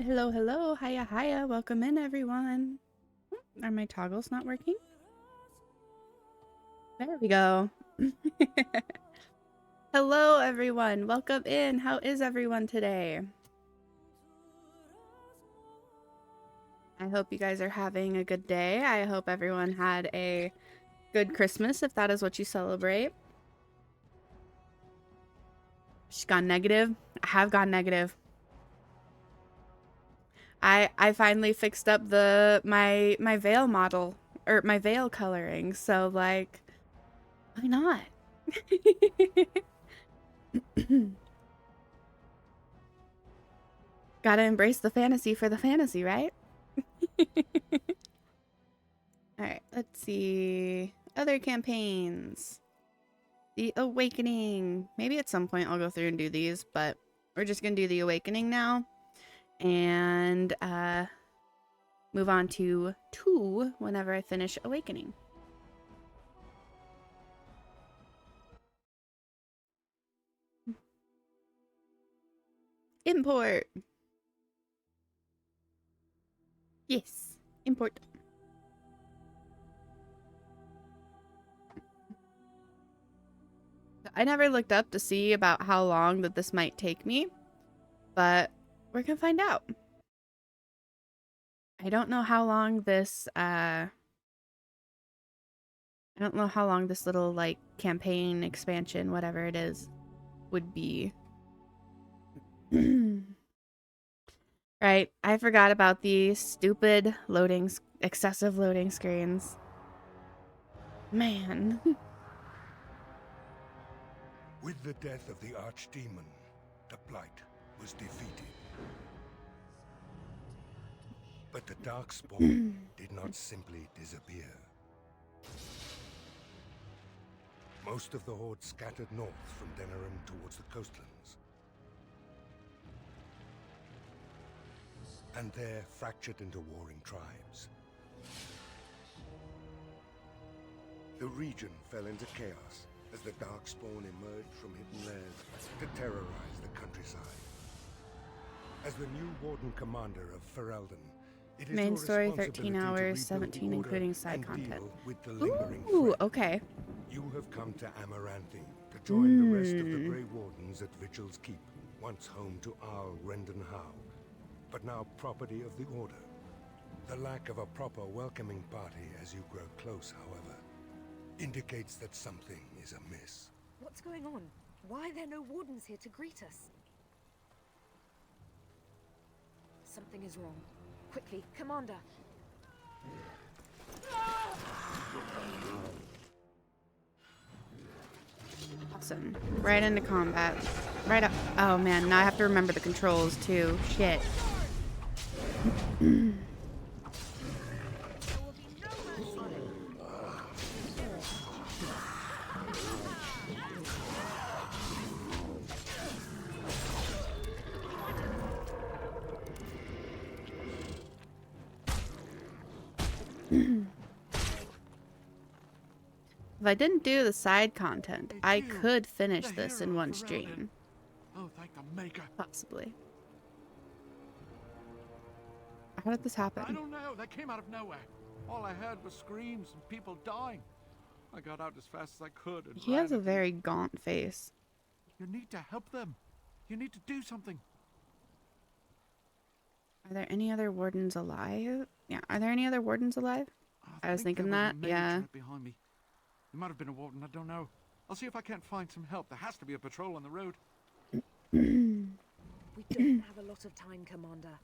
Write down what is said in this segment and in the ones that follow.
Hello, hello, hiya, hiya, welcome in everyone. Are my toggles not working? There we go. Hello everyone, welcome in. How is everyone today? I hope you guys are having a good day. I hope everyone had a good Christmas if that is what you celebrate. She's gone negative. I have gone negative. I finally fixed up my veil model or my veil coloring. So like why not? Gotta embrace the fantasy for the fantasy, right? Alright, let's see. Other campaigns. The Awakening. Maybe at some point I'll go through and do these, but we're just gonna do the Awakening now. And move on to 2 whenever I finish Awakening. Import. Yes, import. I never looked up to see about how long that this might take me, but we're gonna find out. I don't know how long this I don't know how long this little like campaign expansion, whatever it is, would be. Right, I forgot about the stupid excessive loading screens. Man. With the death of the Archdemon, the Blight was defeated. But the Darkspawn did not simply disappear. Most of the Horde scattered north from Denerim towards the coastlands. And there fractured into warring tribes. The region fell into chaos as the Darkspawn emerged from hidden lairs to terrorize the countryside. As the new Warden Commander of Ferelden, it is Main your story 13 responsibility to hours, rebuild 17 the order including side and content. deal with the lingering Ooh, threat. okay. You have come to Amaranthi to join the rest of the Grey Wardens at Vigil's Keep, once home to Arl Rendenhau, but now property of the Order. The lack of a proper welcoming party as you grow close, however, indicates that something is amiss. What's going on? Why are there no wardens here to greet us? Something is wrong. Quickly, Commander! Awesome. Right into combat. Right up. Oh man, now I have to remember the controls too. Shit. If I didn't do the side content, I could finish this in one stream. Oh, thank the Maker. Possibly. How did this happen? I don't know. They came out of nowhere. All I heard was screams and people dying. I got out as fast as I could and He ran has a into very gaunt face. You need to help them. You need to do something. Are there any other wardens alive? Yeah, are there any other wardens alive? I was think thinking there was that, a mage yeah. right behind me. It might have been a warden, I don't know. I'll see if I can't find some help. There has to be a patrol on the road. We don't have a lot of time, Commander.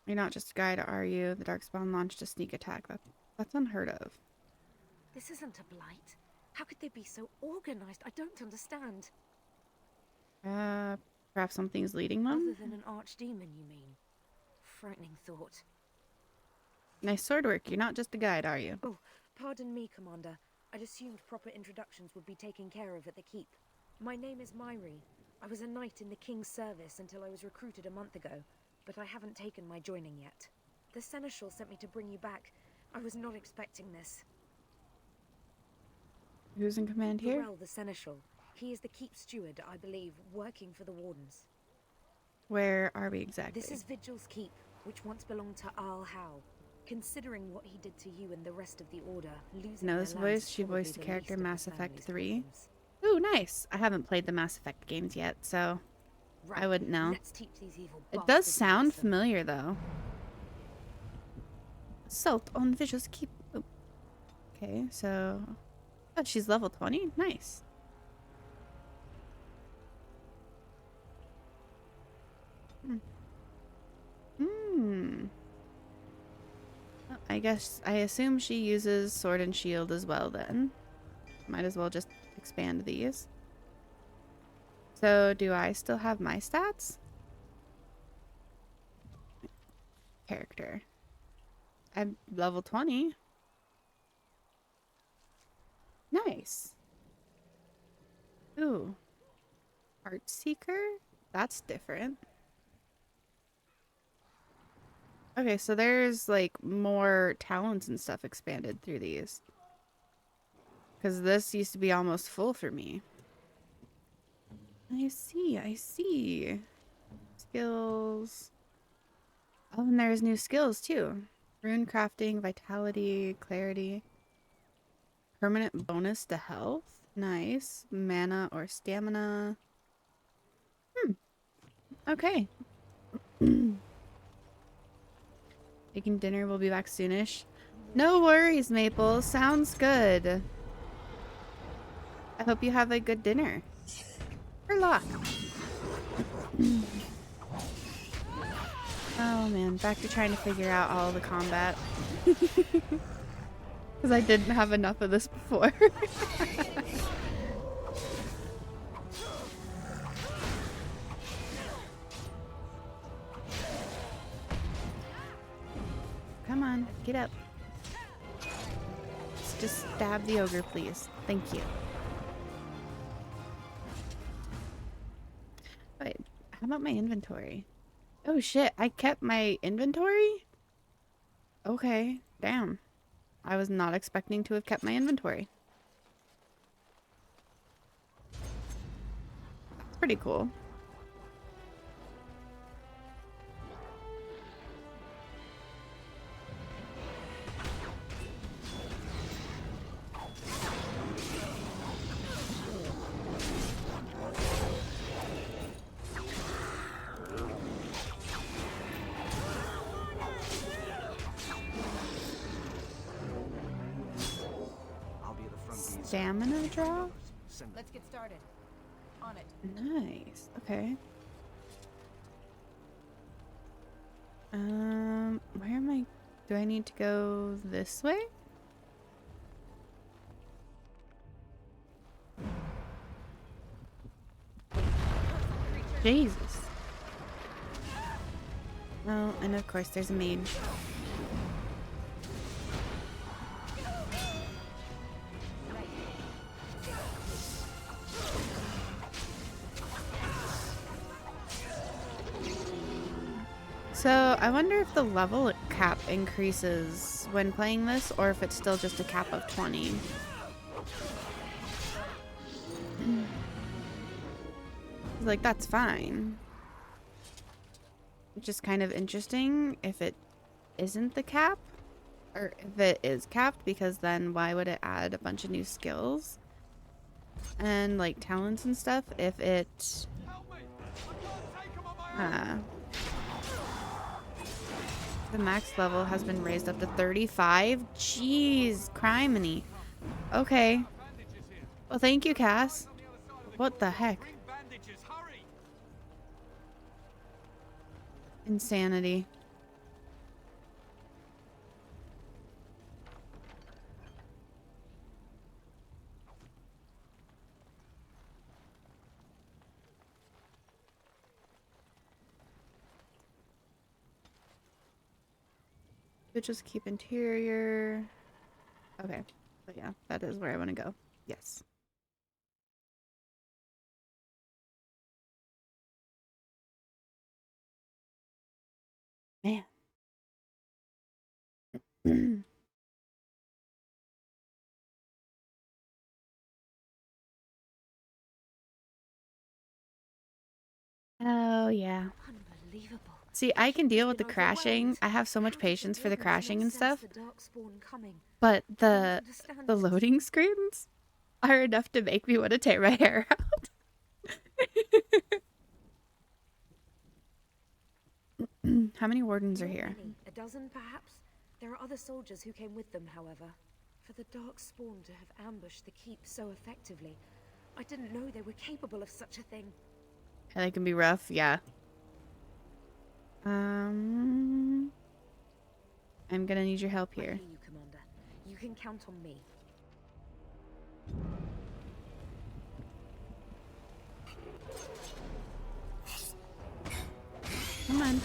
You're not just a guide, are you? The Darkspawn launched a sneak attack. That's unheard of. This isn't a blight. How could they be so organized? I don't understand. Perhaps something's leading them? Other than an archdemon, you mean? Frightening thought. Nice sword work. You're not just a guide, are you? Oh, pardon me, Commander. I'd assumed proper introductions would be taken care of at the Keep. My name is Myri. I was a knight in the King's service until I was recruited a month ago, but I haven't taken my joining yet. The Seneschal sent me to bring you back. I was not expecting this. Who's in command here? Varel, the Seneschal. He is the Keep steward, I believe, working for the Wardens. Where are we exactly? This is Vigil's Keep, which once belonged to Arl Howe. Considering what he did to you and the rest of the Order, losing No, their this lands voice, is she probably voiced the the character least of the Mass Effect family's 3. problems. Ooh, nice. I haven't played the Mass Effect games yet, so I wouldn't know. Let's teach these evil It does bastards a sound lesson. familiar, though. Assault on Vigil's Keep. Oh. Okay, so... Oh, she's level 20? Nice. Hmm. Well, I assume she uses Sword and Shield as well, then. Might as well just expand these. So, do I still have my stats? Character. I'm level 20. Nice. Ooh. Art Seeker? That's different. Okay, so there's like more talents and stuff expanded through these. Because this used to be almost full for me. I see, I see. Skills. Oh, and there's new skills too. Rune crafting, vitality, clarity. Permanent bonus to health. Nice. Mana or stamina. Okay. Making dinner, we'll be back soonish. No worries, Maple. Sounds good. I hope you have a good dinner. Or luck. Oh man, back to trying to figure out all the combat. Because I didn't have enough of this before. Come on, get up. Let's just stab the ogre, please. Thank you. Wait, how about my inventory? Oh shit, I kept my inventory? Okay, damn. I was not expecting to have kept my inventory. It's pretty cool. Stamina draw? Let's get started. On it. Nice. Okay. Where am I? Do I need to go this way? Jesus. Oh, and of course there's a mage. So, I wonder if the level cap increases when playing this, or if it's still just a cap of 20. Like, that's fine. Just kind of interesting if it isn't the cap, or if it is capped, because then why would it add a bunch of new skills and like talents and stuff if it the max level has been raised up to 35? Jeez, criminy. Okay. Well, thank you, Cass. What the heck? Insanity. But just keep interior. Okay. But yeah, that is where I want to go. Yes. Man. Oh, yeah. See, I can deal with the Been crashing. overwhelmed. I have so much How did the patience for the Ravens crashing not and sense stuff, the Darkspawn coming? but I don't the understand the it. loading screens are enough to make me want to tear my hair out. How many wardens are Not here? many, a dozen perhaps. There are other soldiers who came with them, however. For the Darkspawn to have ambushed the keep so effectively, I didn't know they were capable of such a thing. They can be rough, yeah. I'm gonna need your help I here. hear you, Commander. You can count on me. Come on.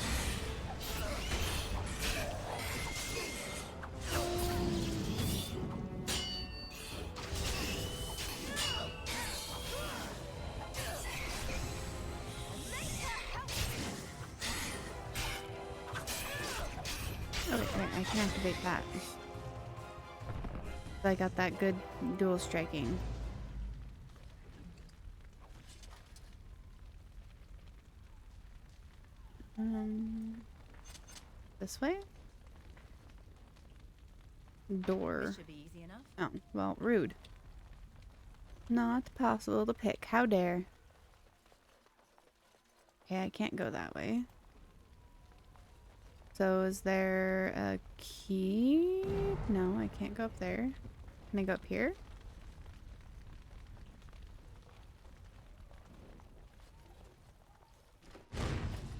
Oh, wait, I can activate that. So I got that good dual striking. This way? Door. This should be easy enough. Oh, well, rude. Not possible to pick. How dare. Okay, I can't go that way. So is there a key? No, I can't go up there. Can I go up here?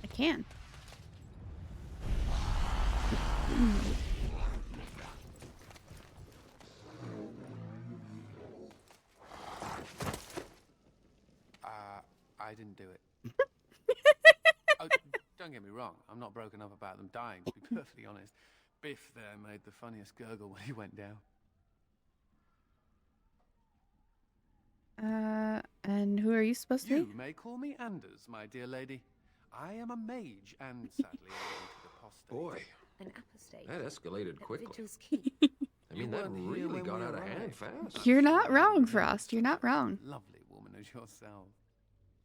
I can. I didn't do it. Oh, don't get me wrong. I'm not broken up about them dying, to be perfectly honest. Biff there made the funniest gurgle when he went down. And who are you supposed to You be? may call me Anders, my dear lady. I am a mage, and sadly a apostate. Boy, An apostate. that escalated At quickly. Vigil's Keep. I mean, You that weren't here really when got we out of hand arrived. fast. You're I'm not sure wrong, you Frost. You're not wrong. Lovely woman as yourself.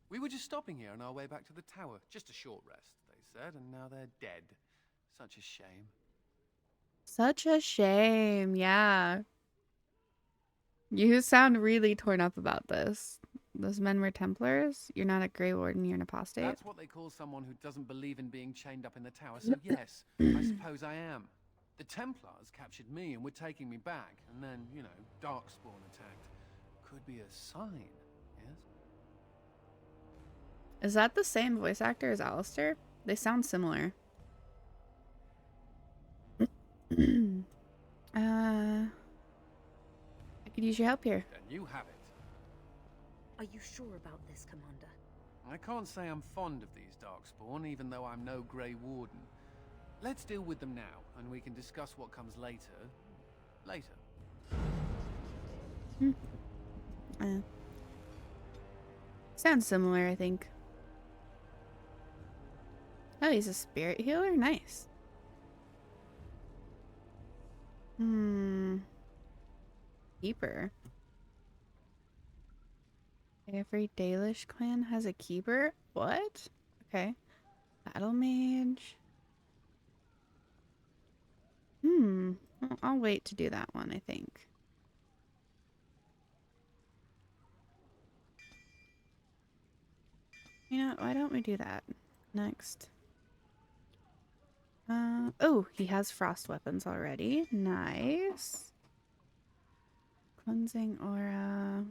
We were just stopping here on our way back to the tower. Just a short rest, they said, and now they're dead. Such a shame. Such a shame, yeah. You sound really torn up about this. Those men were Templars? You're not a Grey Warden, you're an apostate? That's what they call someone who doesn't believe in being chained up in the tower, so yes, I suppose I am. The Templars captured me and were taking me back, and then, you know, Darkspawn attacked. Could be a sign, yes? Is that the same voice actor as Alistair? They sound similar. I could use your help here. Then you have it. Are you sure about this, Commander? I can't say I'm fond of these Darkspawn, even though I'm no Grey Warden. Let's deal with them now, and we can discuss what comes later. Later. Sounds similar, I think. Oh, he's a spirit healer? Nice. Keeper. Every Dalish clan has a keeper? What? Okay. Battle mage. I'll wait to do that one, I think. You know, why don't we do that next? Oh, he has frost weapons already. Nice. Cleansing aura.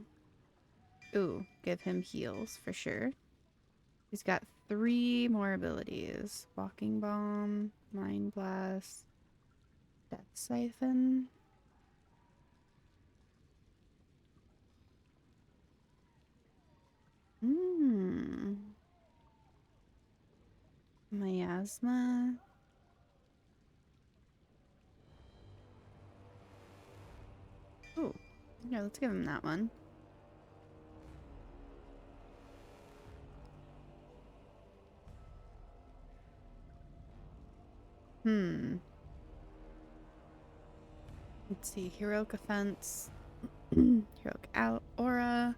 Ooh, give him heals for sure. He's got 3 more abilities. Walking Bomb, Mind Blast, Death Siphon. Miasma. Oh, yeah, let's give him that one. Let's see, Heroic Offense, Heroic Aura,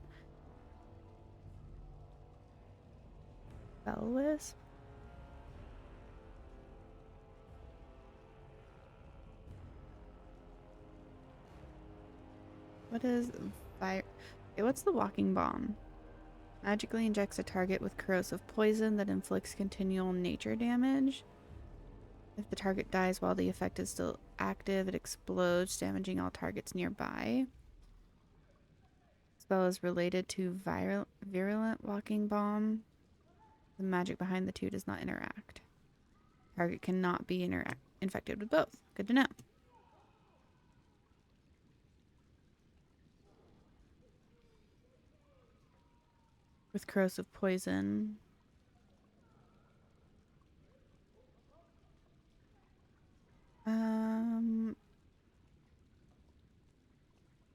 Bell Wisp. What is fire? Okay, what's the walking bomb? Magically injects a target with corrosive poison that inflicts continual nature damage. If the target dies while the effect is still active, it explodes, damaging all targets nearby. Spell is related to virulent walking bomb. The magic behind the two does not interact. Target cannot be infected with both. Good to know. With corrosive poison.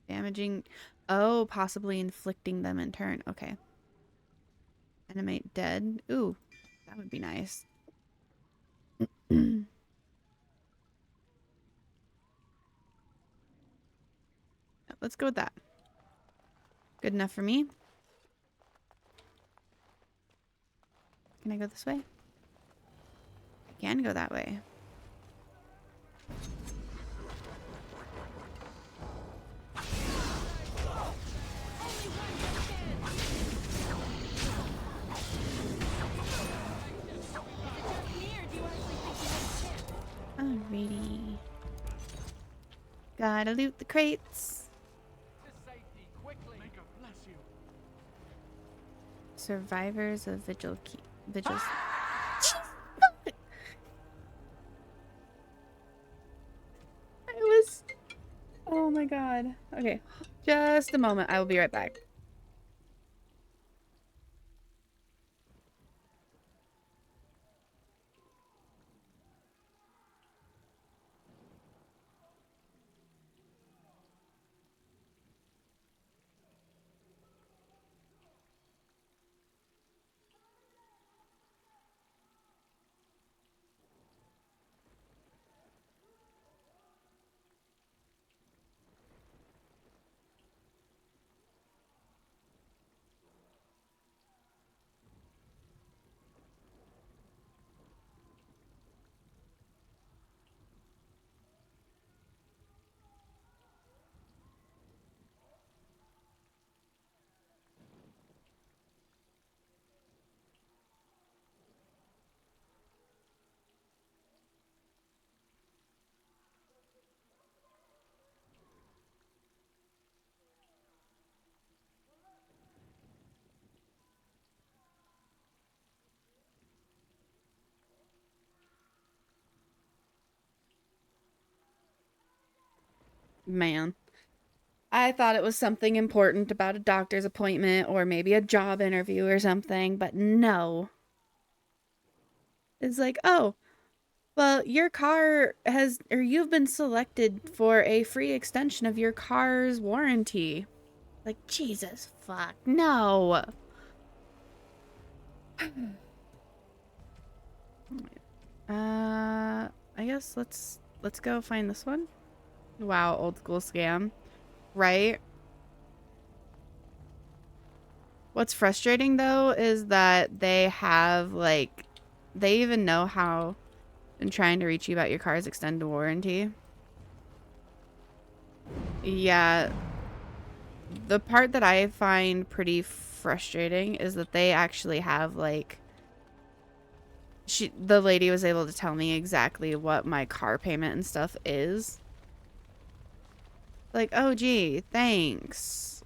Damaging. Oh, possibly inflicting them in turn. Okay. Animate dead. Ooh, that would be nice. Let's go with that. Good enough for me. Can I go this way? I can go that way. Alrighty. Gotta loot the crates. Survivors of Vigil's. Oh my god. Okay, just a moment. I will be right back. Man, I thought it was something important about a doctor's appointment or maybe a job interview or something, but no. It's like, oh, well, your car has, or you've been selected for a free extension of your car's warranty. Like, Jesus, fuck, no. I guess let's go find this one. Wow, old school scam. Right? What's frustrating though is that they have like, they even know how I'm trying to reach you about your car's extended warranty. Yeah. The part that I find pretty frustrating is that they actually have like, the lady was able to tell me exactly what my car payment and stuff is. Like, oh gee, thanks.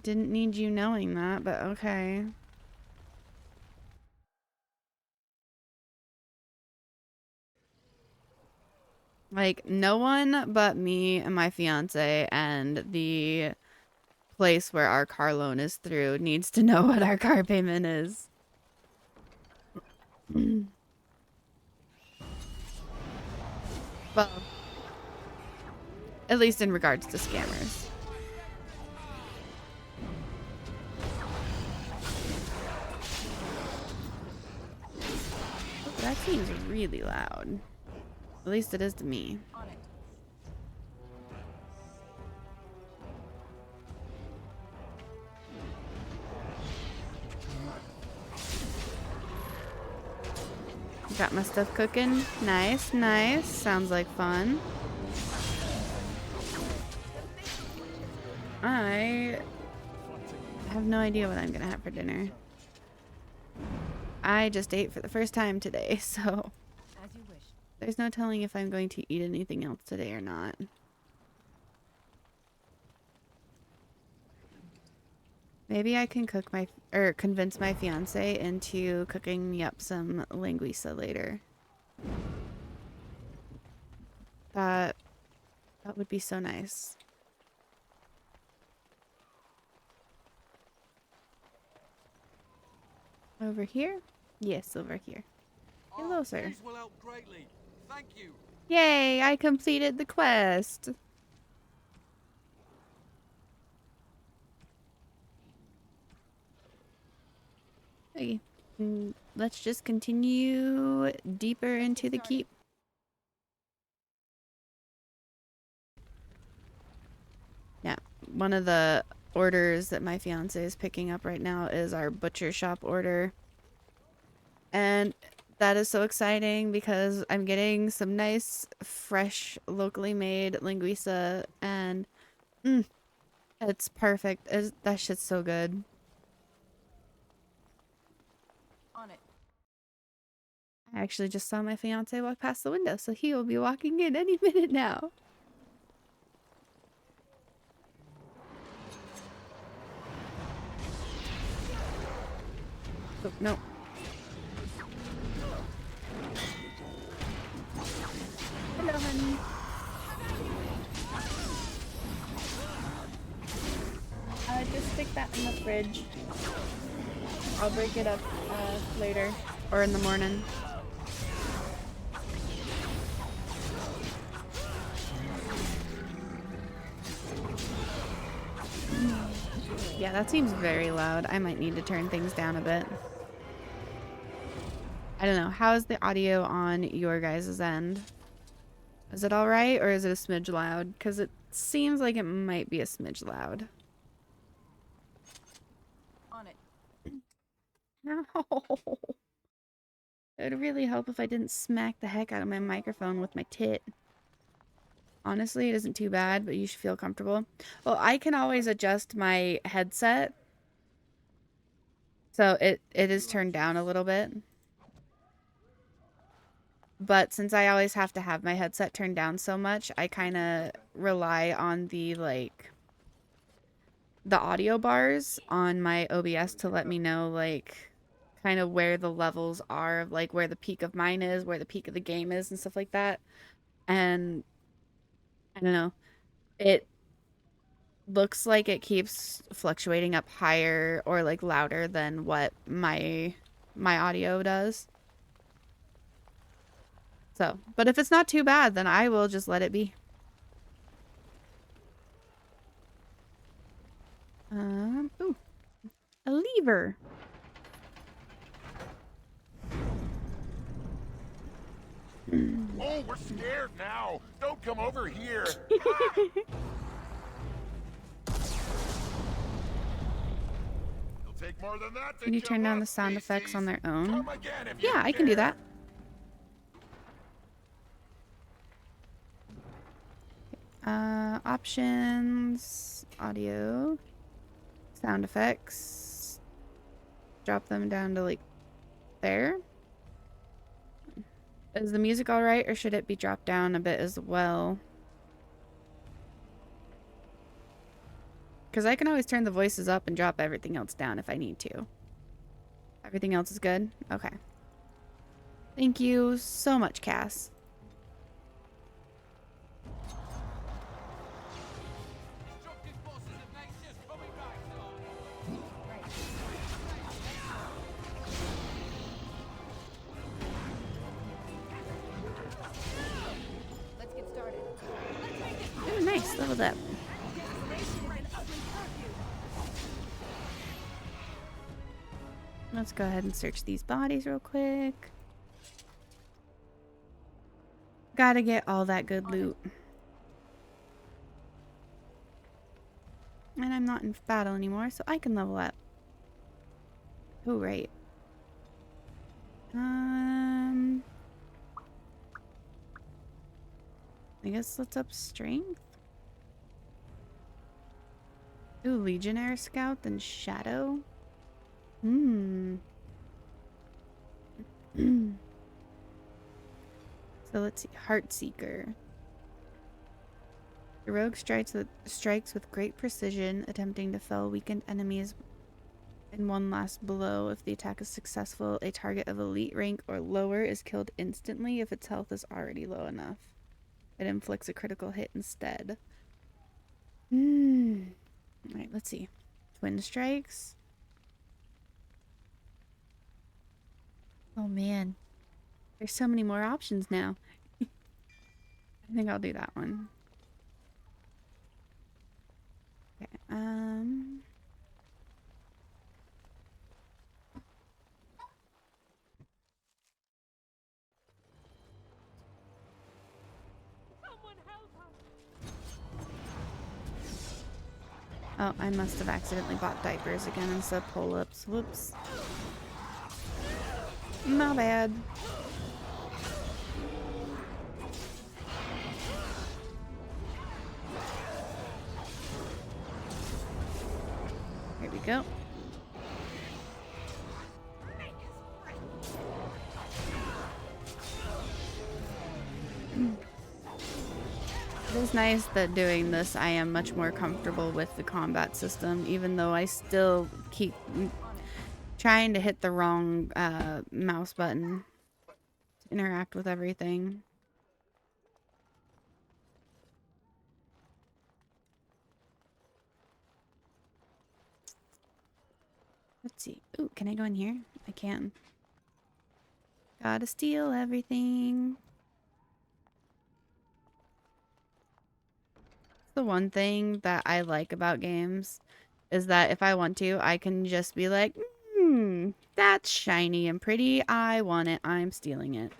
Didn't need you knowing that, but okay. Like, no one but me and my fiance and the place where our car loan is through needs to know what our car payment is. Well, at least in regards to scammers. That seems really loud. At least it is to me. Got my stuff cooking. Nice, nice. Sounds like fun. I have no idea what I'm gonna have for dinner. I just ate for the first time today, so As you wish. there's no telling if I'm going to eat anything else today or not. Maybe I can convince my fiance into cooking me up some linguiça later. That would be so nice. Over here? Yes, over here. Hello, sir. These will help greatly. Thank you. Yay, I completed the quest. Okay. Let's just continue deeper into the keep. Yeah, one of the orders that my fiance is picking up right now is our butcher shop order. And that is so exciting because I'm getting some nice, fresh, locally made linguiça, and it's perfect. That shit's so good. On it. I actually just saw my fiance walk past the window, so he will be walking in any minute now. Oh, no. Hello, honey. Just stick that in the fridge. I'll break it up later or in the morning. Yeah, that seems very loud. I might need to turn things down a bit. I don't know. How is the audio on your guys' end? Is it alright or is it a smidge loud? Because it seems like it might be a smidge loud. On it. No. It would really help if I didn't smack the heck out of my microphone with my tit. Honestly, it isn't too bad, but you should feel comfortable. Well, I can always adjust my headset. So it is turned down a little bit. But since I always have to have my headset turned down so much, I kind of rely on the audio bars on my OBS to let me know kind of where the levels are, like where the peak of mine is, where the peak of the game is and stuff like that. And I don't know. It looks like it keeps fluctuating up higher or like louder than what my audio does. So, but if it's not too bad, then I will just let it be. Ooh, a lever. Oh, we're scared now. Don't come over here. It'll take more than that to Can you kill turn down the us, sound effects on their own? Come again if you Yeah, I can do dare. that. Options, audio, sound effects. Drop them down to like there. Is the music all right, or should it be dropped down a bit as well? Because I can always turn the voices up and drop everything else down if I need to. Everything else is good? Okay. Thank you so much, Cass. Let's get started. Ooh, nice. Leveled up. Let's go ahead and search these bodies real quick. Gotta get all that good loot. And I'm not in battle anymore, so I can level up. Oh, right. I guess let's up strength. Ooh, Legionnaire Scout, then Shadow. Hmm. So let's see. Heartseeker. The rogue strikes with great precision, attempting to fell weakened enemies in one last blow. If the attack is successful, a target of elite rank or lower is killed instantly if its health is already low enough. It inflicts a critical hit instead. Alright, let's see. Twin strikes. Oh man. There's so many more options now. I think I'll do that one. Okay, oh, I must have accidentally bought diapers again instead of pull-ups. Whoops. My bad. Here we go. It is nice that doing this I am much more comfortable with the combat system, even though I still keep trying to hit the wrong mouse button to interact with everything. Let's see. Ooh, can I go in here? I can. Gotta steal everything. The one thing that I like about games is that if I want to, I can just be like, that's shiny and pretty. I want it. I'm stealing it.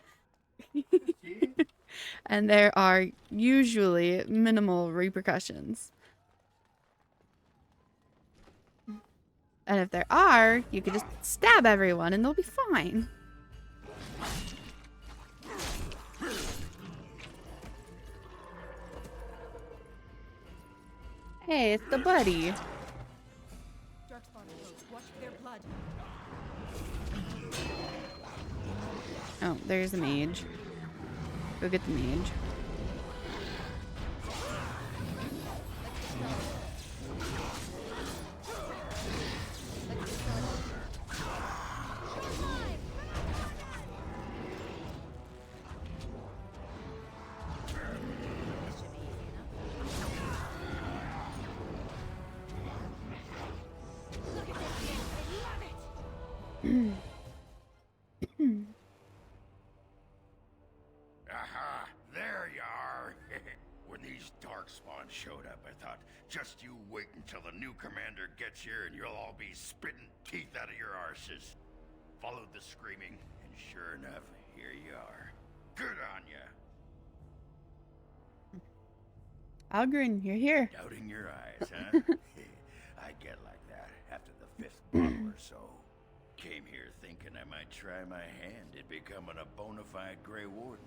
And there are usually minimal repercussions. And if there are, you can just stab everyone and they'll be fine. Hey, it's the buddy. Darkspawn foes, watch their blood. Oh, there's the mage. Go get the mage. Aha! There you are! When these Darkspawn showed up, I thought, just you wait until the new commander gets here and you'll all be spitting teeth out of your arses. Followed the screaming, and sure enough, here you are. Good on ya! Algrin, you're here. Doubting your eyes, huh? I get like that after the 5th bottle or so. Came here thinking I might try my hand at becoming a bona fide Grey Warden.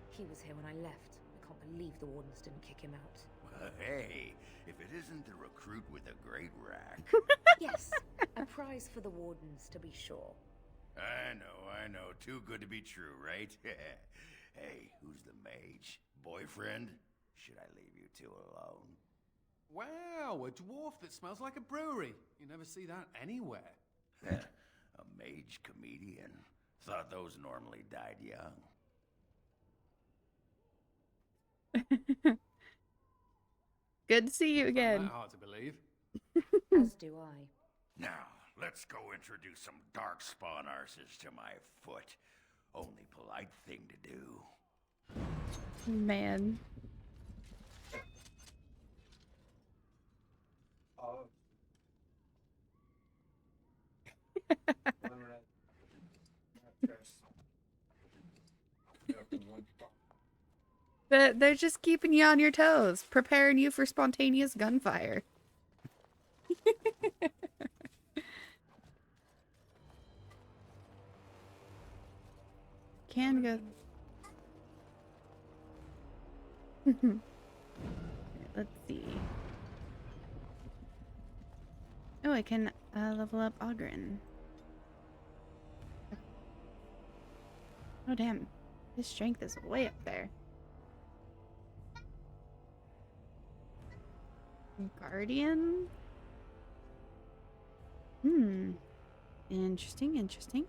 He was here when I left. I can't believe the Wardens didn't kick him out. Well, hey, if it isn't the recruit with a great rack. Yes, a prize for the Wardens, to be sure. I know. Too good to be true, right? Hey, who's the mage? Boyfriend? Should I leave you two alone? Wow, a dwarf that smells like a brewery. You never see that anywhere. A mage comedian. Thought those normally died young. Good to see you Find again. that hard to believe. As do I. Now, let's go introduce some Darkspawn arses to my foot. Only polite thing to do. Man. They're just keeping you on your toes, preparing you for spontaneous gunfire. Can go. Let's see. Oh, I can level up Ogren. Oh, damn. His strength is way up there. Guardian? Hmm. Interesting, interesting.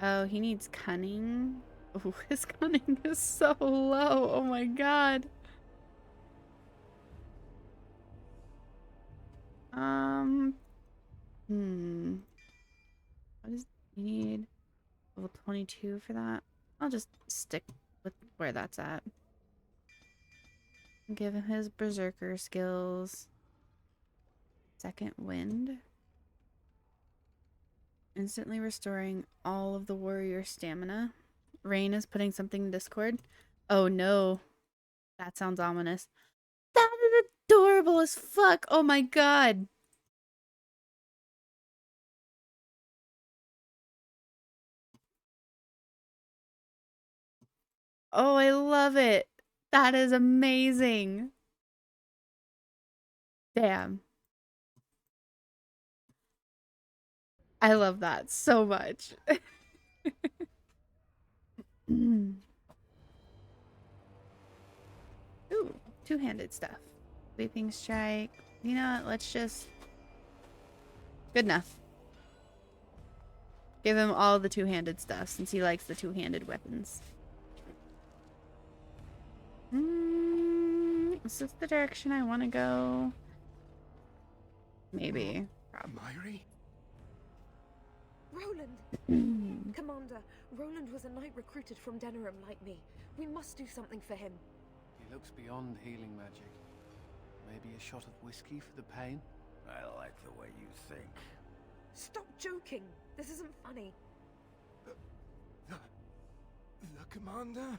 Oh, he needs cunning. Oh, his cunning is so low. Oh my god. Hmm. What does he need? Level 22 for that? I'll just stick with where that's at. Give him his berserker skills. Second wind. Instantly restoring all of the warrior stamina. Rain is putting something in Discord. Oh no. That sounds ominous. That is adorable as fuck. Oh my god. Oh, I love it. That is amazing. Damn. I love that so much. Ooh, two-handed stuff. Sweeping strike. You know what? Let's just... Good enough. Give him all the two-handed stuff since he likes the two-handed weapons. Is this the direction I want to go? Maybe. Myri? Roland! Commander, Roland was a knight recruited from Denerim like me. We must do something for him. He looks beyond healing magic. Maybe a shot of whiskey for the pain? I like the way you think. Stop joking! This isn't funny. The commander?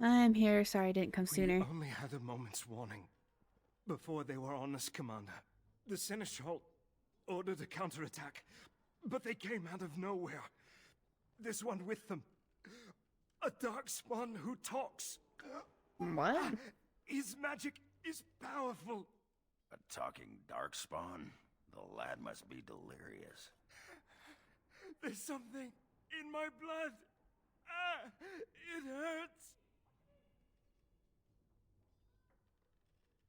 I'm here. Sorry I didn't come sooner. We only had a moment's warning before they were on us, Commander. The Seneschal ordered a counterattack, but they came out of nowhere. This one with them. A darkspawn who talks. What? His magic is powerful. A talking darkspawn? The lad must be delirious. There's something in my blood. Ah, it hurts.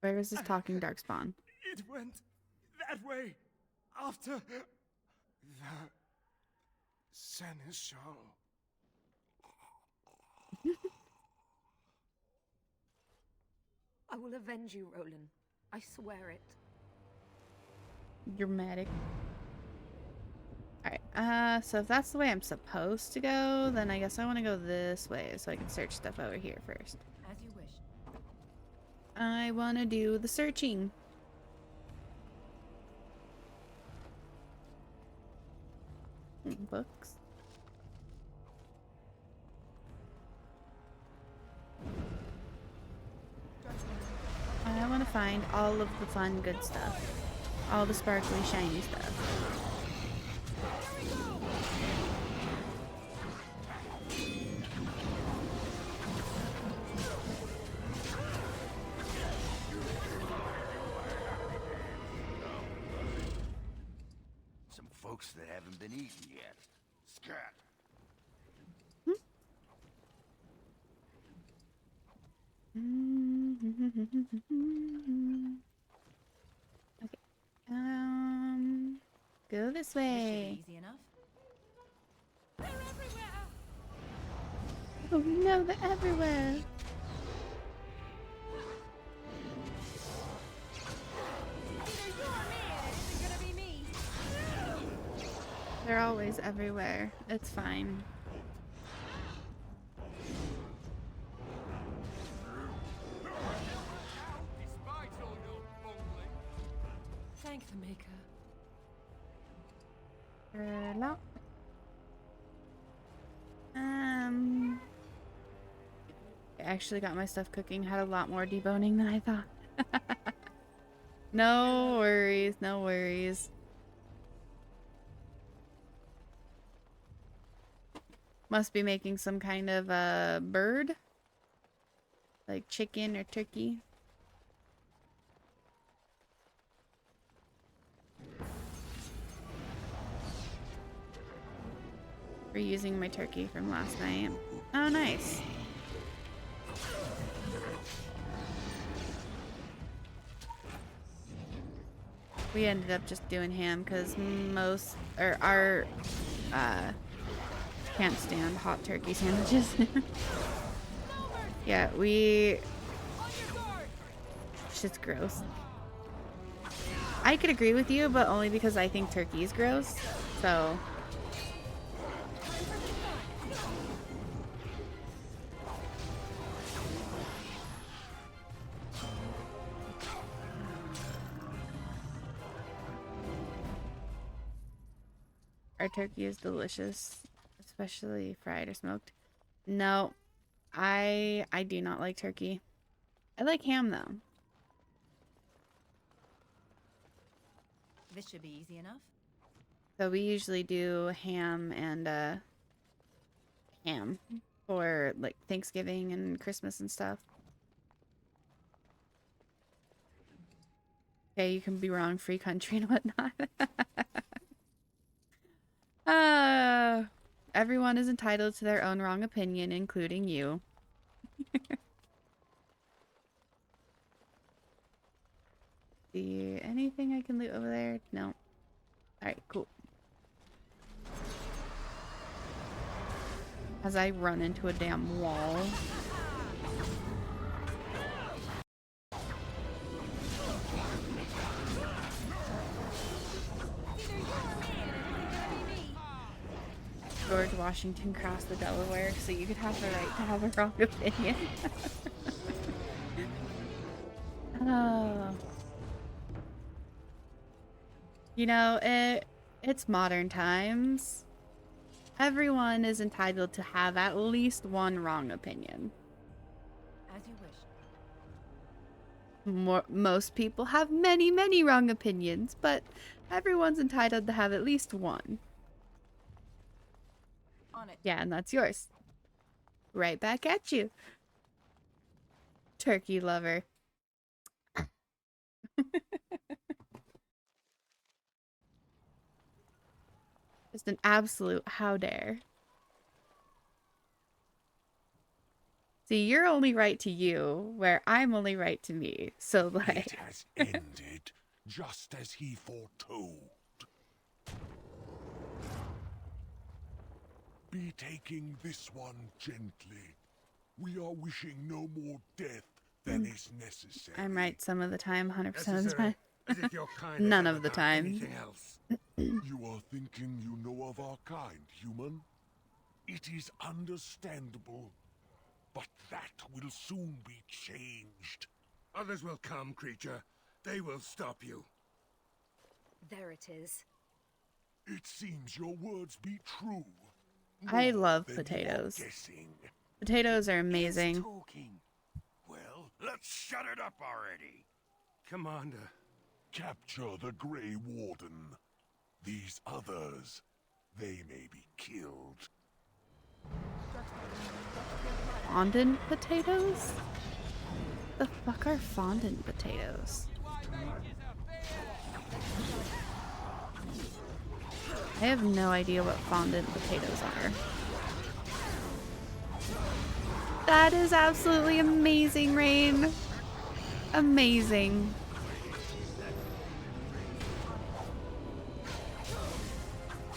Where is this talking darkspawn? It went that way after the Seneschal. I will avenge you, Roland. I swear it. Dramatic. Alright, so if that's the way I'm supposed to go, then I guess I want to go this way so I can search stuff over here first. As you wish. I want to do the searching. Books. I want to find all of the fun, good stuff. All the sparkly, shiny stuff. Some folks that haven't been eaten yet. Scat. Okay. Go this This should way. be easy enough. Oh no, they're everywhere. They're always everywhere. It's fine. Thank the Maker. Hello. I actually got my stuff cooking. Had a lot more deboning than I thought. No worries, no worries. Must be making some kind of a bird. Like chicken or turkey? Reusing my turkey from last night. Oh, nice. We ended up just doing ham because our can't stand hot turkey sandwiches. Yeah, shit's gross. I could agree with you, but only because I think turkey is gross. So our turkey is delicious, especially fried or smoked. No, I do not like turkey. I like ham though. This should be easy enough. So we usually do ham and ham for like Thanksgiving and Christmas and stuff. Okay, you can be wrong, free country and whatnot. Everyone is entitled to their own wrong opinion, including you. See anything I can loot over there? No. Alright, cool. As I run into a damn wall. George Washington crossed the Delaware, so you could have the right to have a wrong opinion. Oh. You know, it's modern times. Everyone is entitled to have at least one wrong opinion. As you wish. Most people have many, many wrong opinions, but everyone's entitled to have at least one. On it. Yeah, and that's yours. Right back at you. Turkey lover. Just an absolute how dare. See, you're only right to you, where I'm only right to me. So, like... It has ended, just as he foretold. Be taking this one gently. We are wishing no more death than is necessary. I'm right some of the time, 100% of the time. As if your kind None has of the ever done time. anything else. You are thinking you know of our kind, human? It is understandable, but that will soon be changed. Others will come, creature. They will stop you. There it is. It seems your words be true. I More love than you are potatoes. guessing. Potatoes are amazing. Talking. Well, let's shut it up already. Commander. Capture the Grey Warden. These others, they may be killed. Fondant potatoes? The fuck are fondant potatoes? I have no idea what fondant potatoes are. That is absolutely amazing, Rain. Amazing.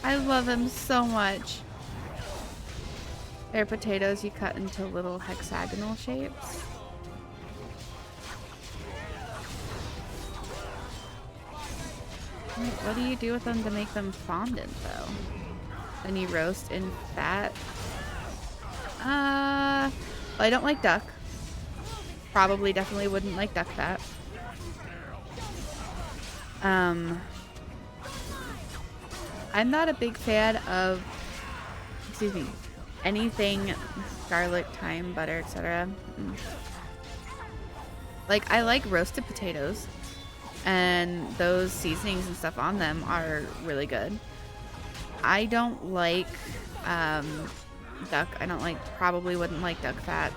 I love them so much. They're potatoes you cut into little hexagonal shapes. Wait, what do you do with them to make them fondant, though? Then you roast in fat? Well, I don't like duck. Probably definitely wouldn't like duck fat. I'm not a big fan of, excuse me, anything garlic, thyme, butter, etc. Like, I like roasted potatoes, and those seasonings and stuff on them are really good. I don't like duck. I don't like, probably wouldn't like duck fat.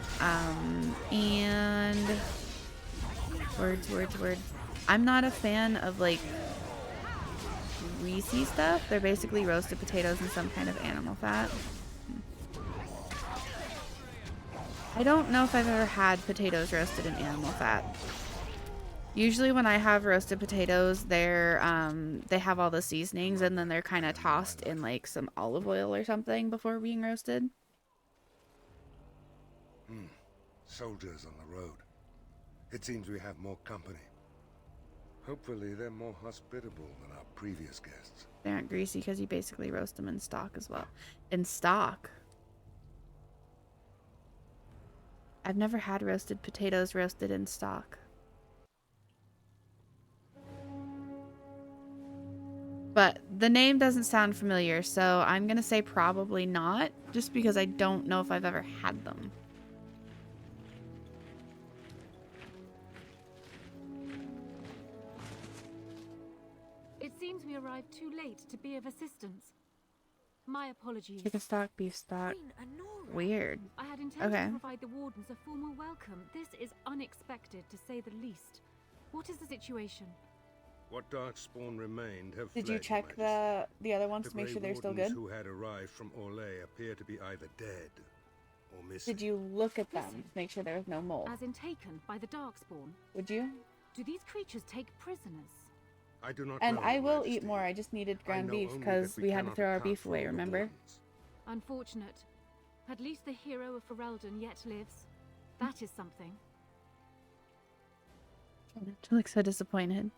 And words. I'm not a fan of like greasy stuff. They're basically roasted potatoes and some kind of animal fat. I don't know if I've ever had potatoes roasted in animal fat. Usually when I have roasted potatoes, they're they have all the seasonings and then they're kind of tossed in like some olive oil or something before being roasted. Soldiers on the road. It seems we have more company. Hopefully they're more hospitable than our previous guests. They aren't greasy because you basically roast them in stock as well. In stock? I've never had roasted potatoes roasted in stock. But the name doesn't sound familiar, so I'm gonna say probably not, just because I don't know if I've ever had them. It seems we arrived too late to be of assistance. My apologies. Chicken stock, beef stock. Queen Anora. Weird. I had intended Okay. to provide the wardens a formal welcome. This is unexpected, to say the least. What is the situation? What darkspawn remained have Did fled, you check Your Majesty. the other ones The to make Grey sure they're still Wardens good? who had arrived from Orlais appear to be either dead or missing. Did you look at them Listen. to make sure there was no mold? As in taken by the Darkspawn. Would you? Do these creatures take prisoners? I do not And know, I Your will Majesty. eat more. I just needed I ground know beef only because that we had to cannot throw our account beef for away, all the remember? wardens. Unfortunate. At least the hero of Ferelden yet lives. That is something. She looks so disappointed.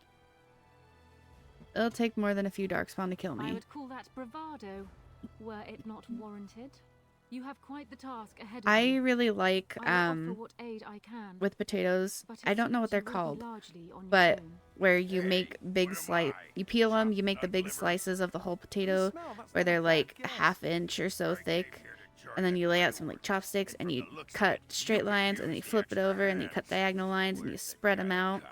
It'll take more than a few darkspawn to kill I me. would call that bravado, were it not warranted. You have quite the task ahead of I you. really like I will offer what aid I can, with potatoes. but it I don't know seems what they're you will be called, largely on your but own. where you Hey, make big what am slice, I? you peel them, you Chopped make the nut big liver? slices of the whole potato, where they're like a half inch or so thick, and then you lay out some like chopsticks and you cut straight lines and then you flip it over and you cut diagonal lines and you spread them out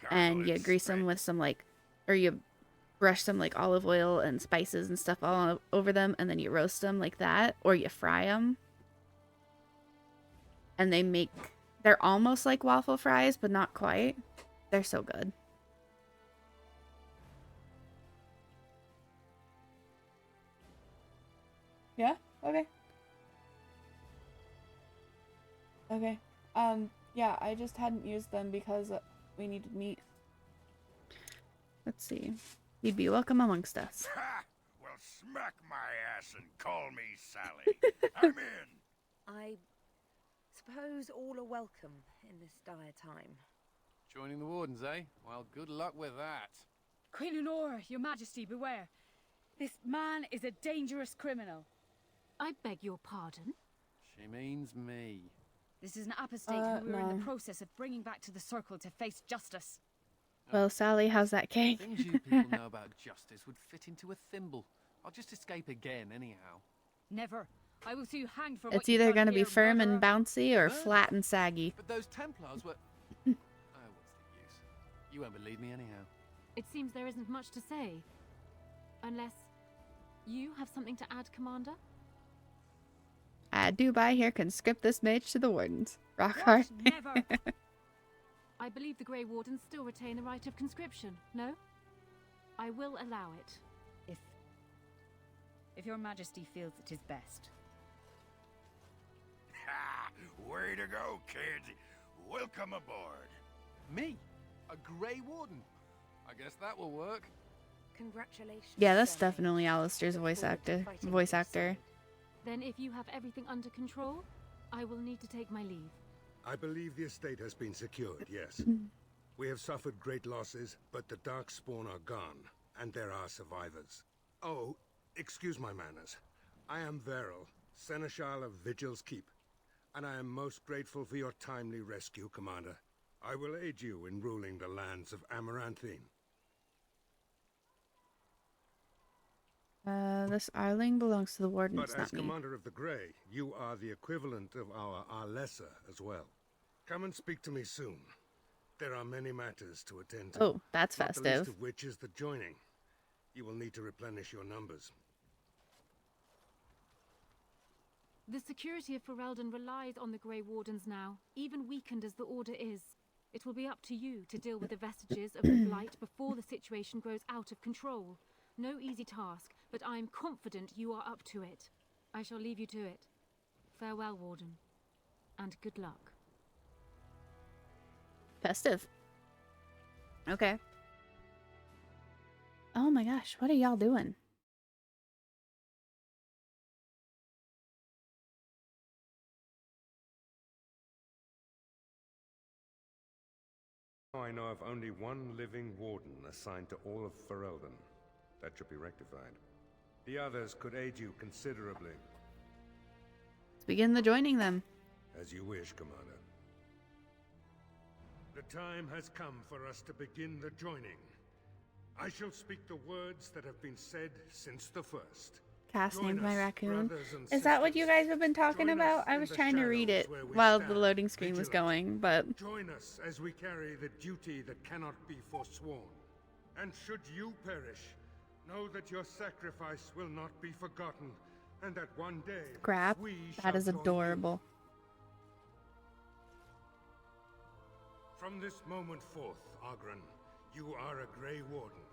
and you grease them with some like, or you brush some like olive oil and spices and stuff all over them and then you roast them like that, or you fry them. And they're almost like waffle fries, but not quite. They're so good. Yeah? Okay. Okay. Yeah, I just hadn't used them because we needed meat. Let's see. You'd be welcome amongst us. Ha! Well, smack my ass and call me Sally. I'm in. I suppose all are welcome in this dire time. Joining the wardens, eh? Well, good luck with that. Queen Lenore, your majesty, beware. This man is a dangerous criminal. I beg your pardon? She means me. This is an apostate who we are in no. the process of bringing back to the Circle to face justice. Well, Sally, how's that cake? Things you people know about justice would fit into a thimble. I'll just escape again, anyhow. Never. I will see you hanged for It's what you've either done going to be here, firm and murderer. bouncy or flat and saggy. But those Templars were... Oh, what's the use? You won't believe me anyhow. It seems there isn't much to say. Unless you have something to add, Commander? Dubai here can script this mage to the wardens. Rock hard. What? Never. I believe the Grey Wardens still retain the right of conscription, no? I will allow it. If your majesty feels it is best. Ha! Way to go, kid. Welcome aboard. Me? A Grey Warden? I guess that will work. Congratulations. Yeah, that's Sir. definitely Alistair's Look voice forward to actor. fighting Voice at your actor. side. Then if you have everything under control, I will need to take my leave. I believe the estate has been secured, yes. We have suffered great losses, but the Darkspawn are gone, and there are survivors. Oh, excuse my manners. I am Veril, Seneschal of Vigil's Keep, and I am most grateful for your timely rescue, Commander. I will aid you in ruling the lands of Amaranthine. This Arling belongs to the wardens, But not as me. Commander of the Grey, you are the equivalent of our Arlessa as well. Come and speak to me soon. There are many matters to attend to. Oh, that's Not the least festive. of which is the joining. You will need to replenish your numbers. The security of Ferelden relies on the Grey Wardens now, even weakened as the Order is. It will be up to you to deal with the vestiges of the Blight before the situation grows out of control. No easy task, but I am confident you are up to it. I shall leave you to it. Farewell, Warden, and good luck. Festive. Okay. Oh my gosh, what are y'all doing? I know of only one living warden assigned to all of Ferelden. That should be rectified. The others could aid you considerably. Let's begin the joining them. As you wish, Commander. The time has come for us to begin the joining. I shall speak the words that have been said since the first. Cass Join named my us, raccoon. brothers and Is that what you sisters. guys have been talking Join about? us I in was the trying to read it shadows where we while the stand, loading screen was vigilant. going, but Join us as we carry the duty that cannot be forsworn. And should you perish, know that your sacrifice will not be forgotten, and that one day crap. we That shall is join you. adorable. From this moment forth, Oghren, you are a Grey Warden.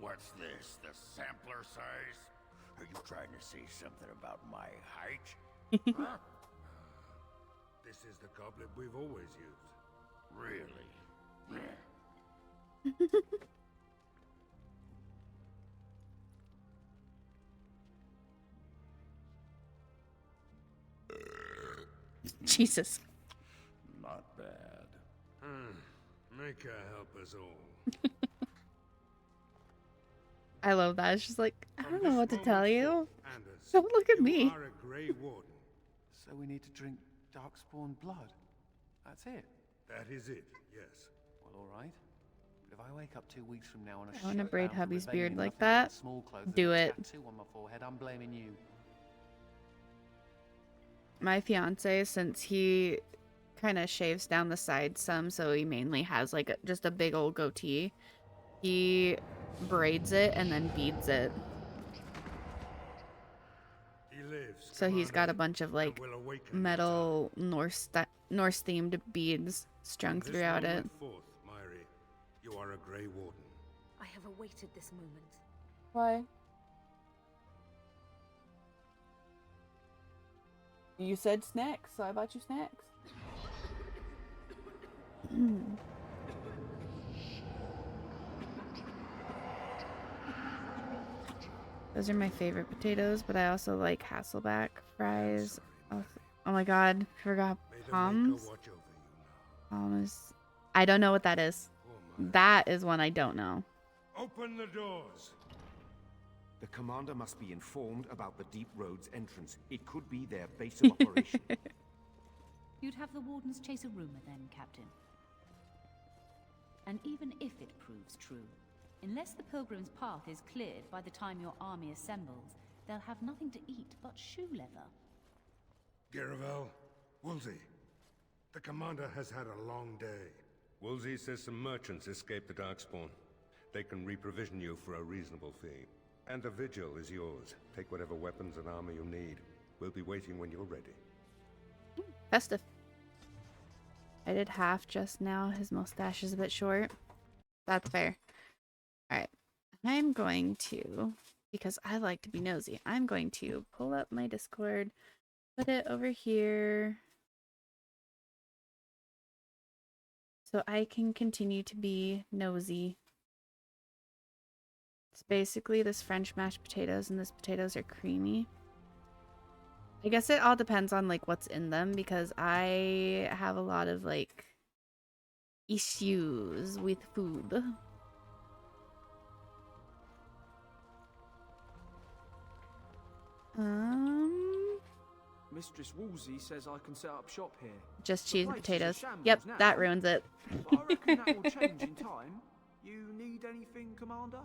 What's this, the sampler size? Are you trying to say something about my height? Huh? This is the goblet we've always used. Really? Jesus. Not bad. Make her help us all. I love that. It's just like, I From don't know this what to moment tell you. forth, Anders, Don't look at you me. are a Grey Warden. So we need to drink Darkspawn blood. That's it. That is it, yes. Well, all right. But if I wake up 2 weeks from now on a I wanna shit braid bout hubby's rebellion beard and like nothing but that. small clothes and Do a it. tattoo on my forehead, I'm blaming you. My fiance, since he kind of shaves down the sides some, so he mainly has like just a big old goatee, he braids it and then beads it. He lives, So he's got a Commander, bunch of and like will awaken in metal Norse themed beads strung time. From this throughout it. moment forth, Myri, you are a Grey Warden. I have awaited this moment. Why? You said snacks, so I bought you snacks. Those are my favorite potatoes, but I also like Hasselback fries. Also, oh my god, forgot May the Maker palms. watch over you now. Palms. I don't know what that is. Poor Myri. That is one I don't know. Open the doors. The commander must be informed about the Deep Road's entrance. It could be their base of operation. You'd have the Wardens chase a rumor then, Captain. And even if it proves true, unless the Pilgrim's path is cleared by the time your army assembles, they'll have nothing to eat but shoe leather. Garavel, Woolsey. The commander has had a long day. Woolsey says some merchants escaped the Darkspawn. They can reprovision you for a reasonable fee. And the vigil is yours. Take whatever weapons and armor you need. We'll be waiting when you're ready. Festive. I did half just now. His mustache is a bit short. That's fair. Alright. I'm going to, because I like to be nosy, I'm going to pull up my Discord, put it over here, so I can continue to be nosy. It's basically this French mashed potatoes, and these potatoes are creamy. I guess it all depends on like what's in them, because I have a lot of like issues with food. Mistress Woolsey says I can set up shop here. Just The cheese and place is a potatoes. shambles Yep, now, that ruins it. but I reckon that will change in time. You need anything, Commander?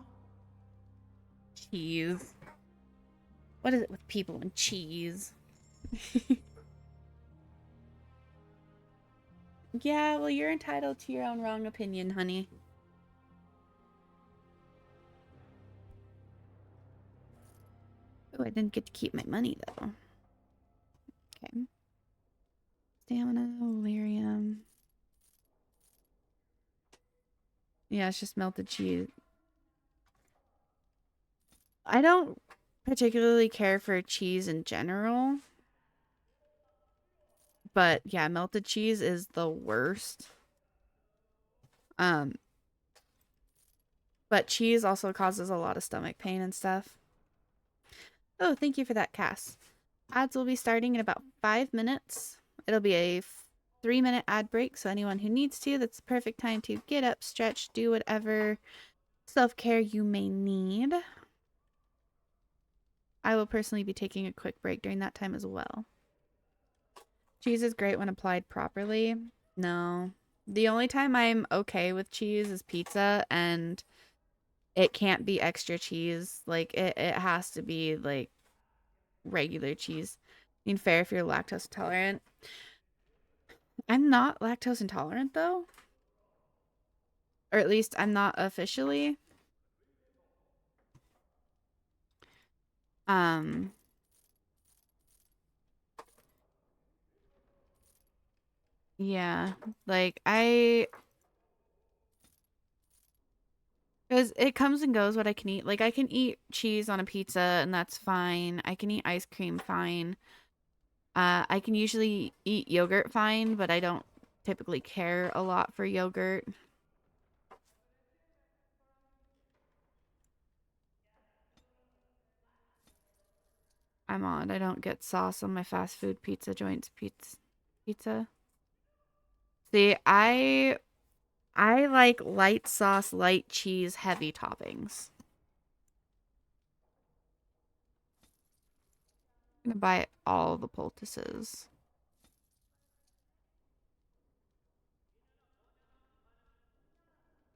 Cheese. What is it with people and cheese? Yeah, well, you're entitled to your own wrong opinion, honey. Oh, I didn't get to keep my money, though. Okay. Stamina, Lyrium. Yeah, it's just melted cheese. I don't particularly care for cheese in general. But yeah, melted cheese is the worst. But cheese also causes a lot of stomach pain and stuff. Oh, thank you for that, Cass. Ads will be starting in about 5 minutes. It'll be a 3-minute ad break, so anyone who needs to, that's the perfect time to get up, stretch, do whatever self-care you may need. I will personally be taking a quick break during that time as well. Cheese is great when applied properly. No. The only time I'm okay with cheese is pizza, and it can't be extra cheese. Like, it has to be, like, regular cheese. I mean, fair if you're lactose intolerant. I'm not lactose intolerant, though. Or at least I'm not officially. Yeah, like because it comes and goes what I can eat. Like, I can eat cheese on a pizza and that's fine. I can eat ice cream fine. I can usually eat yogurt fine, but I don't typically care a lot for yogurt. I'm odd. I don't get sauce on my fast food pizza joints pizza. See, I like light sauce, light cheese, heavy toppings. I'm gonna buy all the poultices.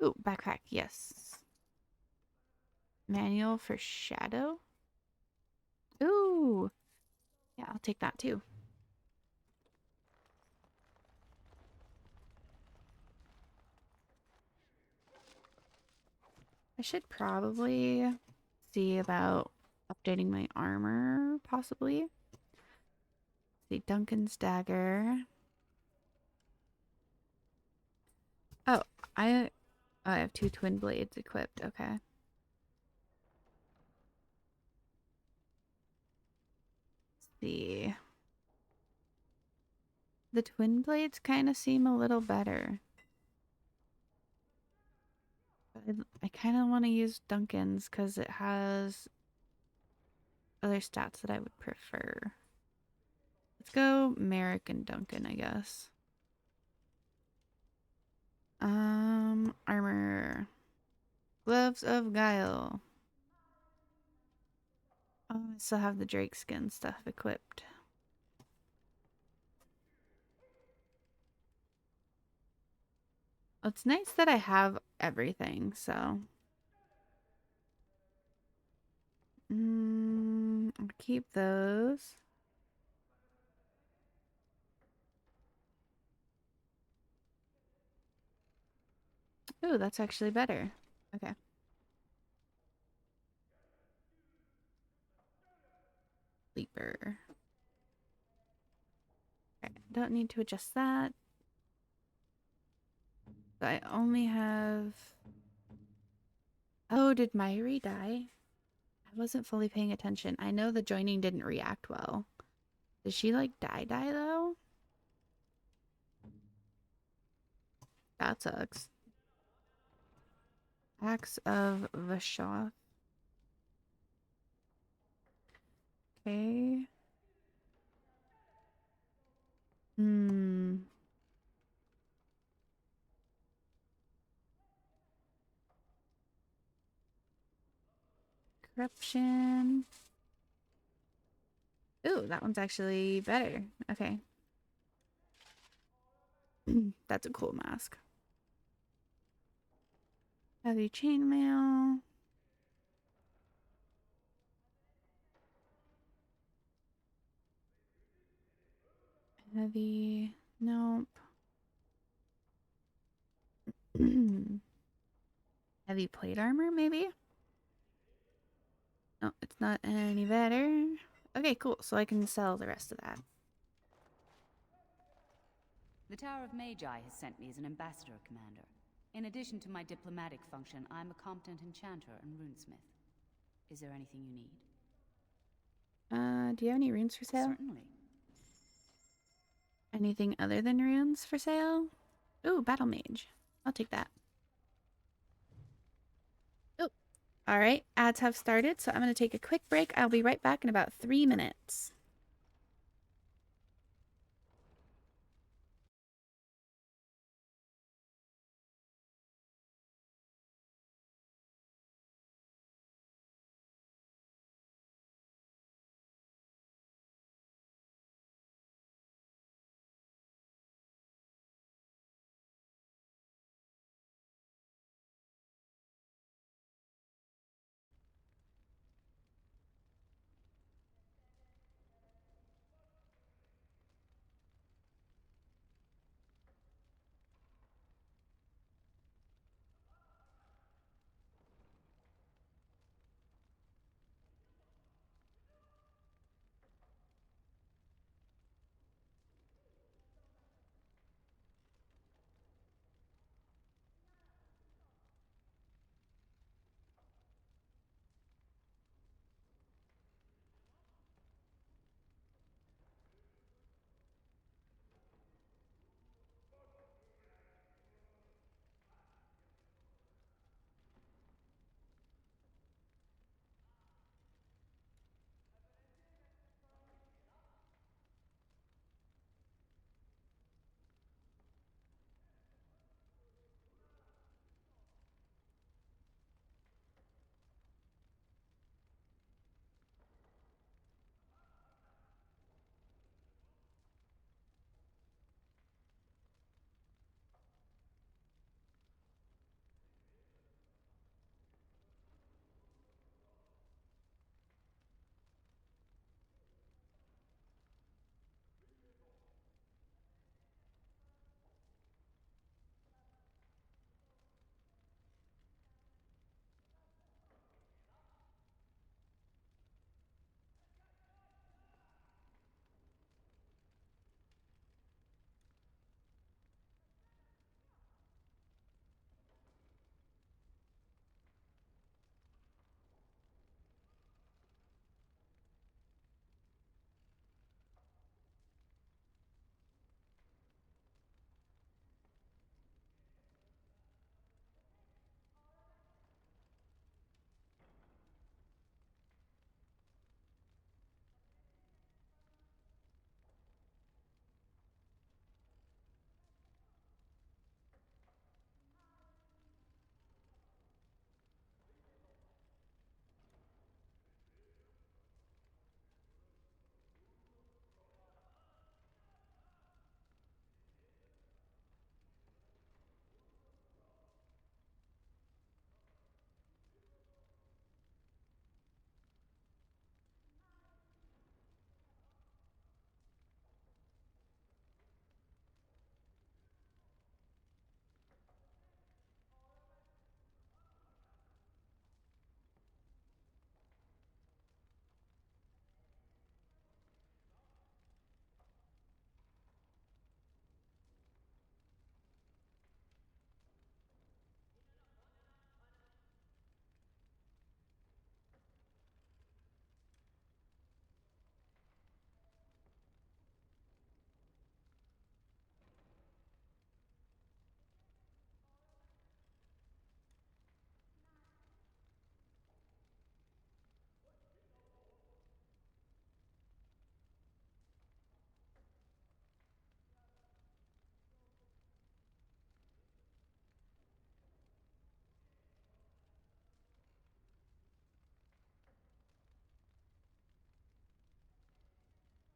Ooh, backpack, yes. Manual for shadow? Ooh. Yeah, I'll take that too. I should probably see about updating my armor, possibly. See, Duncan's dagger. Oh, I have 2 twin blades equipped. Okay. Let's see. The twin blades kind of seem a little better. But I kind of want to use Duncan's because it has other stats that I would prefer. Let's go Merrick and Duncan, I guess. Armor. Gloves of Guile. Oh, I still have the Drake skin stuff equipped. It's nice that I have everything, so. I'll keep those. Ooh, that's actually better. Okay. Sleeper. Okay, don't need to adjust that. I only have... Oh, did Myri die? I wasn't fully paying attention. I know the joining didn't react well. Did she, like, die though? That sucks. Axe of Vashoth. Okay. Corruption. Ooh, that one's actually better. Okay. That's a cool mask. Heavy chainmail. Heavy. Nope. Heavy plate armor, maybe? No, it's not any better. Okay, cool. So I can sell the rest of that. The Tower of Magi has sent me as an ambassador, Commander. In addition to my diplomatic function, I'm a competent enchanter and runesmith. Is there anything you need? Do you have any runes for sale? Certainly. Anything other than runes for sale? Ooh, Battle Mage. I'll take that. Oh, all right. Ads have started, so I'm going to take a quick break. I'll be right back in about 3 minutes.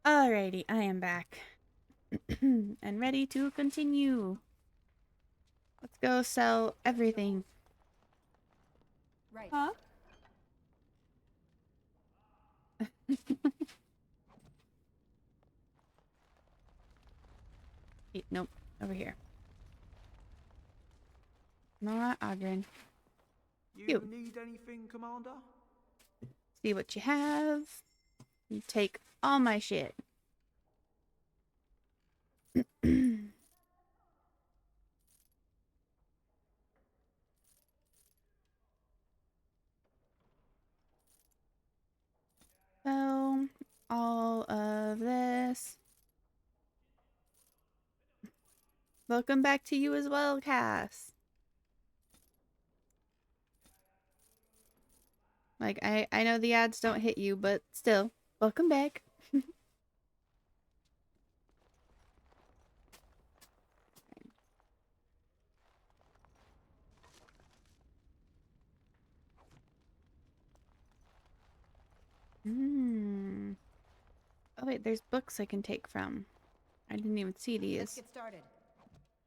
Alrighty, I am back. And ready to continue. Let's go sell everything. Right. Huh? Wait, nope. Over here. Not Ogren. You need anything, Commander? See what you have. You take all my shit. So, all of this. Welcome back to you as well, Cass. Like, I know the ads don't hit you, but still, welcome back. Oh wait, there's books I can take from. I didn't even see these. Let's get started.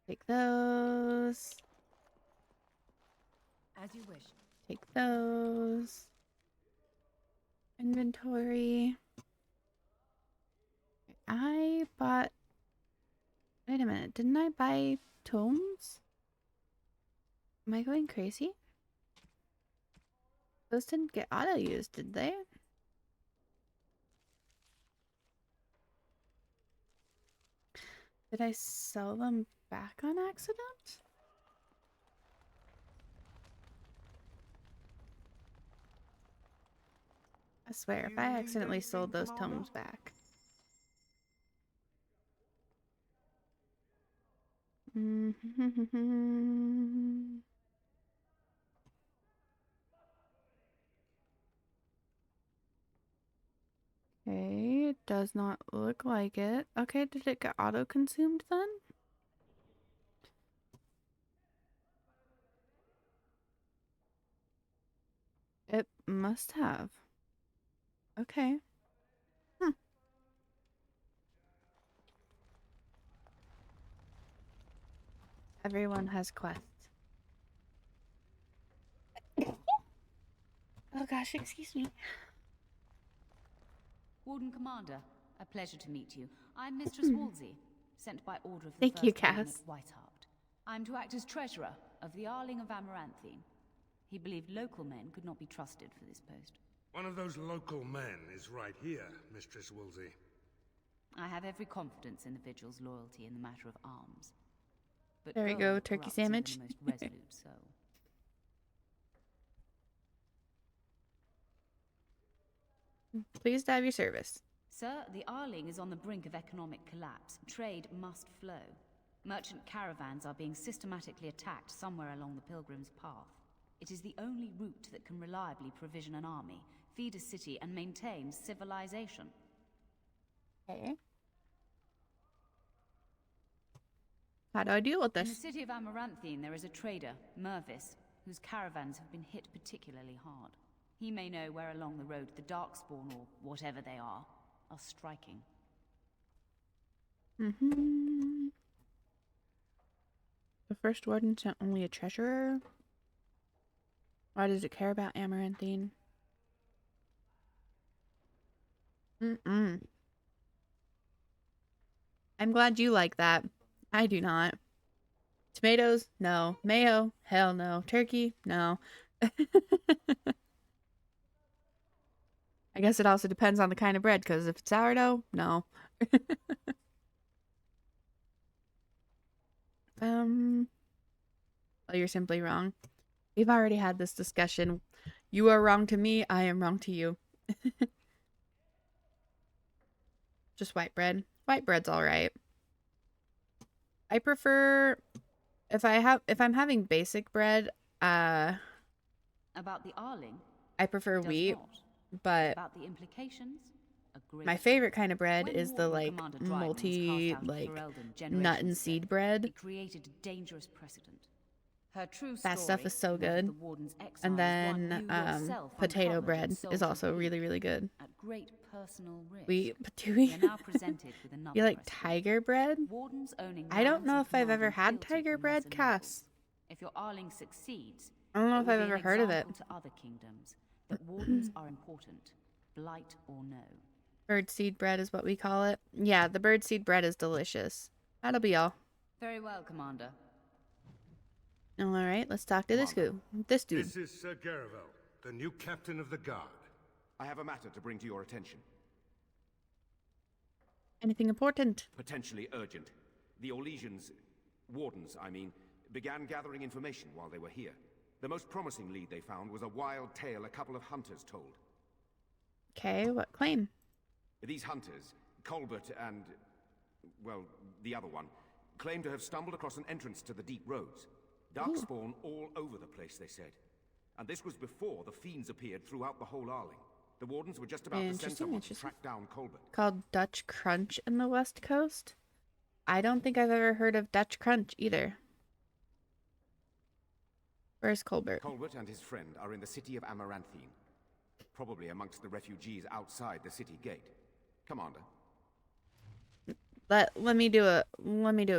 Take those. As you wish. Take those. Inventory. I bought... Wait a minute, didn't I buy tomes? Am I going crazy? Those didn't get auto-used, did they? Did I sell them back on accident? I swear, if I accidentally sold those tomes back. Okay, it does not look like it. Okay, did it get auto-consumed then? It must have. Okay. Everyone has quests. Oh gosh, excuse me. Warden Commander, a pleasure to meet you. I'm Mistress Wolsey, sent by order of the Thank you, First Warden Cass. at Whiteheart. I'm to act as treasurer of the Arling of Amaranthine. He believed local men could not be trusted for this post. One of those local men is right here, Mistress Woolsey. I have every confidence in the Vigil's loyalty in the matter of arms. But There we gold go, turkey corrupts even sandwich. the most resolute soul. Please have your service. Sir, the Arling is on the brink of economic collapse. Trade must flow. Merchant caravans are being systematically attacked somewhere along the Pilgrim's Path. It is the only route that can reliably provision an army, feed a city, and maintain civilization. Okay. How do I deal with In the this? city of Amaranthine, there is a trader, Mervis, whose caravans have been hit particularly hard. He may know where along the road the Darkspawn, or whatever they are striking. The first warden sent only a treasurer? Why does it care about Amaranthine? I'm glad you like that. I do not. Tomatoes? No. Mayo? Hell no. Turkey? No. I guess it also depends on the kind of bread, because if it's sourdough, no. Well, you're simply wrong. We've already had this discussion. You are wrong to me, I am wrong to you. Just white bread. White bread's alright. I prefer if I'm having basic bread, About the Arling? I prefer Does wheat, not. but About the implications? Agree. my favorite kind of bread When is the Warden like Commander Dryden was multi cast out of like Ferelden nut and generations seed ago, bread. It created a dangerous precedent. Her true That stuff story, is so that of good. the Warden's exile, And is then one you yourself potato uncovered bread and sold is to also the really, really good. at great personal risk. Do we? You're now presented with another You like precedent. tiger bread? Wardens owning I don't lands know and if I've ever commanding had fealty tiger from bread, lesser Cass. nobles. If your Arling succeeds, I don't know it if will I've be ever an heard of it. example to other kingdoms that wardens are important, blight or no. Birdseed bread is what we call it. Yeah, the birdseed bread is delicious. That'll be all. Very well, Commander. Alright, let's talk to this dude. This dude. This is Sir Garavel, the new captain of the guard. I have a matter to bring to your attention. Anything important? Potentially urgent. The Orlesians, wardens, I mean, began gathering information while they were here. The most promising lead they found was a wild tale a couple of hunters told. Okay, what claim? These hunters, Colbert and, well, the other one, claim to have stumbled across an entrance to the deep roads. Darkspawn all over the place, they said. And this was before the fiends appeared throughout the whole Arling. The wardens were just about to send someone to track down Colbert. Called Dutch Crunch in the West Coast? I don't think I've ever heard of Dutch Crunch either. Where's Colbert? Colbert and his friend are in the city of Amaranthine. Probably amongst the refugees outside the city gate. Commander. Let me do a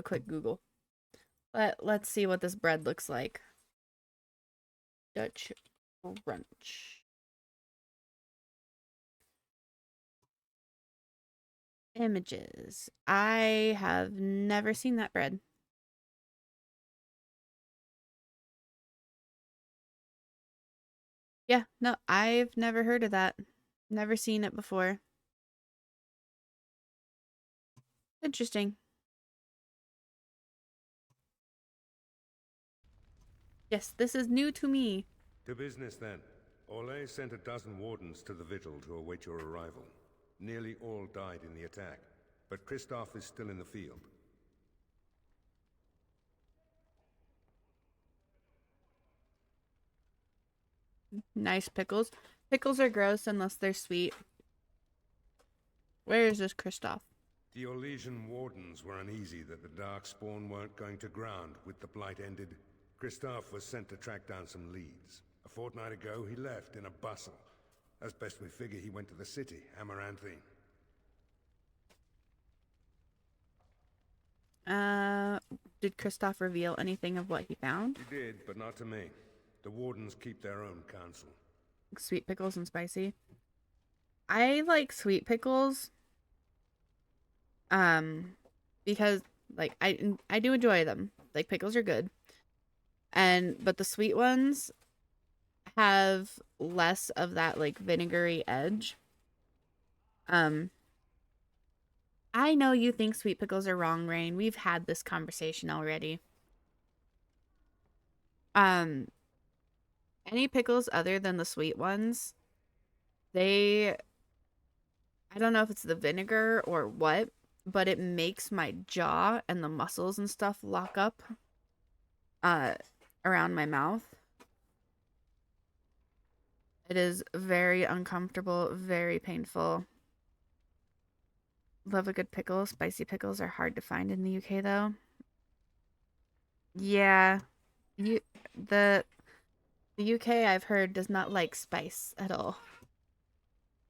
quick Google. Let's see what this bread looks like. Dutch Crunch. Images. I have never seen that bread. Yeah, no, I've never heard of that. Never seen it before. Interesting. Yes, this is new to me. To business then. Orlais sent a dozen wardens to the vigil to await your arrival. Nearly all died in the attack, but Kristoff is still in the field. Nice pickles. Pickles are gross unless they're sweet. Where is this Kristoff? The Orlesian wardens were uneasy that the Darkspawn weren't going to ground with the Blight ended. Kristoff was sent to track down some leads. A fortnight ago, he left in a bustle. As best we figure, he went to the city, Amaranthine. Did Kristoff reveal anything of what he found? He did, but not to me. The wardens keep their own counsel. Sweet pickles and spicy. I like sweet pickles. Because like I do enjoy them. Like pickles are good. But the sweet ones have less of that like vinegary edge. I know you think sweet pickles are wrong, Rain. We've had this conversation already. Any pickles other than the sweet ones, I don't know if it's the vinegar or what, but it makes my jaw and the muscles and stuff lock up around my mouth. It is very uncomfortable, very painful. Love a good pickle. Spicy pickles are hard to find in the UK though. Yeah. The UK I've heard does not like spice at all.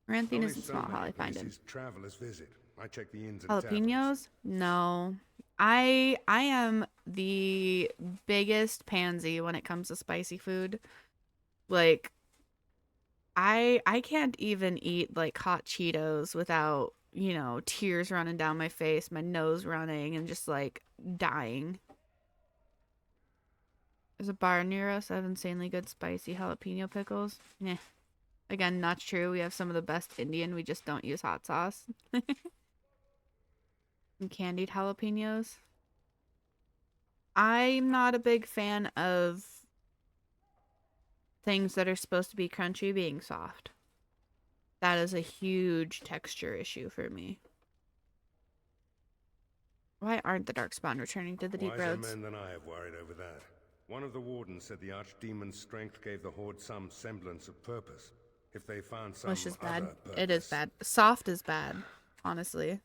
Amaranthine isn't small how I find it. Travelers visit. I check the inns and Jalapenos? No. I am the biggest pansy when it comes to spicy food. Like I can't even eat like hot Cheetos without, you know, tears running down my face, my nose running, and just like dying. There's a bar near us. I have insanely good spicy jalapeno pickles. Nah. Again, not true. We have some of the best Indian. We just don't use hot sauce. And candied jalapenos. I'm not a big fan of things that are supposed to be crunchy being soft. That is a huge texture issue for me. Why aren't the Darkspawn returning to the deep roads? Wiser men than I have worried over that. One of the wardens said the archdemon's strength gave the Horde some semblance of purpose. If they found some Which is bad. other purpose. It is bad. Soft is bad, honestly.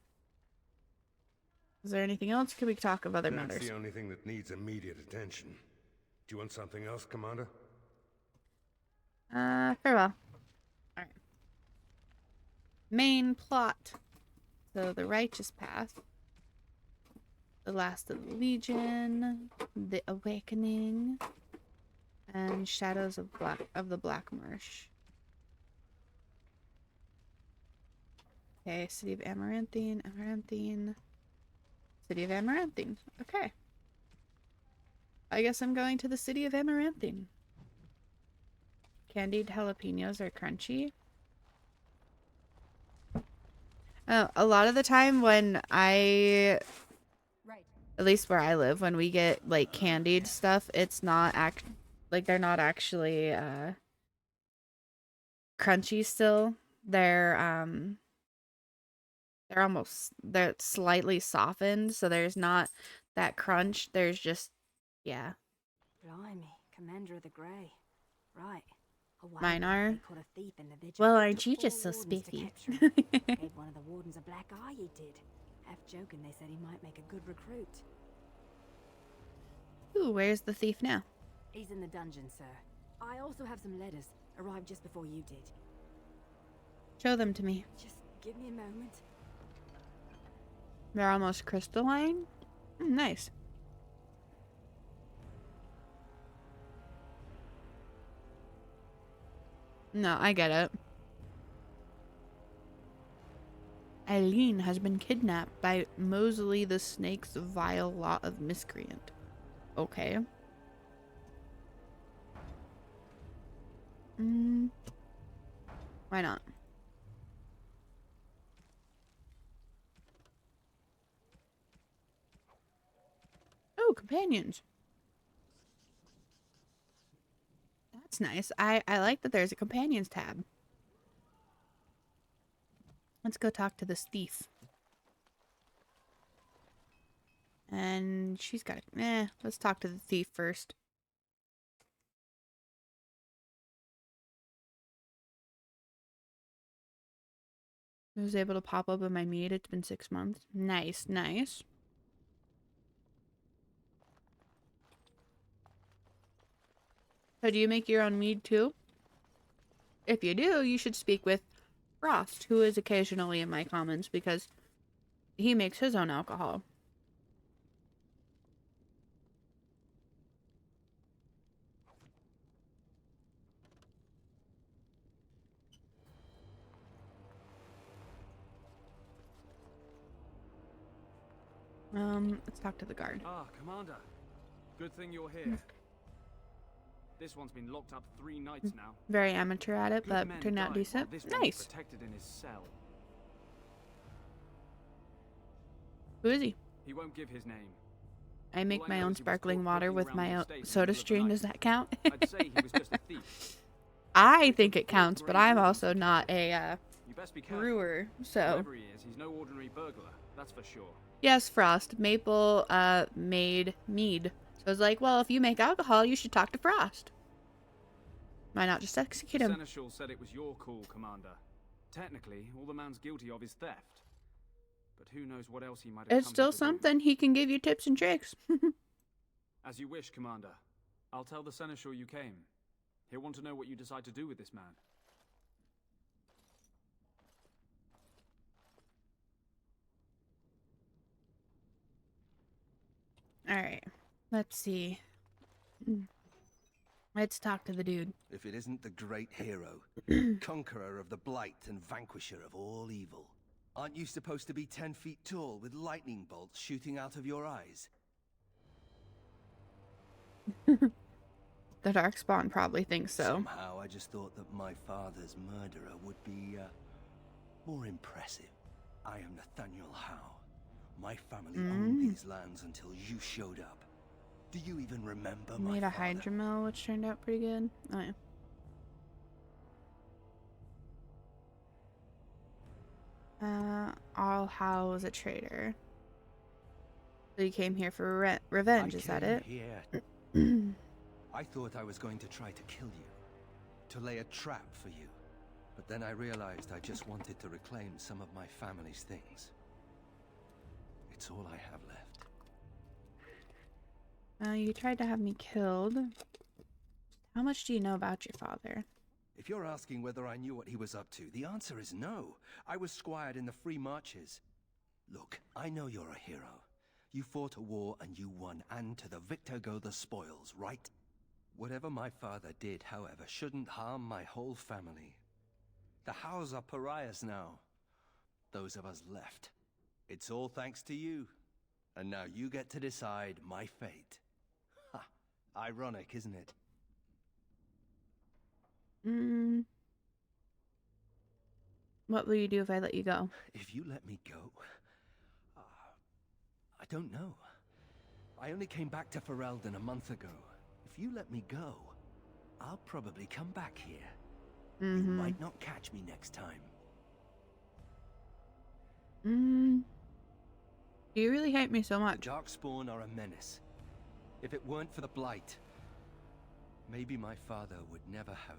Is there anything else? Could we talk of other matters? That's the only thing that needs immediate attention. Do you want something else, Commander? Farewell. Alright. Main plot. So the Righteous Path. The Last of the Legion. The Awakening. And Shadows of the Black Marsh. Okay, City of Amaranthine. City of Amaranthine. Okay. I guess I'm going to the City of Amaranthine. Candied jalapenos are crunchy. Oh, a lot of the time when at least where I live, when we get like candied stuff, it's not they're not actually crunchy still. they're they're slightly softened, so there's not that crunch. There's just, yeah. Blimey, Commander of the Grey. Right. Mine are. They caught a thief in the vigil. Well, aren't Took you 4 just so wardens to spiffy? capture him. Gave one of the wardens a black eye, he did. Half joking, they said he might make a good recruit. Ooh, where's the thief now? He's in the dungeon, sir. I also have some letters. Arrived just before you did. Show them to me. Just give me a moment. They're almost crystalline. Nice. No, I get it. Eileen has been kidnapped by Mosley the Snake's vile lot of miscreant. Okay. Why not? Oh, companions. That's nice. I like that there's a companions tab. Let's go talk to this thief. And she's got a... let's talk to the thief first. I was able to pop up in my meat. It's been 6 months. Nice, nice. So do you make your own mead too? If you do, you should speak with Frost, who is occasionally in my comments, because he makes his own alcohol. Let's talk to the guard. Ah, Commander. Good thing you're here. This one's been locked up 3 nights now. Very amateur at it, but Good men turned out died decent. while this one was Nice. protected in his cell. Who is he? He won't give his name. I make All I my know own is he was sparkling caught water poking with around my the own estate in the soda middle of the stream. night. Does that count? I'd say he was just a thief. I think it counts, but I'm also not a You best be careful. brewer, so. Whoever he is, he's no ordinary burglar. That's for sure. Yes, Frost. Maple made mead. So I was like, well, if you make alcohol, you should talk to Frost. Why not just execute The him? Seneschal said it was your call, Commander. Technically, all the man's guilty of is theft. But who knows what else he might have It's come still here to do. something. He can give you tips and tricks. As you wish, Commander. I'll tell the Seneschal you came. He'll want to know what you decide to do with this man. Alright. Let's see. Let's talk to the dude. If it isn't the great hero, conqueror of the blight and vanquisher of all evil. Aren't you supposed to be 10 feet tall with lightning bolts shooting out of your eyes? The Darkspawn probably thinks so. Somehow I just thought that my father's murderer would be, more impressive. I am Nathaniel Howe. My family owned these lands until you showed up. Do you even remember my Made a father? hydromel, which turned out pretty good. Oh, yeah. All Howe was a traitor. So you came here for revenge, is that I came it? here. I thought I was going to try to kill you. To lay a trap for you. But then I realized I just wanted to reclaim some of my family's things. It's all I have left. You tried to have me killed. How much do you know about your father? If you're asking whether I knew what he was up to, the answer is no. I was squired in the Free Marches. Look, I know you're a hero. You fought a war and you won, and to the victor go the spoils, right? Whatever my father did, however, shouldn't harm my whole family. The Howes are pariahs now. Those of us left. It's all thanks to you. And now you get to decide my fate. Ha! Ironic, isn't it? What will you do if I let you go? If you let me go... I don't know. I only came back to Ferelden a month ago. If you let me go, I'll probably come back here. You might not catch me next time, Do you really hate me so The much? Darkspawn are a menace. If it weren't for the Blight, maybe my father would never have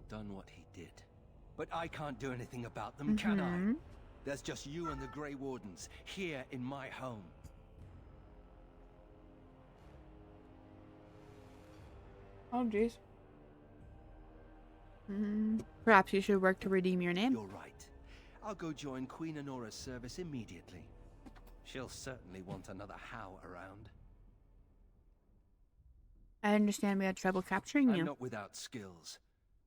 done what he did. But I can't do anything about them, can I? There's just you and the Grey Wardens here in my home. Oh, jeez. Perhaps you should work to redeem your name. You're right. I'll go join Queen Honora's service immediately. She'll certainly want another Howe around. I understand we had trouble capturing you. I'm not without skills.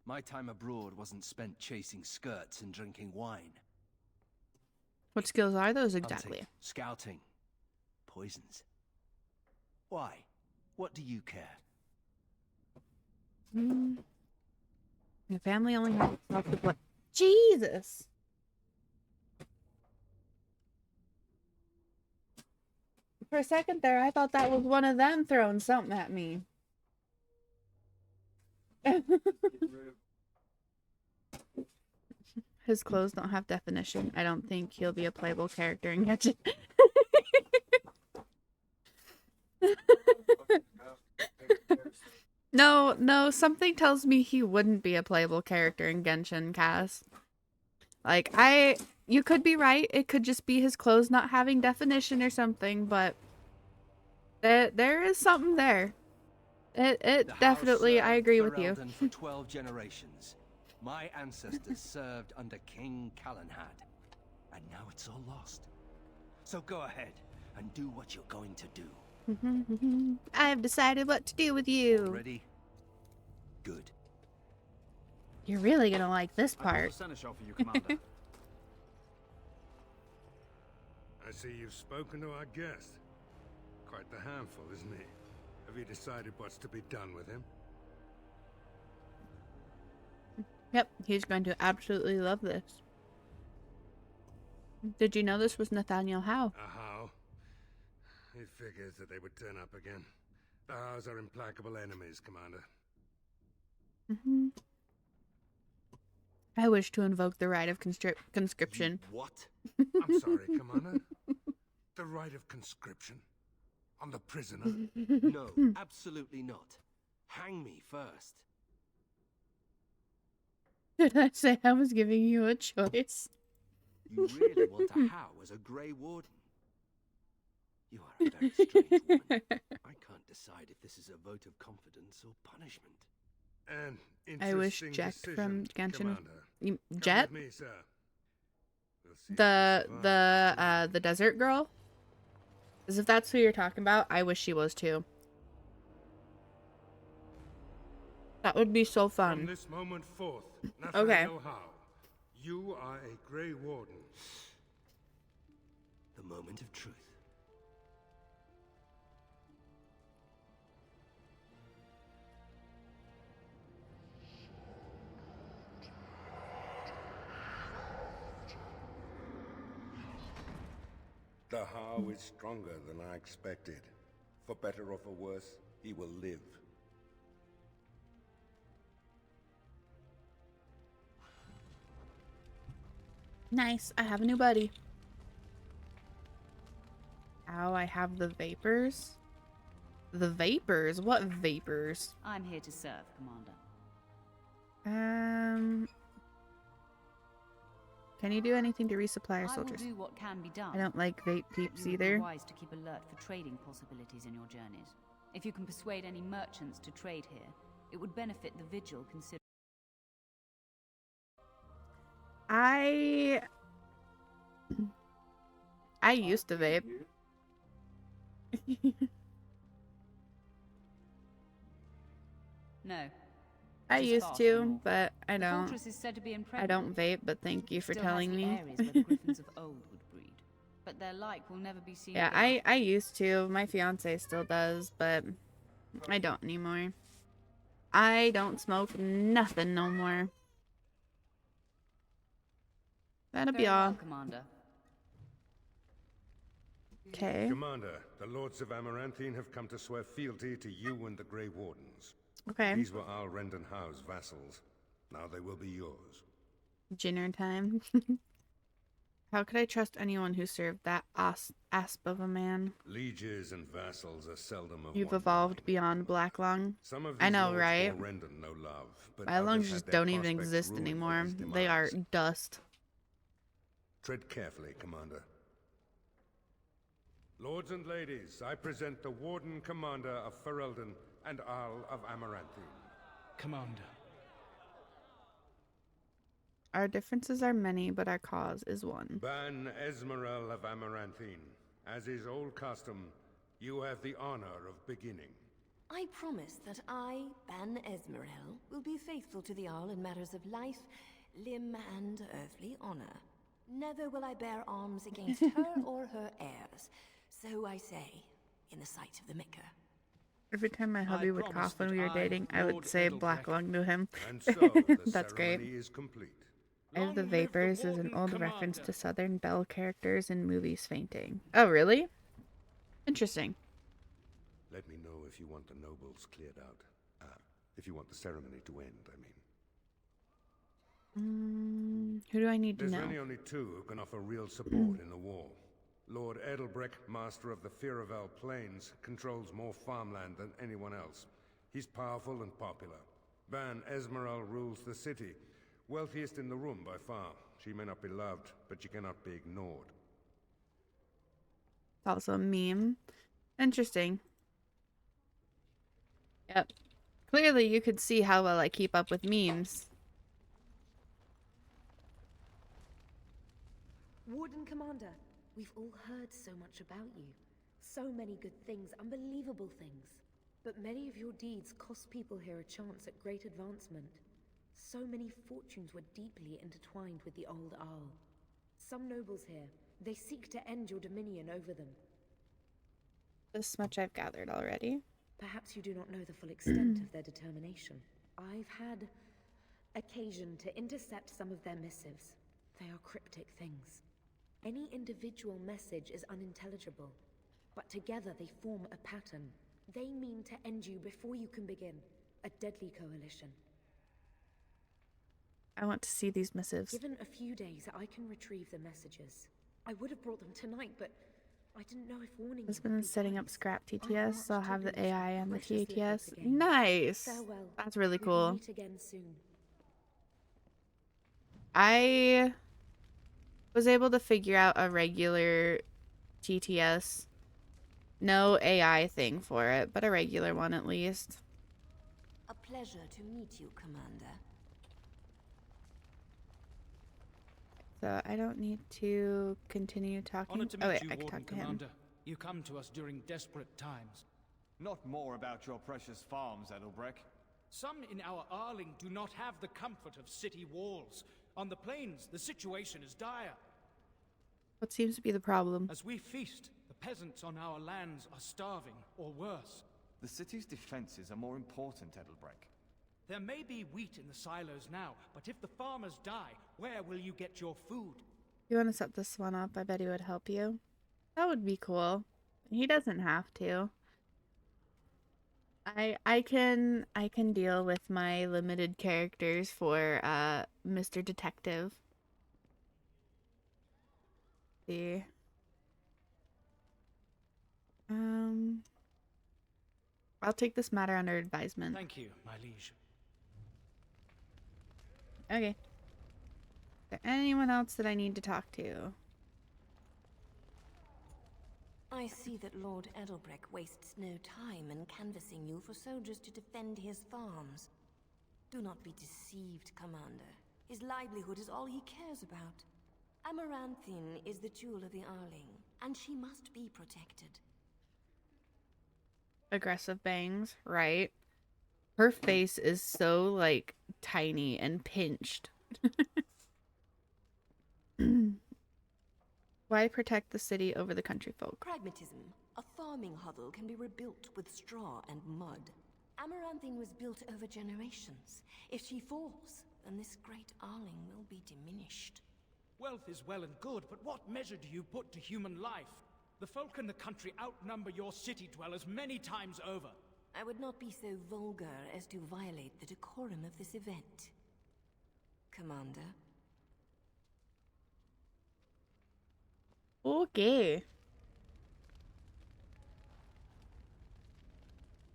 My time abroad wasn't spent chasing skirts and drinking wine. What skills are those exactly? Hunting, scouting, poisons. Why? What do you care? The family only has lots of blood. Jesus! For a second there, I thought that was one of them throwing something at me. His clothes don't have definition. I don't think he'll be a playable character in Genshin. No, something tells me he wouldn't be a playable character in Genshin, Cass. Like, you could be right. It could just be his clothes not having definition or something, but there is something there. It definitely, I agree with you. For 12 generations. My ancestors served under King Calenhad, and now it's all lost. So go ahead and do what you're going to do. I have decided what to do with you. Ready? Good. You're really gonna like this part. Seneschal for you, Commander. I see you've spoken to our guest. Quite the handful, isn't he? Have you decided what's to be done with him? Yep, he's going to absolutely love this. Did you know this was Nathaniel Howe? A Howe? He figures that they would turn up again. The Howes are implacable enemies, Commander. I wish to invoke the right of conscription. What? I'm sorry, Commander. The right of conscription? On the prisoner? No, absolutely not. Hang me first. Did I say I was giving you a choice? You really want a Howe as a Grey Warden? You are a very strange woman. I can't decide if this is a vote of confidence or punishment. I wish Jet from Genshin. Commander. Jet? Come with me, sir. We'll see if The desert girl? As if that's who you're talking about, I wish she was too. That would be so fun. From this moment forth, Nathaniel Howe, you are a Grey Warden. The moment of truth. The Howe is stronger than I expected. For better or for worse, he will live. Nice, I have a new buddy. Ow, I have the vapors. The vapors? What vapors? I'm here to serve, Commander. Can you do anything to resupply our I soldiers? will do what can be done. I don't like vape peeps It would either. be wise to keep alert for trading possibilities in your journeys. If you can persuade any merchants to trade here, it would benefit the Vigil considerably. I used to vape. No. I It is used far to, from all. but I The don't. fortress is said to be I impregnable. don't vape, but thank you for Still has telling the me. areas where the griffins of old would breed, but their like will never be seen. Yeah, again. I used to. My fiance still does, but I don't anymore. I don't smoke nothing no more. That'll be Very well, all. Commander. Okay. Commander, the Lords of Amaranthine have come to swear fealty to you and the Grey Wardens. Okay. These were Al Rendon Howe's vassals. Now they will be yours. Dinner time. How could I trust anyone who served that asp of a man? Lieges and vassals are seldom of You've one evolved mind. beyond Blacklong. Some of I these know, lords right? bore Rendon no love, but Blacklongs others had just their don't even prospects exist ruined anymore. with his They are demise. dust. Tread carefully, Commander. Lords and ladies, I present the Warden Commander of Ferelden and Arl of Amaranthine. Commander. Our differences are many, but our cause is one. Ban Esmeralda of Amaranthine, as is old custom, you have the honor of beginning. I promise that I, Ban Esmerel, will be faithful to the Arl in matters of life, limb, and earthly honor. Never will I bear arms against her or her heirs. So I say, in the sight of the Maker. Every time my hubby would cough when we were dating, I would Lord say Edelbrecht, Blacklung to him. And so, the That's great. ceremony is complete. Eye of the Long live the Vapors is an Warden old Commander. reference to Southern Belle characters in movies fainting. Oh, really? Interesting. Let me know if you want the nobles cleared out. If you want the ceremony to end, I mean. Who do I need to There's know? really only two who can offer real support in the war. Lord Edelbrecht, master of the Firavel Plains, controls more farmland than anyone else. He's powerful and popular. Ban Esmeralda rules the city. Wealthiest in the room by far. She may not be loved, but she cannot be ignored. It's also a meme. Interesting. Yep. Clearly you could see how well I keep up with memes. Warden Commander, we've all heard so much about you. So many good things, unbelievable things. But many of your deeds cost people here a chance at great advancement. So many fortunes were deeply intertwined with the old Arl. Some nobles here, they seek to end your dominion over them. This much I've gathered already. Perhaps you do not know the full extent of their determination. I've had occasion to intercept some of their missives. They are cryptic things. Any individual message is unintelligible, but together they form a pattern. They mean to end you before you can begin. A deadly coalition. I want to see these missives. Given a few days, I can retrieve the messages. I would have brought them tonight, but I didn't know if warning I've you would been be setting up wise. Scrap I TTS, want so I'll to have the lose AI and the precious little TTS. again. Nice! Farewell. That's really We will cool. meet again soon. I was able to figure out a regular TTS. No AI thing for it, but a regular one at least. A pleasure to meet you, Commander. So I don't need to continue talking. Honored to meet Oh wait, you, I can Warden talk to him. Commander. You come to us during desperate times. Not more about your precious farms, Edelbrecht. Some in our Arling do not have the comfort of city walls. On the plains, the situation is dire. What seems to be the problem? As we feast, the peasants on our lands are starving, or worse. The city's defenses are more important, Edelbrecht. There may be wheat in the silos now, but if the farmers die, where will you get your food? You want to set this one up? I bet he would help you. That would be cool. He doesn't have to. I can deal with my limited characters for Mr. Detective. See. I'll take this matter under advisement. Thank you, my liege. Okay. Is there anyone else that I need to talk to? I see that Lord Edelbrecht wastes no time in canvassing you for soldiers to defend his farms. Do not be deceived, Commander. His livelihood is all he cares about. Amaranthine is the jewel of the Arling, and she must be protected. Aggressive bangs, right? Her face is so, like, tiny and pinched. Why protect the city over the country folk? Pragmatism. A farming hovel can be rebuilt with straw and mud. Amaranthine was built over generations. If she falls, then this great Arling will be diminished. Wealth is well and good, but what measure do you put to human life? The folk in the country outnumber your city dwellers many times over. I would not be so vulgar as to violate the decorum of this event. Commander? Okay.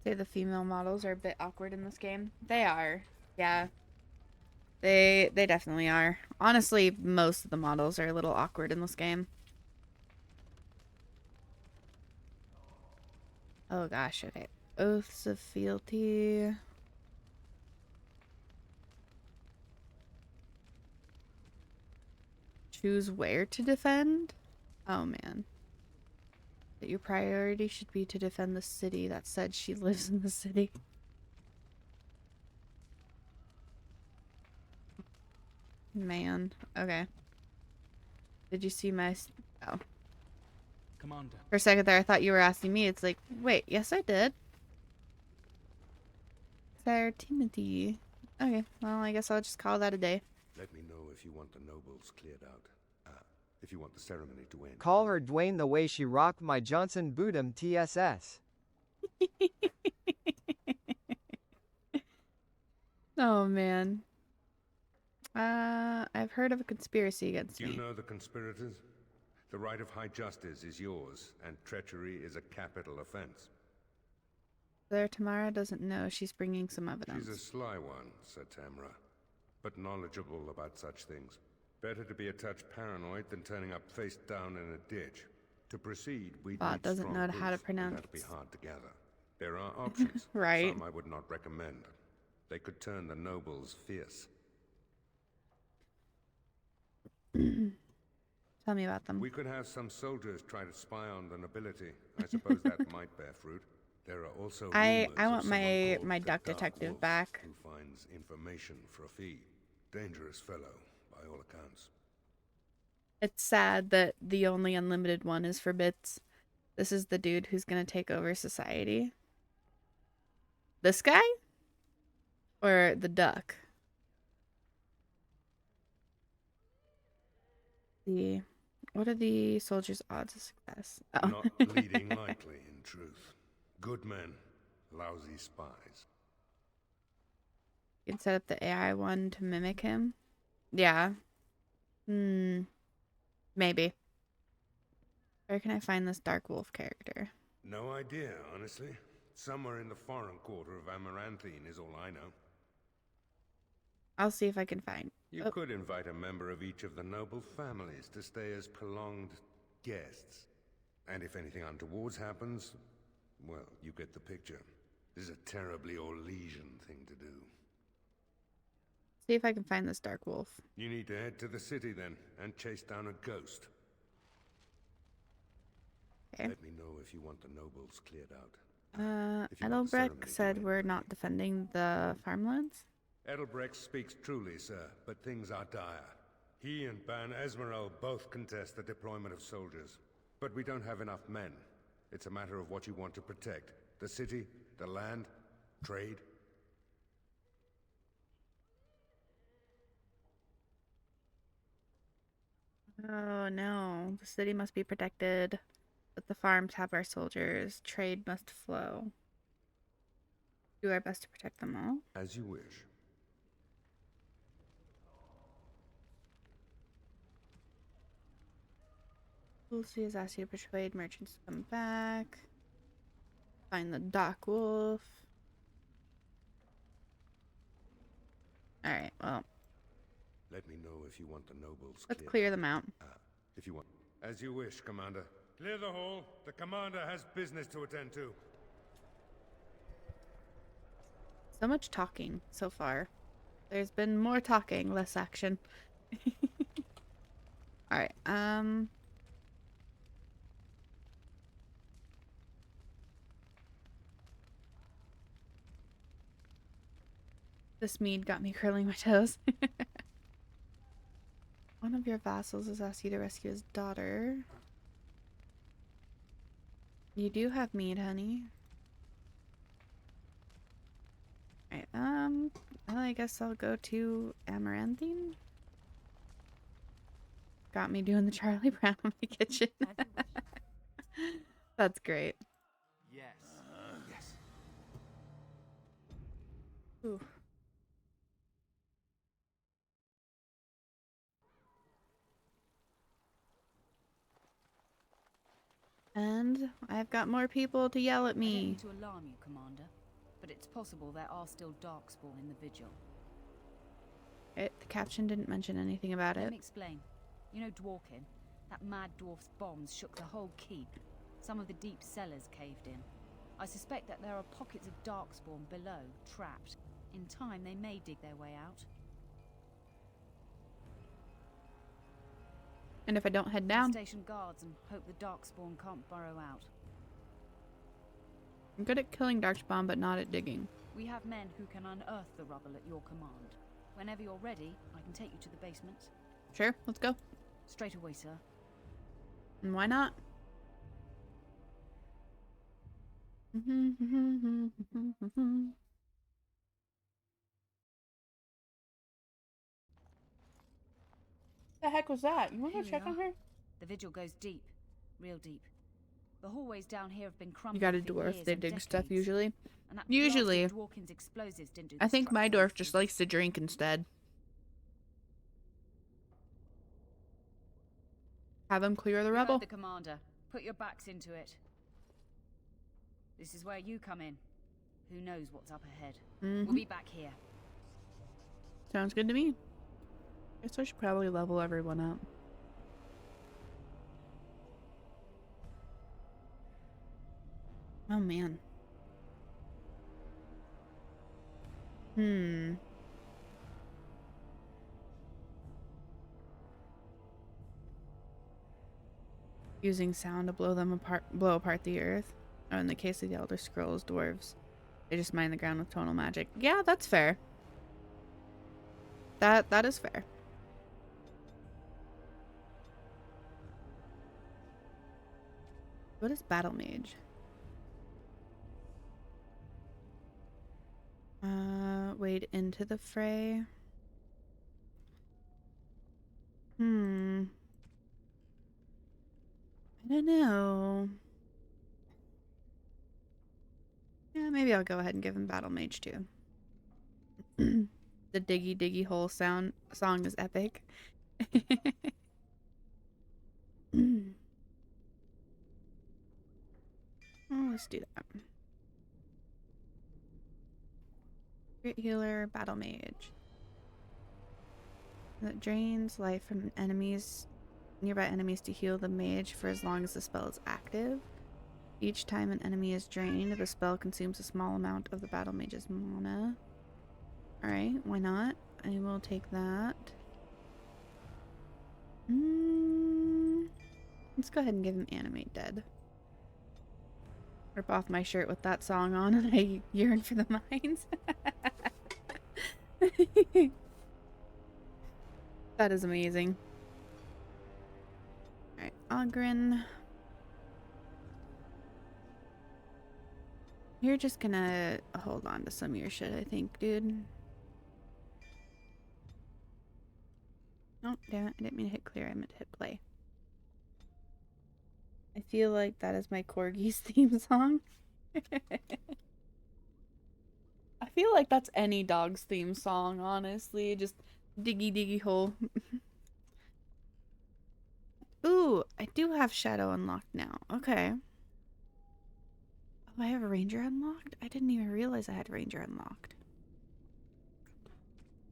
Say the female models are a bit awkward in this game. They are. Yeah. They definitely are. Honestly, most of the models are a little awkward in this game. Oh gosh, okay. Oaths of fealty. Choose where to defend? Oh man. That your priority should be to defend the city that said she lives in the city. Man. Okay. Did you see my... Oh. Commander. For a second there, I thought you were asking me. It's like, wait, yes I did. Sir Timothy. Okay, well, I guess I'll just call that a day. Let me know if you want the nobles cleared out. If you want the ceremony to end. Call her Dwayne the way she rocked my Johnson Boodum TSS. Oh, man. I've heard of a conspiracy against me. You know the conspirators? The right of high justice is yours, and treachery is a capital offense. Sir Tamara doesn't know she's bringing some evidence. She's a sly one, Sir Tamara, but knowledgeable about such things. Better to be a touch paranoid than turning up face down in a ditch. To proceed, we Bot doesn't know how to pronounce. That'll be hard to gather. There are options. Right. Some I would not recommend. They could turn the nobles fierce. Tell me about them. We could have some soldiers try to spy on the nobility. I suppose that might bear fruit. There are also I rumors want of my someone called my the duck Dark detective Wolf, back. who finds information for a fee. Dangerous fellow, by all accounts. It's sad that the only unlimited one is for bits. This is the dude who's gonna take over society. This guy? Or the duck? What are the soldiers' odds of success? Oh. Not leading likely, in truth. Good men, lousy spies. You can set up the AI one to mimic him. Yeah. Maybe. Where can I find this Dark Wolf character? No idea, honestly. Somewhere in the foreign quarter of Amaranthine is all I know. I'll see if I can find. You could invite a member of each of the noble families to stay as prolonged guests. And if anything untoward happens, well, you get the picture. This is a terribly Orlesian thing to do. See if I can find this Dark Wolf. You need to head to the city then, and chase down a ghost. Okay. Let me know if you want the nobles cleared out. Edelbrecht said we're not defending the farmlands? Edelbrecht speaks truly, sir, but things are dire. He and Ban Esmeralda both contest the deployment of soldiers. But we don't have enough men. It's a matter of what you want to protect. The city, the land, trade. Oh no, the city must be protected, but the farms have our soldiers. Trade must flow. Do our best to protect them all. As you wish. Lucy has asked you to persuade merchants to come back. Find the Dark Wolf. Alright, well. Let me know if you want the nobles Let's clear them out. If you want. As you wish, Commander. Clear the hall. The Commander has business to attend to. So much talking so far. There's been more talking, less action. Alright, this mead got me curling my toes. One of your vassals has asked you to rescue his daughter. You do have mead, honey. Alright, well, I guess I'll go to Amaranthine. Got me doing the Charlie Brown in my kitchen. That's great. Yes. Yes. Ooh. And I've got more people to yell at I don't me. mean to alarm you, Commander, but it's possible there are still Darkspawn in the Vigil. The caption didn't mention anything about Let it. me explain. You know Dworkin? That mad dwarf's bombs shook the whole keep. Some of the deep cellars caved in. I suspect that there are pockets of Darkspawn below, trapped. In time, they may dig their way out. And if I don't head down, Station guards and hope the Darkspawn can't burrow out. I'm good at killing Darkspawn, but not at digging. We have men who can unearth the rubble at your command. Whenever you're ready, I can take you to the basement. Sure, let's go. Straight away, sir. And why not? The heck was that? You want to Here we check on are. her? The vigil goes deep, real deep. The hallways down here have been You crumbling got a for dwarf. years They and dig stuff decades. usually. And that Usually. blasted Dworkin's explosives didn't do I the think my structural dwarf just likes to drink instead. Have him clear the You heard rubble. the commander. Put your backs into it. This is where you come in. Who knows what's up ahead? Mhm. We'll be back here. Sounds good to me. Guess I should probably level everyone up. Oh man. Using sound to blow apart the earth. Oh, in the case of the Elder Scrolls, dwarves, they just mine the ground with tonal magic. Yeah, that's fair. That is fair. What is Battle Mage? Wade into the fray. I don't know. Yeah, maybe I'll go ahead and give him Battle Mage too. The diggy diggy hole song is epic. Oh, let's do that. Great Healer, Battle Mage. That drains life from nearby enemies to heal the mage for as long as the spell is active. Each time an enemy is drained, the spell consumes a small amount of the Battle Mage's mana. Alright, why not? I will take that. Let's go ahead and give him Animate Dead. Rip off my shirt with that song on and I yearn for the mines. That is amazing. Alright, Oghren. You're just gonna hold on to some of your shit, I think, dude. Oh, damn it. I didn't mean to hit clear. I meant to hit play. I feel like that is my Corgi's theme song. I feel like that's any dog's theme song, honestly. Just diggy diggy hole. Ooh, I do have Shadow unlocked now. Okay. Oh, I have Ranger unlocked? I didn't even realize I had Ranger unlocked.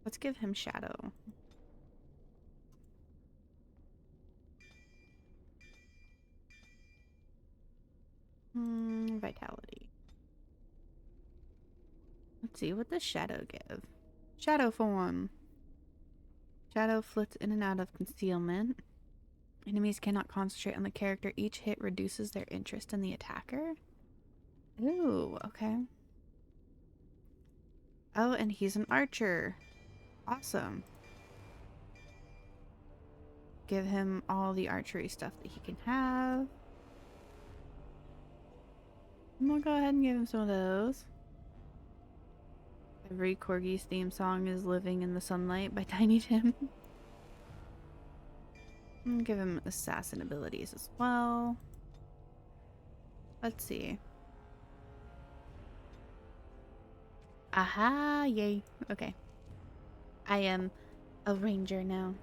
Let's give him Shadow. Vitality. Let's see, what does Shadow give? Shadow form. Shadow flits in and out of concealment. Enemies cannot concentrate on the character. Each hit reduces their interest in the attacker. Ooh, okay. Oh, and he's an archer. Awesome. Give him all the archery stuff that he can have. I'm gonna go ahead and give him some of those. Every Corgi's theme song is Living in the Sunlight by Tiny Tim. I'm gonna give him assassin abilities as well. Let's see. Aha, yay. Okay. I am a ranger now.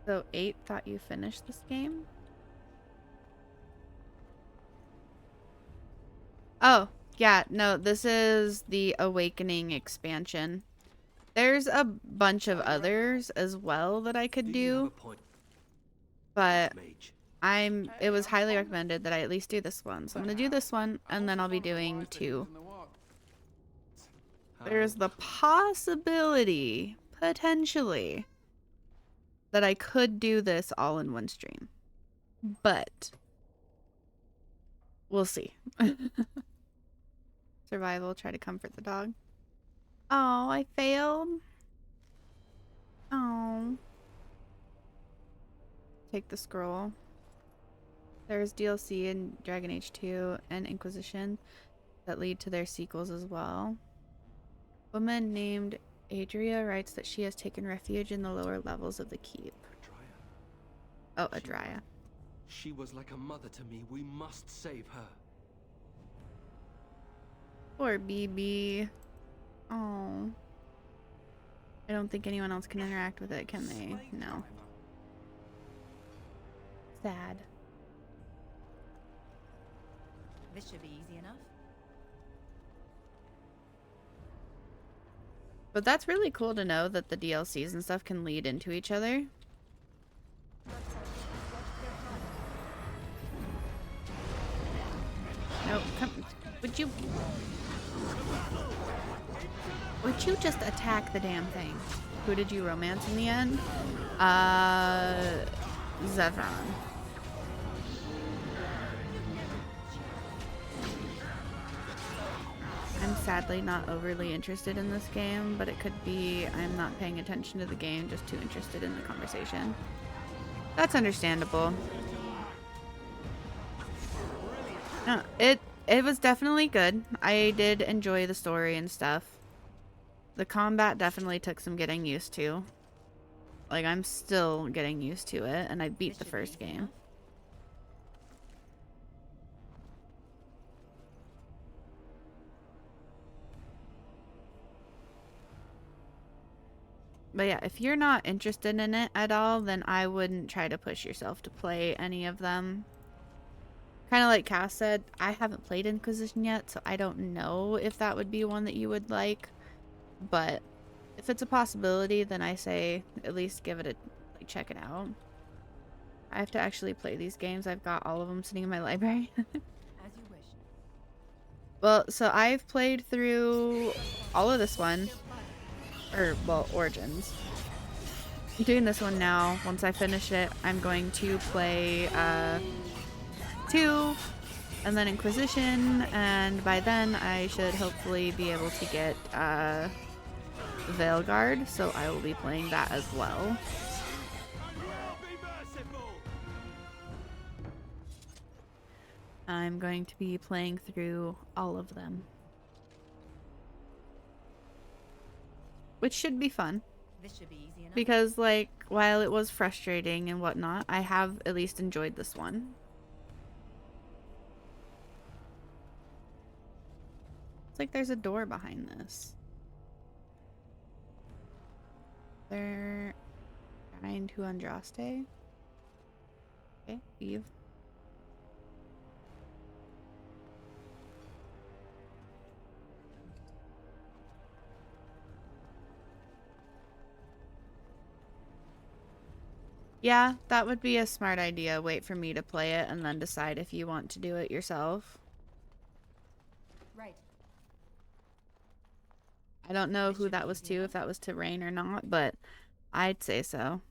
So 8 thought you finished this game? Oh, yeah, no, this is the Awakening expansion. There's a bunch of others as well that I could do. But it was highly recommended that I at least do this one. So I'm gonna do this one and then I'll be doing 2. There's the possibility, potentially, that I could do this all in one stream. But we'll see. Survival, try to comfort the dog. Oh, I failed. Oh. Take the scroll. There's DLC in Dragon Age 2 and Inquisition that lead to their sequels as well. Woman named Adria writes that she has taken refuge in the lower levels of the keep. Oh, Adria. She was like a mother to me. We must save her. Poor BB. Oh. I don't think anyone else can interact with it, can they? No. Sad. This should be easy enough. But that's really cool to know that the DLCs and stuff can lead into each other. No, come. Would you just attack the damn thing? Who did you romance in the end? Zevran. I'm sadly not overly interested in this game, but it could be I'm not paying attention to the game, just too interested in the conversation. That's understandable. No, it was definitely good. I did enjoy the story and stuff. The combat definitely took some getting used to. Like, I'm still getting used to it, and I beat the first game. But yeah, if you're not interested in it at all, then I wouldn't try to push yourself to play any of them. Kind of like Cass said, I haven't played Inquisition yet, so I don't know if that would be one that you would like. But if it's a possibility, then I say at least give it a check it out. I have to actually play these games. I've got all of them sitting in my library. As you wish. Well, so I've played through all of this one. Or, well, Origins. I'm doing this one now. Once I finish it, I'm going to play 2 and then Inquisition, and by then I should hopefully be able to get Veilguard, so I will be playing that as well. I'm going to be playing through all of them, which should be fun. This should be easy enough. Because, like, while it was frustrating and whatnot, I have at least enjoyed this one. It's like there's a door behind this. They're trying to Andraste. Okay, leave. Yeah, that would be a smart idea. Wait for me to play it and then decide if you want to do it yourself. Right. I don't know who that was to, if that was to Rain or not, but I'd say so.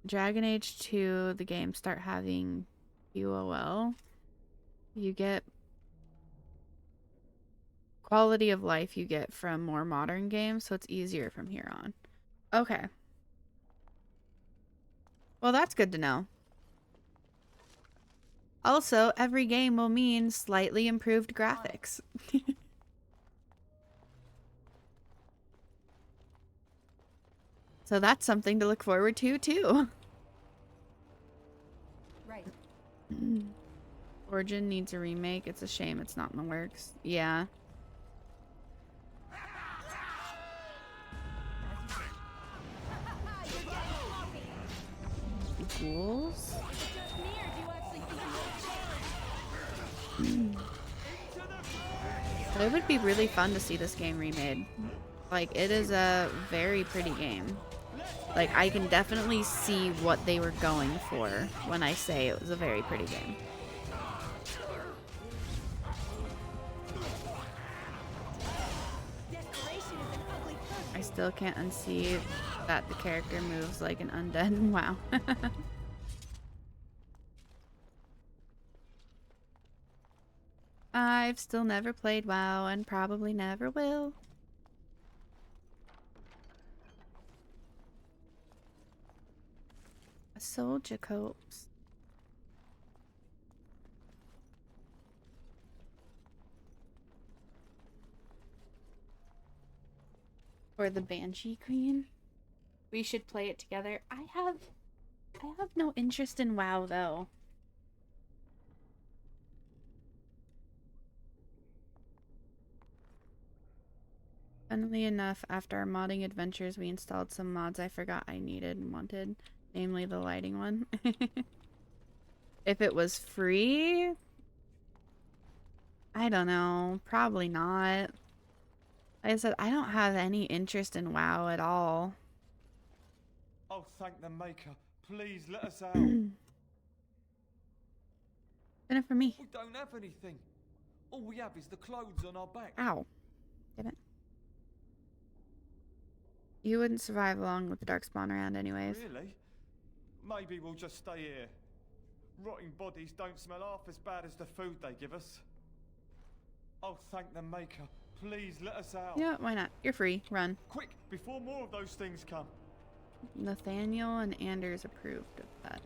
Dragon Age 2, the games start having QOL. You get quality of life you get from more modern games, so it's easier from here on. Okay. Well, that's good to know. Also, every game will mean slightly improved graphics. So that's something to look forward to, too. Right. Origin needs a remake. It's a shame it's not in the works. Yeah. ghouls. But it would be really fun to see this game remade. Like, it is a very pretty game. Like, I can definitely see what they were going for when I say it was a very pretty game. I still can't unsee that the character moves like an undead. Wow. I've still never played WoW and probably never will. A soldier copes. Or the Banshee Queen. We should play it together. I have no interest in WoW though. Funnily enough, after our modding adventures, we installed some mods I forgot I needed and wanted, namely the lighting one. If it was free, I don't know, probably not. Like I said, I don't have any interest in WoW at all. Oh, thank the Maker. Please let us out. Enough for me. We don't have anything. All we have is the clothes on our back. Ow. Damn it. You wouldn't survive long with the Darkspawn around anyways. Really? Maybe we'll just stay here. Rotting bodies don't smell half as bad as the food they give us. Oh, thank the Maker. Please let us out. Yeah, why not? You're free. Run. Quick, before more of those things come. Nathaniel and Anders approved of that.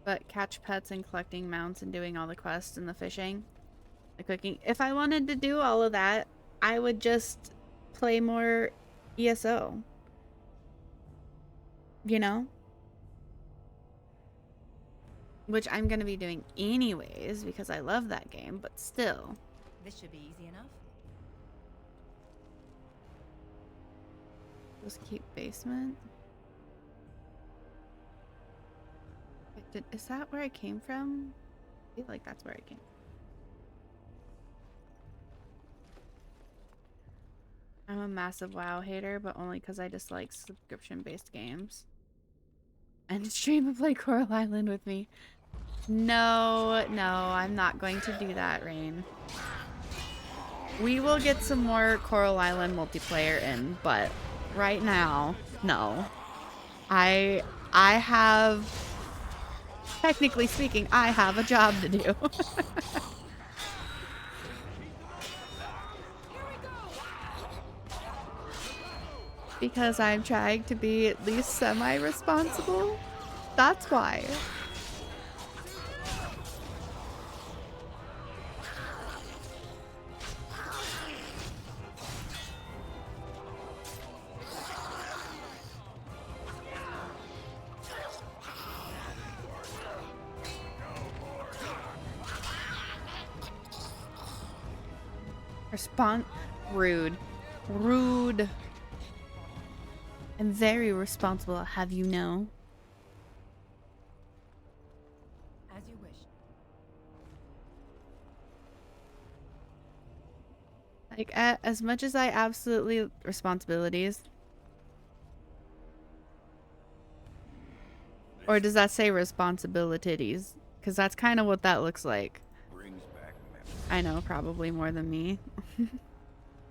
But catch pets and collecting mounts and doing all the quests and the fishing, the cooking. If I wanted to do all of that, I would just play more ESO. You know? Which I'm going to be doing anyways because I love that game, but still. This should be easy enough. Just keep basement. Wait, is that where I came from? I feel like that's where I came. I'm a massive WoW hater, but only because I dislike subscription-based games. And stream and play Coral Island with me. No, I'm not going to do that, Rain. We will get some more Coral Island multiplayer in, but right now, no. I have, technically speaking, I have a job to do. Because I'm trying to be at least semi-responsible. That's why. Rude. Rude. I'm very responsible, I'll have you know. As you wish. Like, as much as I absolutely responsibilities. Or does that say responsibilities? Because that's kind of what that looks like. Brings back memories. I know, probably more than me.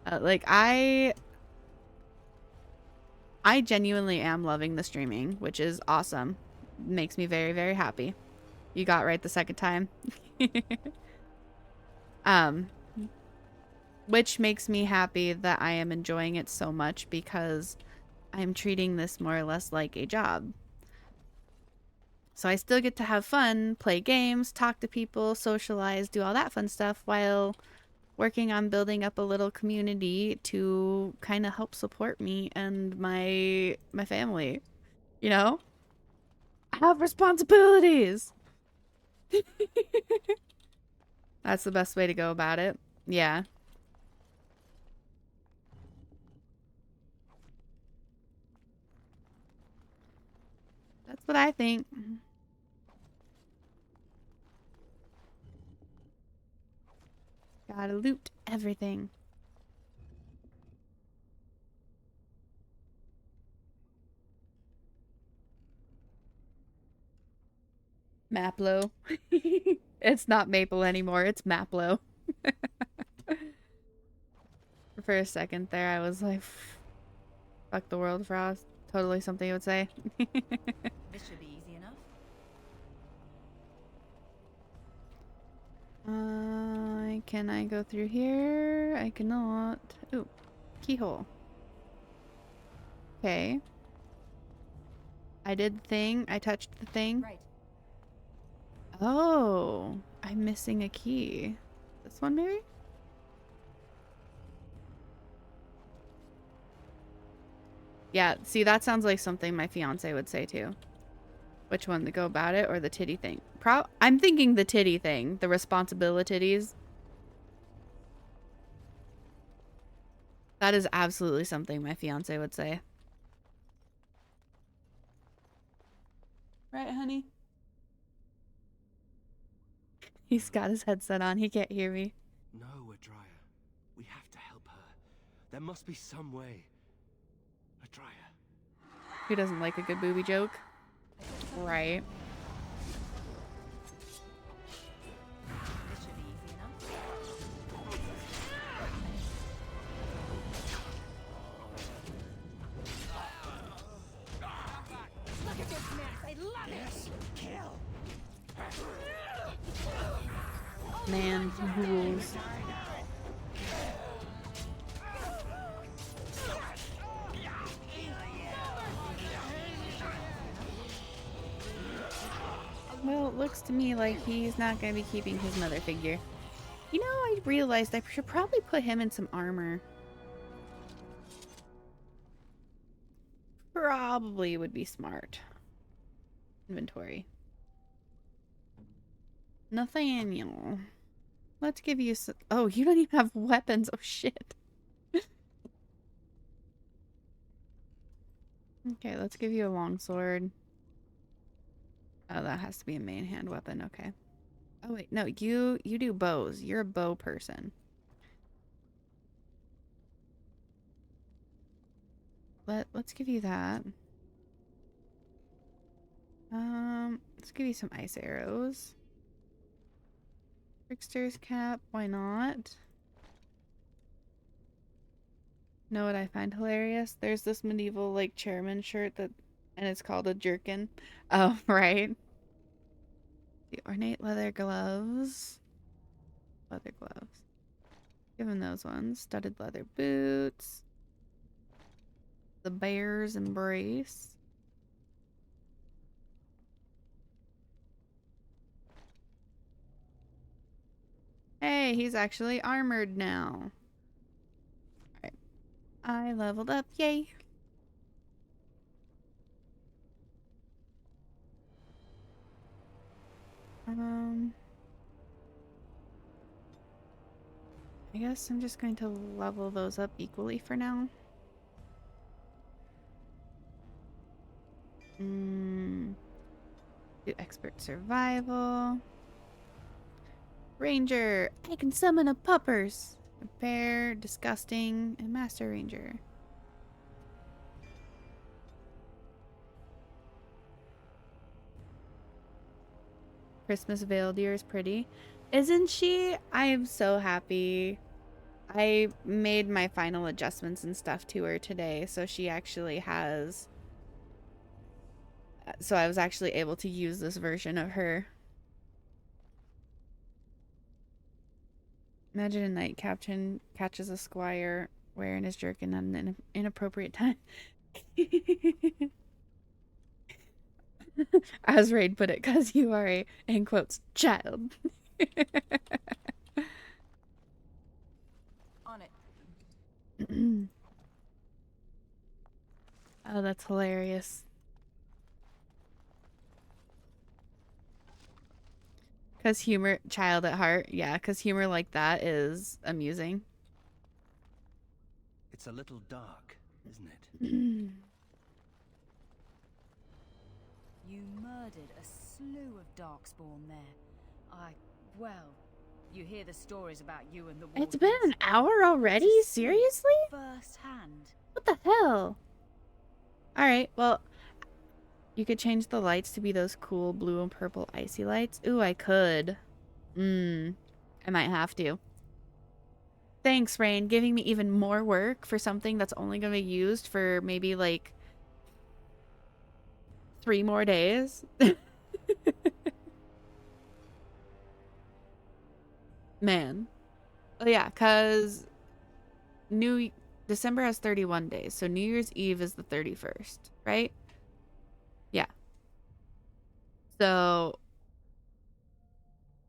Like, I genuinely am loving the streaming, which is awesome. Makes me very, very happy. You got right the second time. Which makes me happy that I am enjoying it so much because I'm treating this more or less like a job. So I still get to have fun, play games, talk to people, socialize, do all that fun stuff while working on building up a little community to kind of help support me and my family. You know? I have responsibilities. That's the best way to go about it. Yeah. That's what I think. Gotta loot everything. Maplo. It's not Maple anymore, it's Maplo. For a second there, I was like, fuck the world, Frost. Totally something you would say. This should be easy enough. Can I go through here? I cannot. Ooh, keyhole. Okay. I did the thing. I touched the thing. Right. Oh, I'm missing a key. This one, maybe? Yeah, see, that sounds like something my fiance would say too. Which one, to go about it or the titty thing? I'm thinking the titty thing, the responsibilities. That is absolutely something my fiance would say. Right, honey? He's got his headset on. He can't hear me. No, Adria. We have to help her. There must be some way. Adria. Who doesn't like a good booby joke? Right. This should be easy enough. Look at this mess. I love it. Kill. Man, he rules. Well, it looks to me like he's not going to be keeping his mother figure. You know, I realized I should probably put him in some armor. Probably would be smart. Inventory. Nathaniel. Let's give you some... Oh, you don't even have weapons. Oh, shit. Okay, let's give you a longsword. Oh, that has to be a main hand weapon. Okay. Oh, wait. No, you do bows. You're a bow person. Let's give you that. Let's give you some ice arrows. Trickster's cap, why not? Know what I find hilarious? There's this medieval like chairman shirt that, and it's called a jerkin. Oh, right. The ornate leather gloves. Leather gloves. Give him those ones. Studded leather boots. The bear's embrace. Hey, he's actually armored now. Alright. I leveled up, yay! I guess I'm just going to level those up equally for now. Do expert survival. Ranger, I can summon a puppers. A bear, disgusting, and master ranger. Christmas veil deer is pretty. Isn't she? I am so happy. I made my final adjustments and stuff to her today, so she actually has... So I was actually able to use this version of her. Imagine a knight captain catches a squire wearing his jerkin at an inappropriate time. As Raid put it, because you are a, in quotes, child. On it. Oh, that's hilarious. Because humor, child at heart, yeah, because humor like that is amusing. It's a little dark, isn't it? You murdered a slew of Darkspawn there. Well, You hear the stories about you and the It's been an hour already? Seriously? firsthand. What the hell? Alright, well, you could change the lights to be those cool blue and purple icy lights. Ooh, I could. I might have to. Thanks, Rain, giving me even more work for something that's only going to be used for maybe like 3 more days. Man. Oh yeah, because December has 31 days, so New Year's Eve is the 31st, right? Yeah. So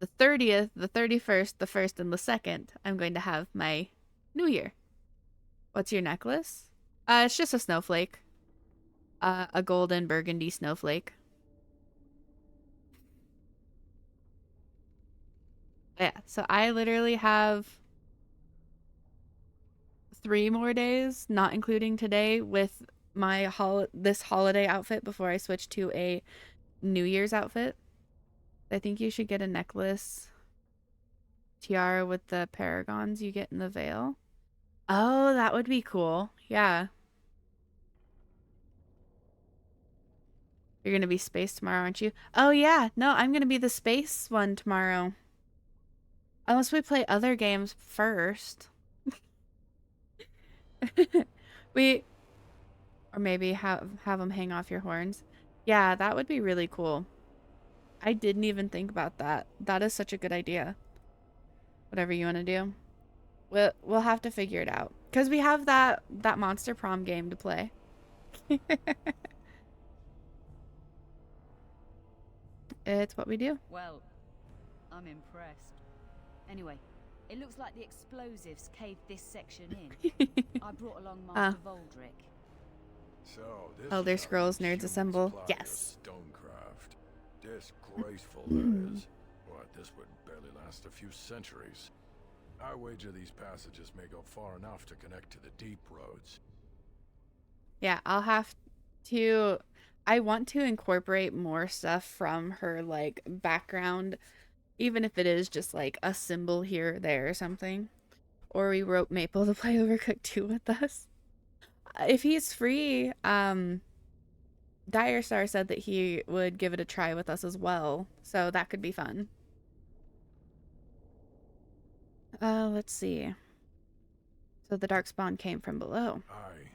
the 30th, the 31st, the 1st, and the 2nd, I'm going to have my New Year. What's your necklace? It's just a snowflake. A golden burgundy snowflake. Yeah, so I literally have 3 more days, not including today, with my this holiday outfit before I switch to a New Year's outfit. I think you should get a necklace tiara with the paragons you get in the veil. Oh, that would be cool. Yeah. You're gonna be space tomorrow, aren't you? Oh yeah, no, I'm gonna be the space one tomorrow. Unless we play other games first. Or maybe have them hang off your horns. Yeah, that would be really cool. I didn't even think about that. That is such a good idea. Whatever you want to do. We'll have to figure it out. Because we have that Monster Prom game to play. It's what we do. Well, I'm impressed. Anyway, it looks like the explosives caved this section in. I brought along Master Voldrick. So, this Elder is how Scrolls these Nerds humans Assemble. ply their Yes. Stonecraft. Disgraceful, that is. What, this would barely last a few centuries. I wager these passages may go far enough to connect to the deep roads. Yeah, I'll have to... I want to incorporate more stuff from her, like, background, even if it is just, like, a symbol here or there or something. Or we wrote Maple to play Overcooked 2 with us. If he's free, Dire Star said that he would give it a try with us as well, so that could be fun. Let's see. So the Darkspawn came from below. Aye,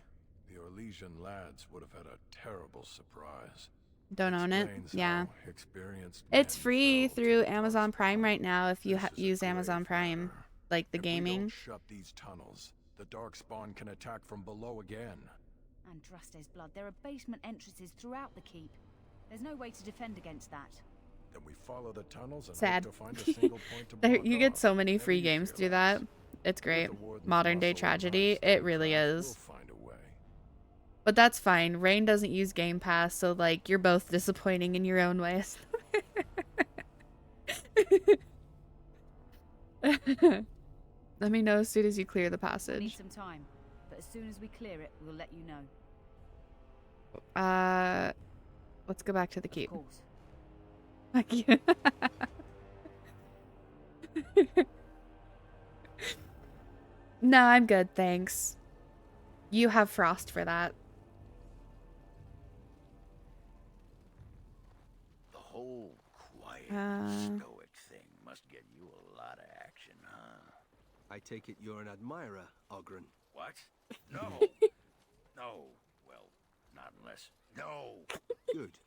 the Orlesian lads would have had a terrible surprise. Don't own it? Explains Yeah. how experienced It's free through Amazon Prime right now if you use Amazon Prime, like the If gaming. we don't shut these tunnels, the Darkspawn can attack from below again. Andraste's blood. There are basement entrances throughout the keep. There's no way to defend against that. Then we follow the tunnels and Sad. hope to find a single point to There, block you get off. so many free games through that. It's great. Modern day tragedy. It really is. But that's fine. Rain doesn't use Game Pass, so like you're both disappointing in your own ways. Let me know as soon as you clear the We need passage. some time, but as soon as we clear it, we'll let you know. Let's go back to the keep. Of course. Fuck you. No, I'm good, thanks. You have Frost for that. The whole quiet, stoic thing must get you a lot of action, huh? I take it you're an admirer, Ogren. What? No. No. Well, not unless... No. Good.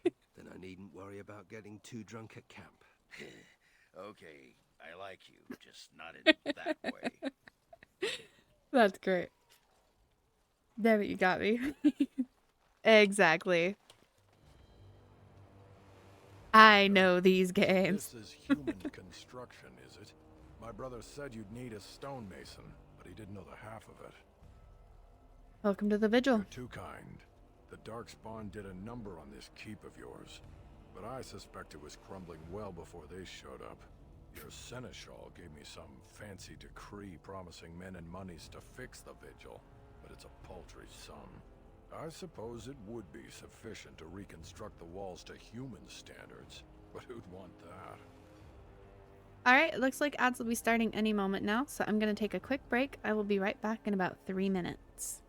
Then I needn't worry about getting too drunk at camp. Okay, I like you, just not in that way. That's great. Damn it, you got me. Exactly. I know these games. This is human construction, is it? My brother said you'd need a stonemason, but he didn't know the half of it. Welcome to the vigil. You're too kind. The Darkspawn did a number on this keep of yours, but I suspect it was crumbling well before they showed up. Your seneschal gave me some fancy decree promising men and monies to fix the vigil, but it's a paltry sum. I suppose it would be sufficient to reconstruct the walls to human standards, but who'd want that? Alright, it looks like ads will be starting any moment now, so I'm going to take a quick break. I will be right back in about 3 minutes.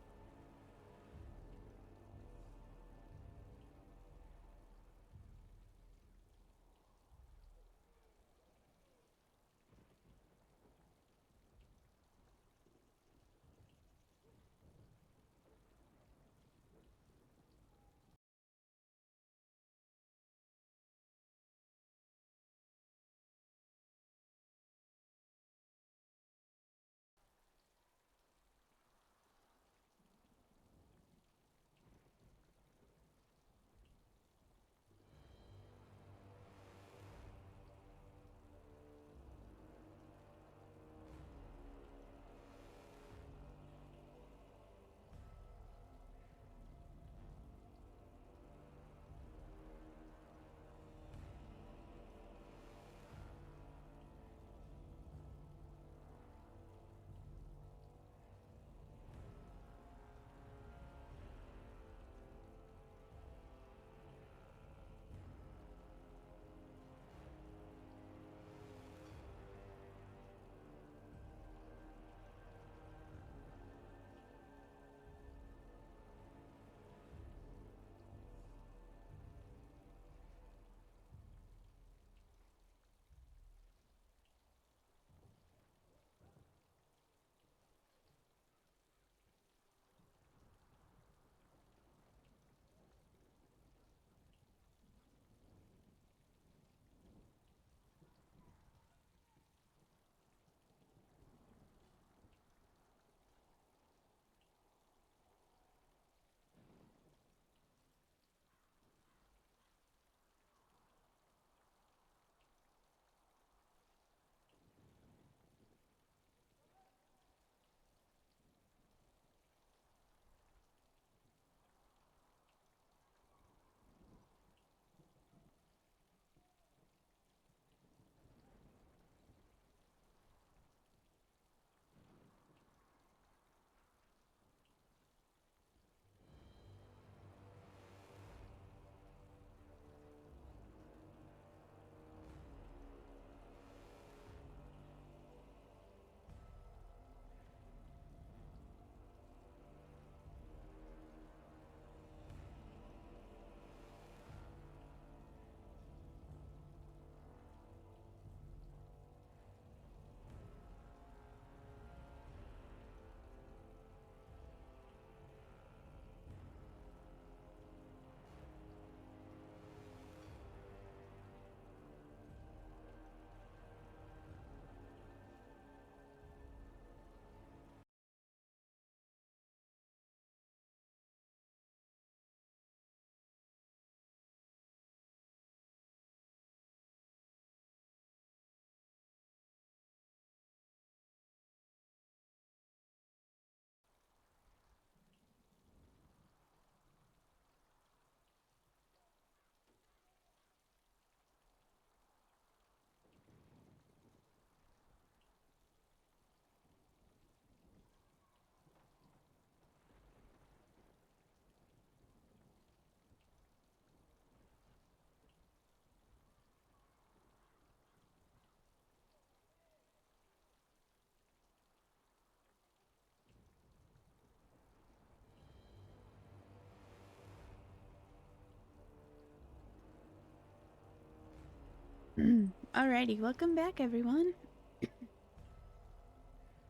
Alrighty, welcome back, everyone.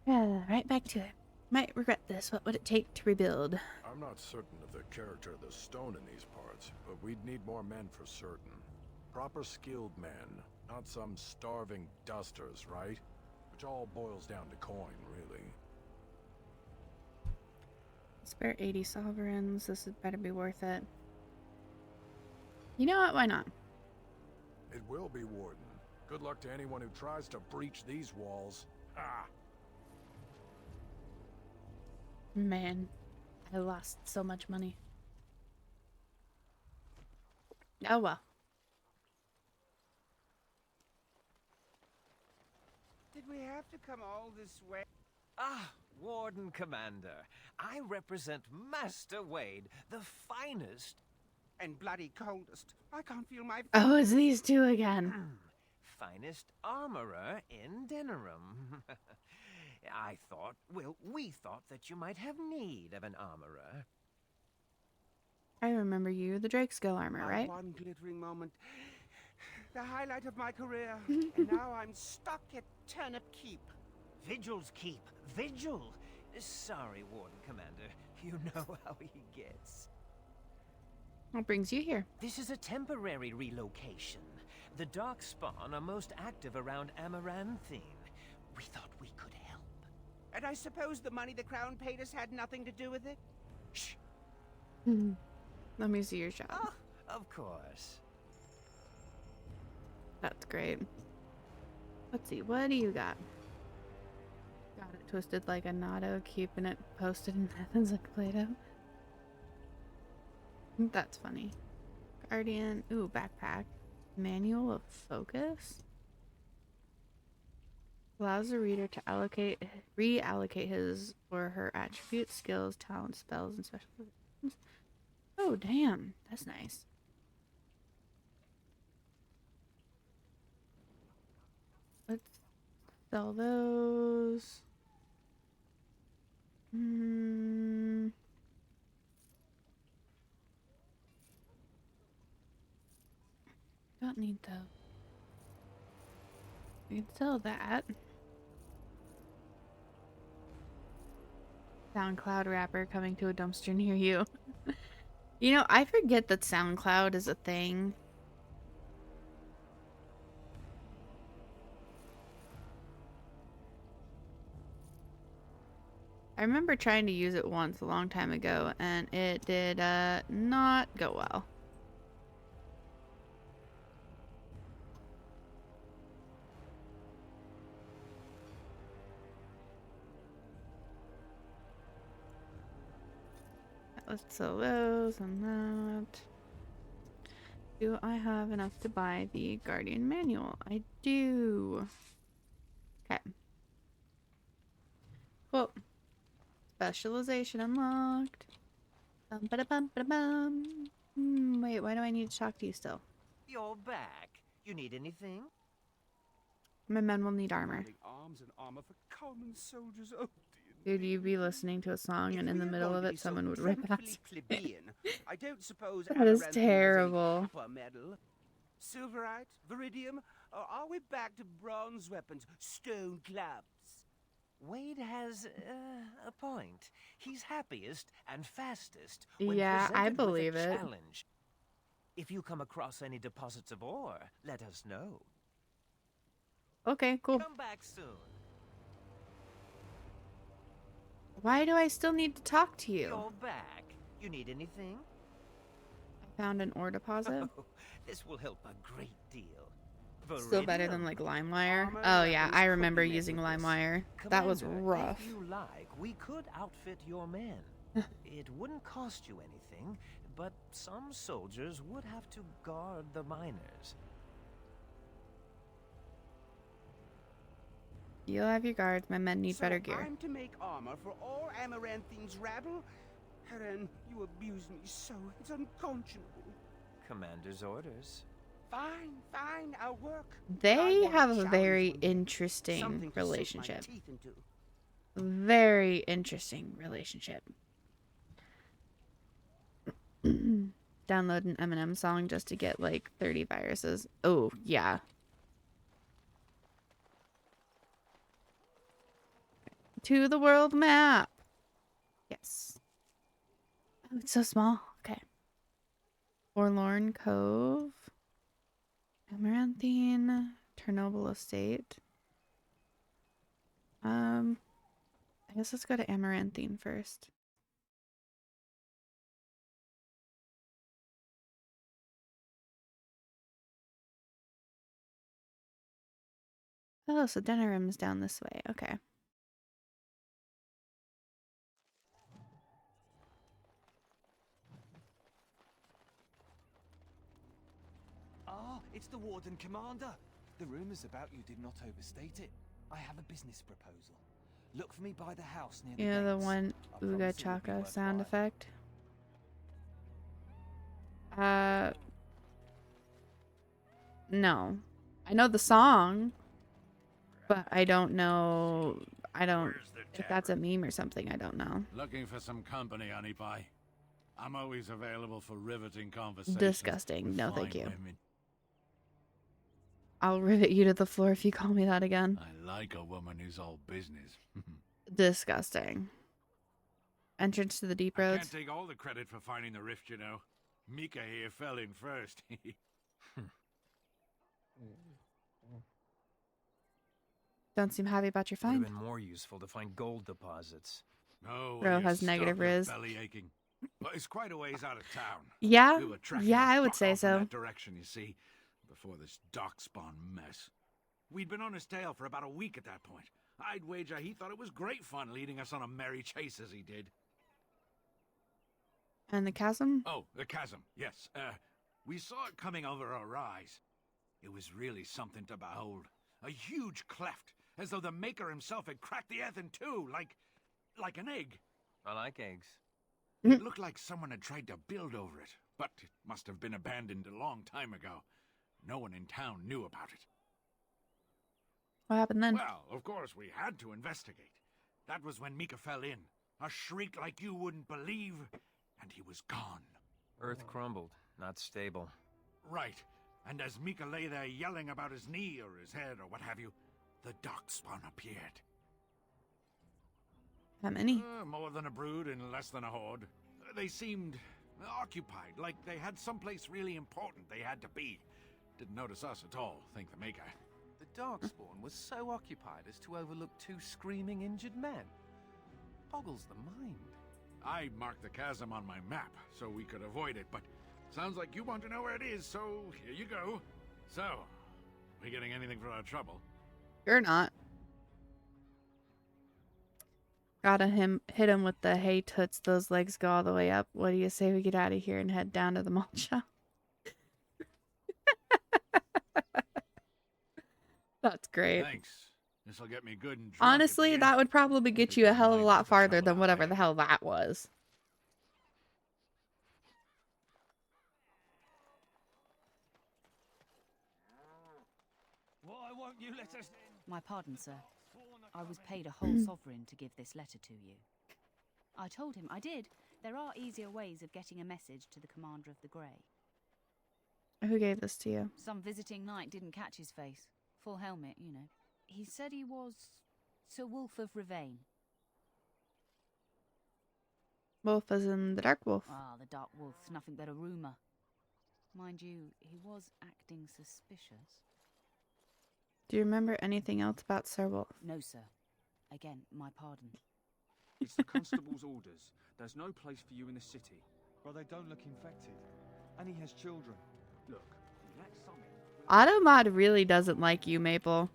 Right back to it. Might regret this. What would it take to rebuild? I'm not certain of the character of the stone in these parts, but we'd need more men for certain. Proper skilled men, not some starving dusters, right? Which all boils down to coin, really. Spare 80 sovereigns. This had better be worth it. You know what? Why not? It will be, Warden. Good luck to anyone who tries to breach these walls. Ah! Man, I lost so much money. Oh well. Did we have to come all this way? Ah, Warden Commander. I represent Master Wade, the finest and bloody coldest. I can't feel my... Oh, it's these two again. finest armorer in Denerim. I thought, well, we thought that you might have need of an armorer. I remember you, the Drakeskull armor, right? One glittering moment. The highlight of my career. And now I'm stuck at Turnip Keep. Vigil's Keep. Vigil! Sorry, Warden Commander. You know how he gets. What brings you here? This is a temporary relocation. The Darkspawn are most active around Amaranthine. We thought we could help. And I suppose the money the Crown paid us had nothing to do with it? Shh. Let me see your shop. Oh, of course. That's great. Let's see, what do you got? Got it twisted like a natto, keeping it posted in Athens like Play-Doh. That's funny. Guardian. Ooh, backpack. Manual of Focus. Allows the reader to reallocate his or her attributes, skills, talents, spells, and special abilities. Oh, damn. That's nice. Let's sell those. Don't need those. We can sell that. SoundCloud rapper coming to a dumpster near you. You know, I forget that SoundCloud is a thing. I remember trying to use it once a long time ago, and it did not go well. Let's sell those and that. Do I have enough to buy the Guardian Manual? I do. Okay. Cool. Specialization unlocked. Bum-ba-da-bum-ba-da-bum. Wait, why do I need to talk to you still? You're back. You need anything? My men will need armor. Arms and armor for common soldiers. Oh, Dude, you'd be listening to a song and in the middle of it someone would rip past. I don't suppose That is Amaranthine terrible. a copper medal, silverite, viridium, or are we back to bronze weapons, stone clubs? Wade has a point. He's happiest and fastest when Yeah, I presented with a believe it. challenge. If you come across any deposits of ore, let us know. Okay, cool. Come back soon. Why do I still need to talk to you? You're back. You need anything? I found an ore deposit. Oh, this will help a great deal. Still better than like LimeWire. Armor, Oh yeah, weapons, I remember cooking using necklace. LimeWire. That was Commander, rough. If you like, we could outfit your men. It wouldn't cost you anything, but some soldiers would have to guard the miners. You'll have your guards. My men need better gear. I'm to make armor for all Amaranthine's rabble? Heren, you abuse me so. It's unconscionable. Commander's orders. Fine, fine, I'll work. They want have a a challenge very from you. interesting Something to sink my relationship. teeth into. Very interesting relationship. Download an Eminem song just to get like 30 viruses. Oh, yeah. To the world map. Yes. Oh, it's so small. Okay. Forlorn Cove. Amaranthine. Chernobyl Estate. I guess let's go to Amaranthine first. Oh, so Denerim is down this way. Okay. Ah, it's the Warden Commander. The rumors about you did not overstate it. I have a business proposal. Look for me by the house near the You know the gates. one I Ooga promise it will be Chaka sound worthwhile. effect? No. I know the song, but I don't know. I don't. If that's a meme or something, I don't know. Looking for some company, honey pie? I'm always available for riveting conversations. Disgusting. with No, thank fine you. women. I'll rivet you to the floor if you call me that again. I like a woman who's all business. Disgusting. Entrance to the deep I roads. can't take all the credit for finding the rift, you know. Mika here fell in first. Don't seem happy about your Would have find. been more useful to find gold deposits. Oh, Bro well, has you negative stop your riz. belly aching. But it's quite a ways out of town. Yeah, We were tracking yeah, a I would fuck say off in so. that direction, you see, before this darkspawn mess. We'd been on his tail for about a week at that point. I'd wager he thought it was great fun leading us on a merry chase as he did. And the chasm? Oh, the chasm, yes. We saw it coming over our eyes. It was really something to behold. A huge cleft, as though the Maker himself had cracked the earth in two, like an egg. I like eggs. It looked like someone had tried to build over it, but it must have been abandoned a long time ago. No one in town knew about it. What happened then? Well, of course, we had to investigate. That was when Mika fell in. A shriek like you wouldn't believe, and he was gone. Earth crumbled, not stable. Right. And as Mika lay there yelling about his knee or his head or what have you, the darkspawn appeared. How many? More than a brood and less than a horde. They seemed occupied, like they had someplace really important they had to be. Didn't notice us at all, think the Maker. The Darkspawn was so occupied as to overlook two screaming injured men. Boggles the mind. I marked the chasm on my map so we could avoid it, but sounds like you want to know where it is, so here you go. So, we getting anything for our trouble? You're not. Gotta hit him with the hey toots, those legs go all the way up. What do you say we get out of here and head down to the mall shop? That's great. Thanks. This'll get me good and drunk. Honestly, that would probably get you a hell of a lot farther than whatever the hell that was. Why won't you let us in? My pardon, sir. I was paid a whole sovereign to give this letter to you. I told him I did. There are easier ways of getting a message to the Commander of the Grey. Who gave this to you? Some visiting knight didn't catch his face. Full helmet, you know. He said he was Sir Wolf of Ravain. Wolf as in the Dark Wolf. Ah, the Dark Wolf's nothing but a rumour. Mind you, he was acting suspicious. Do you remember anything else about Sir Wolf? No, sir. Again, my pardon. It's the constable's orders. There's no place for you in the city. Well, they don't look infected. And he has children. Look, let Summit... Automod really doesn't like you, Maple.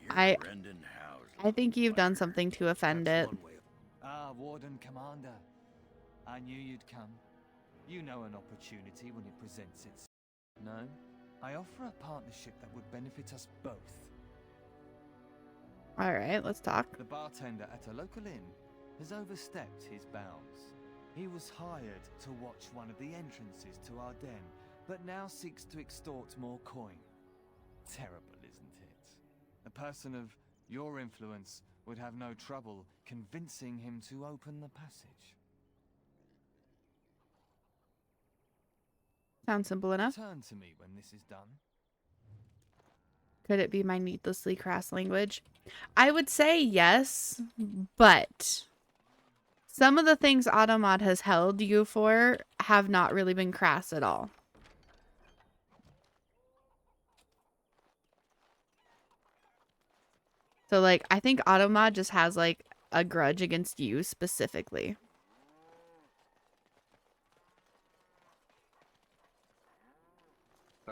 I think you've done something to offend it. Ah, Warden Commander. I knew you'd come. You know an opportunity when it presents itself. No? I offer a partnership that would benefit us both. Alright, let's talk. The bartender at a local inn has overstepped his bounds. He was hired to watch one of the entrances to our den, but now seeks to extort more coin. Terrible, isn't it? A person of your influence would have no trouble convincing him to open the passage. Sounds simple enough. Turn to me when this is done. Could it be my needlessly crass language? I would say yes, but some of the things Automod has held you for have not really been crass at all. So, like, I think Automod just has, like, a grudge against you specifically.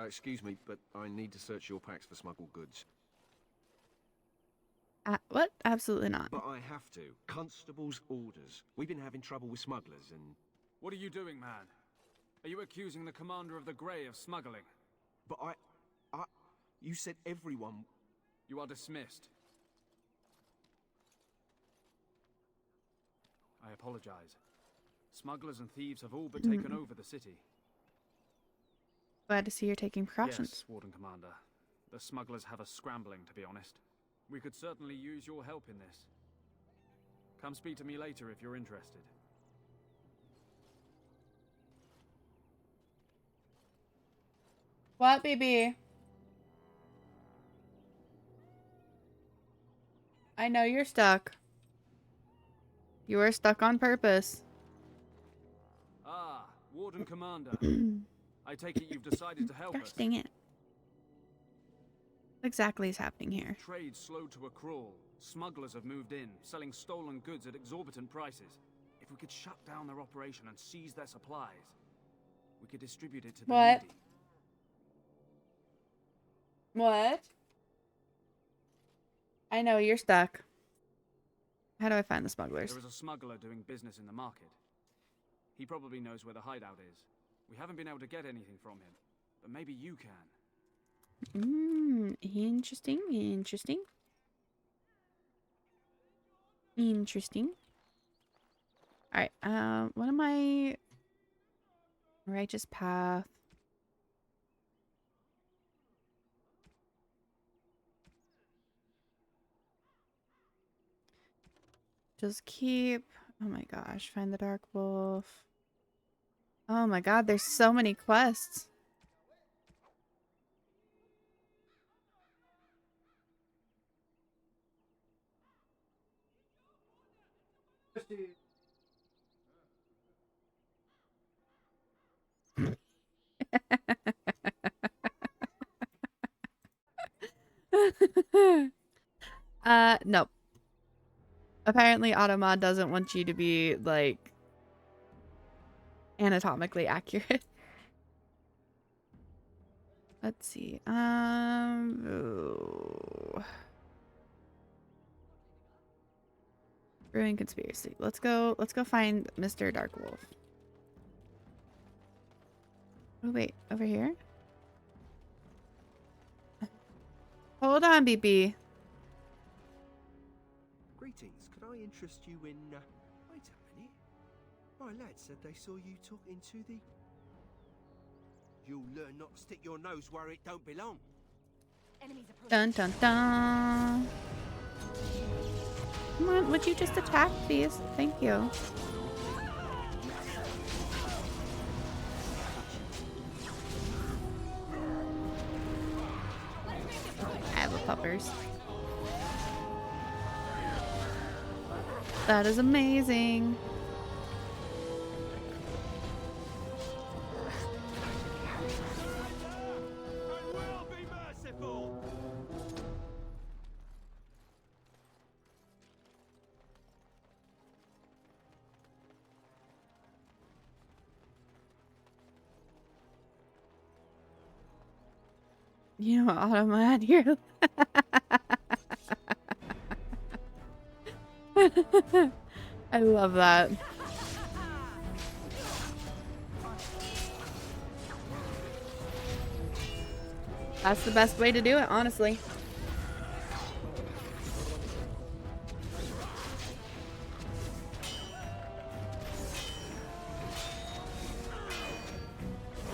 Excuse me, but I need to search your packs for smuggled goods. What? Absolutely not. But I have to. Constable's orders. We've been having trouble with smugglers and... What are you doing, man? Are you accusing the Commander of the Grey of smuggling? But you said everyone... You are dismissed. I apologize. Smugglers and thieves have all but taken over the city. Glad to see you're taking precautions. Yes, Warden Commander. The smugglers have us scrambling, to be honest. We could certainly use your help in this. Come speak to me later if you're interested. What, baby? I know you're stuck. You are stuck on purpose. Ah, Warden Commander. I take it you've decided to help Gosh us. dang it. What exactly is happening here? Trade slowed to a crawl. Smugglers have moved in, selling stolen goods at exorbitant prices. If we could shut down their operation and seize their supplies, we could distribute it to the What? needy. What? I know you're stuck. How do I find the smugglers? There is a smuggler doing business in the market. He probably knows where the hideout is. We haven't been able to get anything from him, but maybe you can. Interesting, interesting. Interesting. Alright, what am I... Righteous path. Just keep... Oh my gosh, find the Dark Wolf. Oh my god, there's so many quests. Nope. Apparently Automod doesn't want you to be, like, anatomically accurate. Let's see. Brewing conspiracy. Let's go find Mr. Dark Wolf. Oh wait, over here? Hold on, BB. Greetings, could I interest you in, wait a minute. My lad said they saw you talking to the... You'll learn not to stick your nose where it don't belong. Dun dun dun. Come on, would you just attack, please? Thank you. I have a puppers. That is amazing. You know what, Automod, you're... I love that. That's the best way to do it, honestly.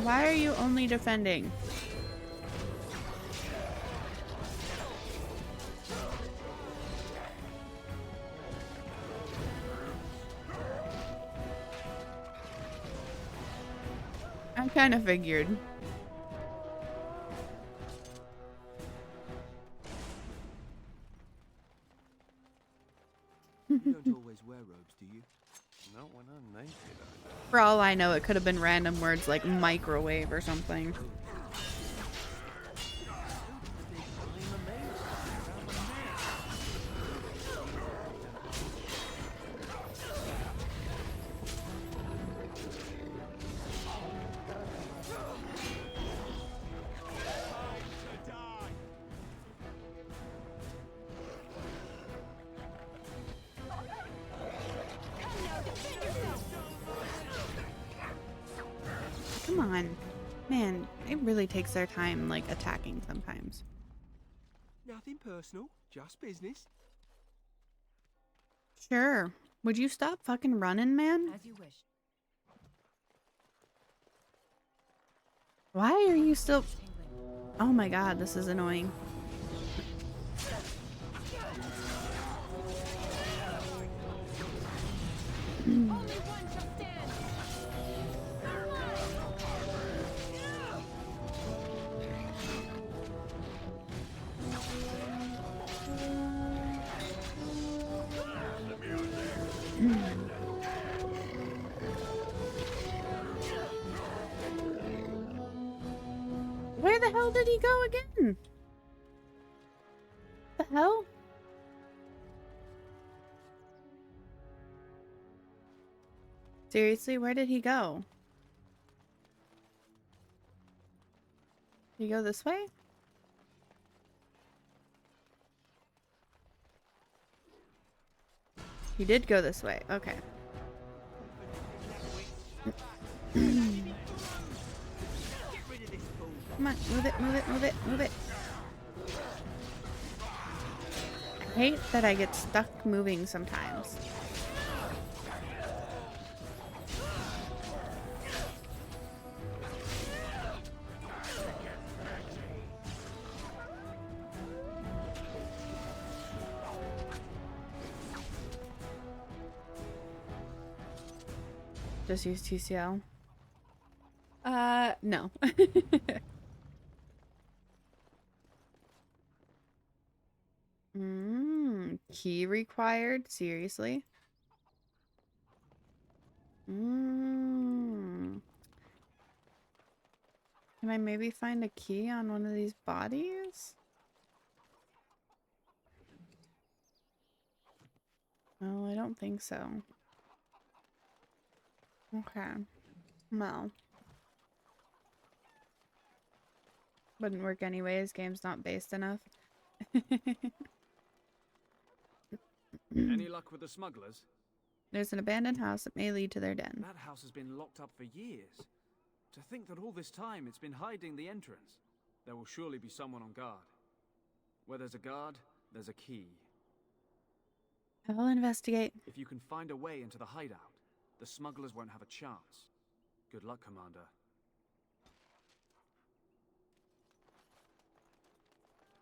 Why are you only defending? I kind of figured. You don't always wear robes, do you? Not when I'm naked. For all I know, it could have been random words like microwave or something. Come on. Man, it really takes their time, like, attacking sometimes. Nothing personal, just business. Sure. Would you stop fucking running, man? As you wish. Why are you still... Oh my god, this is annoying. Where the hell did he go again? The hell? Seriously, where did he go? Did he go this way? He did go this way. Okay. Come on, move it, move it, move it, move it. I hate that I get stuck moving sometimes. Just use TCL. No. Key required? Seriously? Can I maybe find a key on one of these bodies? No, I don't think so. Okay. Well. Wouldn't work anyways. Game's not based enough. Any luck with the smugglers? There's an abandoned house that may lead to their den. That house has been locked up for years. To think that all this time it's been hiding the entrance. There will surely be someone on guard. Where there's a guard, there's a key. I'll investigate. If you can find a way into the hideout, the smugglers won't have a chance. Good luck, Commander.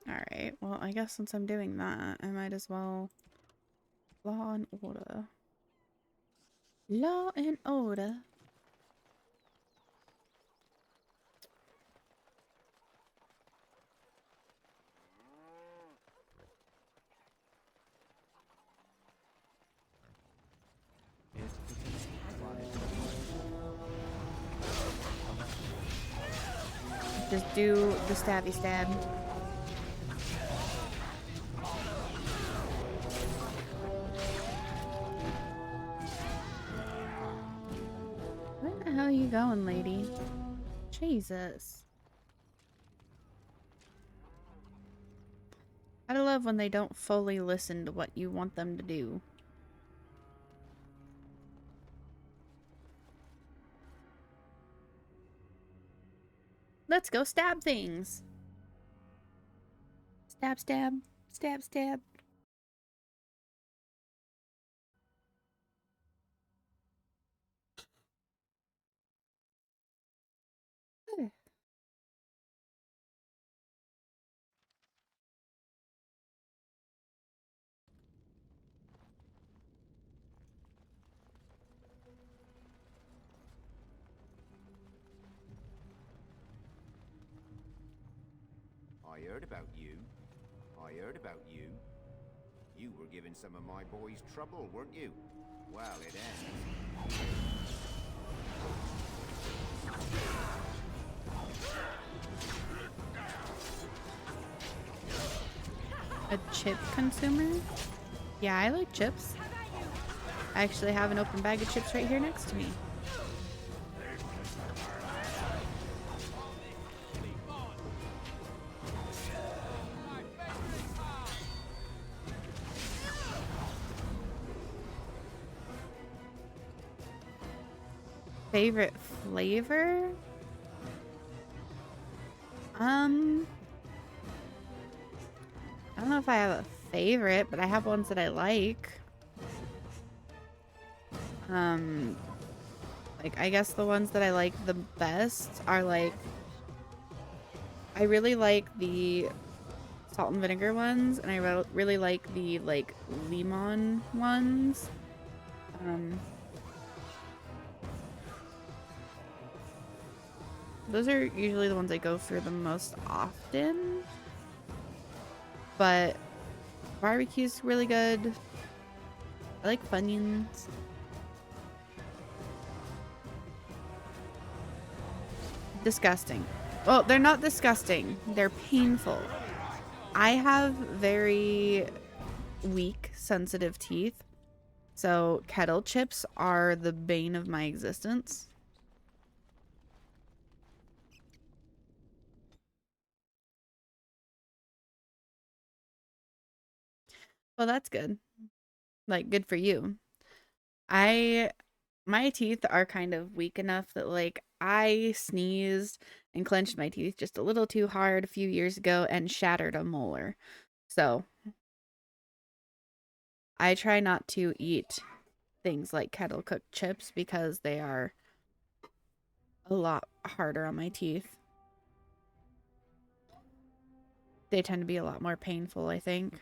Alright, well, I guess since I'm doing that, I might as well... Law and order. Law and order. Just do the stabby stab. Where the hell are you going, lady? Jesus. I love when they don't fully listen to what you want them to do. Let's go stab things. Stab, stab, stab, stab. I heard about you. I heard about you. You were giving some of my boys trouble, weren't you? Well, it ends. A chip consumer? Yeah, I like chips. I actually have an open bag of chips right here next to me. Favorite flavor? I don't know if I have a favorite, but I have ones that I like. Like, I guess the ones that I like the best are like I really like the salt and vinegar ones, and I really like the like limon ones. Those are usually the ones I go for the most often. But barbecue's really good. I like Funyuns. Disgusting. Well, they're not disgusting. They're painful. I have very weak, sensitive teeth. So kettle chips are the bane of my existence. Well, that's good. Like, good for you. My teeth are kind of weak enough that, like, I sneezed and clenched my teeth just a little too hard a few years ago and shattered a molar. So, I try not to eat things like kettle cooked chips because they are a lot harder on my teeth. They tend to be a lot more painful, I think.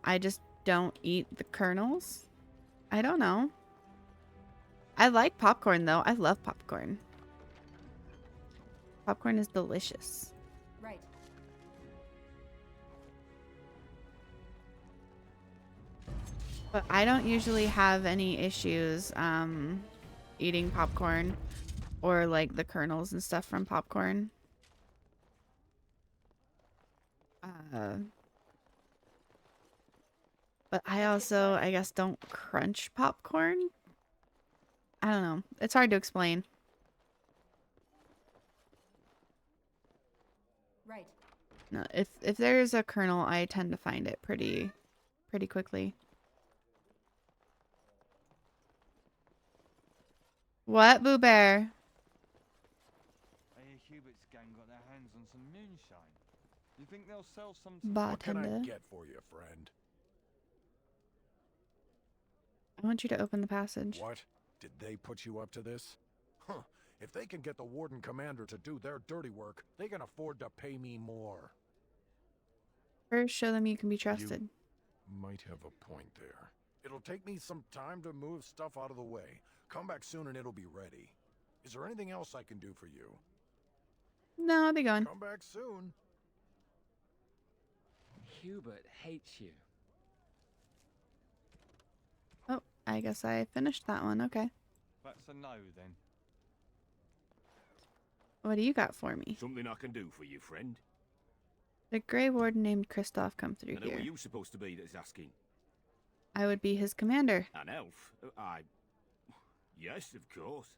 I just don't eat the kernels. I don't know. I like popcorn though. I love popcorn. Popcorn is delicious. Right. But I don't usually have any issues eating popcorn or like the kernels and stuff from popcorn. But I also, I guess, don't crunch popcorn. I don't know. It's hard to explain. Right. No, if there's a kernel, I tend to find it pretty quickly. What, Boo Bear? I hear Hubert's gang got their hands on some moonshine. You think they'll sell some to What can I Bartender. get for you, friend? I want you to open the passage. What? Did they put you up to this? Huh. If they can get the Warden Commander to do their dirty work, they can afford to pay me more. First, show them you can be trusted. You might have a point there. It'll take me some time to move stuff out of the way. Come back soon and it'll be ready. Is there anything else I can do for you? No, I'll be gone. Come back soon. Hubert hates you. Oh, I guess I finished that one. Okay. That's a no then. What do you got for me? Something I can do for you, friend. The Grey Warden named Kristoff come through And who here. are you supposed to be that's asking? I would be his commander. An elf? Yes, of course.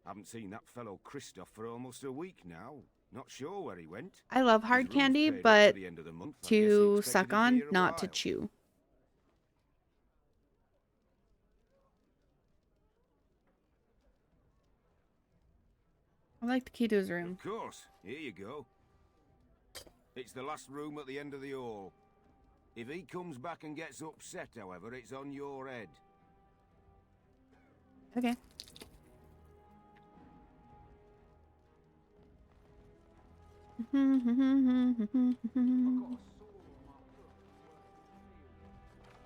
Haven't seen that fellow Kristoff for almost a week now. Not sure where he went. I love His hard room's candy, paid up but the end of the month. I guess he to expected suck he'd be on, here a not to while. chew. I like the key to his room. Of course. Here you go. It's the last room at the end of the hall. If he comes back and gets upset, however, it's on your head. Okay.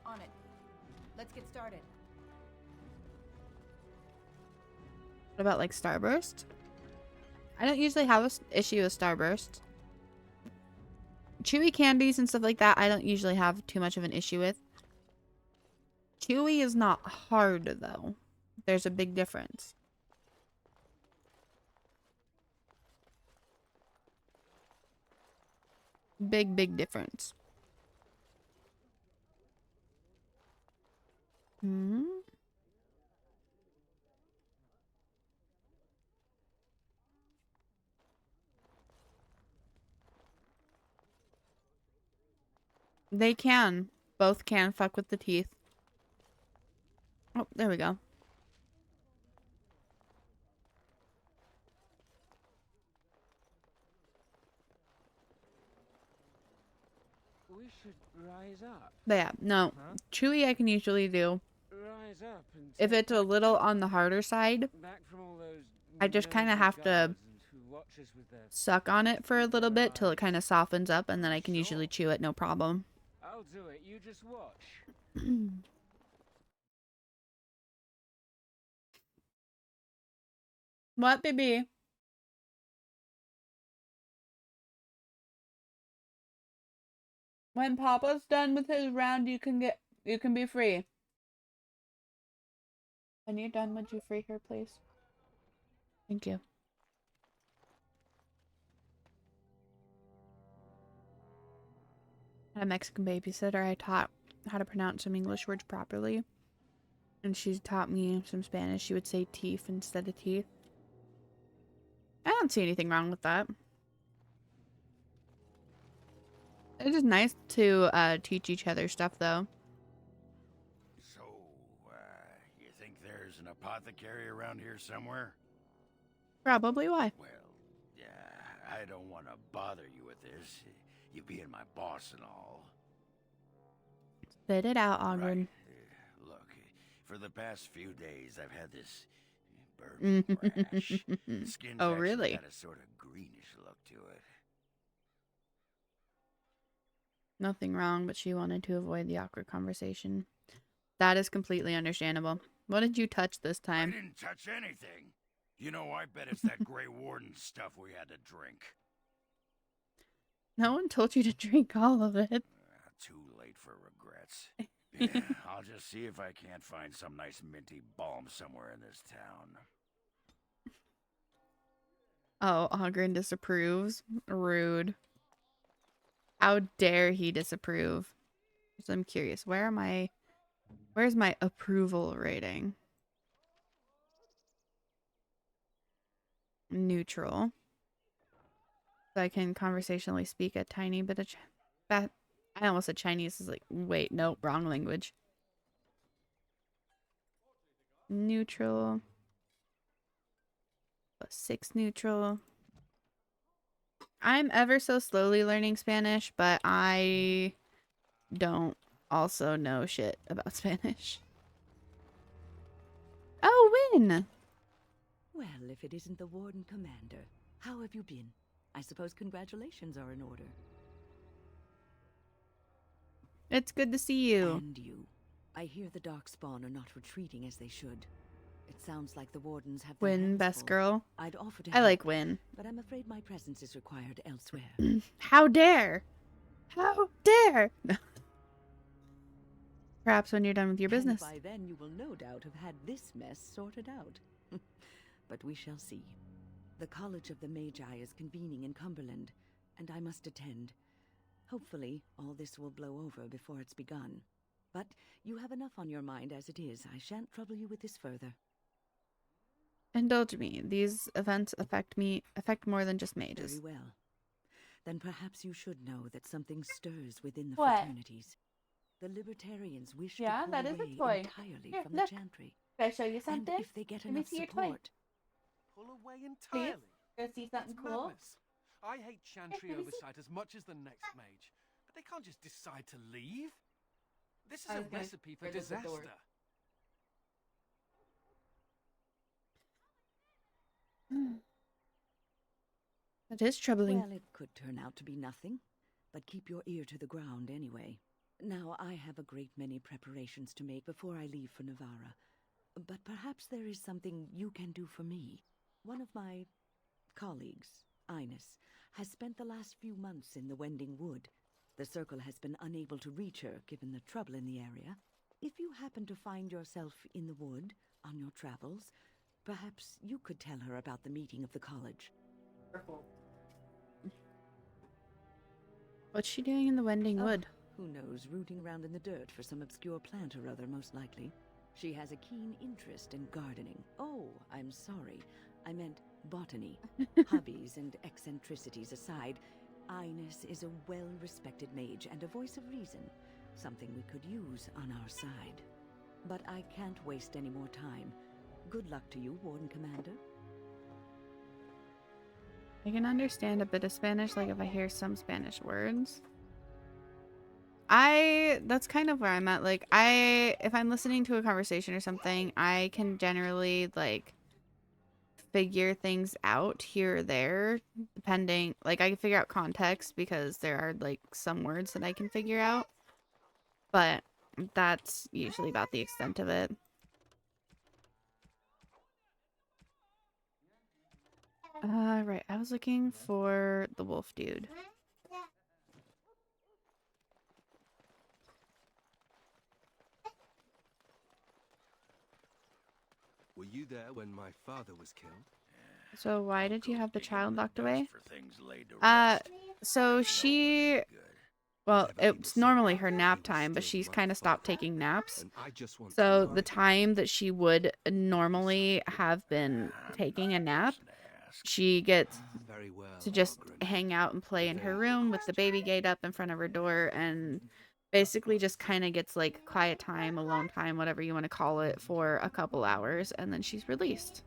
On it. Let's get started. What about like Starburst? I don't usually have an issue with Starburst. Chewy candies and stuff like that, I don't usually have too much of an issue with. Chewy is not hard though. There's a big difference. Big difference. Hmm. They can. Both can fuck with the teeth. Oh, there we go. We should rise up. But yeah, no. Chewy I can usually do. Rise up and If it's a little on the harder side, back from all those I just kind of have to who watch us with their suck on it for a little bit till it kind of softens up, and then I can usually chew it no problem. I'll do it. You just watch. What, baby? When Papa's done with his round, you can be free. When you're done, would you free her, please? Thank you. I had a Mexican babysitter. I taught how to pronounce some English words properly. And she taught me some Spanish. She would say teeth instead of teeth. I don't see anything wrong with that. It's just nice to teach each other stuff, though. So, you think there's an apothecary around here somewhere? Probably. Why? Well, yeah, I don't want to bother you with this. You being my boss and all. Spit it out, Ogren. Look, for the past few days, I've had this burning rash. The skin's Oh, actually really? got a sort of greenish look to it. Nothing wrong, but she wanted to avoid the awkward conversation. That is completely understandable. What did you touch this I time? didn't touch anything. You know, I bet it's that Grey Warden stuff we had to drink. No one told you to drink all of it. Too late for regrets. Yeah, I'll just see if I can't find some nice minty balm somewhere in this town. Oh, Ogren disapproves. Rude. How dare he disapprove? So I'm curious. Where's my approval rating? Neutral. So I can conversationally speak a tiny bit of I almost said Chinese. Is like, wait, no, wrong language. Neutral. +6 neutral. I'm ever so slowly learning Spanish, but I don't also know shit about Spanish. Oh, Win! Well, if it isn't the Warden Commander, how have you been? I suppose congratulations are in order. It's good to see you. And you. I hear the Darkspawn are not retreating as they should. It sounds like the Wardens have their Win, hands best full. girl. I'd offer to I like help, Win. but I'm afraid my presence is required elsewhere. How dare! How dare! Perhaps when you're done with your business. And by then you will no doubt have had this mess sorted out. But we shall see. The College of the Magi is convening in Cumberland, and I must attend. Hopefully, all this will blow over before it's begun. But you have enough on your mind as it is. I shan't trouble you with this further. Indulge me. These events affect more than just mages. Very well. Then perhaps you should know that something stirs within the What? fraternities. The Libertarians wish Yeah, to pull that is a away toy. entirely Here, from look. the Chantry. Can I show you something? And if they get Let me enough see your toy. support, Pull away Please? entirely. Go see something It's cool? madness. I hate Chantry Let me see. oversight as much as the next mage, but they can't just decide to leave. This is I a was gonna recipe for get rid of the door. disaster. That is troubling. well, it could turn out to be nothing. But keep your ear to the ground anyway. Now, I have a great many preparations to make before I leave for Navarra. But perhaps there is something you can do for me. One of my colleagues, Ines, has spent the last few months in the Wending Wood. The Circle has been unable to reach her, given the trouble in the area. If you happen to find yourself in the wood on your travels, perhaps you could tell her about the meeting of the college. What's she doing in the Wending Wood? Who knows, rooting around in the dirt for some obscure plant or other, most likely. She has a keen interest in gardening. Oh, I'm sorry. I meant botany. Hobbies and eccentricities aside, Ines is a well-respected mage and a voice of reason, something we could use on our side. But I can't waste any more time. Good luck to you, Warden Commander. I can understand a bit of Spanish, like if I hear some Spanish words. That's kind of where I'm at. Like, if I'm listening to a conversation or something, I can generally, like, figure things out here or there, depending, like, I can figure out context because there are, like, some words that I can figure out, but that's usually about the extent of it. Right, I was looking for the wolf dude. Were you there when my father was killed? So why did you have the child locked away? For things laid to rest. So she, well, it's normally her nap time, but she's kind of stopped taking naps. So the time that she would normally have been taking a nap, she gets to just hang out and play in her room with the baby gate up in front of her door, and basically just kind of gets like quiet time, alone time, whatever you want to call it, for a couple hours, and then she's released.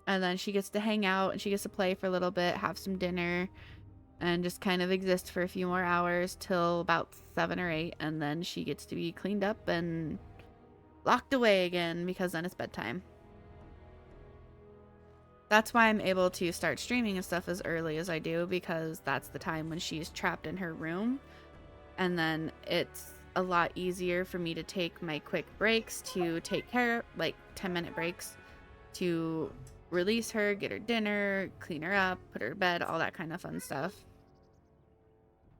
And then she gets to hang out and she gets to play for a little bit, have some dinner, and just kind of exist for a few more hours till about 7 or 8, and then she gets to be cleaned up and locked away again because then it's bedtime. That's why I'm able to start streaming and stuff as early as I do, because that's the time when she's trapped in her room. And then it's a lot easier for me to take my quick breaks to take care, like 10-minute breaks, to release her, get her dinner, clean her up, put her to bed, all that kind of fun stuff.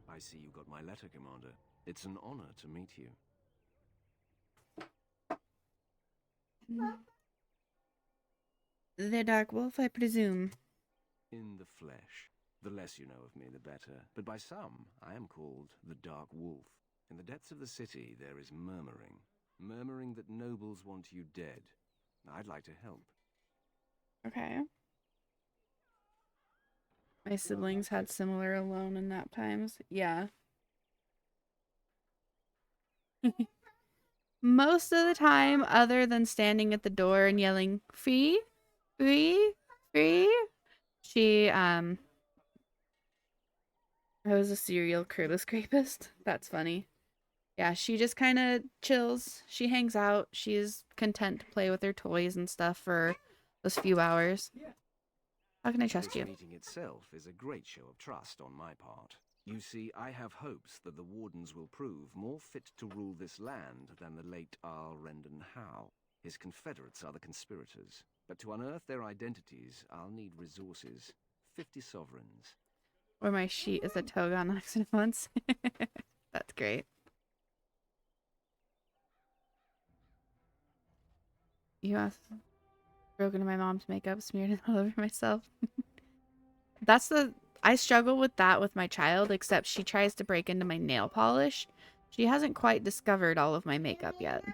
I see you got my letter, Commander. It's an honor to meet you. The Dark Wolf, I presume. In the flesh. The less you know of me, the better. But by some, I am called the Dark Wolf. In the depths of the city, there is murmuring. Murmuring that nobles want you dead. I'd like to help. Okay. My siblings had similar alone and nap times. Yeah. Most of the time, other than standing at the door and yelling, "Free, free, free," she, I was a serial Curtis rapist. That's funny. Yeah, she just kind of chills. She hangs out. She's content to play with her toys and stuff for those few hours. How can I trust you? This meeting itself is a great show of trust on my part. You see, I have hopes that the Wardens will prove more fit to rule this land than the late Arl Rendon Howe. His confederates are the conspirators. But to unearth their identities, I'll need resources. 50 sovereigns. Or my sheet is a toga on accident once. That's great. You asked. Broke into my mom's makeup, smeared it all over myself. I struggle with that with my child, except she tries to break into my nail polish. She hasn't quite discovered all of my makeup yet.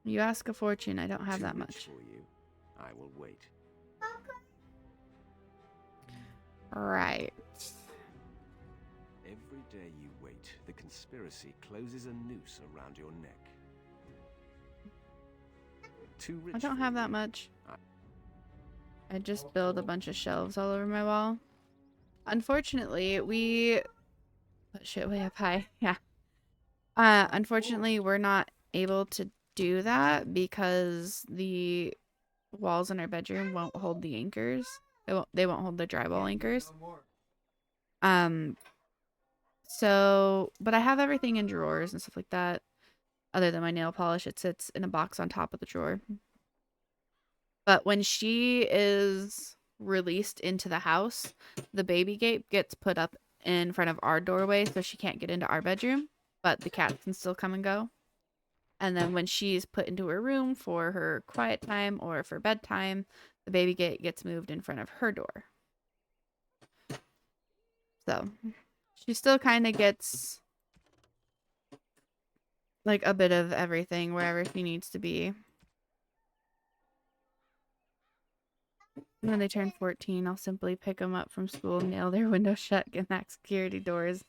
You ask a fortune, I don't have that much. For you. I will wait. Right. Every day you wait, the conspiracy closes a noose around your neck. Too rich I don't have that much. I just build a bunch of shelves all over my wall. Unfortunately, we put shit way up high. Yeah. Unfortunately, we're not able to do that because the walls in our bedroom won't hold the anchors. They won't hold the drywall anchors. So, but I have everything in drawers and stuff like that. Other than my nail polish, it sits in a box on top of the drawer. But when she is released into the house, the baby gate gets put up in front of our doorway so she can't get into our bedroom, but the cat can still come and go. And then when she's put into her room for her quiet time or for bedtime, the baby gate gets moved in front of her door. So she still kind of gets like a bit of everything wherever she needs to be. When they turn 14, I'll simply pick them up from school, nail their windows shut, and knock security doors.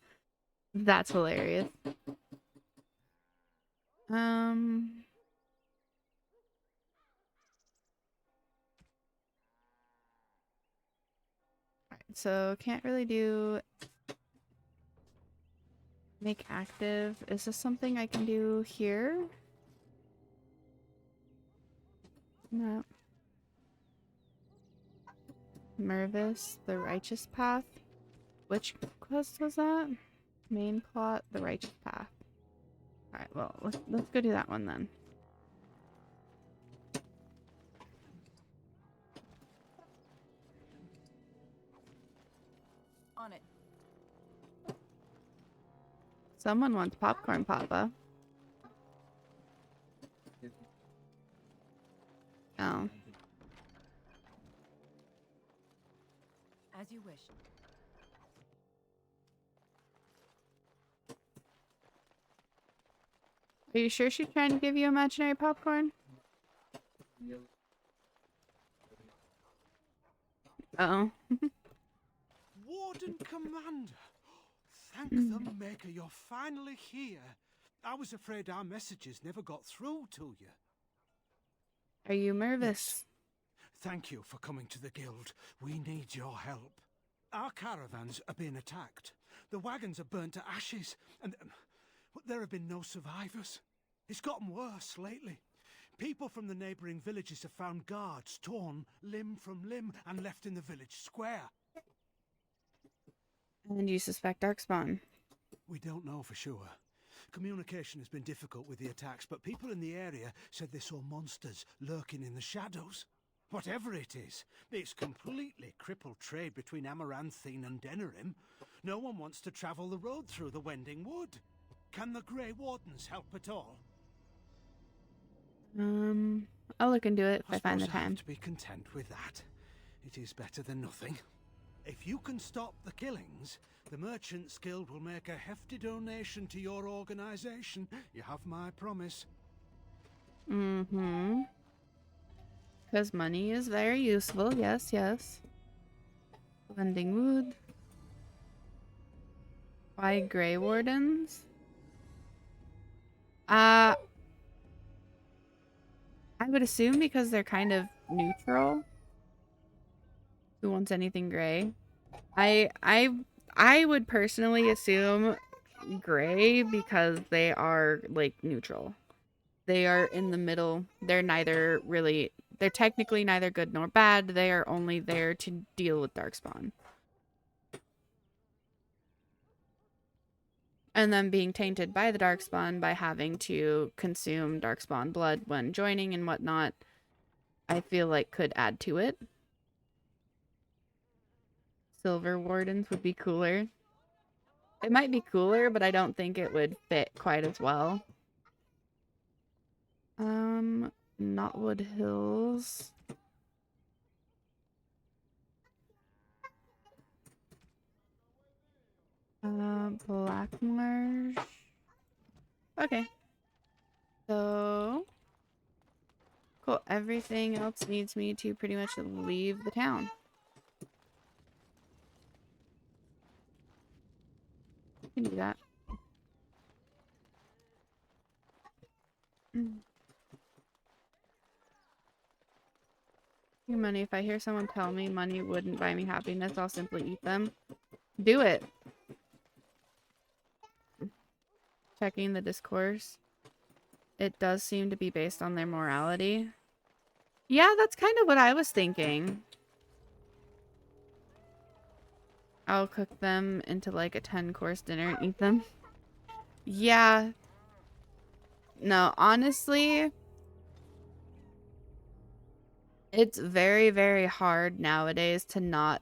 That's hilarious. Alright, so can't really do Make active. Is this something I can do here? No. Mervis, the righteous path. Which quest was that? Main plot, the righteous path. Alright, well, let's go do that one then. On it. Someone wants popcorn, Papa. Oh. As you wish. Are you sure she's trying to give you imaginary popcorn? Uh-oh. Warden Commander! Thank the Maker you're finally here. I was afraid our messages never got through to you. Are you Mervis? Yes. Thank you for coming to the Guild. We need your help. Our caravans are being attacked. The wagons are burnt to ashes, and there have been no survivors. It's gotten worse lately. People from the neighboring villages have found guards torn limb from limb and left in the village square. And you suspect Darkspawn? We don't know for sure. Communication has been difficult with the attacks, but people in the area said they saw monsters lurking in the shadows. Whatever it is, it's completely crippled trade between Amaranthine and Denerim. No one wants to travel the road through the Wending Wood. Can the Grey Wardens help at all? I'll look into it if I find the suppose I time. have to be content with that. It is better than nothing. If you can stop the killings, the Merchants Guild will make a hefty donation to your organization. You have my promise. Mm-hmm. Because money is very useful. Yes, yes. Wending Wood. Why Grey Wardens? I would assume because they're kind of neutral. Who wants anything gray? I would personally assume gray because they are like neutral. They are in the middle. They're technically neither good nor bad. They are only there to deal with Darkspawn. And then being tainted by the Darkspawn by having to consume Darkspawn blood when joining and whatnot, I feel like could add to it. Silver Wardens would be cooler. It might be cooler, but I don't think it would fit quite as well. Knotwood Hills. Blackmarsh. Okay. So cool. Everything else needs me to pretty much leave the town. I can do that. Money. If I hear someone tell me money wouldn't buy me happiness, I'll simply eat them. Do it. Checking the discourse. It does seem to be based on their morality. Yeah, that's kind of what I was thinking. I'll cook them into like a 10-course dinner and eat them. Yeah. No, honestly, it's very, very hard nowadays to not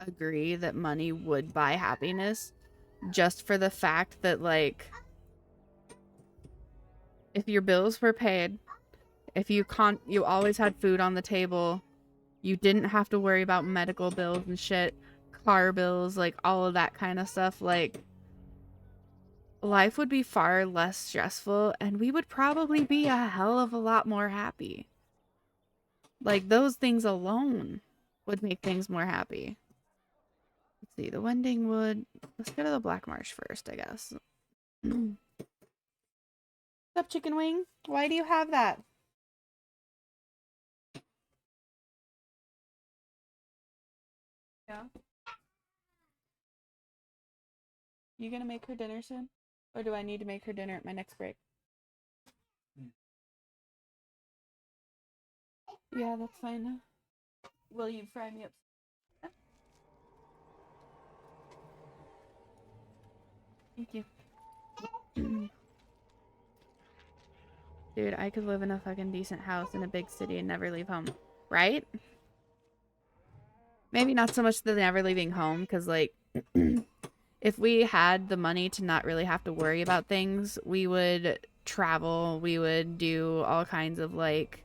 agree that money would buy happiness, just for the fact that, like, if your bills were paid, if you always had food on the table, you didn't have to worry about medical bills and shit, car bills, like all of that kind of stuff, like, life would be far less stressful and we would probably be a hell of a lot more happy. Like, those things alone would make things more happy. Let's see, the Wending Wood. Let's go to the Blackmarsh first, I guess. What's up, Chicken Wing? Why do you have that? Yeah. You gonna make her dinner soon? Or do I need to make her dinner at my next break? Yeah, that's fine. Will you fry me up? Thank you. Dude, I could live in a fucking decent house in a big city and never leave home. Right? Maybe not so much the never leaving home, because, like, if we had the money to not really have to worry about things, we would travel, we would do all kinds of, like,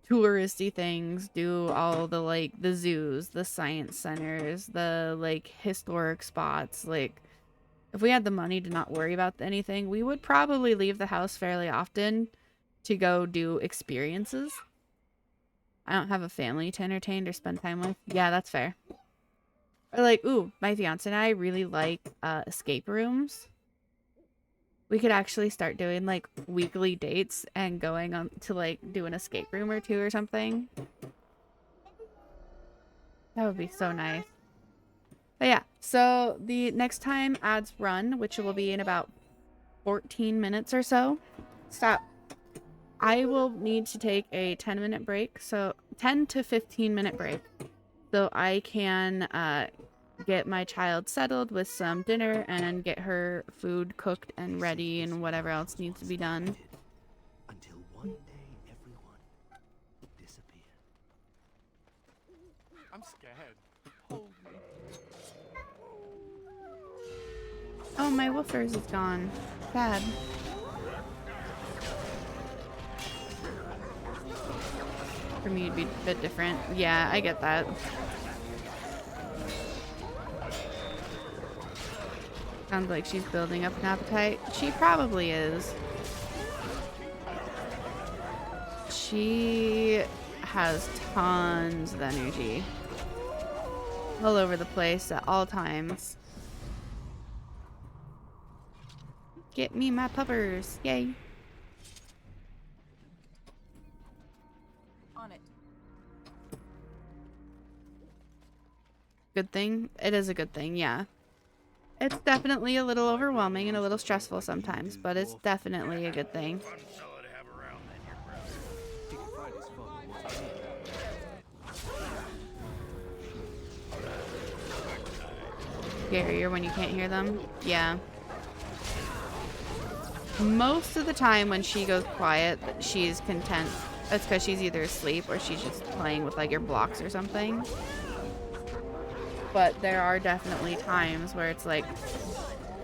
touristy things, do all the, like, the zoos, the science centers, the, like, historic spots. Like, if we had the money to not worry about anything, we would probably leave the house fairly often to go do experiences. I don't have a family to entertain or spend time with. Yeah, that's fair. Or like, ooh, my fiance and I really like escape rooms. We could actually start doing like weekly dates and going on to like do an escape room or two or something. That would be so nice. But yeah, so the next time ads run, which will be in about 14 minutes or so. Stop. I will need to take a 10-minute break, so 10 to 15-minute break, so I can get my child settled with some dinner and get her food cooked and ready and whatever else needs to be done. Until one day everyone disappeared. I'm scared. Hold me. Oh, my woofers is gone. Sad. For me, it'd be a bit different. Yeah, I get that. Sounds like she's building up an appetite. She probably is. She has tons of energy. All over the place at all times. Get me my puppers. Yay. On it. Good thing? It is a good thing, yeah. It's definitely a little overwhelming and a little stressful sometimes, but it's definitely a good thing. Scarier when you can't hear them? Yeah. Most of the time when she goes quiet, she's content. It's because she's either asleep or she's just playing with like your blocks or something. But there are definitely times where it's like,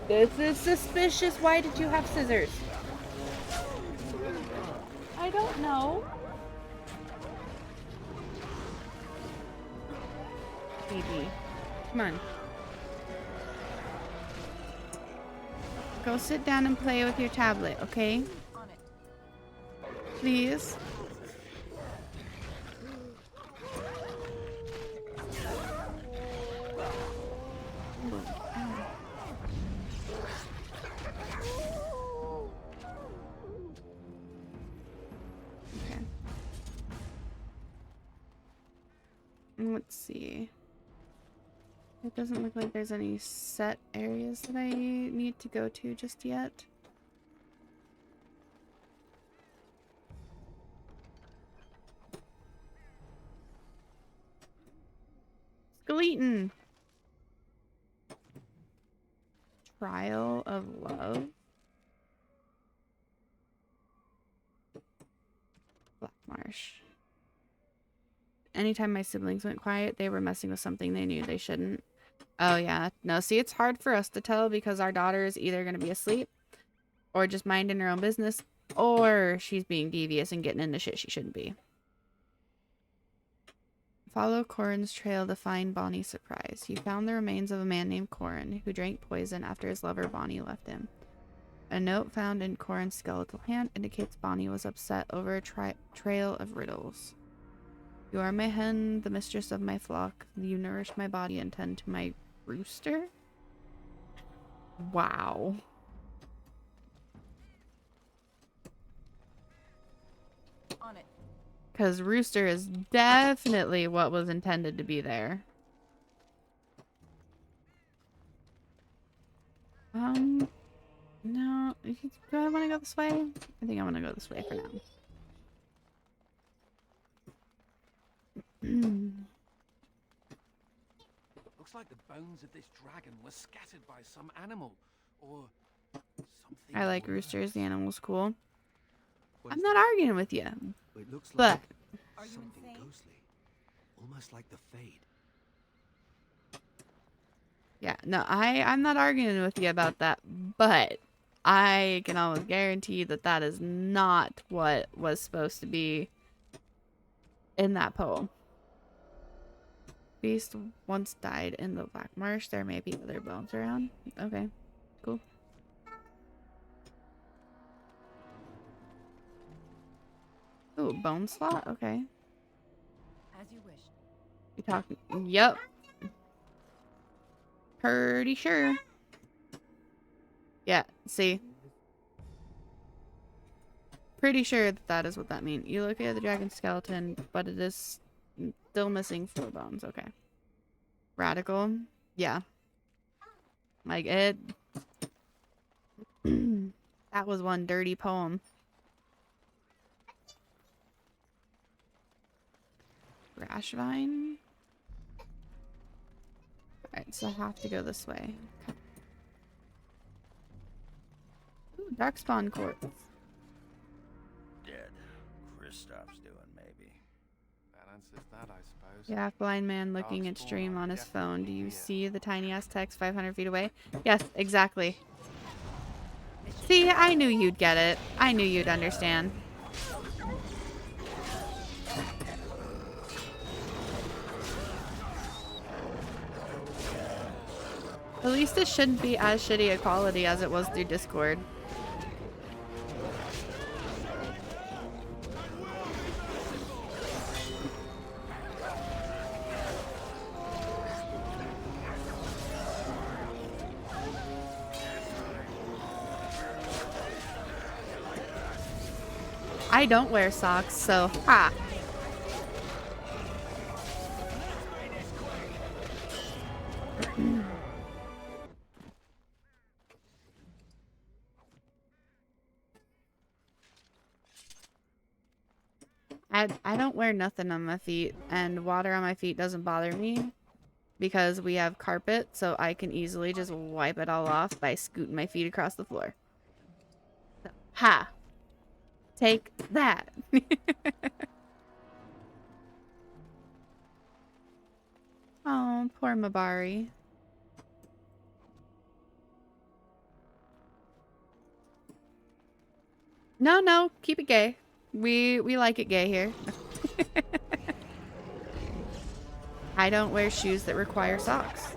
this is suspicious. Why did you have scissors? I don't know. Baby, come on. Go sit down and play with your tablet, okay? Please. Okay. Let's see. It doesn't look like there's any set areas that I need to go to just yet. Skeleton! Trial of Love. Black Marsh. Anytime my siblings went quiet, they were messing with something they knew they shouldn't. Oh yeah. No, see, it's hard for us to tell because our daughter is either going to be asleep or just minding her own business, or she's being devious and getting into shit she shouldn't be. Follow Corin's trail to find Bonnie Surprise. He found the remains of a man named Corin who drank poison after his lover Bonnie left him. A note found in Corin's skeletal hand indicates Bonnie was upset over a trail of riddles. You are my hen, the mistress of my flock. You nourish my body and tend to my rooster? Wow. On it. Because rooster is definitely what was intended to be there. No. Do I want to go this way? I think I want to go this way for now. Looks like the bones of this dragon were scattered by some animal, or something. I like roosters. The animal's cool. I'm not arguing with you. It looks But like something ghostly. Almost like the Fade. yeah, no, I'm not arguing with you about that, but I can almost guarantee that that is not what was supposed to be in that poem. Beast once died in the Black Marsh. There may be other bones around. Okay, cool. Ooh, bone slot? Okay. As you wish. You talking? Yep. Pretty sure. Yeah, see? Pretty sure that that is what that means. You look at the dragon skeleton, but it is still missing 4 bones. Okay. Radical? Yeah. Like it. That was one dirty poem. Rashvine? Alright, so I have to go this way. Okay. Ooh, Darkspawn Corpse. Dead. Kristoff's doing, maybe. That answers that, I suppose. Yeah, blind man looking at stream on his phone. Do you see the tiny ass text 500 feet away? Yes, exactly. See, I knew you'd get it. I knew you'd understand. At least it shouldn't be as shitty a quality as it was through Discord. I don't wear socks, so ha. I don't wear nothing on my feet, and water on my feet doesn't bother me because we have carpet, so I can easily just wipe it all off by scooting my feet across the floor. So, ha! Take that! Oh, poor Mabari. No, keep it gay. We like it gay here. I don't wear shoes that require socks.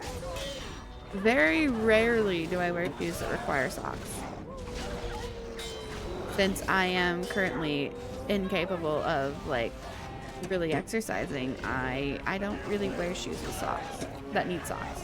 Very rarely do I wear shoes that require socks. Since I am currently incapable of, like, really exercising, I don't really wear shoes with socks that need socks.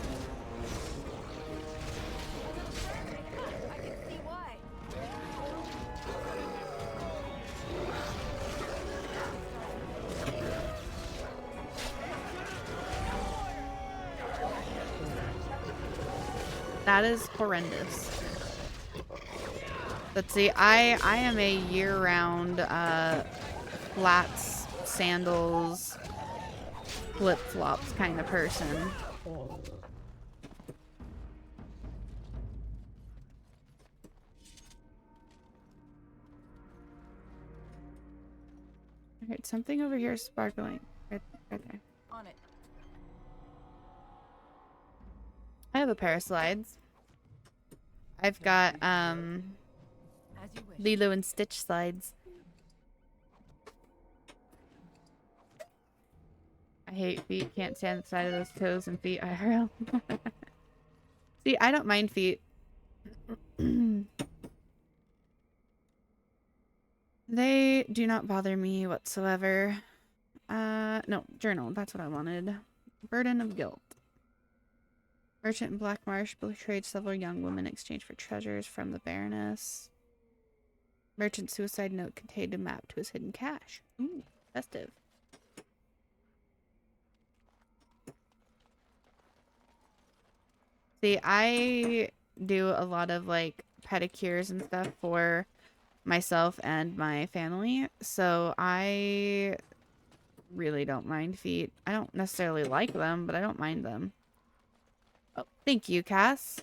That is horrendous. Let's see, I am a year-round flats, sandals, flip-flops kind of person. Alright, something over here is sparkling. Right there. On it. I have a pair of slides. I've got Lilo and Stitch slides. I hate feet. Can't stand the side of those toes and feet IRL. See, I don't mind feet. They do not bother me whatsoever. No, journal. That's what I wanted. Burden of guilt. Merchant in Black Marsh betrayed several young women in exchange for treasures from the Baroness. Merchant's suicide note contained a map to his hidden cache. Ooh, festive. See, I do a lot of like pedicures and stuff for myself and my family, so I really don't mind feet. I don't necessarily like them, but I don't mind them. Oh, thank you, Cass.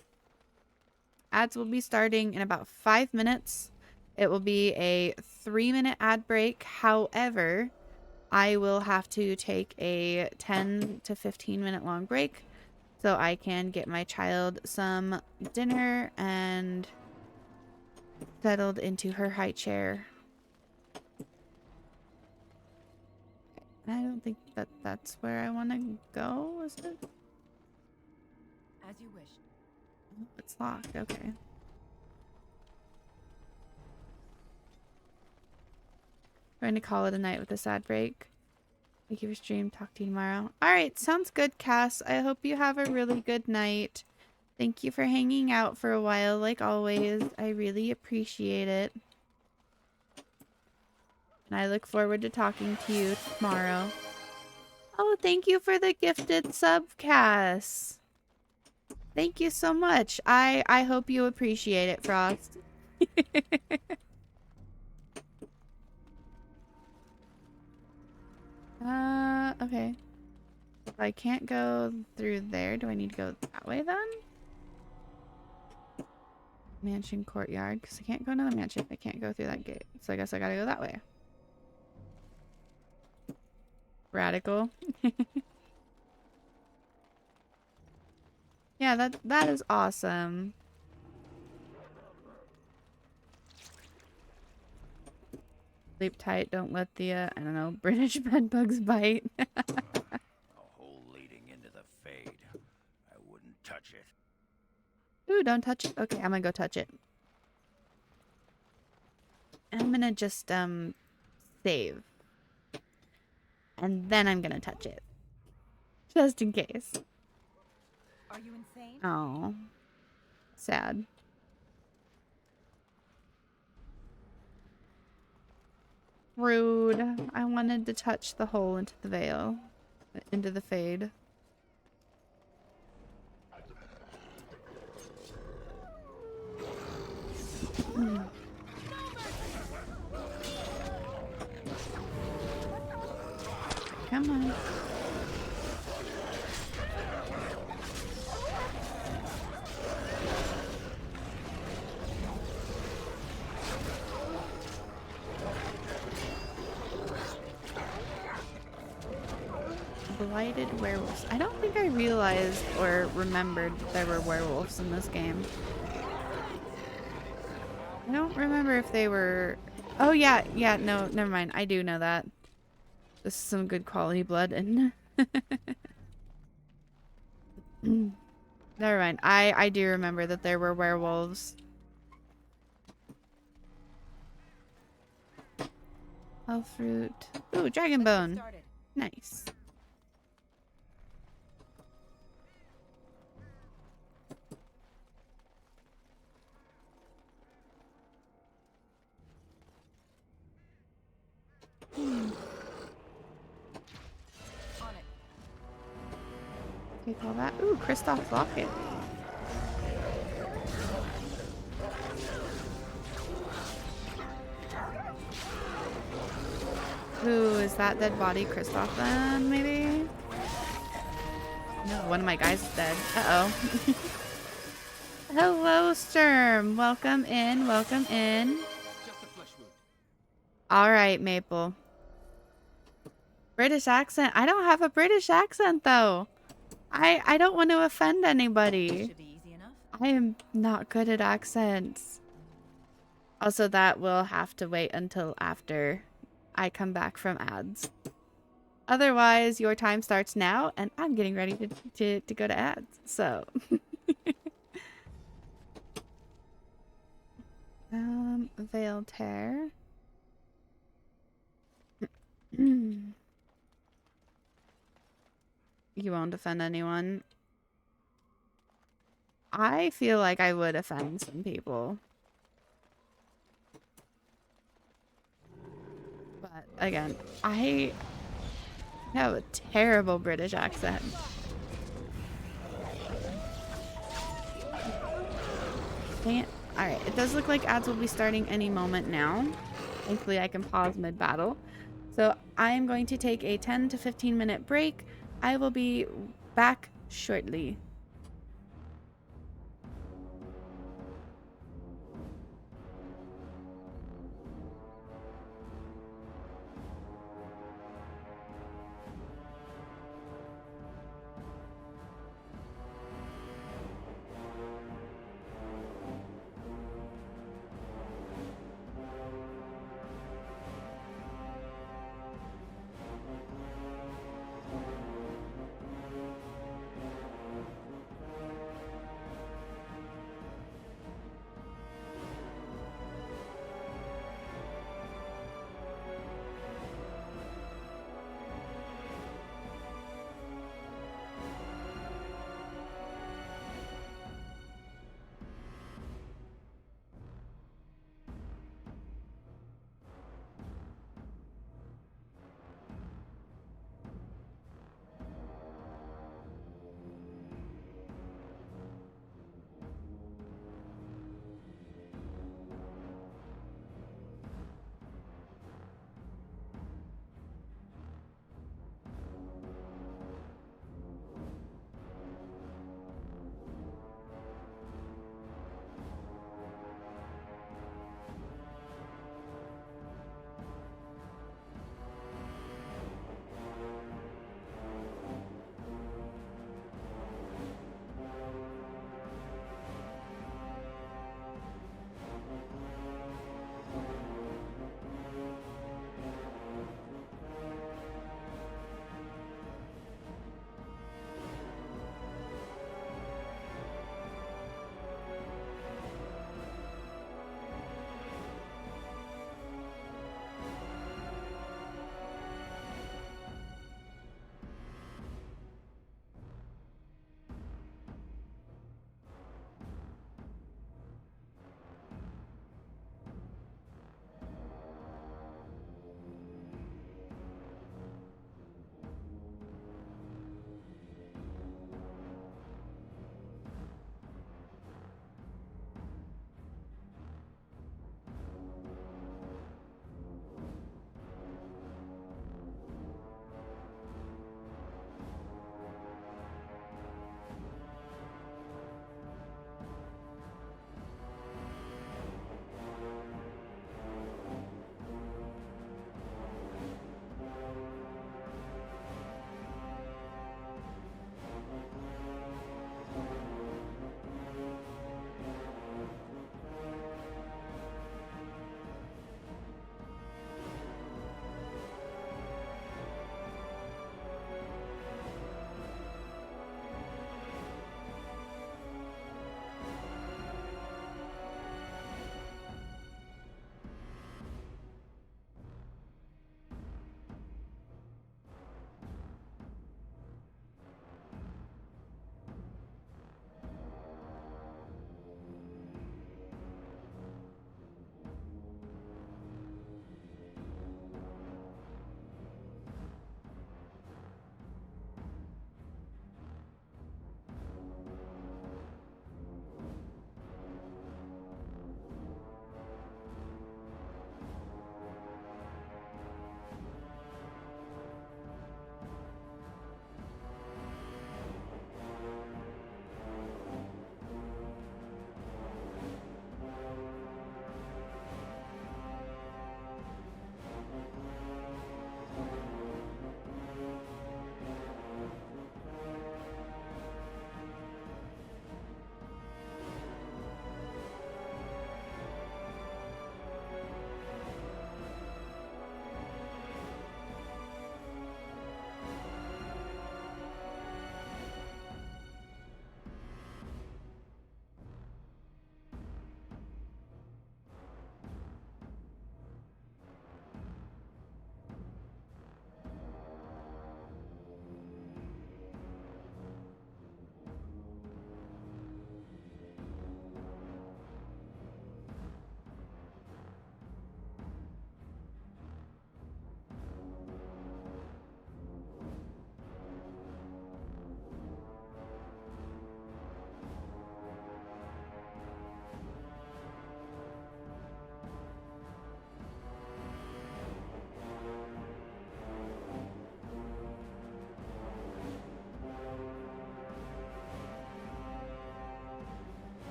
Ads will be starting in about 5 minutes. It will be a 3-minute ad break. However, I will have to take a 10 to 15 minute long break so I can get my child some dinner and settled into her high chair. I don't think that that's where I want to go, is it? As you wish. Oh, it's locked, okay. Going to call it a night with this ad break. Thank you for stream. Talk to you tomorrow. Alright, sounds good, Cass. I hope you have a really good night. Thank you for hanging out for a while, like always. I really appreciate it. And I look forward to talking to you tomorrow. Oh, thank you for the gifted sub, Cass. Thank you so much. I hope you appreciate it, Frost. Okay. If I can't go through there, do I need to go that way then? Mansion courtyard, because I can't go to the mansion if I can't go through that gate. So I guess I gotta go that way. Radical. Yeah, that is awesome. Sleep tight, don't let the I don't know, British bed bugs bite. A hole leading into the Fade. I wouldn't touch it. Ooh, don't touch it. Okay, I'm gonna go touch it. I'm gonna just save. And then I'm gonna touch it. Just in case. Are you insane? Oh. Sad. Rude. I wanted to touch the hole into the veil. Into the Fade. Come on. Blighted werewolves. I don't think I realized or remembered that there were werewolves in this game. I don't remember if they were... Oh yeah, no, never mind. I do know that. This is some good quality blood and... Never mind. I do remember that there were werewolves. Oh, fruit. Ooh, dragon bone. Nice. Take all that. Ooh, Kristoff's locket. Ooh, is that dead body Kristoff then, maybe? No, one of my guys is dead. Uh-oh. Hello, Sturm. Welcome in, welcome in. Alright, Maple. British accent. I don't have a British accent, though. I don't want to offend anybody. I am not good at accents. Also, that will have to wait until after I come back from ads. Otherwise, your time starts now, and I'm getting ready to go to ads. So, Veil Tear. You won't offend anyone. I feel like I would offend some people. But again, I have a terrible British accent. Dang it. Alright, it does look like ads will be starting any moment now. Thankfully, I can pause mid-battle. So I am going to take a 10 to 15 minute break. I will be back shortly.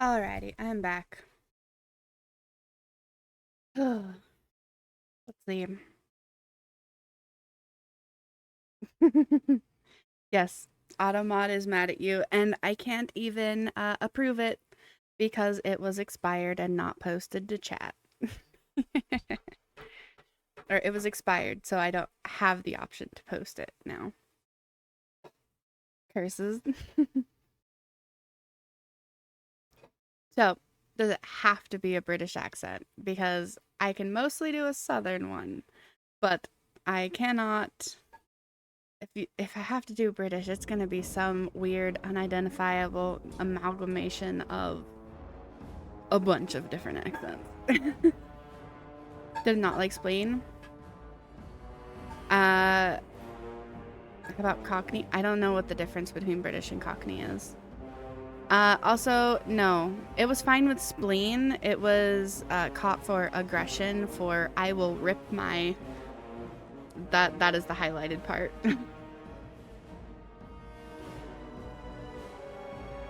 Alrighty, I'm back. Let's see. Yes, Automod is mad at you, and I can't even approve it because it was expired and not posted to chat. Or it was expired, so I don't have the option to post it now. Curses. So, does it have to be a British accent? Because I can mostly do a southern one, but I cannot. If I have to do British, it's gonna be some weird, unidentifiable amalgamation of a bunch of different accents. Did not like spleen. How about Cockney? I don't know what the difference between British and Cockney is. Also, no. It was fine with spleen. It was caught for aggression, for I will rip my... That is the highlighted part.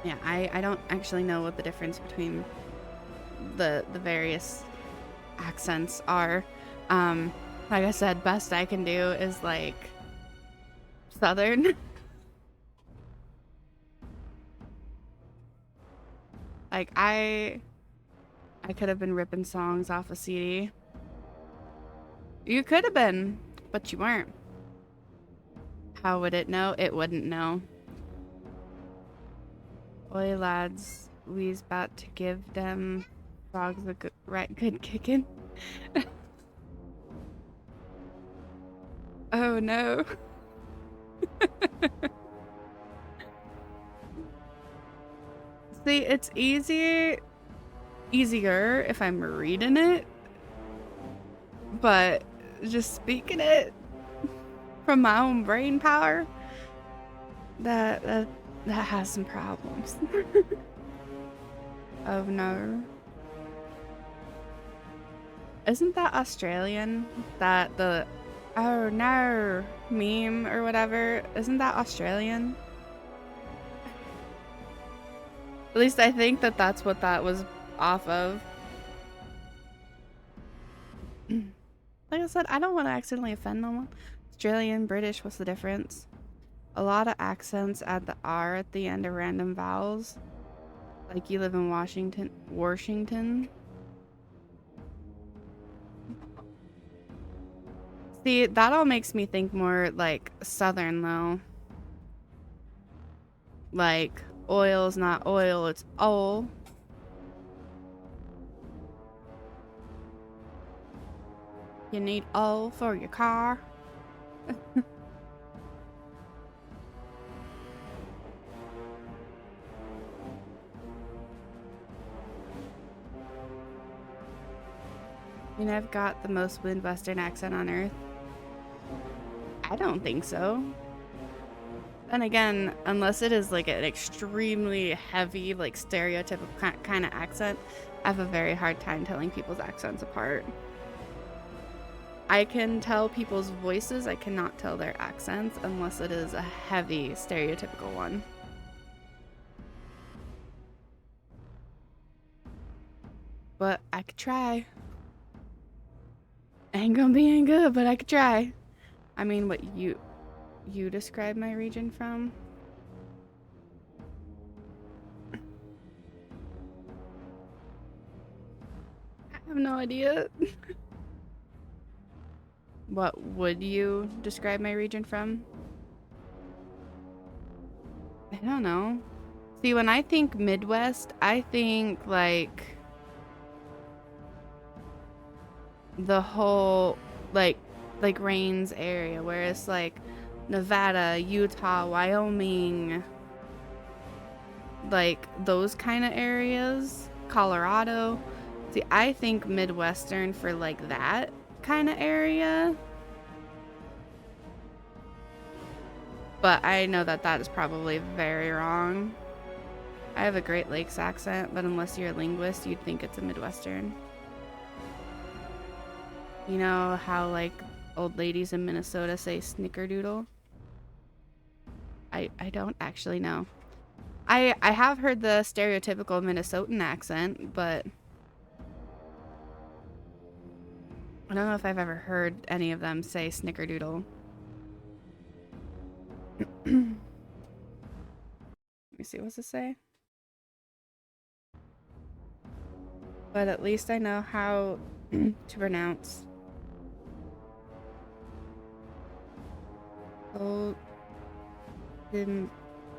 Yeah, I don't actually know what the difference between the various accents are. Like I said, best I can do is like southern. Like I could have been ripping songs off a CD. You could have been, but you weren't. How would it know? It wouldn't know. Oi lads, we's about to give them frogs a good kicking. Oh no. See, it's easier if I'm reading it, but just speaking it from my own brain power, that has some problems. Oh no. Isn't that Australian? That the oh no meme or whatever? Isn't that Australian? At least I think that that's what that was off of. Like I said, I don't want to accidentally offend no one. Australian, British, what's the difference? A lot of accents add the R at the end of random vowels. Like you live in Washington. See, that all makes me think more like Southern though. Like, oil's not oil, it's oil. You need oil for your car. I mean, I've got the most Midwestern accent on earth. I don't think so. Then again, unless it is like an extremely heavy, like stereotypical kind of accent, I have a very hard time telling people's accents apart. I can tell people's voices, I cannot tell their accents unless it is a heavy stereotypical one. But I could try. Ain't gonna be any good, but I could try. I mean, what you describe my region from? I have no idea. What would you describe my region from? I don't know. See, when I think Midwest, I think like the whole like Rains area, where it's like Nevada, Utah, Wyoming, like those kind of areas, Colorado. See, I think Midwestern for like that kind of area. But I know that that is probably very wrong. I have a Great Lakes accent, but unless you're a linguist, you'd think it's a Midwestern. You know how like old ladies in Minnesota say snickerdoodle? I don't actually know. I have heard the stereotypical Minnesotan accent, but I don't know if I've ever heard any of them say snickerdoodle. Let me see, what's it say? But at least I know how to pronounce.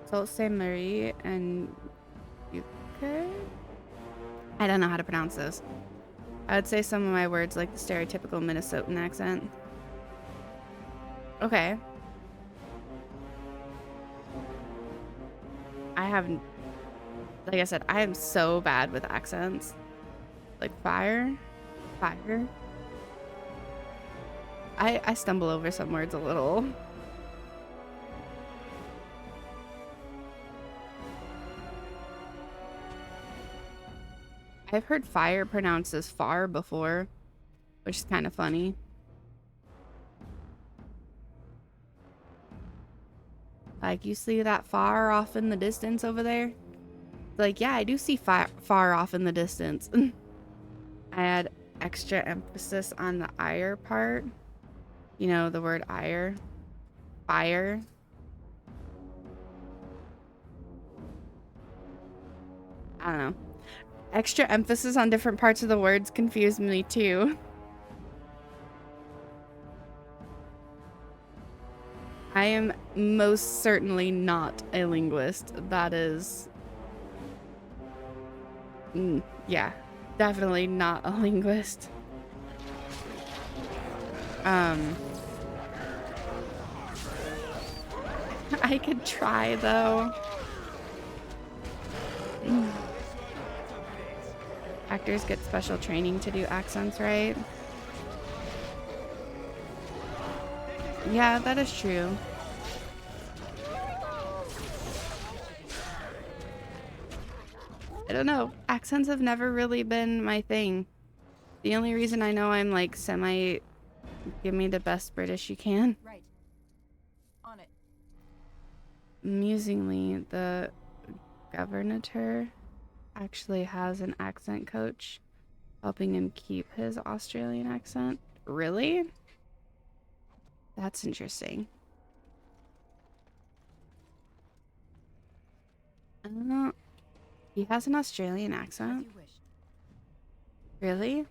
Sault Ste. Marie and UK? I don't know how to pronounce this. I would say some of my words like the stereotypical Minnesotan accent. Okay. I haven't, like I said, I am so bad with accents. Like fire. I stumble over some words a little. I've heard fire pronounced as far before, which is kind of funny. Like, you see that far off in the distance over there? Like, yeah, I do see far off in the distance. I had extra emphasis on the ire part. You know, the word ire. Fire. I don't know. Extra emphasis on different parts of the words confused me too. I am most certainly not a linguist. That is... yeah, definitely not a linguist. I could try though. Actors get special training to do accents, right? Yeah, that is true. I don't know. Accents have never really been my thing. The only reason I know I'm like semi... Give me the best British you can. Right. On it. Amusingly, the governor actually has an accent coach helping him keep his Australian accent. Really? That's interesting. He has an Australian accent? Really?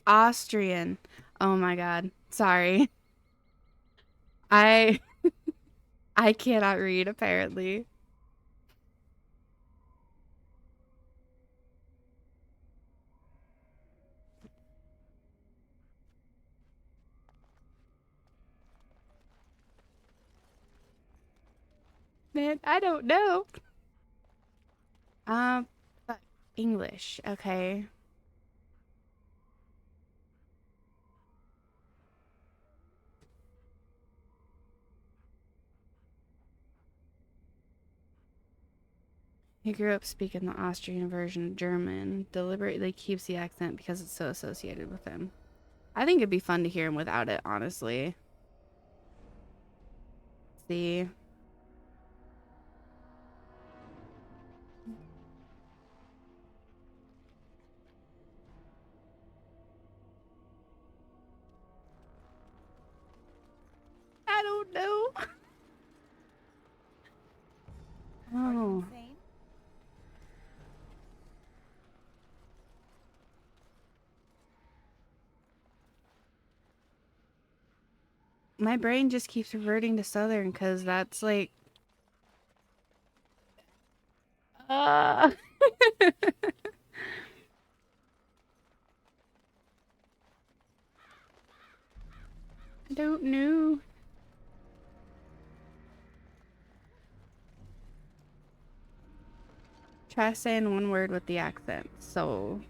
Austrian. Oh my god. Sorry. I cannot read, apparently. Man, I don't know. But English, okay. He grew up speaking the Austrian version of German, deliberately keeps the accent because it's so associated with him. I think it'd be fun to hear him without it, honestly. Let's see. I don't know. Oh. My brain just keeps reverting to Southern because that's like... I don't know. Try saying one word with the accent. So,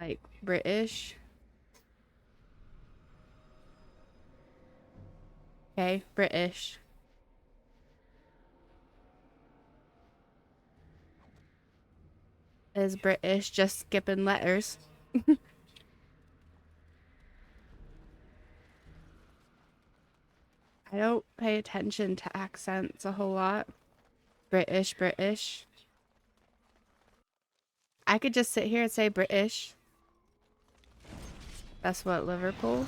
like British. Okay, British. is British, just skipping letters. I don't pay attention to accents a whole lot. British, British. I could just sit here and say British. That's what, Liverpool?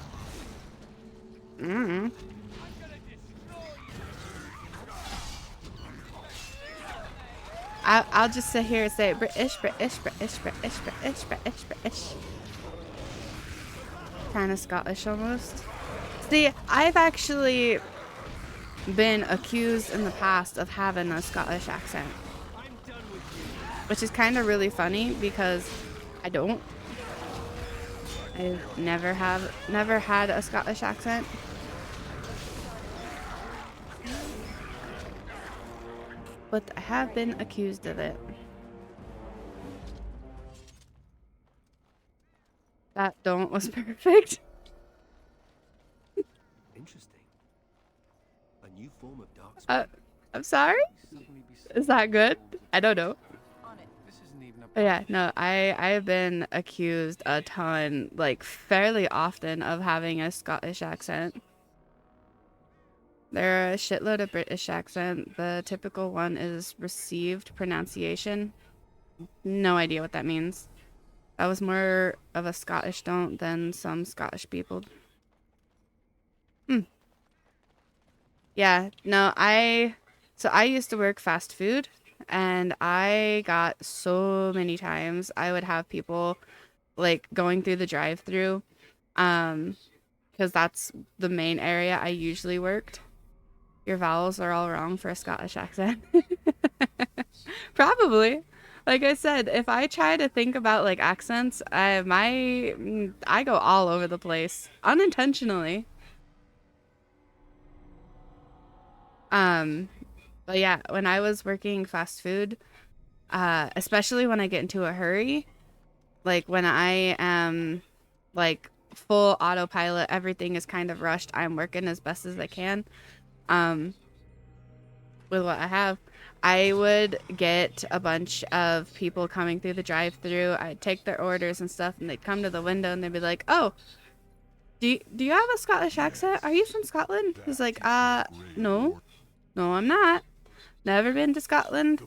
I'll just sit here and say British, British, British, British, British, British, British. Kind of Scottish almost. See, I've actually been accused in the past of having a Scottish accent, which is kind of really funny because I don't. I've never had a Scottish accent. But I have been accused of it. That don't was perfect. Interesting. A new form of dark. I'm sorry? Is that good? I don't know. But yeah, no, I've been accused a ton, like fairly often, of having a Scottish accent. There are a shitload of British accent. The typical one is received pronunciation. No idea what that means. That was more of a Scottish don't than some Scottish people. Yeah, no, so I used to work fast food, and I got so many times I would have people like going through the drive-through, because that's the main area I usually worked. Your vowels are all wrong for a Scottish accent. Probably. Like I said, if I try to think about like accents, I go all over the place unintentionally. But yeah, when I was working fast food, especially when I get into a hurry, like when I am like full autopilot, everything is kind of rushed, I'm working as best as I can. With what I have, I would get a bunch of people coming through the drive-thru. I'd take their orders and stuff, and they'd come to the window and they'd be like, "Oh, do you have a Scottish accent? Are you from Scotland?" He's like, no, I'm not. Never been to Scotland.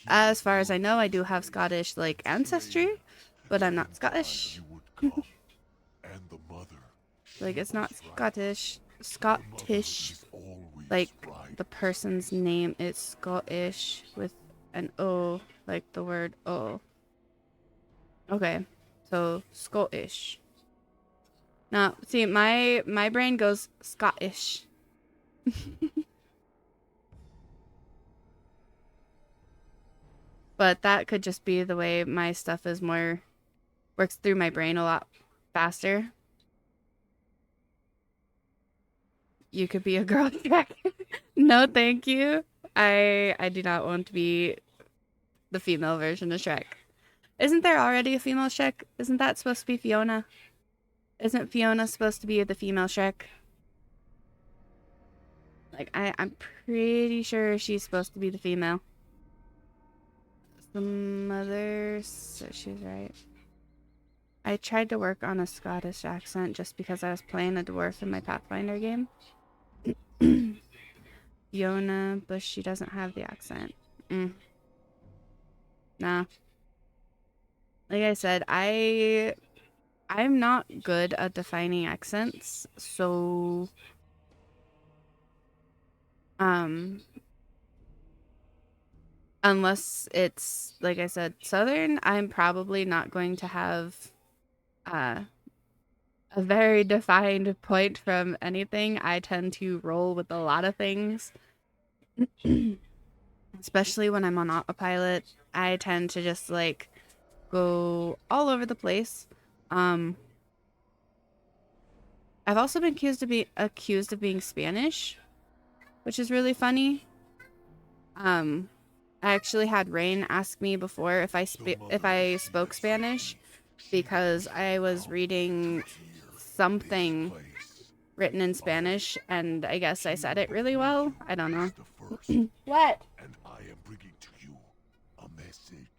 As far as I know, I do have Scottish like ancestry, but I'm not Scottish. Like, it's not Scottish. Scottish, like the person's name is Scottish with an O, like the word O. Okay, so Scottish. Now, see, my brain goes Scottish. But that could just be the way my stuff is works through my brain a lot faster. You could be a girl Shrek. No, thank you. I do not want to be the female version of Shrek. Isn't there already a female Shrek? Isn't that supposed to be Fiona? Isn't Fiona supposed to be the female Shrek? Like, I'm pretty sure she's supposed to be the female. The mother said she was right. I tried to work on a Scottish accent just because I was playing a dwarf in my Pathfinder game. Fiona, but she doesn't have the accent. Nah. Like I said, I'm not good at defining accents, so unless it's, like I said, Southern, I'm probably not going to have a very defined point from anything. I tend to roll with a lot of things. Especially when I'm on autopilot, I tend to just like go all over the place. I've also been accused of being Spanish, which is really funny. I actually had Rain ask me before if I spoke Spanish, because I was reading something written in Spanish, and I guess I said it really well. I don't know. What? And I am bringing to you a message.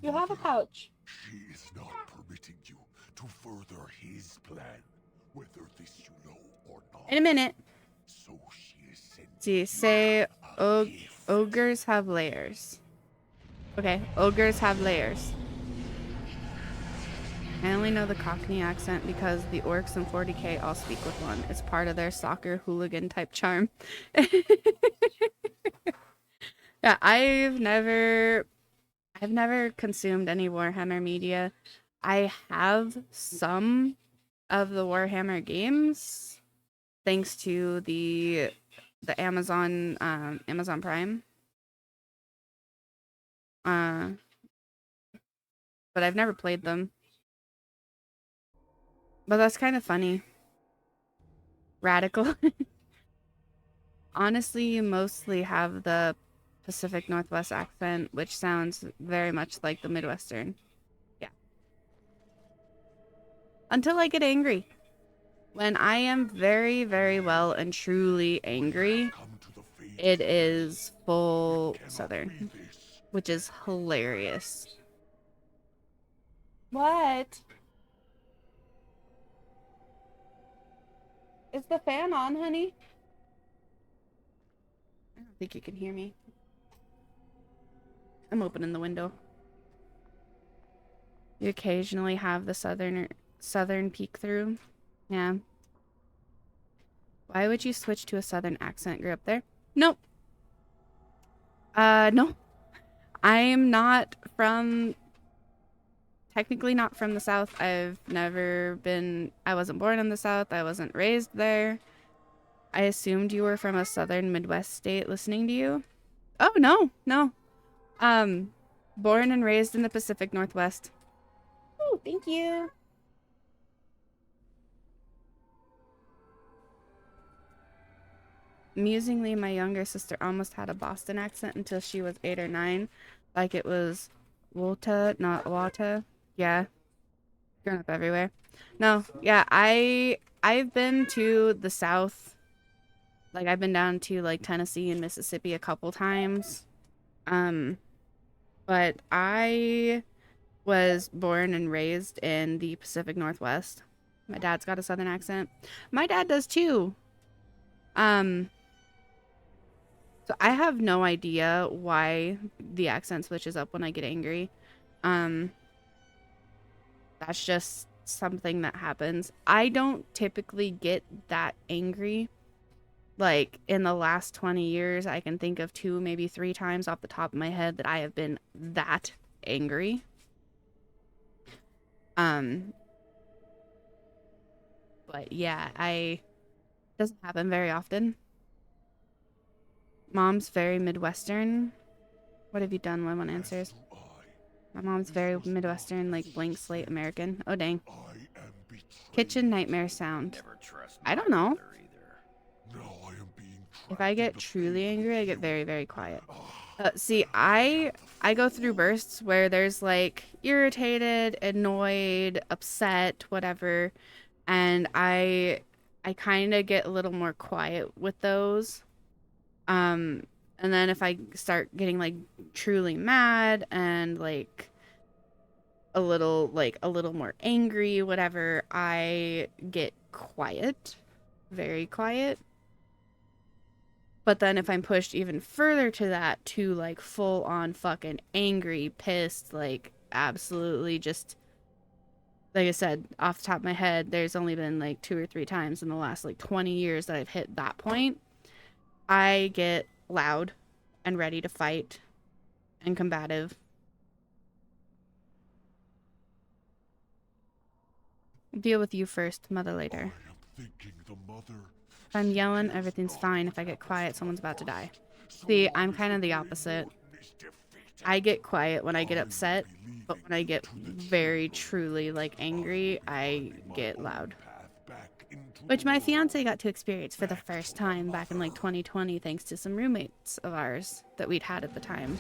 You have a pouch. She is not permitting you to further his plan, whether this you know or not. In a minute. So she is sent. See, say ogres have layers. Okay, ogres have layers. I only know the Cockney accent because the orcs in 40k all speak with one. It's part of their soccer hooligan type charm. Yeah, I've never consumed any Warhammer media. I have some of the Warhammer games thanks to the Amazon Prime. But I've never played them. But that's kind of funny. Radical. Honestly, you mostly have the Pacific Northwest accent, which sounds very much like the Midwestern. Yeah. Until I get angry. When I am very, very well and truly angry, it is full Southern, which is hilarious. What? Is the fan on, honey? I don't think you can hear me. I'm opening the window. You occasionally have the southern peek through. Yeah. Why would you switch to a southern accent? Grew up there? Nope. No. I am not from... Technically not from the South. I wasn't born in the South. I wasn't raised there. I assumed you were from a southern Midwest state listening to you. Oh, no. Born and raised in the Pacific Northwest. Oh, thank you. Amusingly, my younger sister almost had a Boston accent until she was 8 or 9. Like it was Walta, not Wata. Yeah. Grown up everywhere. No, yeah, I've been to the South. Like I've been down to like Tennessee and Mississippi a couple times. But I was born and raised in the Pacific Northwest. My dad's got a southern accent. My dad does too. So I have no idea why the accent switches up when I get angry. That's just something that happens. I don't typically get that angry. Like, in the last 20 years, I can think of 2, maybe 3 times off the top of my head that I have been that angry. But yeah, doesn't happen very often. Mom's very Midwestern. What have you done? One answers. My mom's very Midwestern, like blank slate American. Oh, dang. Kitchen nightmare sound. I don't know. If I get truly angry, I get very, very quiet. See, I go through bursts where there's like irritated, annoyed, upset, whatever. And I kind of get a little more quiet with those. And then if I start getting like truly mad and like a little more angry, whatever, I get quiet, very quiet. But then if I'm pushed even further to that, to like full on fucking angry, pissed, like absolutely just, like I said, off the top of my head, there's only been like 2 or 3 times in the last like 20 years that I've hit that point. I get loud and ready to fight and combative. Deal with you first, mother later. If I'm yelling, everything's fine. If I get quiet, someone's about to die. See, I'm kind of the opposite. I get quiet when I get upset, but when I get very truly like angry, I get loud. Which my fiance got to experience for the first time back in like 2020 thanks to some roommates of ours that we'd had at the time.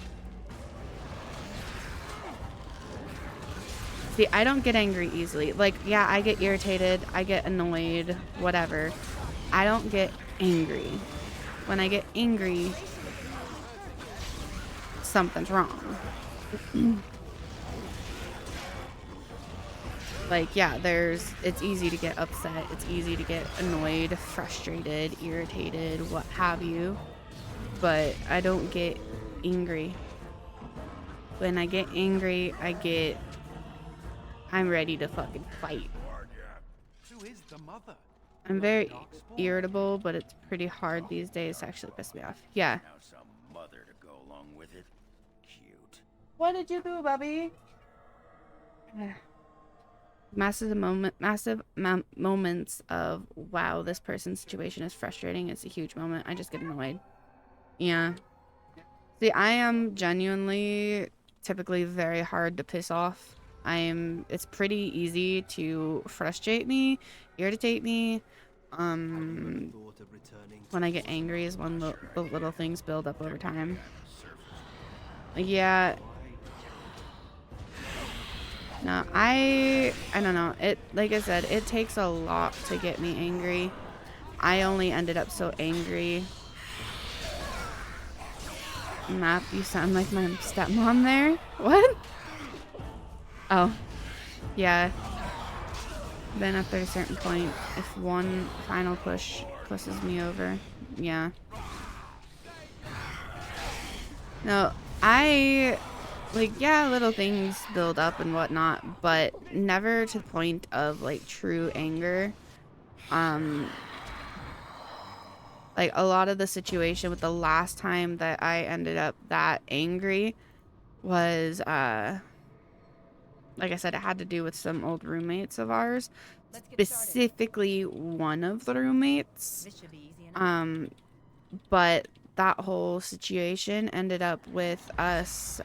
See, I don't get angry easily. Like, yeah, I get irritated, I get annoyed, whatever. I don't get angry. When I get angry, something's wrong. Like, yeah, it's easy to get upset, it's easy to get annoyed, frustrated, irritated, what have you. But I don't get angry. When I get angry, I'm ready to fucking fight. Who is the mother? I'm very irritable, but it's pretty hard these days to actually piss me off. Yeah. Now some mother to go along with it. Cute. What did you do, Bubby? Massive moments of, wow, this person's situation is frustrating. It's a huge moment. I just get annoyed. Yeah. See, I am genuinely typically very hard to piss off. It's pretty easy to frustrate me, irritate me. When I get angry is when the little things build up over time. Yeah. No, I don't know. Like I said, it takes a lot to get me angry. I only ended up so angry. Map, you sound like my stepmom there. What? Oh, yeah. Then after a certain point, if one final push pushes me over, yeah. No, yeah, little things build up and whatnot, but never to the point of, like, true anger. Like, a lot of the situation with the last time that I ended up that angry was, like I said, it had to do with some old roommates of ours. Specifically one of the roommates. But that whole situation ended up with us,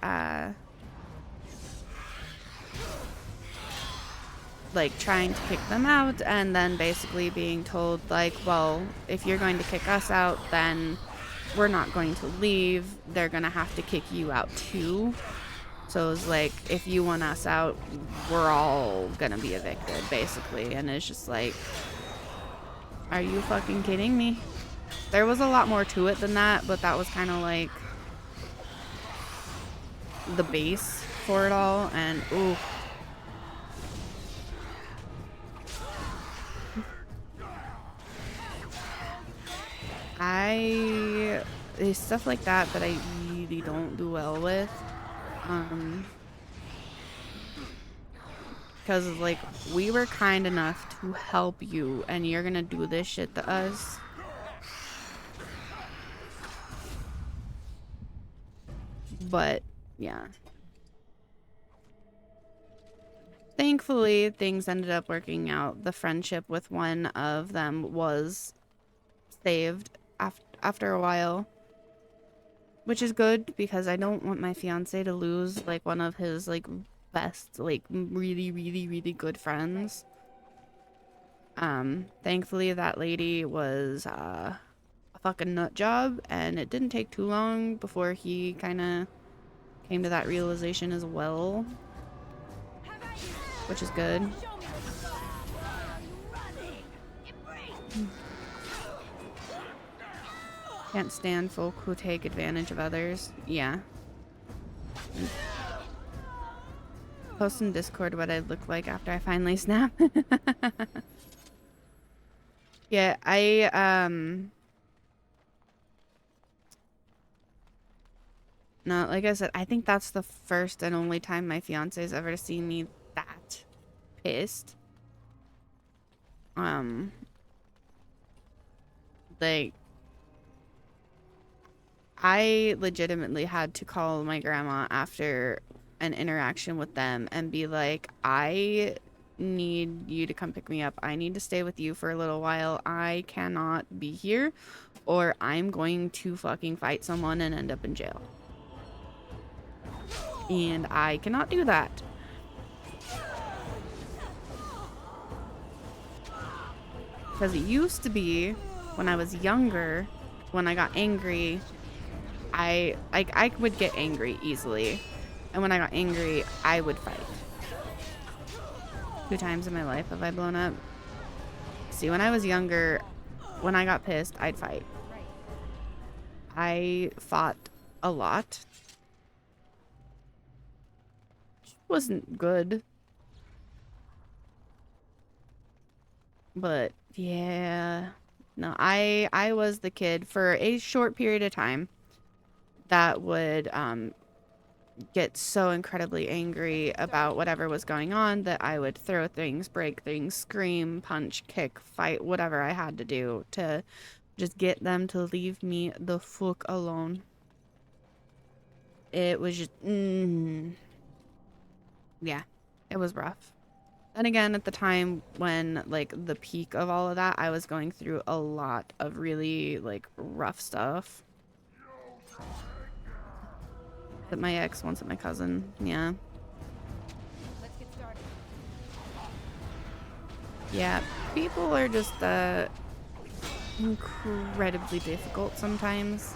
like, trying to kick them out, and then basically being told, like, well, if you're going to kick us out, then we're not going to leave. They're gonna have to kick you out too. So it was like, if you want us out, we're all gonna be evicted, basically. And it's just like, are you fucking kidding me? There was a lot more to it than that, but that was kind of like the base for it all. And ooh, there's stuff like that that I really don't do well with. Because, like, we were kind enough to help you, and you're gonna do this shit to us. But, yeah. Thankfully, things ended up working out. The friendship with one of them was saved after a while. Which is good, because I don't want my fiance to lose, like, one of his, like, best, like, really, really, really good friends. Thankfully, that lady was, a fucking nut job, and it didn't take too long before he kind of came to that realization as well. Which is good. Can't stand folk who take advantage of others. Yeah. Post in Discord what I'd look like after I finally snap. Yeah, no, like I said, I think that's the first and only time my fiance's ever seen me that pissed. Like, I legitimately had to call my grandma after an interaction with them and be like, I need you to come pick me up. I need to stay with you for a little while. I cannot be here, or I'm going to fucking fight someone and end up in jail. And I cannot do that. Because it used to be, when I was younger, when I got angry, I would get angry easily, and when I got angry, I would fight. 2 times in my life have I blown up. See, when I was younger, when I got pissed, I'd fight. I fought a lot. Wasn't good. But yeah, no, I was the kid for a short period of time that would get so incredibly angry about whatever was going on that I would throw things, break things, scream, punch, kick, fight, whatever I had to do to just get them to leave me the fuck alone. It was just, yeah, it was rough. And again, at the time when, like, the peak of all of that, I was going through a lot of really, like, rough stuff. That my ex wants at my cousin, yeah. Let's get started. Yeah, people are just, incredibly difficult sometimes.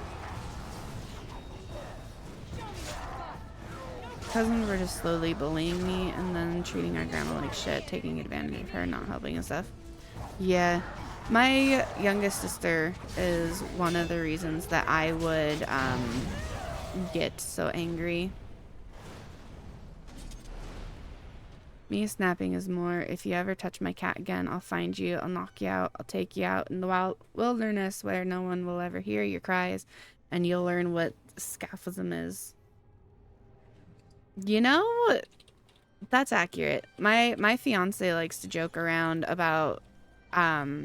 Cousins were just slowly bullying me and then treating our grandma like shit, taking advantage of her, not helping and stuff. Yeah, my youngest sister is one of the reasons that I would get so angry. Me snapping is more, if you ever touch my cat again, I'll find you, I'll knock you out, I'll take you out in the wilderness where no one will ever hear your cries, and you'll learn what scaphism is. You know, that's accurate. My fiance likes to joke around about how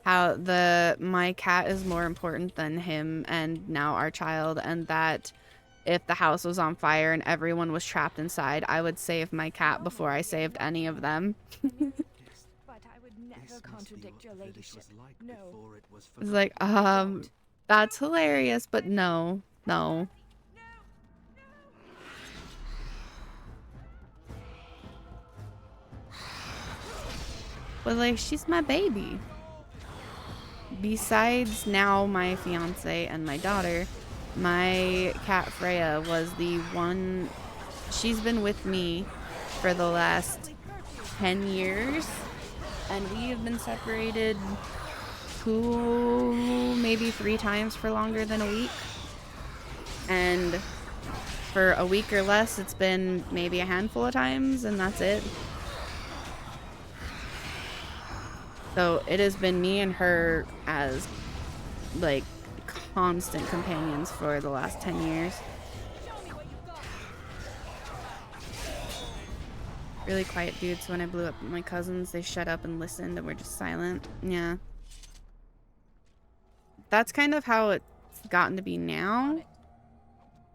my cat is more important than him and now our child, and that if the house was on fire and everyone was trapped inside, I would save my cat before I saved any of them. But I would never contradict your ladyship. No. It's like, that's hilarious, but no. But like, she's my baby. Besides now my fiance and my daughter, my cat Freya was the one. She's been with me for the last 10 years, and we have been separated 2, maybe 3 times for longer than a week. And for a week or less, it's been maybe a handful of times, and that's it. So it has been me and her as, like, constant companions for the last 10 years. Really quiet dudes. When I blew up my cousins, they shut up and listened and were just silent. Yeah. That's kind of how it's gotten to be now.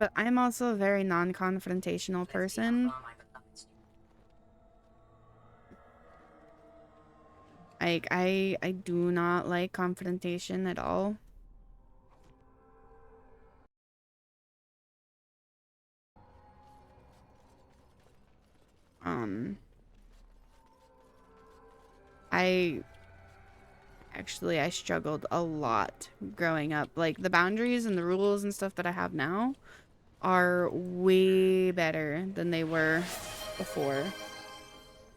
But I'm also a very non-confrontational person. Like, I do not like confrontation at all. I struggled a lot growing up. Like, the boundaries and the rules and stuff that I have now are way better than they were before.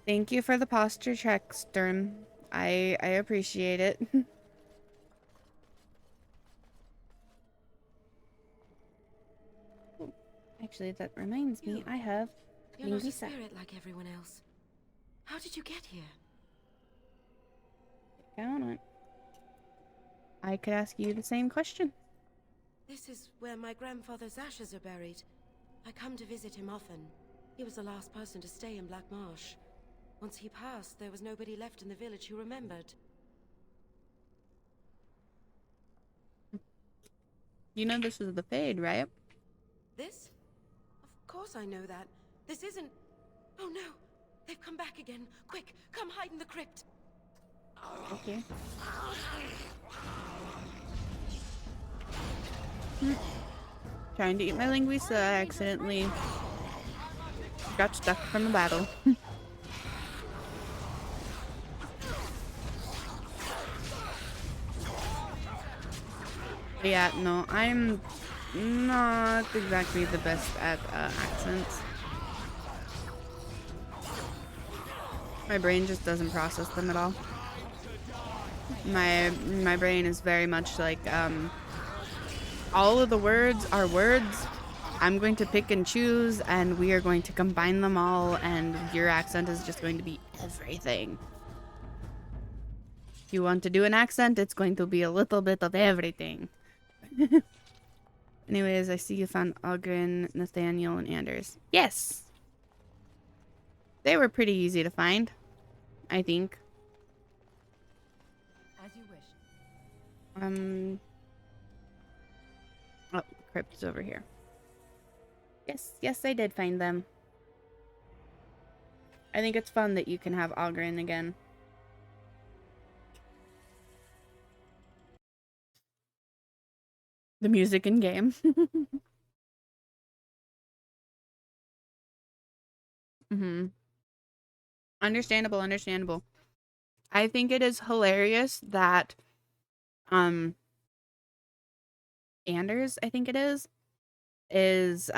Thank you for the posture check, Sturm. I appreciate it. Actually, that reminds me, I have You're not a Lingisa. spirit like everyone else. How did you get here? Count it. I could ask you the same question. This is where my grandfather's ashes are buried. I come to visit him often. He was the last person to stay in Black Marsh. Once he passed, there was nobody left in the village who remembered. You know this is the Fade, right? This? Of course I know that. This isn't... Oh no! They've come back again. Quick, come hide in the crypt. Okay. Trying to eat my linguiça, I accidentally got stuck from the battle. Yeah, no, I'm not exactly the best at accents. My brain just doesn't process them at all. My brain is very much like, all of the words are words. I'm going to pick and choose, and we are going to combine them all, and your accent is just going to be everything. If you want to do an accent, it's going to be a little bit of everything. Anyways, I see you found Ogren, Nathaniel, and Anders. Yes! They were pretty easy to find, I think. As you wish. Oh, the crypt is over here. Yes, I did find them. I think it's fun that you can have Ogren again. The music in game. Understandable. I think it is hilarious that Anders, I think it is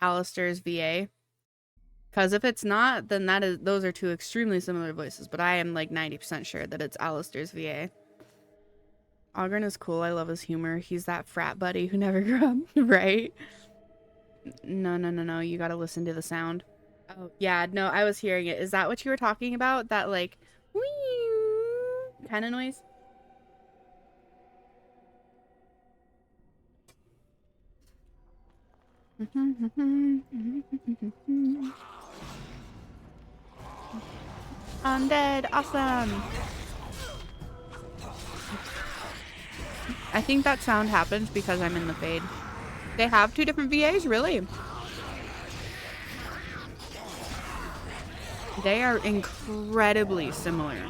Alistair's VA. Because if it's not, then those are two extremely similar voices, but I am like 90% sure that it's Alistair's VA. Ogren is cool. I love his humor. He's that frat buddy who never grew up, right? No. You gotta listen to the sound. Oh, yeah, no, I was hearing it. Is that what you were talking about? That, like, wee kind of noise? Undead, awesome! I think that sound happens because I'm in the Fade. They have two different VAs, really? They are incredibly similar.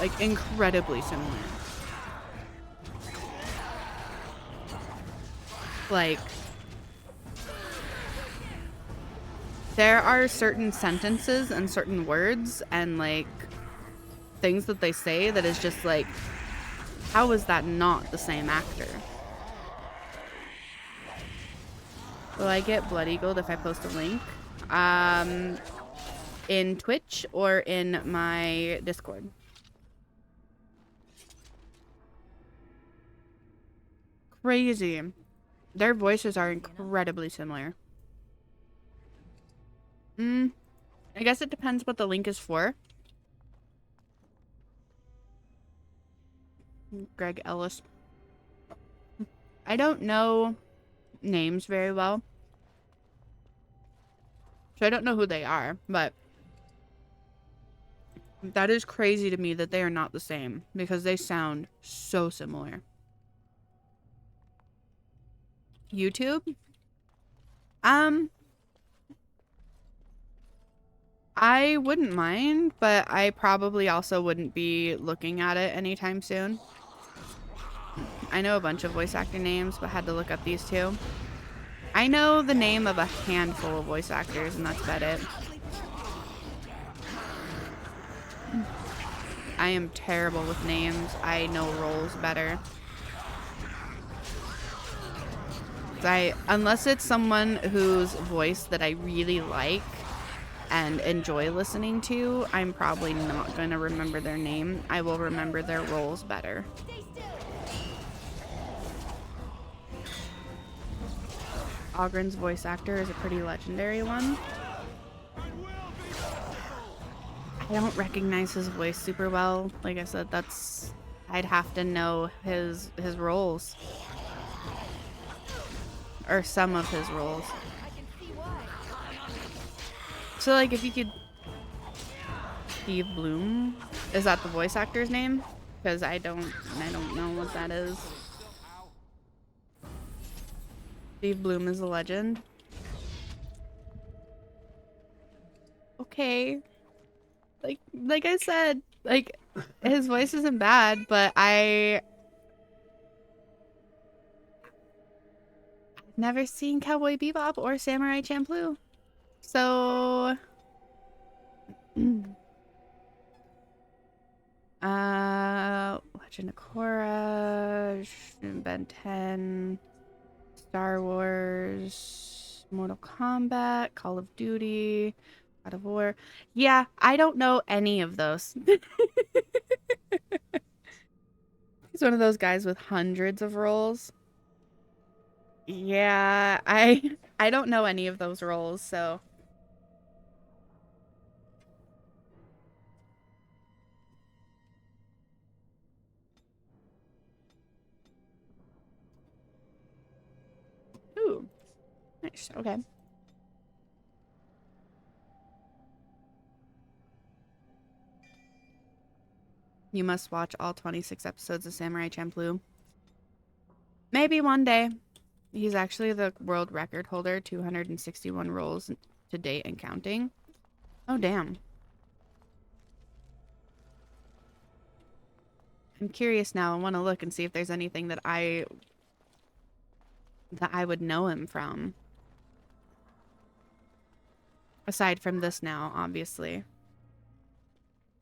Like, incredibly similar. Like, there are certain sentences and certain words and, like, things that they say that is just like, how is that not the same actor? Will I get Blood Eagled if I post a link? In Twitch or in my Discord? Crazy. Their voices are incredibly similar. I guess it depends what the link is for. Greg Ellis. I don't know names very well, so I don't know who they are, but that is crazy to me that they are not the same because they sound so similar. YouTube? I wouldn't mind, but I probably also wouldn't be looking at it anytime soon. I know a bunch of voice actor names, but had to look up these two. I know the name of a handful of voice actors, and that's about it. I am terrible with names. I know roles better. Unless it's someone whose voice that I really like and enjoy listening to, I'm probably not going to remember their name. I will remember their roles better. Ogren's voice actor is a pretty legendary one. I don't recognize his voice super well. Like I said, I'd have to know his roles. Or some of his roles. So, like, if you could... Steve Bloom? Is that the voice actor's name? Because I don't know what that is. Steve Bloom is a legend. Okay. Like I said, like, his voice isn't bad, but I've never seen Cowboy Bebop or Samurai Champloo. So, Legend of Korra, Ben 10, Star Wars, Mortal Kombat, Call of Duty, God of War. Yeah, I don't know any of those. He's one of those guys with hundreds of roles. Yeah, I don't know any of those roles, so. Nice. Okay. You must watch all 26 episodes of Samurai Champloo. Maybe one day. He's actually the world record holder, 261 rolls to date and counting. Oh, damn. I'm curious now. I want to look and see if there's anything that I would know him from. Aside from this now, obviously.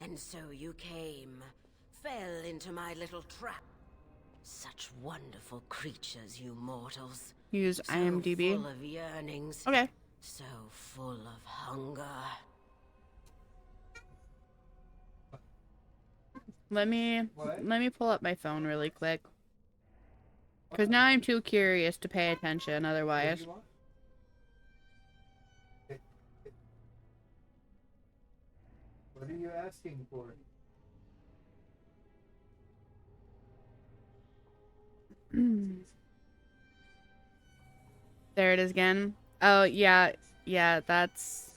And so you came, fell into my little trap. Such wonderful creatures, you mortals. Use IMDb. So full of yearnings. Okay. So full of hunger. Let me pull up my phone really quick. Because now I'm too curious to pay attention otherwise. What are you asking for? There it is again. Oh, yeah. Yeah, that's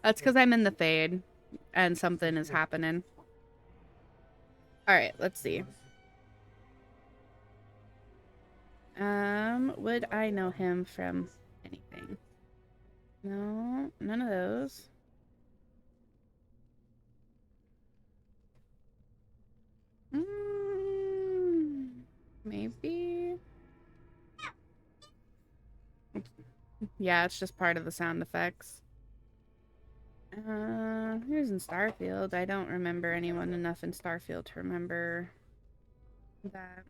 because I'm in the fade and something is happening. Alright, let's see. Would I know him from anything? No, none of those. Maybe. Yeah, it's just part of the sound effects. Here's in Starfield. I don't remember anyone enough in Starfield to remember that.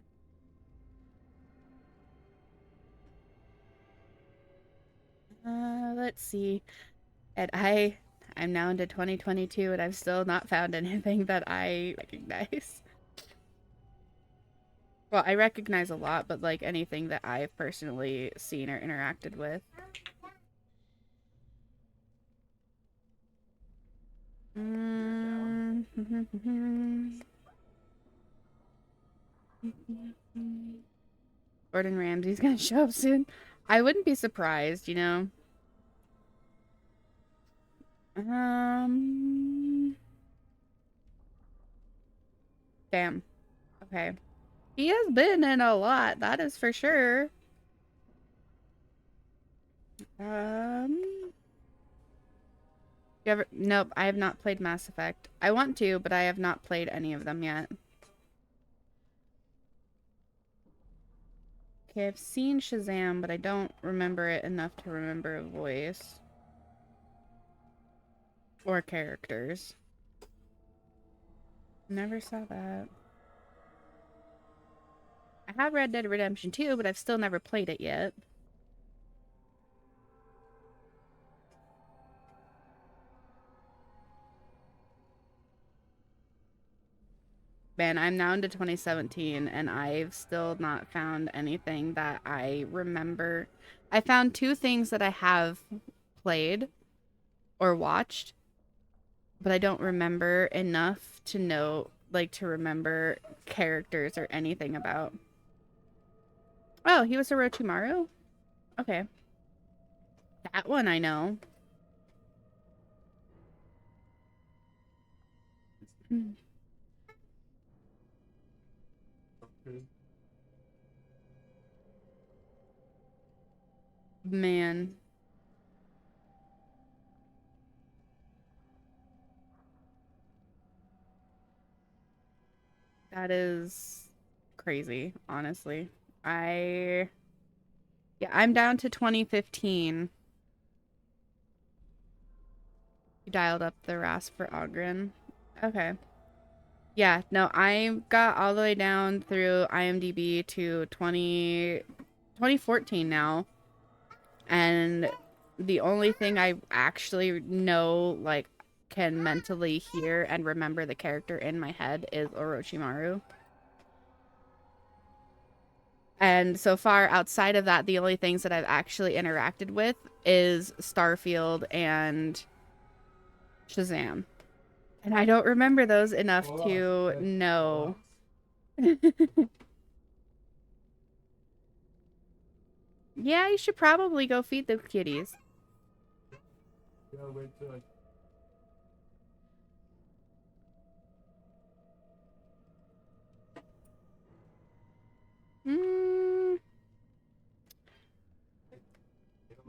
Let's see. And I'm now into 2022 and I've still not found anything that I recognize. Well, I recognize a lot, but like anything that I've personally seen or interacted with. Gordon Ramsay's gonna show up soon. I wouldn't be surprised, you know. Damn. Okay. He has been in a lot, that is for sure. Nope, I have not played Mass Effect. I want to, but I have not played any of them yet. Okay, I've seen Shazam, but I don't remember it enough to remember a voice. Or characters. Never saw that. I have Red Dead Redemption 2, but I've still never played it yet. Man, I'm now into 2017, and I've still not found anything that I remember. I found 2 things that I have played or watched, but I don't remember enough to know, like, to remember characters or anything about. Oh, he was Orochimaru? Okay. That one I know. Man. That is crazy, honestly. Yeah, I'm down to 2015. You dialed up the rasp for Ogren. Okay. Yeah, no, I got all the way down through IMDb to 2014 now. And the only thing I actually know, like, can mentally hear and remember the character in my head is Orochimaru. And so far outside of that, the only things that I've actually interacted with is Starfield and Shazam. And I don't remember those enough to know. Yeah, you should probably go feed the kitties. Yeah, wait till I...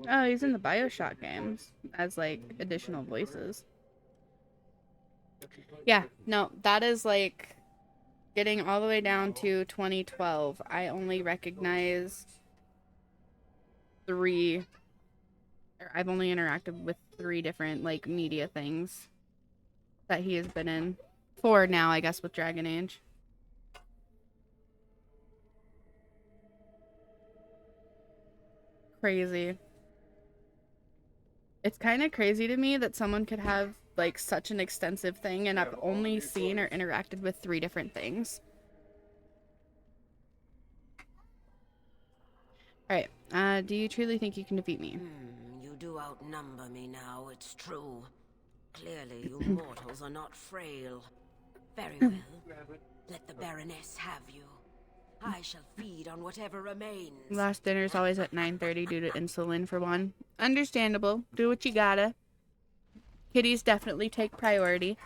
Oh, he's in the BioShock games as like additional voices. Yeah, no, that is like getting all the way down to 2012. I only recognize I've only interacted with 3 different like media things that he has been in. 4 now, I guess, with Dragon Age. Crazy. It's kind of crazy to me that someone could have like such an extensive thing and I've only seen or interacted with 3 different things. Alright, do you truly think you can defeat me? You do outnumber me now, it's true. Clearly, you mortals are not frail. Very well. Let the Baroness have you. I shall feed on whatever remains. Last dinner's always at 9:30 due to insulin for one. Understandable. Do what you gotta. Kitties definitely take priority.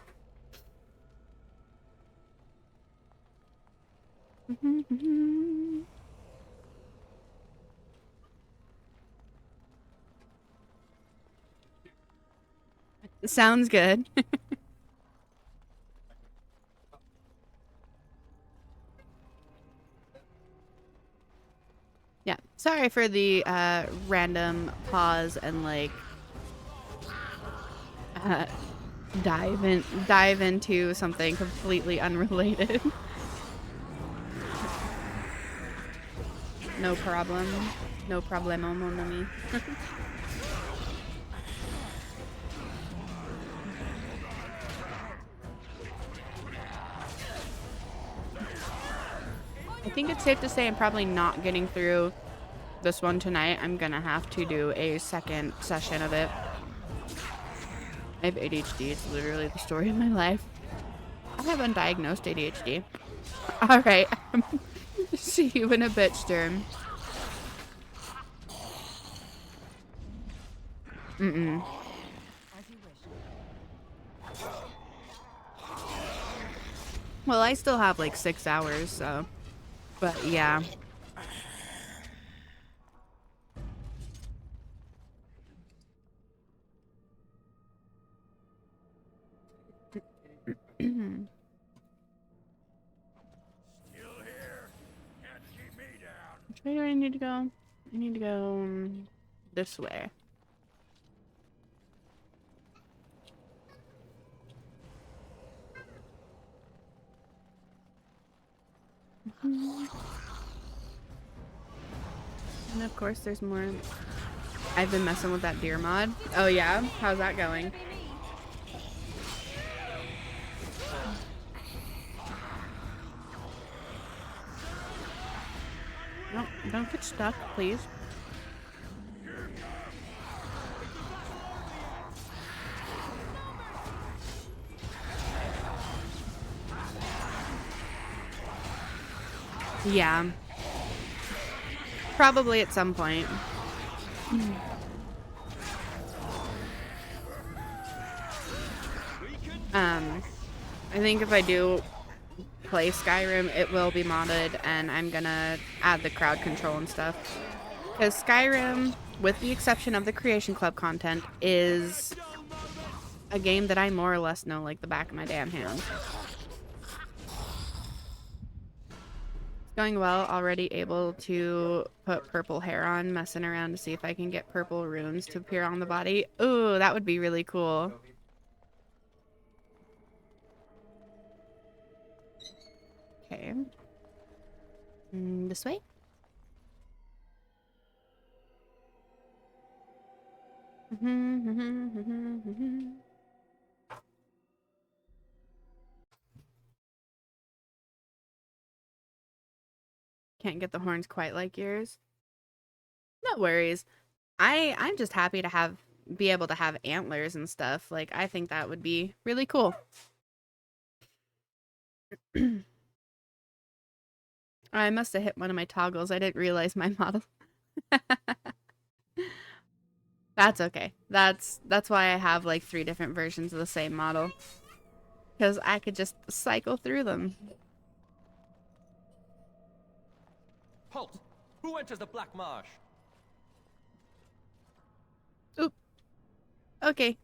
Sounds good. Yeah, sorry for the random pause and like dive into something completely unrelated. No problem. No problemo, mon ami. I think it's safe to say I'm probably not getting through this one tonight. I'm gonna have to do a second session of it. I have ADHD. It's literally the story of my life. I have undiagnosed ADHD. Alright. See you in a bit, Sturm. Well, I still have like 6 hours, so... But yeah. Which way do I need to go? I need to go this way. And of course there's more. I've been messing with that deer mod. Oh yeah? How's that going? No, don't get stuck, please. Yeah. Probably at some point. I think if I do play Skyrim, it will be modded, and I'm gonna add the crowd control and stuff. Because Skyrim, with the exception of the Creation Club content, is a game that I more or less know like the back of my damn hand. Going well, already able to put purple hair on, messing around to see if I can get purple runes to appear on the body. Ooh, that would be really cool. Okay. This way? Can't get the horns quite like yours. No worries. I'm just happy to be able to have antlers and stuff. Like, I think that would be really cool. I must have hit one of my toggles. I didn't realize my model That's okay. That's why I have like 3 different versions of the same model. Because I could just cycle through them. Halt! Who enters the Black Marsh? Oop. Okay.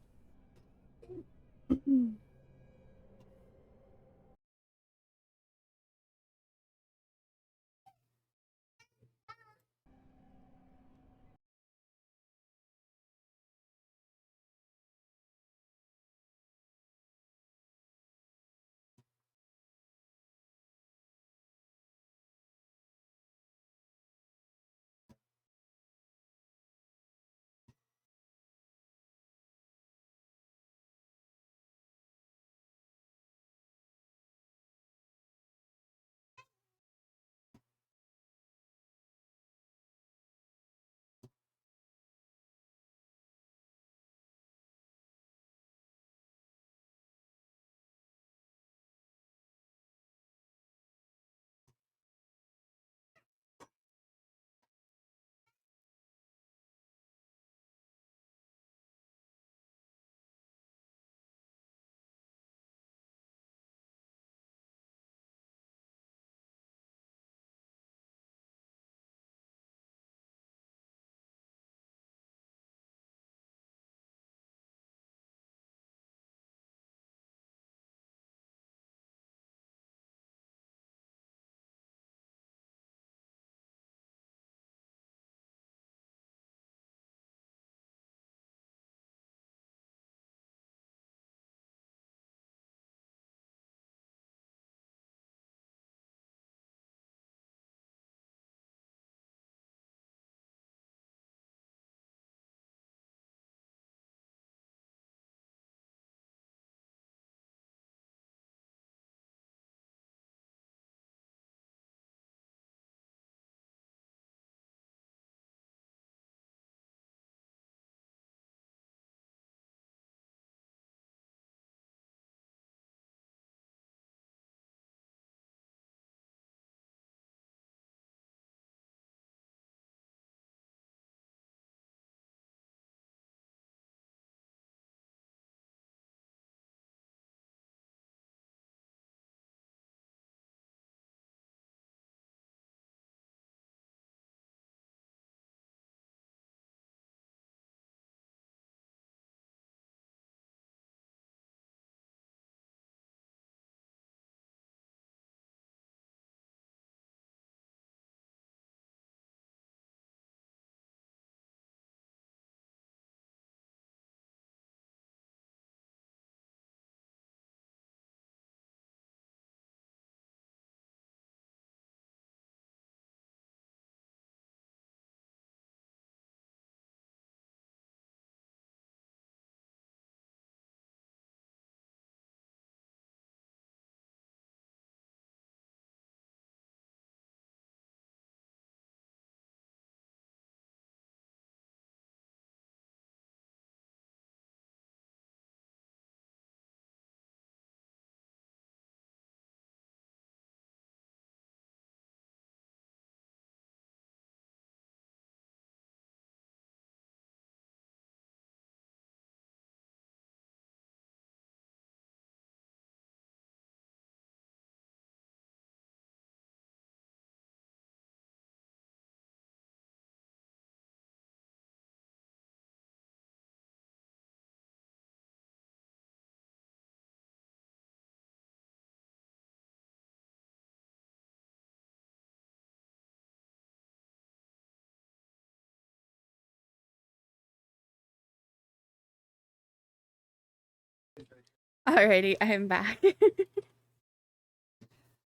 Alrighty, I am back.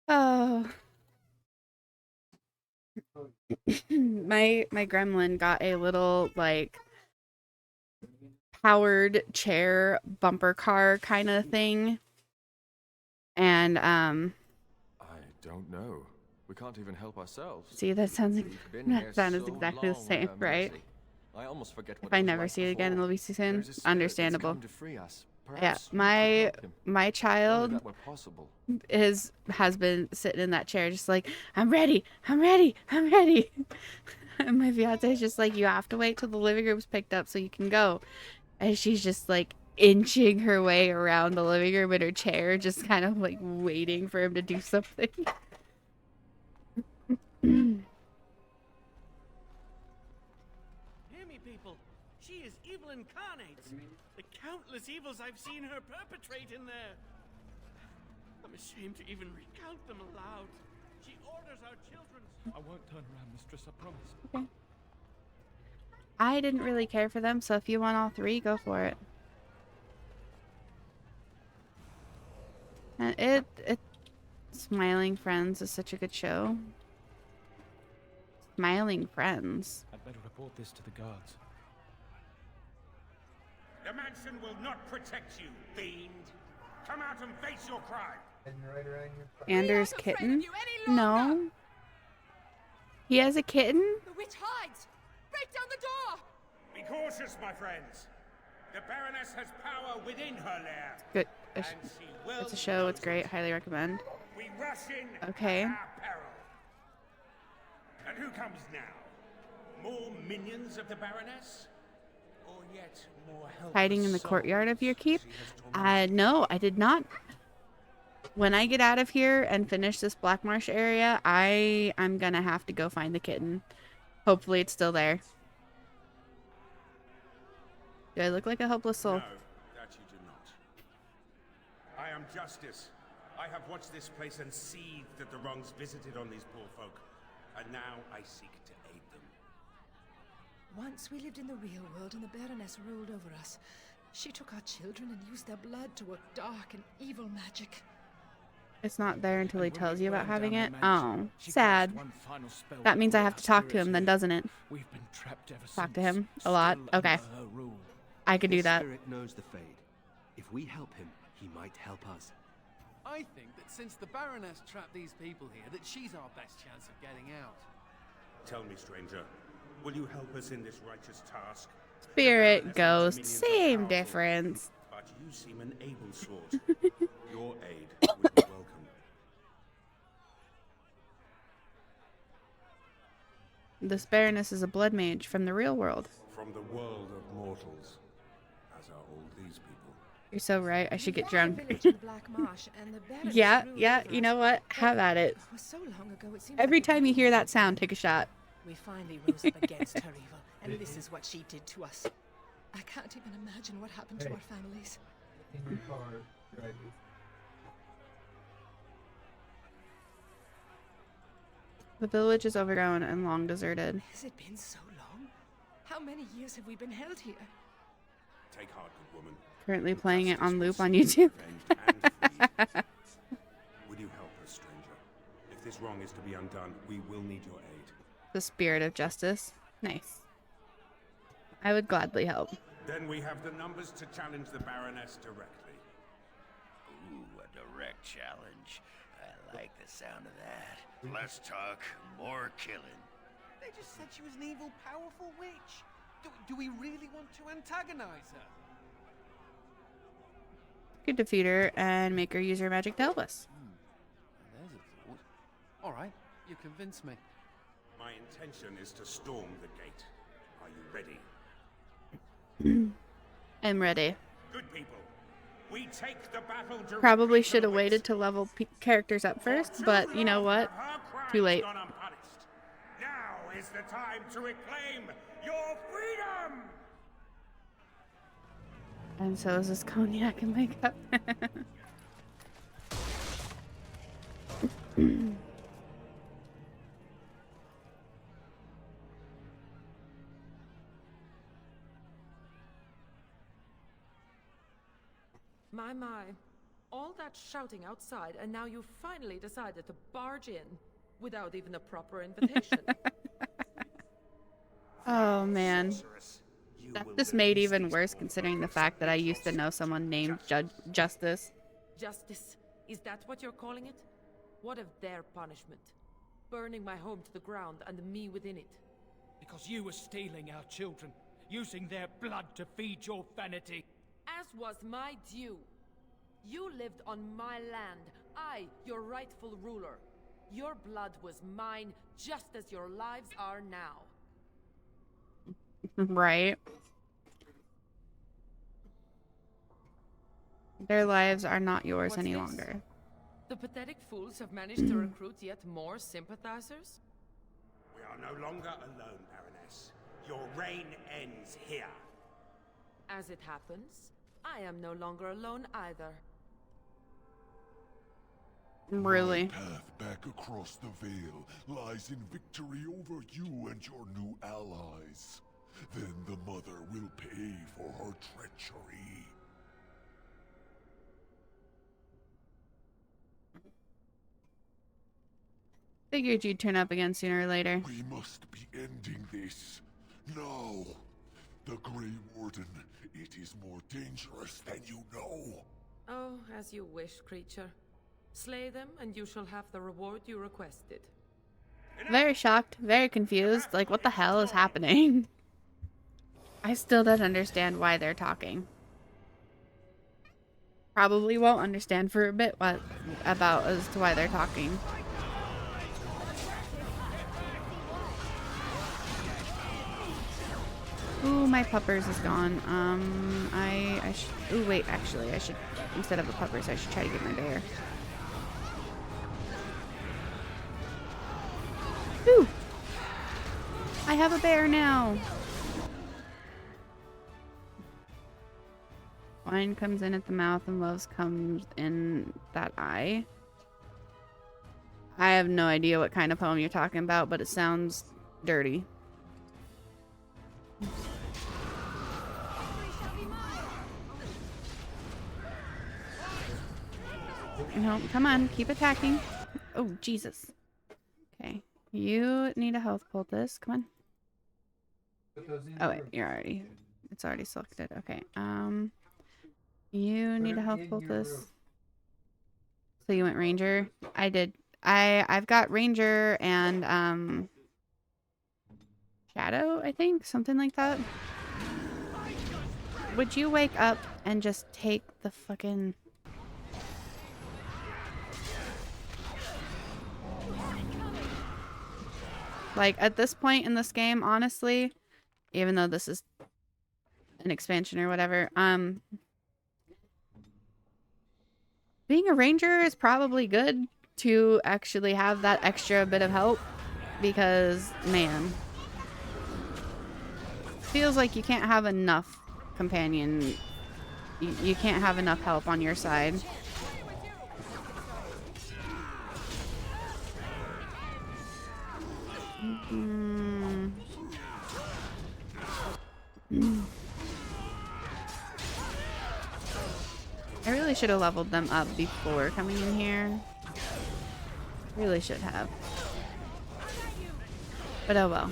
Oh. my gremlin got a little like powered chair bumper car kind of thing. And I don't know. We can't even help ourselves. see, that sounds exactly the same, right? I almost forget what If I never see it again, it'll be soon. Understandable. Yeah, my child has been sitting in that chair just like, I'm ready, I'm ready, I'm ready. And my fiance's just like, you have to wait till the living room's picked up so you can go. And she's just like inching her way around the living room in her chair, just kind of like waiting for him to do something. Hear me, people. She is evil incarnate. The countless evils I've seen her perpetrate in there. I'm ashamed to even recount them aloud. She orders our children. I won't turn around, mistress, I promise. Okay. I didn't really care for them, so if you want all three, go for it. And Smiling Friends is such a good show. Smiling Friends. I'd better report this to the guards. The mansion will not protect you, fiend. Come out and face your crime. Anders' kitten? No. He has a kitten? The witch hides! Break down the door! Be cautious, my friends. The Baroness has power within her lair. Good. And she will It's a show. It's great. Highly recommend. We rush in Okay. at our peril. And who comes now? More minions of the Baroness? Or yet more helpless Hiding in the souls courtyard of your keep? she has tormented? No, I did not. When I get out of here and finish this Black Marsh area, I'm gonna have to go find the kitten. Hopefully it's still there. Do I look like a helpless soul? No, that you do not. I am Justice. I have watched this place and seethed at the wrongs visited on these poor folk. And now I seek to aid them. Once we lived in the real world and the Baroness ruled over us. She took our children and used their blood to work dark and evil magic. It's not there until he tells you about having it. Oh, sad. That means I have to talk to him then, doesn't it? We've been trapped ever Talk to since, him a lot? still Okay. under her rule. I could do The that. spirit knows the Fade. If we help him, he might help us. I think that since the Baroness trapped these people here, that she's our best chance of getting out. Tell me, stranger, will you help us in this righteous task? Spirit, ghost, same difference. But you seem an able sort. Your aid would be welcome. This Baroness is a blood mage from the real world. From the world of mortals, as are all these people. You're so right. I should get drunk. Village in the Black Marsh and the Baroness Yeah, ruled yeah. over You us. know what? Have at it. It was so long ago, it seems Every like time you hear that sound, take a shot. we finally rose up against her evil, and this is what she did to us. I can't even imagine what happened to our families. In your car, drive it. The village is overgrown and long deserted. Has it been so long? How many years have we been held here? Take heart, good woman. Currently playing it on loop on YouTube. Would you help us, stranger? If this wrong is to be undone, we will need your aid. The spirit of justice. Nice. I would gladly help. Then we have the numbers to challenge the Baroness directly. Ooh, a direct challenge. I like the sound of that. Less talk, more killing. They just said she was an evil, powerful witch. Do we really want to antagonize her? Could defeat her and make her use her magic to help us. There's a thought. All right, you convinced me. My intention is to storm the gate. Are you ready? I'm ready. Good people. We take the battle directly. Probably should have waited to level characters up first, but you know what? Too late. Gone unpunished. Now is the time to reclaim your freedom. And so is this cognac and makeup. My. All that shouting outside, and now you finally decided to barge in without even a proper invitation. Oh man. That just made even worse considering the fact that I used to know someone named Justice. Justice, is that what you're calling it? What of their punishment? Burning my home to the ground and me within it. Because you were stealing our children, using their blood to feed your vanity. As was my due. You lived on my land, I, your rightful ruler. Your blood was mine, just as your lives are now. Right. Their lives are not yours What's any this? longer. The pathetic fools have managed to recruit yet more sympathizers? We are no longer alone, Baroness. Your reign ends here. As it happens, I am no longer alone either. Really? My path back across the Veil lies in victory over you and your new allies. Then the Mother will pay for her treachery. Figured you'd turn up again sooner or later. We must be ending this. Now. The Grey Warden, it is more dangerous than you know. Oh, as you wish, creature. Slay them, and you shall have the reward you requested. Very shocked, very confused. Like, what the hell is happening? I still don't understand why they're talking. Probably won't understand for a bit what about as to why they're talking. Ooh, my puppers is gone. I should. Ooh, wait. Actually, I should, instead of the puppers, I should try to get my bear. Ooh, I have a bear now. Wine comes in at the mouth and loves comes in that eye. I have no idea what kind of poem you're talking about, but it sounds dirty. No, come on, keep attacking. Oh, Jesus. Okay, you need a health poultice. Come on. Oh wait, it's already selected. Okay, you need a health poultice. So you went ranger? I did. I've got ranger and shadow, I think, something like that. Would you wake up and just take the fucking... Like, at this point in this game, honestly, even though this is an expansion or whatever, being a ranger is probably good to actually have that extra bit of help, because, man, feels like you can't have enough companion. You can't have enough help on your side. I really should have leveled them up before coming in here. Really should have. But oh well.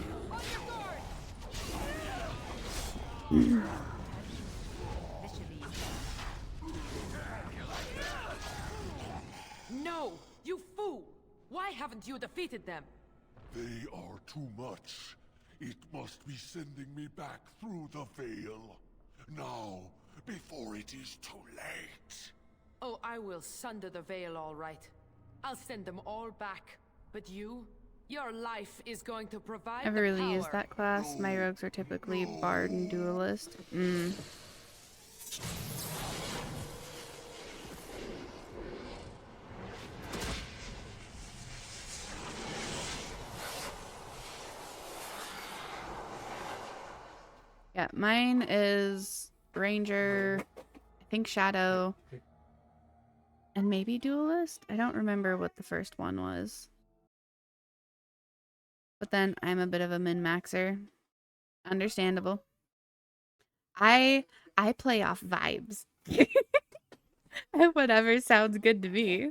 No! You fool! Why haven't you defeated them? They are too much. It must be sending me back through the Veil. Now, before it is too late. Oh, I will sunder the veil, all right. I'll send them all back. But you? Your life is going to provide Never the really power. used that class. My rogues are typically bard and duelist. Yeah, mine is ranger, I think shadow, and maybe duelist. I don't remember what the first one was. But then I'm a bit of a min-maxer. Understandable. I play off vibes. Whatever sounds good to me.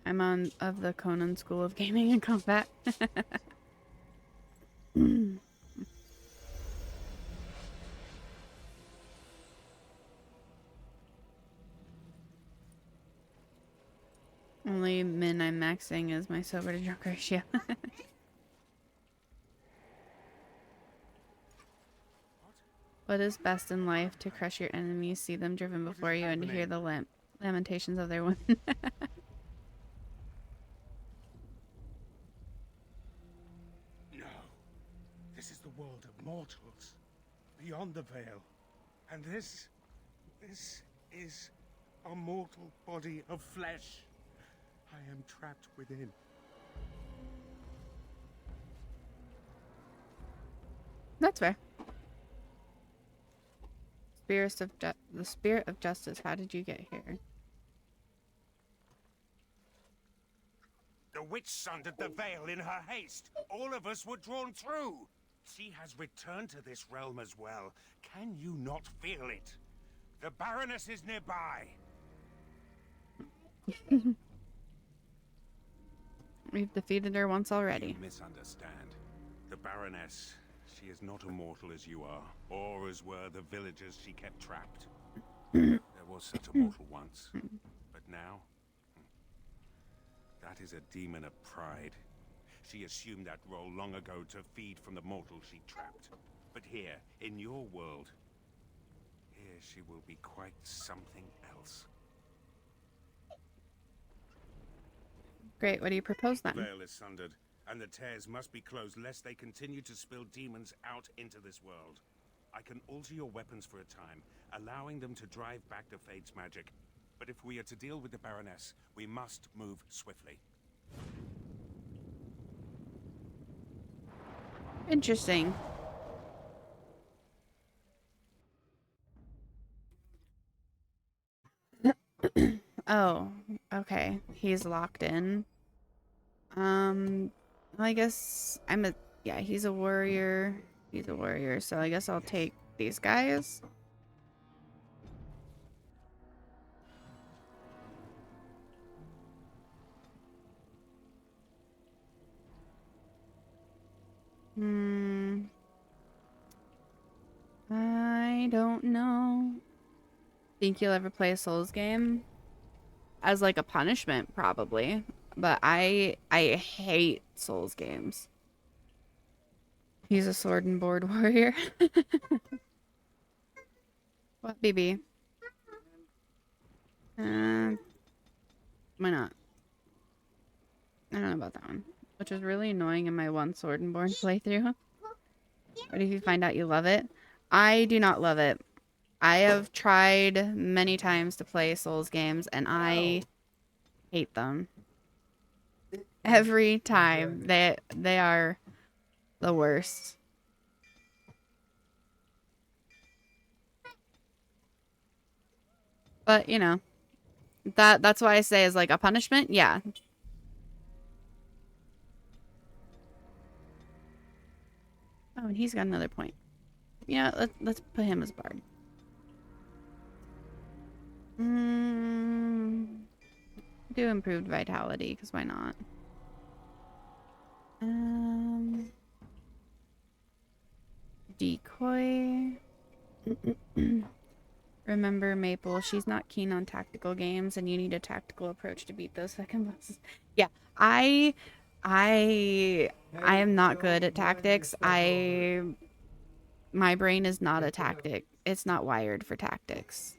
I'm on of the Conan School of Gaming and Combat. only min I'm maxing is my sober to drunk ratio. What is best in life? To crush your enemies, see them driven before you, and to hear the lamentations of their women. No. This is the world of mortals, beyond the veil. And this is a mortal body of flesh. I am trapped within. That's fair. The spirit of justice. How did you get here? The witch sundered the veil in her haste. All of us were drawn through. She has returned to this realm as well. Can you not feel it? The Baroness is nearby. We've defeated her once already. You misunderstand. The Baroness, she is not immortal as you are, or as were the villagers she kept trapped. There was such a mortal once, but now, that is a demon of pride. She assumed that role long ago to feed from the mortal she trapped. But here, in your world, here she will be quite something else. Great, what do you propose then? The veil is sundered, and the tears must be closed lest they continue to spill demons out into this world. I can alter your weapons for a time, allowing them to drive back the Fate's magic. But if we are to deal with the Baroness, we must move swiftly. Interesting. Oh, okay. He's locked in. I guess yeah, he's a warrior. He's a warrior, so I guess I'll take these guys. I don't know. Think you'll ever play a Souls game? As like a punishment, probably. But I hate Souls games. He's a sword and board warrior. What, BB? Why not? I don't know about that one. Which was really annoying in my one sword and board playthrough. What if you find out you love it? I do not love it. I have tried many times to play Souls games and I hate them. Every time. They are the worst. But, you know, that's why I say is like a punishment. Yeah. Oh, and he's got another point. Yeah, let's put him as bard. Do improved vitality, because why not? Decoy. Remember, Maple, she's not keen on tactical games, and you need a tactical approach to beat those second bosses. Yeah, I am not good at tactics. My brain is not a tactic. It's not wired for tactics.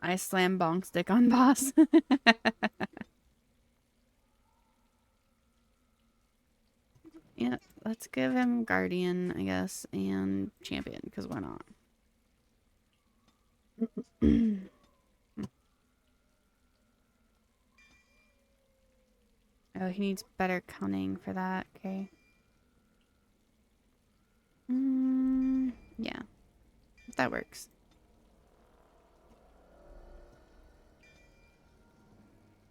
I slam bonk stick on boss. Yeah, let's give him Guardian, I guess, and Champion, because why not? Oh, he needs better cunning for that. Okay. Yeah. That works.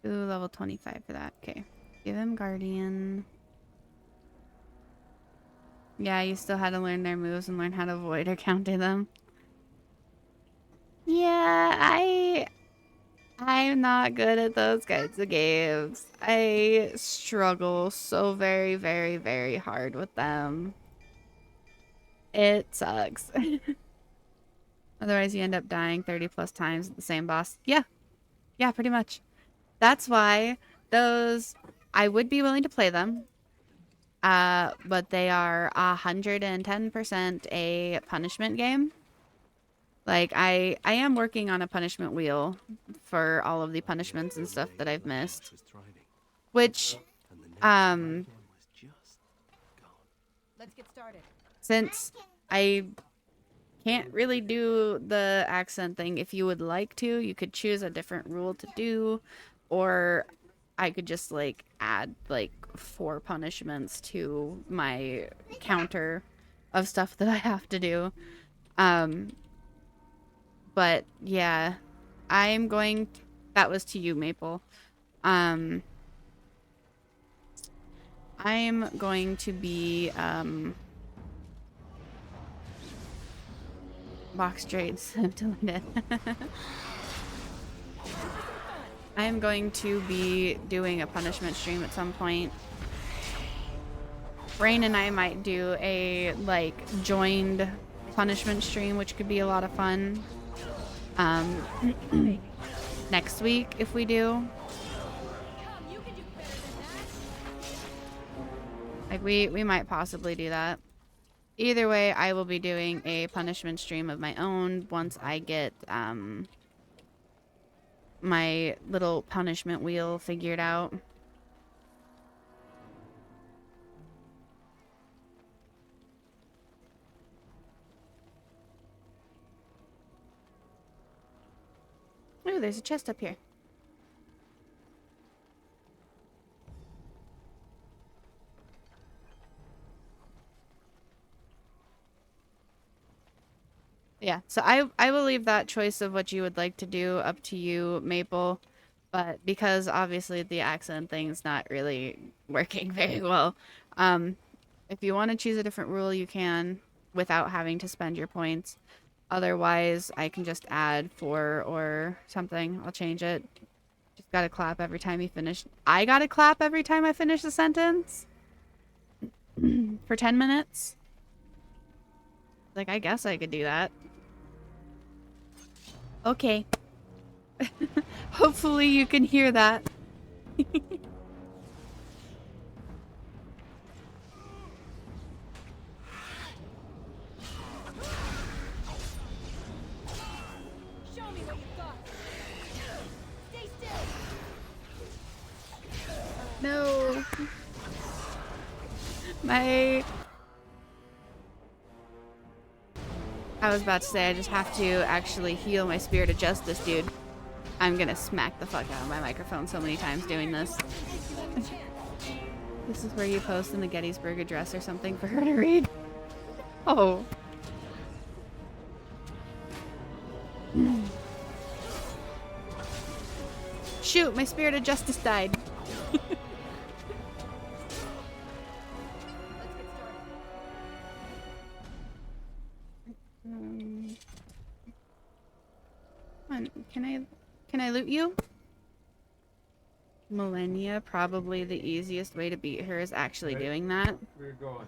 Ooh, level 25 for that. Okay. Give him Guardian. Yeah, you still had to learn their moves and learn how to avoid or counter them. Yeah, I'm not good at those kinds of games. I struggle so very, very, very hard with them. It sucks. Otherwise, you end up dying 30 plus times at the same boss. Yeah. Yeah, pretty much. That's why those... I would be willing to play them. But they are 110% a punishment game. Like, I am working on a punishment wheel for all of the punishments and stuff that I've missed. Which, Let's get started. since I can't really do the accent thing, if you would like to, you could choose a different rule to do, or I could just, like, add, like, 4 punishments to my counter of stuff that I have to do. But, yeah, I'm going... That was to you, Maple. I'm going to be, box trades. I'm deleted. I'm going to be doing a punishment stream at some point. Rain and I might do a, like, joined punishment stream, which could be a lot of fun. Next week, if we do. Like, we might possibly do that. Either way, I will be doing a punishment stream of my own once I get, my little punishment wheel figured out. Ooh, there's a chest up here. Yeah, so I will leave that choice of what you would like to do up to you, Maple. But because obviously the accent thing's not really working very well, if you want to choose a different rule, you can without having to spend your points. Otherwise, I can just add 4 or something. I'll change it. Just gotta clap every time you finish. I gotta clap every time I finish a sentence? For 10 minutes? Like, I guess I could do that. Okay. Hopefully you can hear that. Show me what you've got. Stay still. No. I was about to say I just have to actually heal my Spirit of Justice, dude. I'm gonna smack the fuck out of my microphone so many times doing this. This is where you post in the Gettysburg Address or something for her to read. Oh. Shoot, my Spirit of Justice died. Come on, can I loot you? Millennia, probably the easiest way to beat her is actually doing that. Where you going?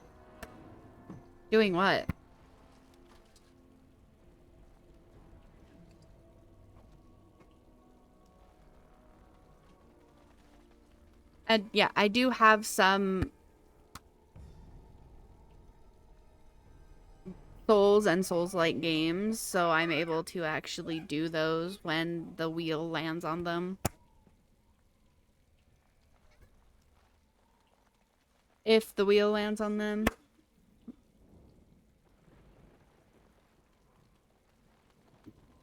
Doing what? And yeah, I do have some Souls and Souls-like games, so I'm able to actually do those when the wheel lands on them. If the wheel lands on them.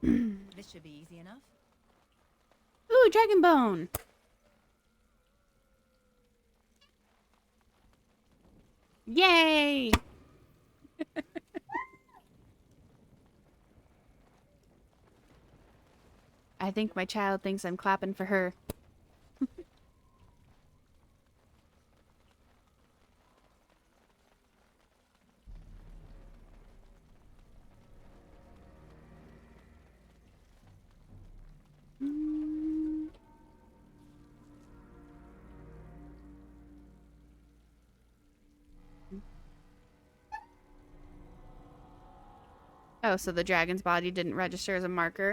This should be easy enough. Ooh, Dragon Bone! Yay! I think my child thinks I'm clapping for her. Oh, so the dragon's body didn't register as a marker.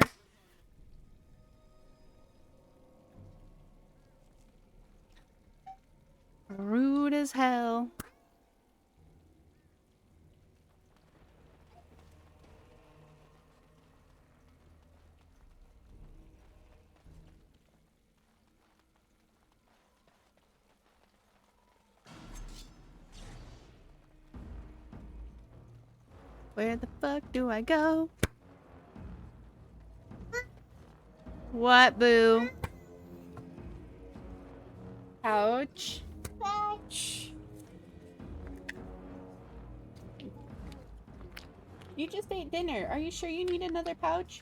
Rude as hell. Where the fuck do I go? What, boo? Pouch? Pouch. You just ate dinner. Are you sure you need another pouch?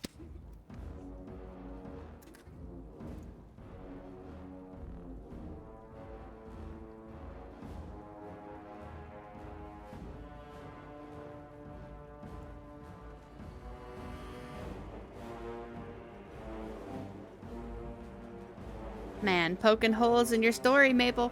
Man, poking holes in your story, Maple.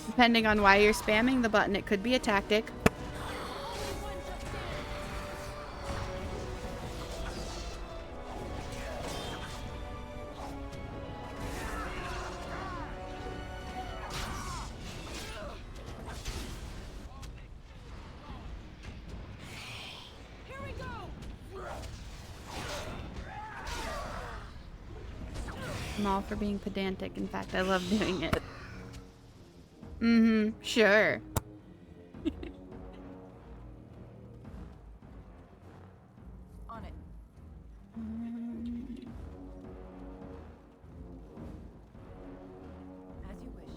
Depending on why you're spamming the button, it could be a tactic. I'm all for being pedantic. In fact, I love doing it. Mm-hmm, sure. On it. As you wish.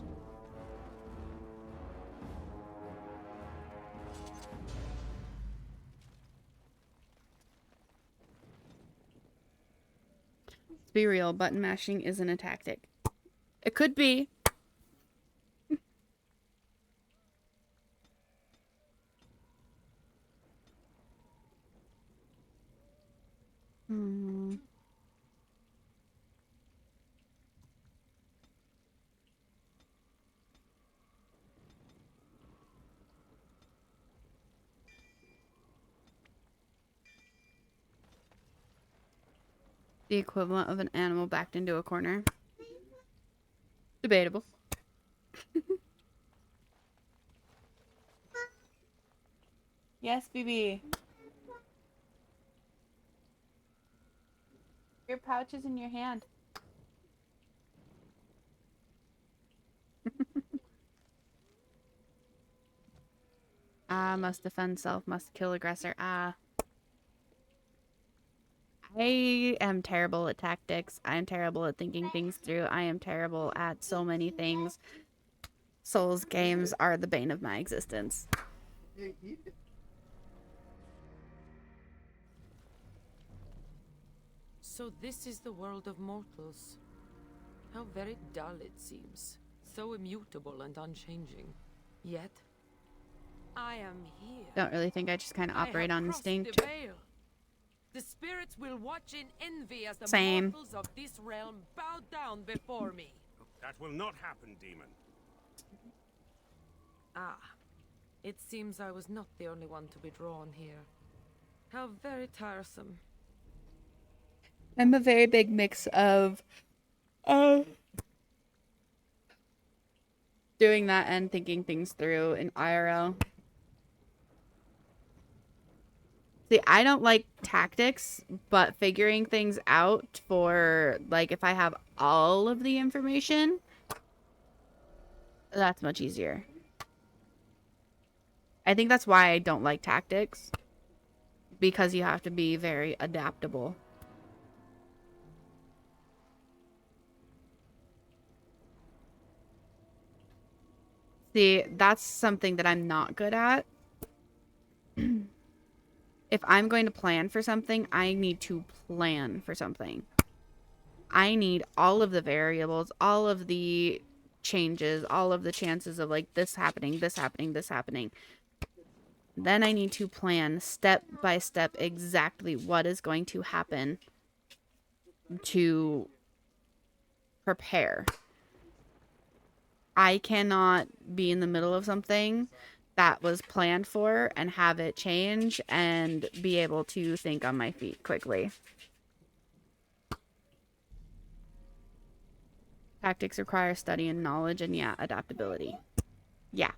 Let's be real, button mashing isn't a tactic. It could be. The equivalent of an animal backed into a corner. Debatable. Yes, BB. Your pouch is in your hand. Ah, must defend self, must kill aggressor. Ah. I am terrible at tactics. I am terrible at thinking things through. I am terrible at so many things. Souls games are the bane of my existence. So this is the world of mortals. How very dull it seems. So immutable and unchanging. Yet, I am here. Don't really think I just kind of operate on instinct. The veil. The spirits will watch in envy as the Same. mortals of this realm bow down before me. That will not happen, demon. Ah, it seems I was not the only one to be drawn here. How very tiresome. I'm a very big mix of doing that and thinking things through in IRL. See, I don't like tactics, but figuring things out for, like, if I have all of the information, that's much easier. I think that's why I don't like tactics, because you have to be very adaptable. See, that's something that I'm not good at. If I'm going to plan for something, I need to plan for something. I need all of the variables, all of the changes, all of the chances of, like, this happening, this happening, this happening. Then I need to plan step by step exactly what is going to happen to prepare. I cannot be in the middle of something that was planned for and have it change and be able to think on my feet quickly. Tactics require study and knowledge and, yeah, adaptability. Yeah.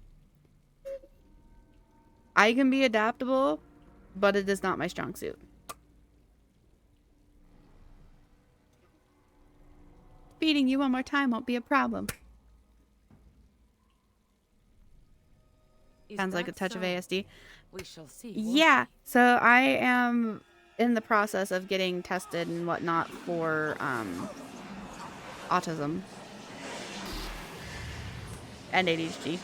I can be adaptable, but it is not my strong suit. Beating you one more time won't be a problem. Sounds like a touch of ASD. We shall see. Yeah, so I am in the process of getting tested and whatnot for autism and ADHD.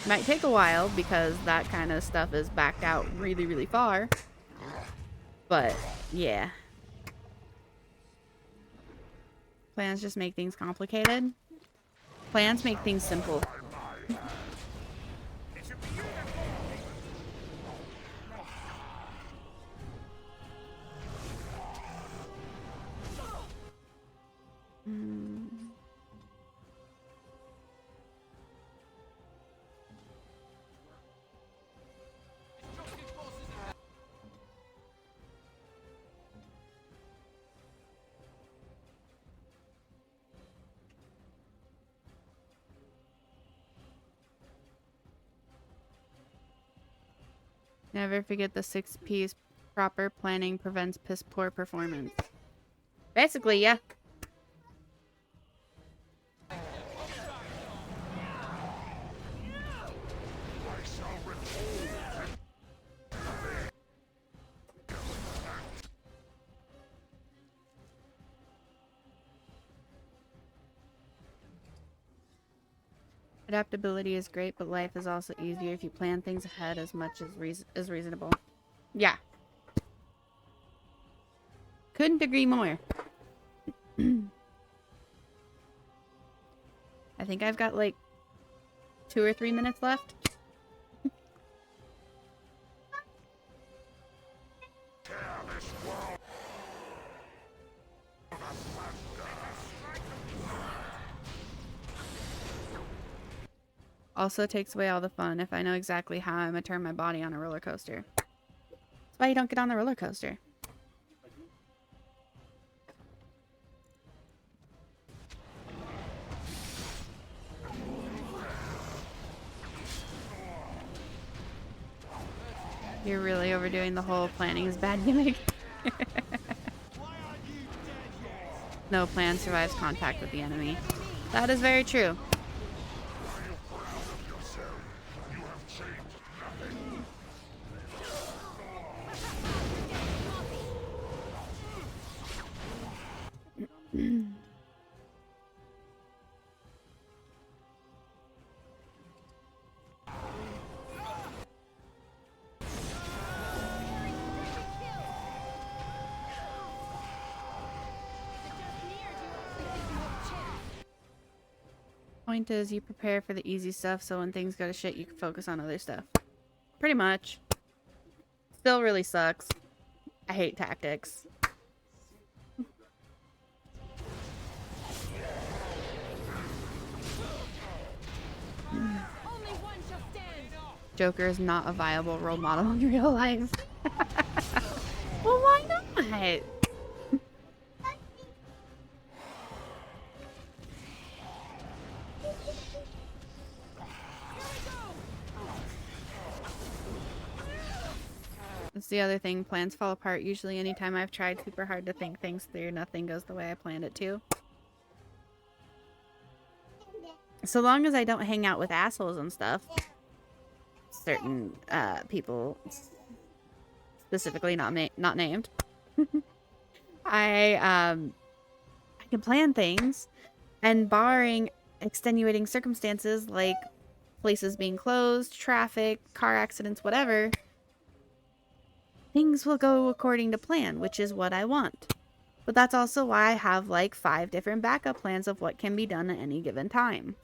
Might take a while because that kind of stuff is backed out really, really far. But, yeah. Plans just make things complicated. Plans make things simple. Never forget the 6 P's. Proper planning prevents piss poor performance. Basically, yeah. Adaptability is great, but life is also easier if you plan things ahead as much as reasonable. Yeah. Couldn't agree more. I think I've got like 2 or 3 minutes left. Also takes away all the fun if I know exactly how I'm gonna turn my body on a roller coaster. That's why you don't get on the roller coaster. You're really overdoing the whole planning is bad gimmick. No plan survives contact with the enemy. That is very true. Point is, you prepare for the easy stuff, so when things go to shit, you can focus on other stuff. Pretty much. Still really sucks. I hate tactics. Joker is not a viable role model in real life. Well, why not? That's the other thing. Plans fall apart usually anytime I've tried super hard to think things through. Nothing goes the way I planned it to. So long as I don't hang out with assholes and stuff. Certain people, specifically not named. I can plan things, and barring extenuating circumstances like places being closed, traffic, car accidents, whatever, things will go according to plan, which is what I want. But that's also why I have like 5 different backup plans of what can be done at any given time.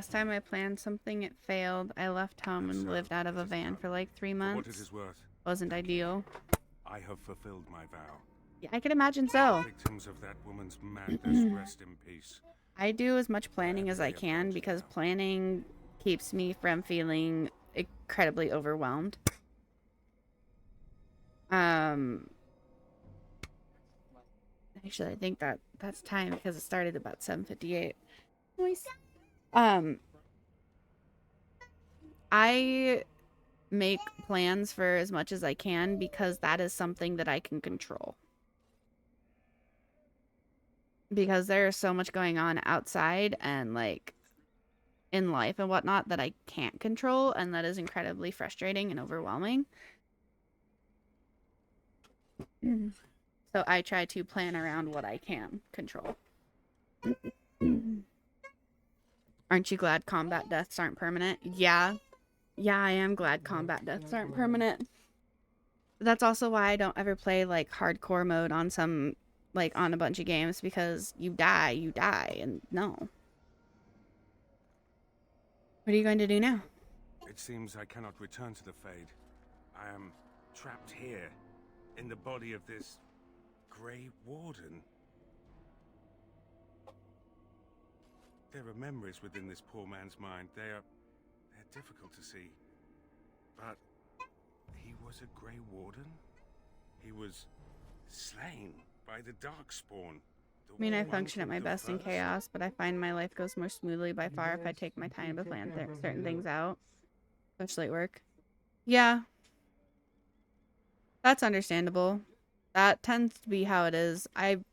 Last time I planned something, it failed. I left home and lived out of a van for like 3 For what it months. is worth, Wasn't ideal. I have fulfilled my vow. Yeah, I can imagine so. Victims of that woman's madness, rest in peace. I do as much planning as I can because planning keeps me from feeling incredibly overwhelmed. Actually, I think that's time because it started about 7:58. Nice. I make plans for as much as I can because that is something that I can control. Because there is so much going on outside and like in life and whatnot that I can't control, and that is incredibly frustrating and overwhelming. So I try to plan around what I can control. Aren't you glad combat deaths aren't permanent? Yeah. Yeah, I am glad combat deaths aren't permanent. That's also why I don't ever play like hardcore mode on some, like on a bunch of games, because you die, and no. What are you going to do now? It seems I cannot return to the Fade. I am trapped here, in the body of this Grey Warden. There are memories within this poor man's mind. They're difficult to see. But he was a Grey Warden? He was slain by the Darkspawn. I mean, I function at my best in chaos, but I find my life goes more smoothly by far if I take my time to plan certain things out, especially at work. Yeah, that's understandable. That tends to be how it is. I've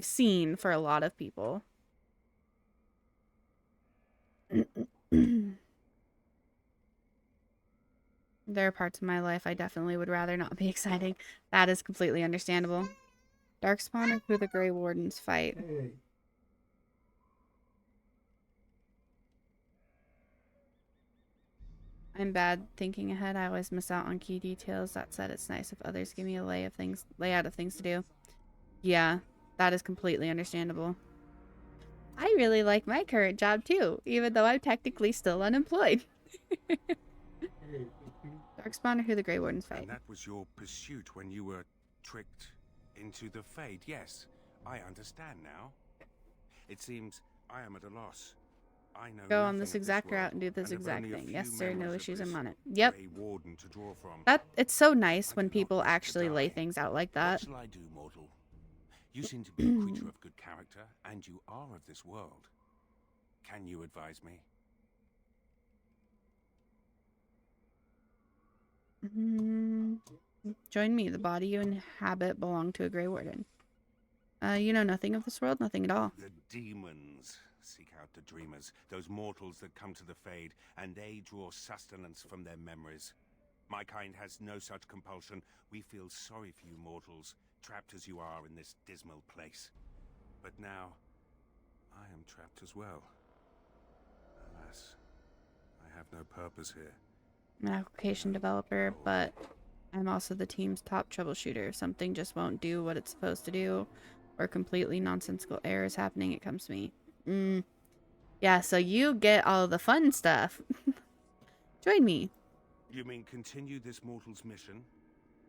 seen for a lot of people. There are parts of my life I definitely would rather not be exciting. That is completely understandable. Darkspawn or who the Grey Wardens fight? I'm bad thinking ahead. I always miss out on key details. That said, it's nice if others give me a layout of things to do. Yeah, that is completely understandable. I really like my current job too, even though I'm technically still unemployed. Darkspawn or who the Grey Wardens fight? And that was your pursuit when you were tricked into the Fade. Yes, I understand now. It seems I am at a loss. I know Go on this exact route and do this exact thing. Yes, sir. No issues. I'm on it. Yep. Warden to draw from. It's so nice when people actually lay things out like that. What shall I do, mortal? You seem to be a creature of good character, and you are of this world. Can you advise me? Join me. The body you inhabit belong to a Grey Warden. You know nothing of this world, nothing at all. The demons seek out the dreamers, those mortals that come to the Fade, and they draw sustenance from their memories. My kind has no such compulsion. We feel sorry for you mortals, trapped as you are in this dismal place. But now, I am trapped as well. Alas, I have no purpose here. I'm an application developer, but I'm also the team's top troubleshooter. If something just won't do what it's supposed to do, or completely nonsensical errors happening, it comes to me. Yeah, so you get all the fun stuff. Join me. You mean continue this mortal's mission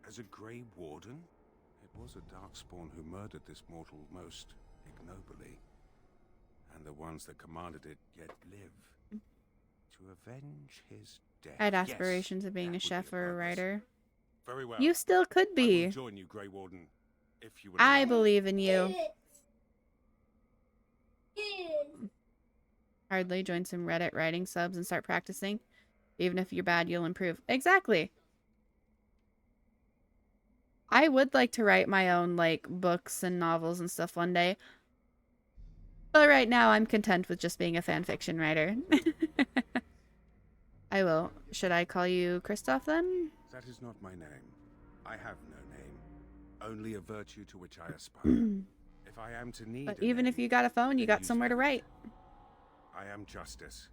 as a Grey Warden? It was a Darkspawn who murdered this mortal most ignobly, and the ones that commanded it yet live to avenge his death. I had aspirations of being a chef or a writer. Very well. You still could be. I will join you, Grey Warden, if you would. I believe in you. Hardly join some Reddit writing subs and start practicing. Even if you're bad, you'll improve. Exactly. I would like to write my own, like, books and novels and stuff one day. But right now, I'm content with just being a fan fiction writer. I will. Should I call you Kristoff then? That is not my name. I have no name. Only a virtue to which I aspire. If I am to need But even if you got a phone, you got somewhere to write. I am Justice.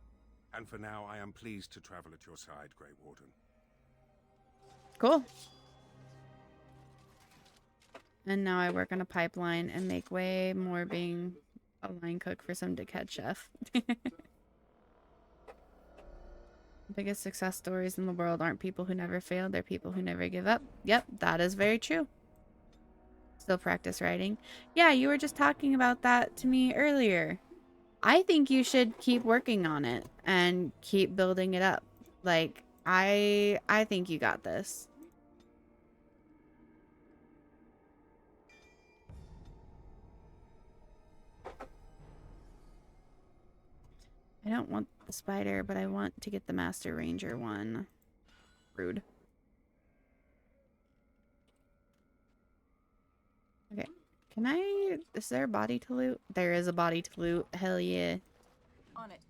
And for now, I am pleased to travel at your side, Grey Warden. Cool. And now I work on a pipeline and make way more being a line cook for some dickhead chef. The biggest success stories in the world aren't people who never failed, they're people who never give up. Yep, that is very true. Still practice writing. Yeah, you were just talking about that to me earlier. I think you should keep working on it and keep building it up. Like, I think you got this. I don't want the spider, but I want to get the Master Ranger one. Rude. Okay. Can I... Is there a body to loot? There is a body to loot. Hell yeah. On it.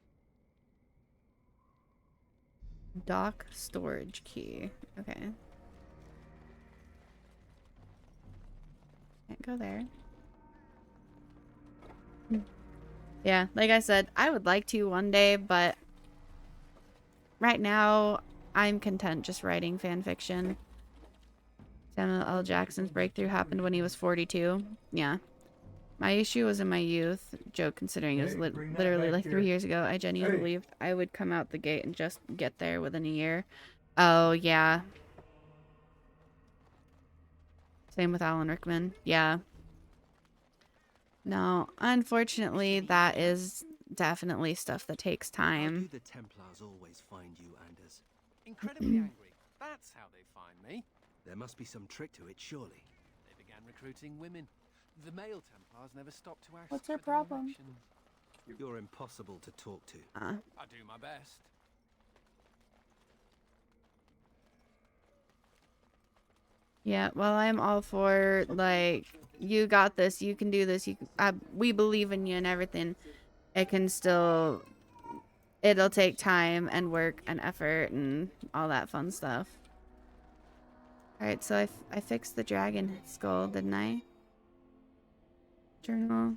Dock storage key. Okay. Can't go there. Yeah, like I said, I would like to one day, but right now I'm content just writing fan fiction. Samuel L. Jackson's breakthrough happened when he was 42. Yeah. My issue was in my youth. Joke, considering it was literally like 3 years ago. I genuinely believed I would come out the gate and just get there within a year. Oh, yeah. Same with Alan Rickman. Yeah. No, unfortunately, that is definitely stuff that takes time. How do the Templars always find you, Anders? Incredibly angry. That's how they find me. There must be some trick to it, surely. They began recruiting women. The male Templars never stopped to ask. What's their for problem? direction. You're impossible to talk to. I do my best. Yeah, well, I'm all for, like, you got this, you can do this, we believe in you and everything. It can still, it'll take time and work and effort and all that fun stuff. Alright, so I fixed the dragon skull, didn't I? Journal.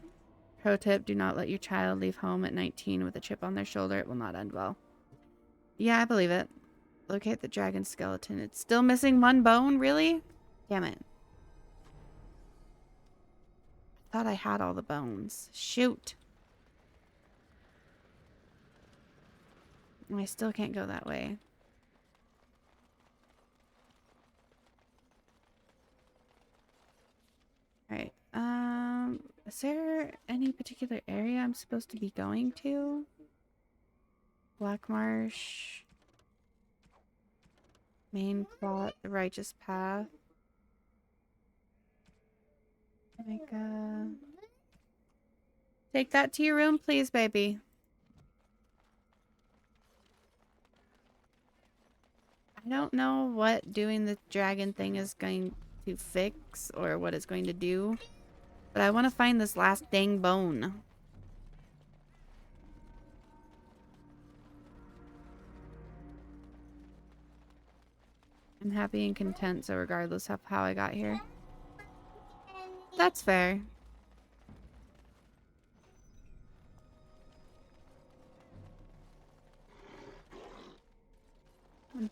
Pro tip, do not let your child leave home at 19 with a chip on their shoulder. It will not end well. Yeah, I believe it. Locate the dragon skeleton. It's still missing one bone? Really? Damn it. I thought I had all the bones. Shoot. I still can't go that way. Alright. Is there any particular area I'm supposed to be going to? Black Marsh. Main plot, the righteous path. Like, take that to your room, please, baby. I don't know what doing the dragon thing is going to fix or what it's going to do, but I want to find this last dang bone. I'm happy and content, so regardless of how I got here. That's fair.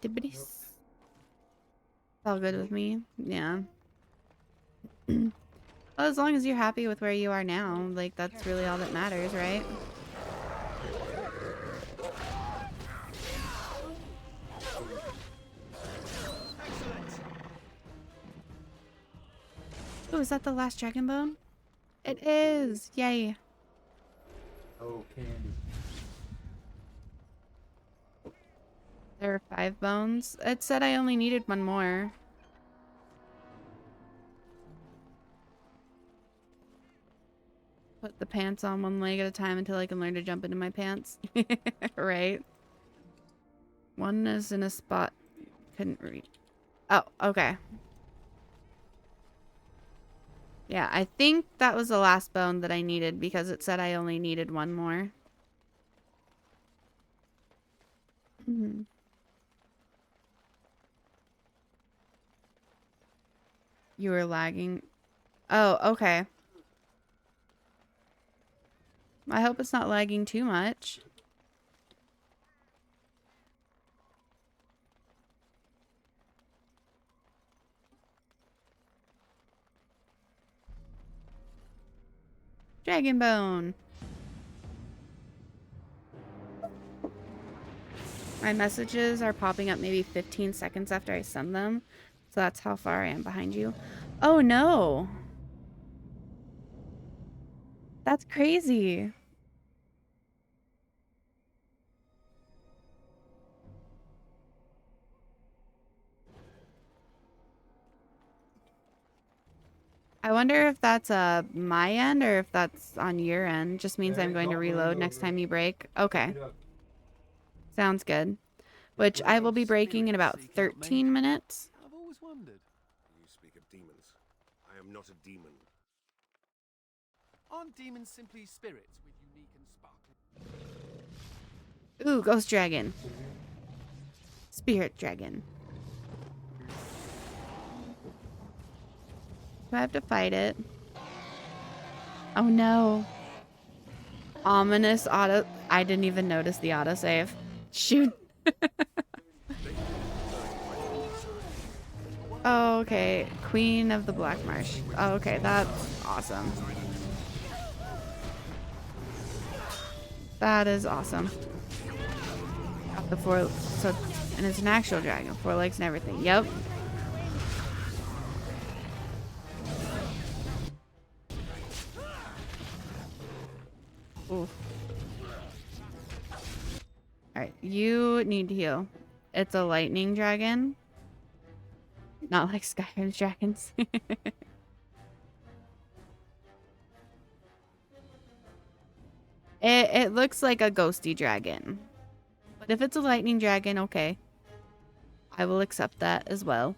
It's all good with me. Yeah. Well, as long as you're happy with where you are now, like, that's really all that matters, right? Oh, is that the last dragon bone? It is! Yay! Oh, candy. There are 5 bones. It said I only needed one more. Put the pants on one leg at a time until I can learn to jump into my pants. Right? One is in a spot. Couldn't read. Oh, okay. Yeah, I think that was the last bone that I needed because it said I only needed one more. You were lagging. Oh, okay. I hope it's not lagging too much. Dragon bone. My messages are popping up maybe 15 seconds after I send them. So that's how far I am behind you. Oh no! That's crazy. I wonder if that's my end or if that's on your end. Just means I'm going to reload next time you break. Okay. Sounds good. Which I will be breaking in about 13 minutes. I've always wondered. You speak of demons. I am not a demon. Aren't demons simply spirits with unique and sparkling? Ooh, ghost dragon. Spirit dragon. Do I have to fight it? Oh no. Ominous auto. I didn't even notice the autosave. Shoot. Oh, okay. Queen of the Black Marsh. Oh, okay, that's awesome. That is awesome. Got the 4, so, and it's an actual dragon, 4 legs and everything. Yep. Ooh. Alright, you need to heal. It's a lightning dragon. Not like Skyrim's dragons. It looks like a ghosty dragon. But if it's a lightning dragon, okay. I will accept that as well.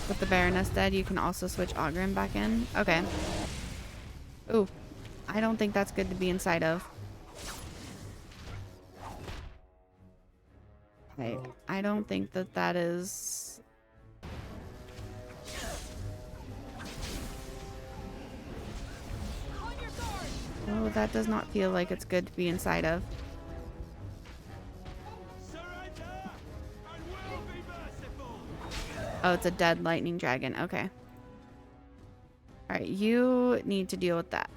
With the Baroness dead, you can also switch Oghren back in. Okay. Ooh. I don't think that's good to be inside of. I don't think that that is... Oh, that does not feel like it's good to be inside of. Oh, it's a dead lightning dragon. Okay. Alright, you need to deal with that.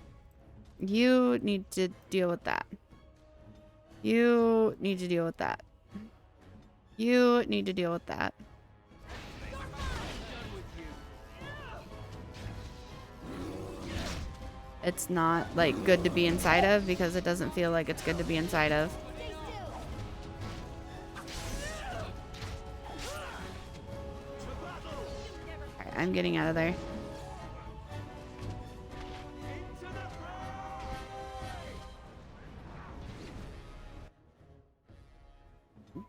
You need to deal with that. You need to deal with that. You need to deal with that. It's not, like, good to be inside of because it doesn't feel like it's good to be inside of. Alright, I'm getting out of there.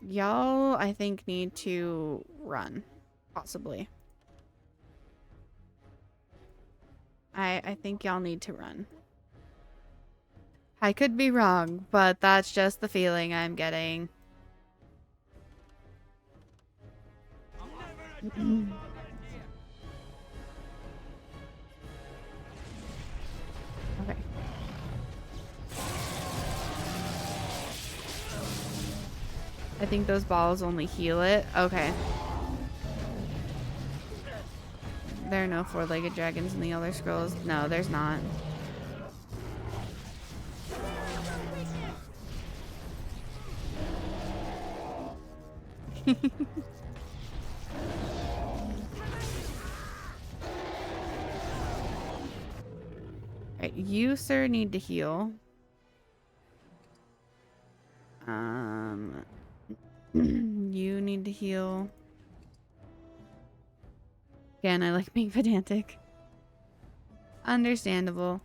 Y'all, I think, need to run. Possibly. I think y'all need to run. I could be wrong, but that's just the feeling I'm getting. Okay. I think those balls only heal it. Okay. There are no 4-legged dragons in the Elder Scrolls. No, there's not. Alright, you, sir, need to heal. You need to heal. Again, I like being pedantic. Understandable.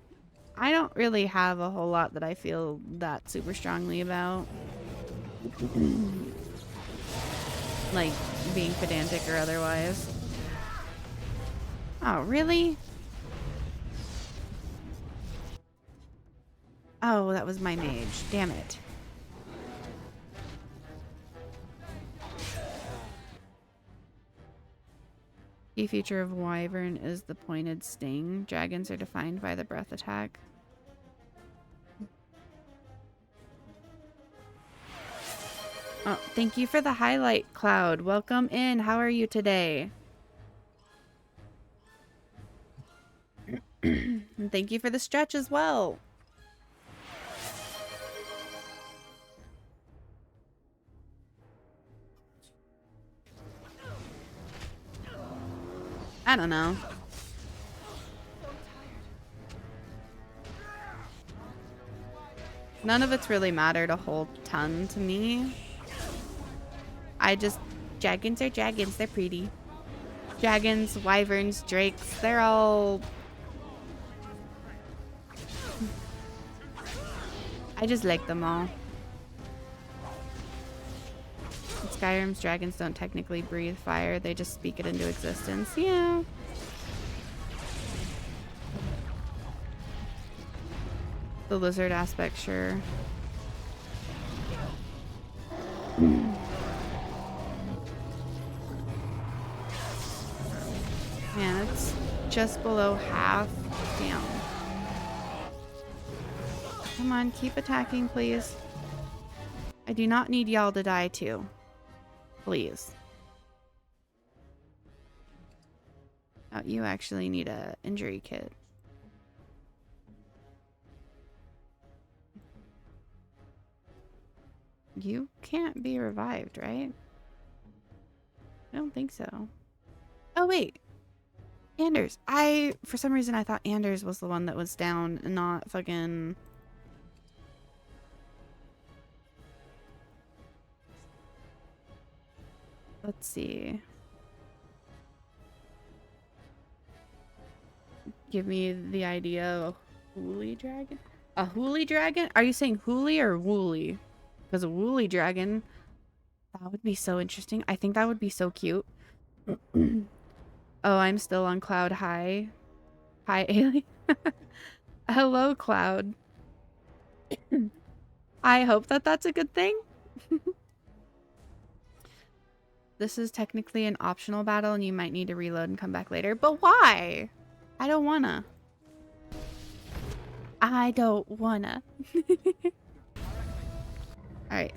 I don't really have a whole lot that I feel that super strongly about. Like, being pedantic or otherwise. Oh, really? Oh, that was my mage. Damn it. Key feature of Wyvern is the pointed sting. Dragons are defined by the breath attack. Oh, thank you for the highlight, Cloud. Welcome in. How are you today? And thank you for the stretch as well. I don't know. None of it's really mattered a whole ton to me. Dragons are dragons, they're pretty. Dragons, wyverns, drakes, they're all... I just like them all. In Skyrim's dragons don't technically breathe fire, they just speak it into existence. Yeah. The lizard aspect, sure. Man, it's just below half. Damn. Come on, keep attacking, please. I do not need y'all to die too. Please. Oh, you actually need a injury kit. You can't be revived, right? I don't think so. Oh, wait. Anders. For some reason, I thought Anders was the one that was down and not fucking... Let's see. Give me the idea of a Hooli dragon? A Hooli dragon? Are you saying Hooli or Wooly? Because a Wooly dragon, that would be so interesting. I think that would be so cute. Oh, I'm still on Cloud High. Hi, alien. Hello, Cloud. I hope that that's a good thing. This is technically an optional battle and you might need to reload and come back later. But why? I don't wanna. I don't wanna. Alright.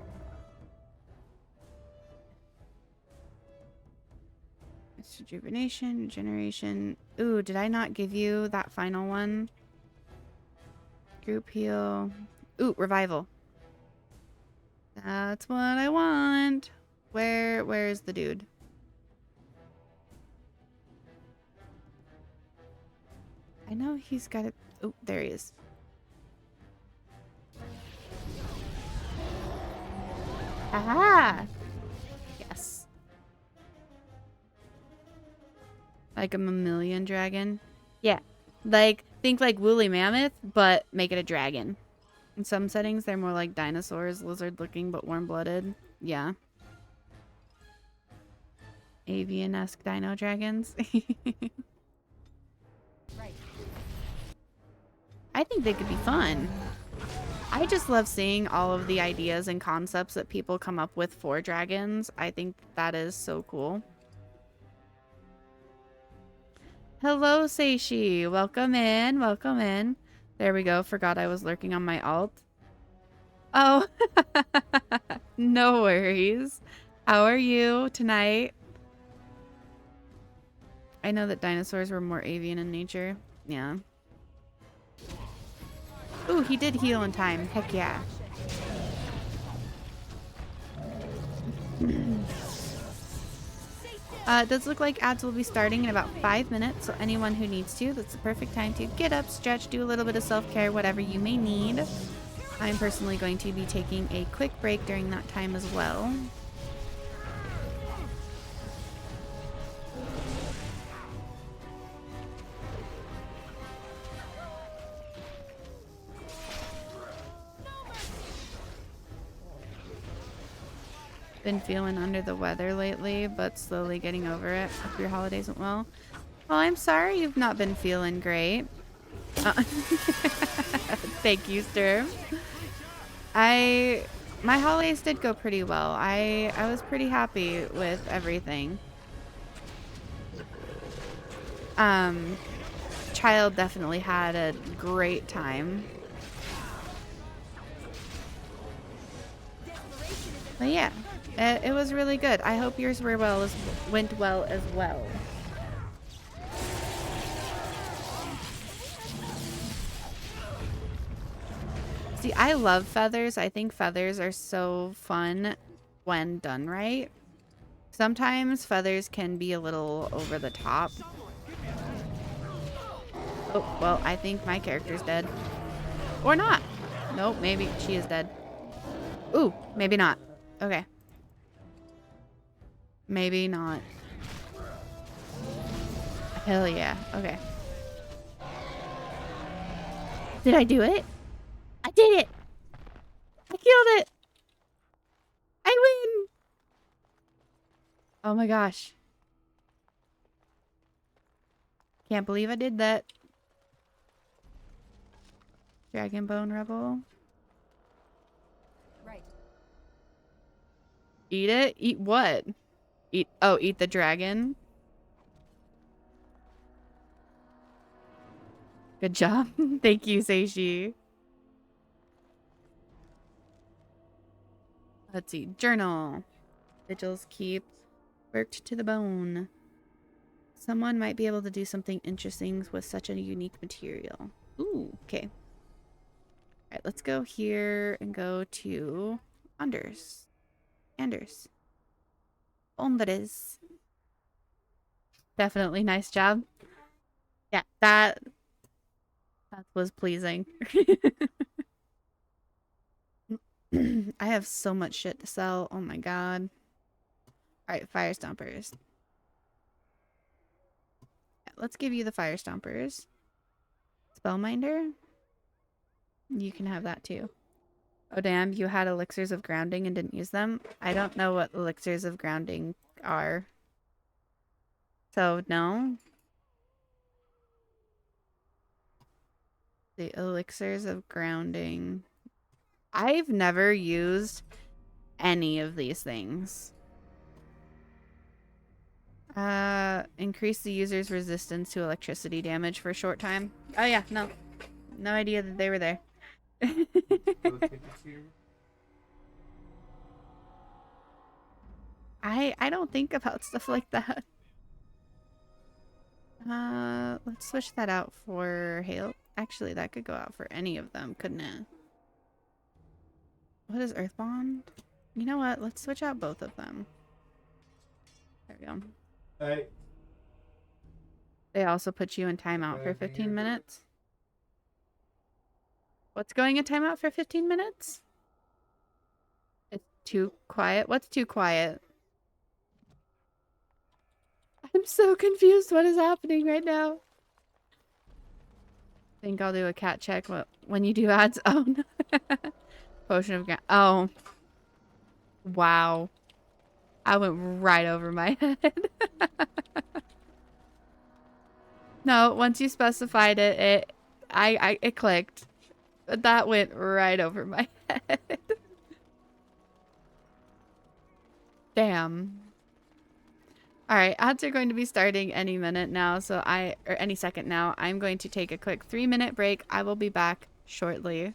It's rejuvenation, regeneration. Ooh, did I not give you that final one? Group heal. Ooh, revival. That's what I want. Where's the dude? I know he's got it. Oh, there he is. Aha! Yes. Like a mammalian dragon? Yeah. Like, think like woolly mammoth, but make it a dragon. In some settings, they're more like dinosaurs, lizard-looking, but warm-blooded. Yeah. Avian-esque dino dragons. I think they could be fun. I just love seeing all of the ideas and concepts that people come up with for dragons. I think that is so cool. Hello, Seishi. Welcome in. Welcome in. There we go. Forgot I was lurking on my alt. Oh, no worries. How are you tonight? I know that dinosaurs were more avian in nature. Yeah. Ooh, he did heal in time. Heck yeah. It does look like ads will be starting in about 5 minutes, so anyone who needs to, that's the perfect time to get up, stretch, do a little bit of self-care, whatever you may need. I'm personally going to be taking a quick break during that time as well. Been feeling under the weather lately, but slowly getting over it. Hope your holidays went well. Well, I'm sorry you've not been feeling great. Thank you, Sturm. My holidays did go pretty well. I was pretty happy with everything. Child definitely had a great time. But yeah. It was really good. I hope yours went well as well. See, I love feathers. I think feathers are so fun when done right. Sometimes feathers can be a little over the top. Oh, well, I think my character's dead. Or not. Nope, maybe she is dead. Ooh, maybe not. Okay. Maybe not. Hell yeah. Okay. Did I do it? I did it! I killed it! I win! Oh my gosh. Can't believe I did that. Dragonbone Rebel. Right. Eat it? Eat what? Eat the dragon. Good job. Thank you, Seishi. Let's see. Journal. Vigils keep worked to the bone. Someone might be able to do something interesting with such a unique material. Ooh, okay. Alright, let's go here and go to Anders. Hombres. Definitely nice job. Yeah, that was pleasing. I have so much shit to sell. Oh my god. Alright, fire stompers. Yeah, let's give you the fire stompers. Spellminder? You can have that too. Oh damn, you had elixirs of grounding and didn't use them? I don't know what elixirs of grounding are. So, no. The elixirs of grounding. I've never used any of these things. Increase the user's resistance to electricity damage for a short time. Oh yeah, no. No idea that they were there. I don't think about stuff like that. Let's switch that out for hail. Actually, that could go out for any of them, couldn't it? What is Earthbond? You know what? Let's switch out both of them. There we go. Hey. They also put you in timeout for 15 minutes. What's going in timeout for 15 minutes? It's too quiet. What's too quiet? I'm so confused. What is happening right now? Think I'll do a cat check when you do ads. Oh no. Potion of oh. Wow. I went right over my head. No, once you specified it, it clicked. But that went right over my head. Damn. Alright, ads are going to be starting any minute now, so or any second now. I'm going to take a quick 3-minute break. I will be back shortly.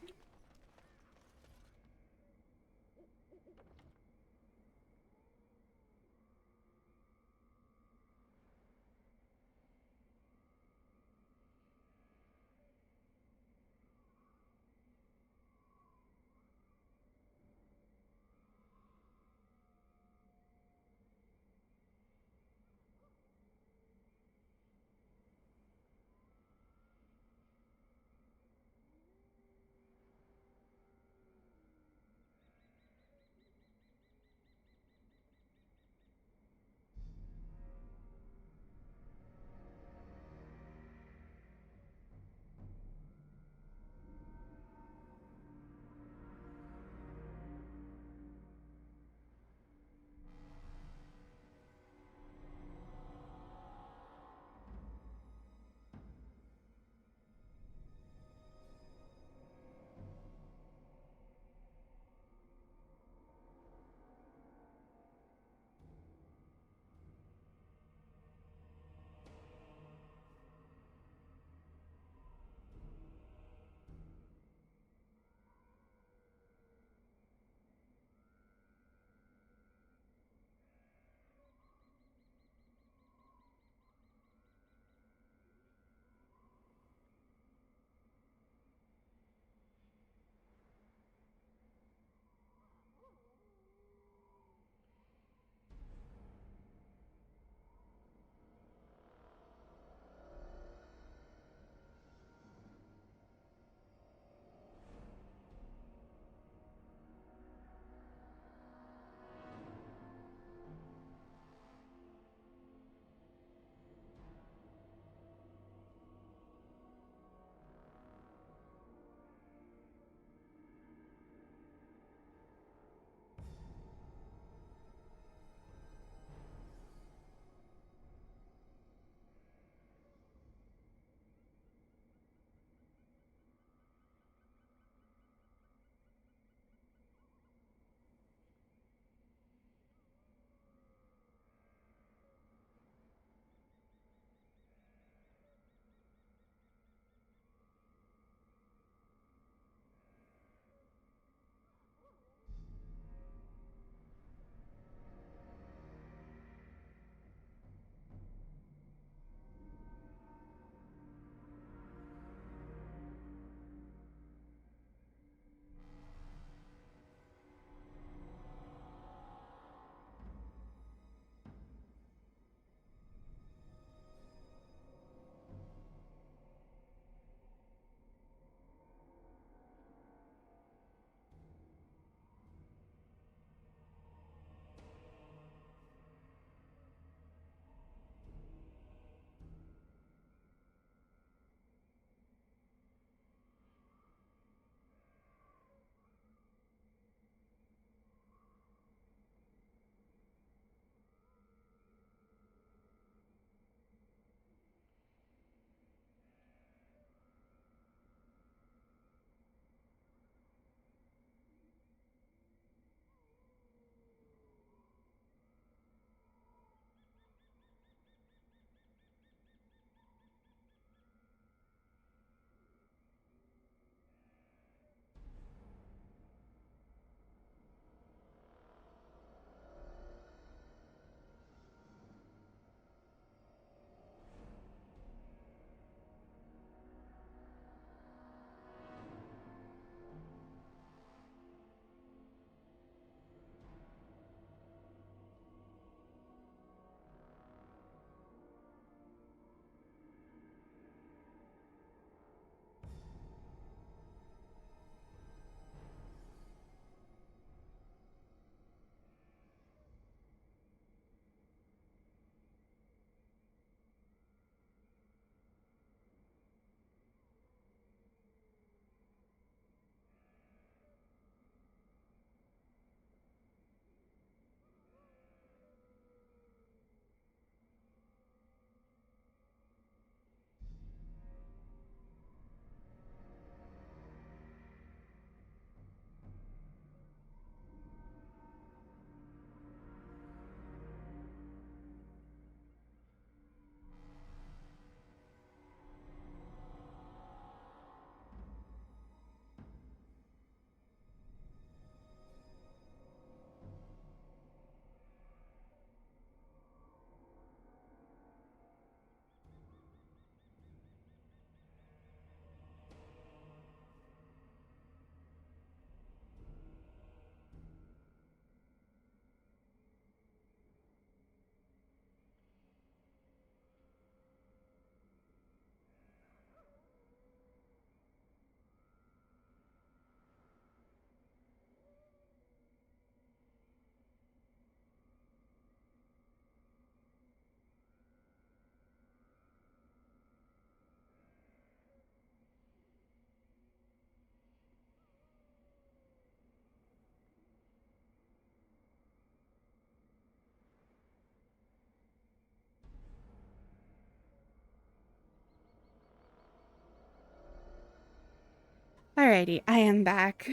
Alrighty, I am back.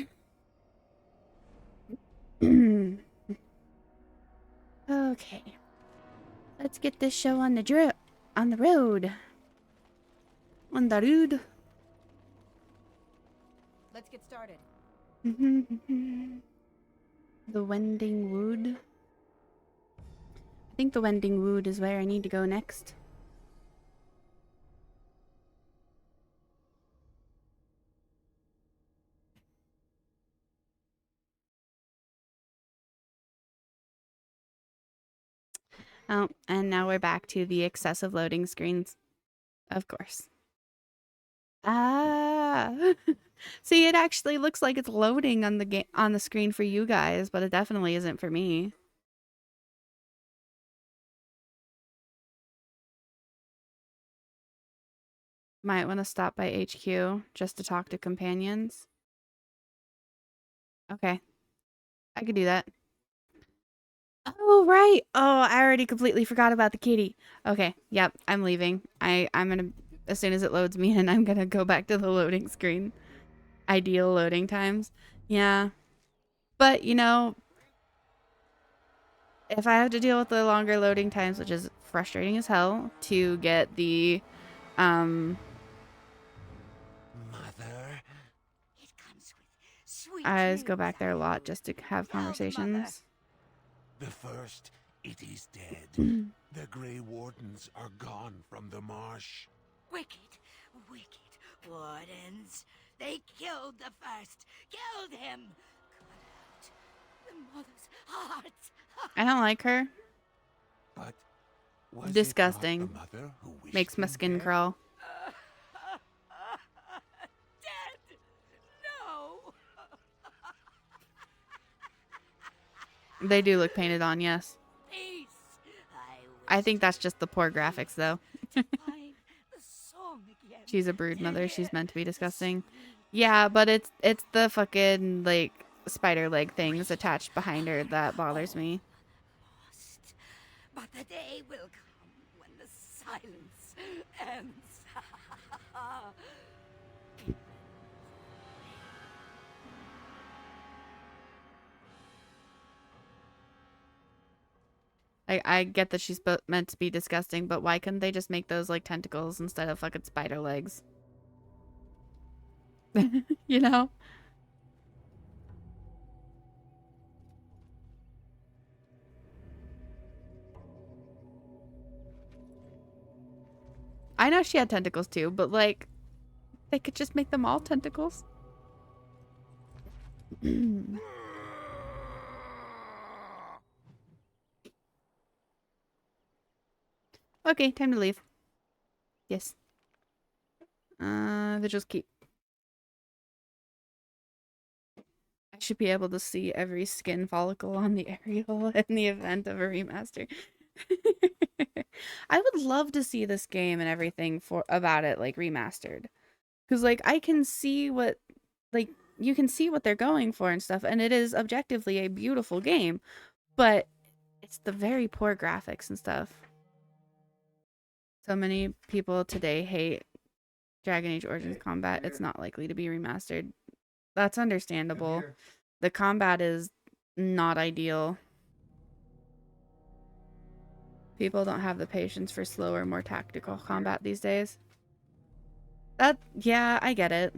Okay. Let's get this show on the road. On the road. Let's get started. The Wending Wood. I think the Wending Wood is where I need to go next. Oh, and now we're back to the excessive loading screens. Of course. Ah. See, it actually looks like it's loading on the screen for you guys, but it definitely isn't for me. Might want to stop by HQ just to talk to companions. Okay. I could do that. Oh, right. Oh, I already completely forgot about the kitty. Okay. Yep. I'm leaving. I'm gonna, as soon as it loads me in, I'm gonna go back to the loading screen. Ideal loading times. Yeah. But, you know, if I have to deal with the longer loading times, which is frustrating as hell, to get the, Mother? I always go back there a lot just to have conversations. The first, it is dead. The Grey Wardens are gone from the marsh. Wicked, wicked wardens. They killed the first. Killed him. Cut out the mother's heart. I don't like her. But was disgusting. It not the mother who wished Makes my him skin dead? crawl. Dead. No. They do look painted on, yes. Peace. I think that's just the poor graphics, though. Find the song again. She's a brood mother. She's meant to be disgusting. Yeah, but it's the fucking, like, spider leg things attached behind her that bothers me. But the day will come when the silence ends. I get that she's meant to be disgusting, but why couldn't they just make those, like, tentacles instead of fucking spider legs? You know? I know she had tentacles too, but, like, they could just make them all tentacles. Okay, time to leave. Yes. Vigil's Keep. I should be able to see every skin follicle on the aerial in the event of a remaster. I would love to see this game and everything about it, like, remastered. Because, like, I can see what, like, you can see what they're going for and stuff, and it is objectively a beautiful game, but it's the very poor graphics and stuff. So many people today hate Dragon Age Origins combat. It's not likely to be remastered. That's understandable. The combat is not ideal. People don't have the patience for slower, more tactical combat these days. Yeah, I get it.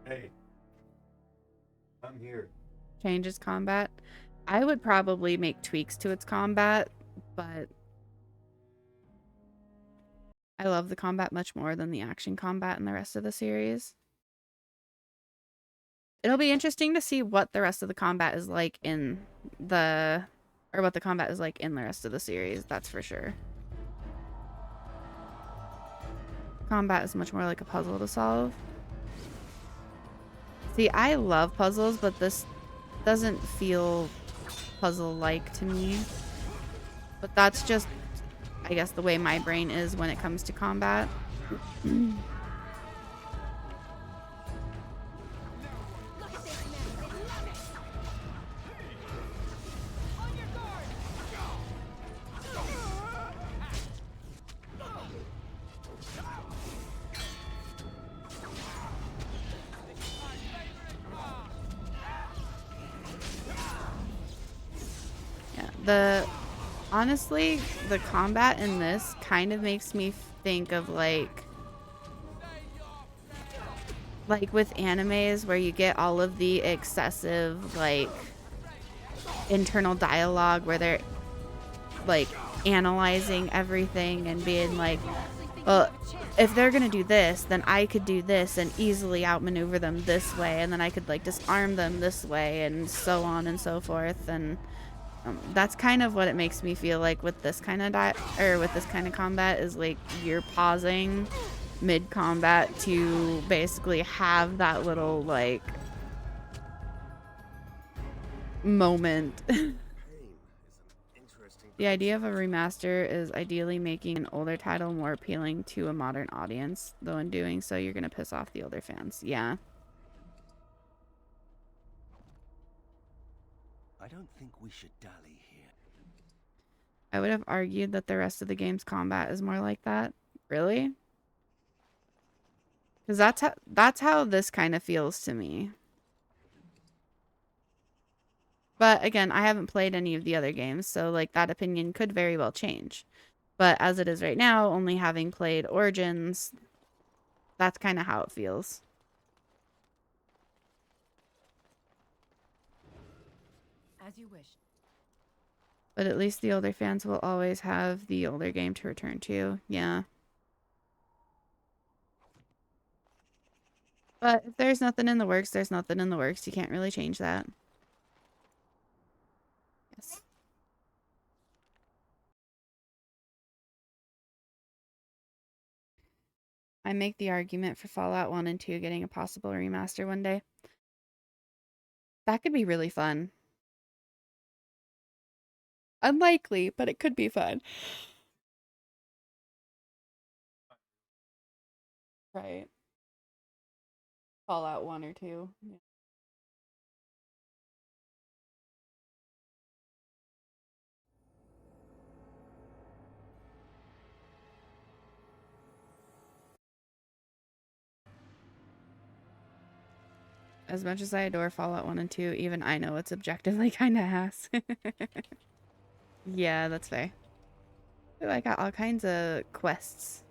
Hey. I'm here. Changes combat. I would probably make tweaks to its combat, but I love the combat much more than the action combat in the rest of the series. It'll be interesting to see what the rest of the combat is like in the... or what the combat is like in the rest of the series, that's for sure. Combat is much more like a puzzle to solve. See, I love puzzles, but this doesn't feel puzzle-like to me. But that's just, I guess, the way my brain is when it comes to combat. Honestly, the combat in this kind of makes me think of like with animes where you get all of the excessive like internal dialogue where they're like analyzing everything and being like, well, if they're gonna do this, then I could do this and easily outmaneuver them this way, and then I could like disarm them this way, and so on and so forth. And that's kind of what it makes me feel like with this kind of with this kind of combat, is like you're pausing mid combat to basically have that little like moment. The idea of a remaster is ideally making an older title more appealing to a modern audience, though in doing so you're gonna piss off the older fans. Yeah. I don't think we should dally here. I would have argued that the rest of the game's combat is more like that. Really? Because that's how this kind of feels to me. But again, I haven't played any of the other games, so like that opinion could very well change. But as it is right now, only having played Origins, that's kind of how it feels. As you wish. But at least the older fans will always have the older game to return to. Yeah. But if there's nothing in the works, there's nothing in the works. You can't really change that. Yes. I make the argument for Fallout 1 and 2 getting a possible remaster one day. That could be really fun. Unlikely, but it could be fun. Right. Fallout 1 or 2. Yeah. As much as I adore Fallout 1 and 2, even I know it's objectively kind of ass. Yeah, that's fair. Ooh, I got all kinds of quests.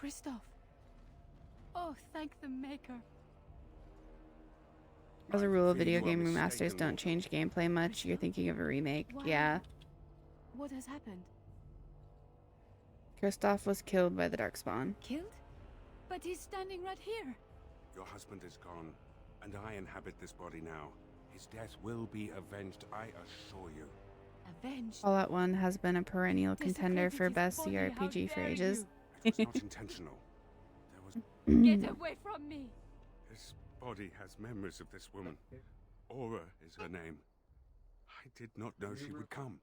Kristoff. Oh, thank the Maker. As a rule, video game remasters don't change gameplay much. You're thinking of a remake. Why? Yeah. What has happened? Kristoff was killed by the Darkspawn. Killed? But he's standing right here. Your husband is gone, and I inhabit this body now. His death will be avenged, I assure you. Avenged? Fallout 1 has been a perennial contender for best CRPG for ages. It was not intentional. There was... Get away from me! This body has memories of this woman. Aura is her name. I did not know she would come.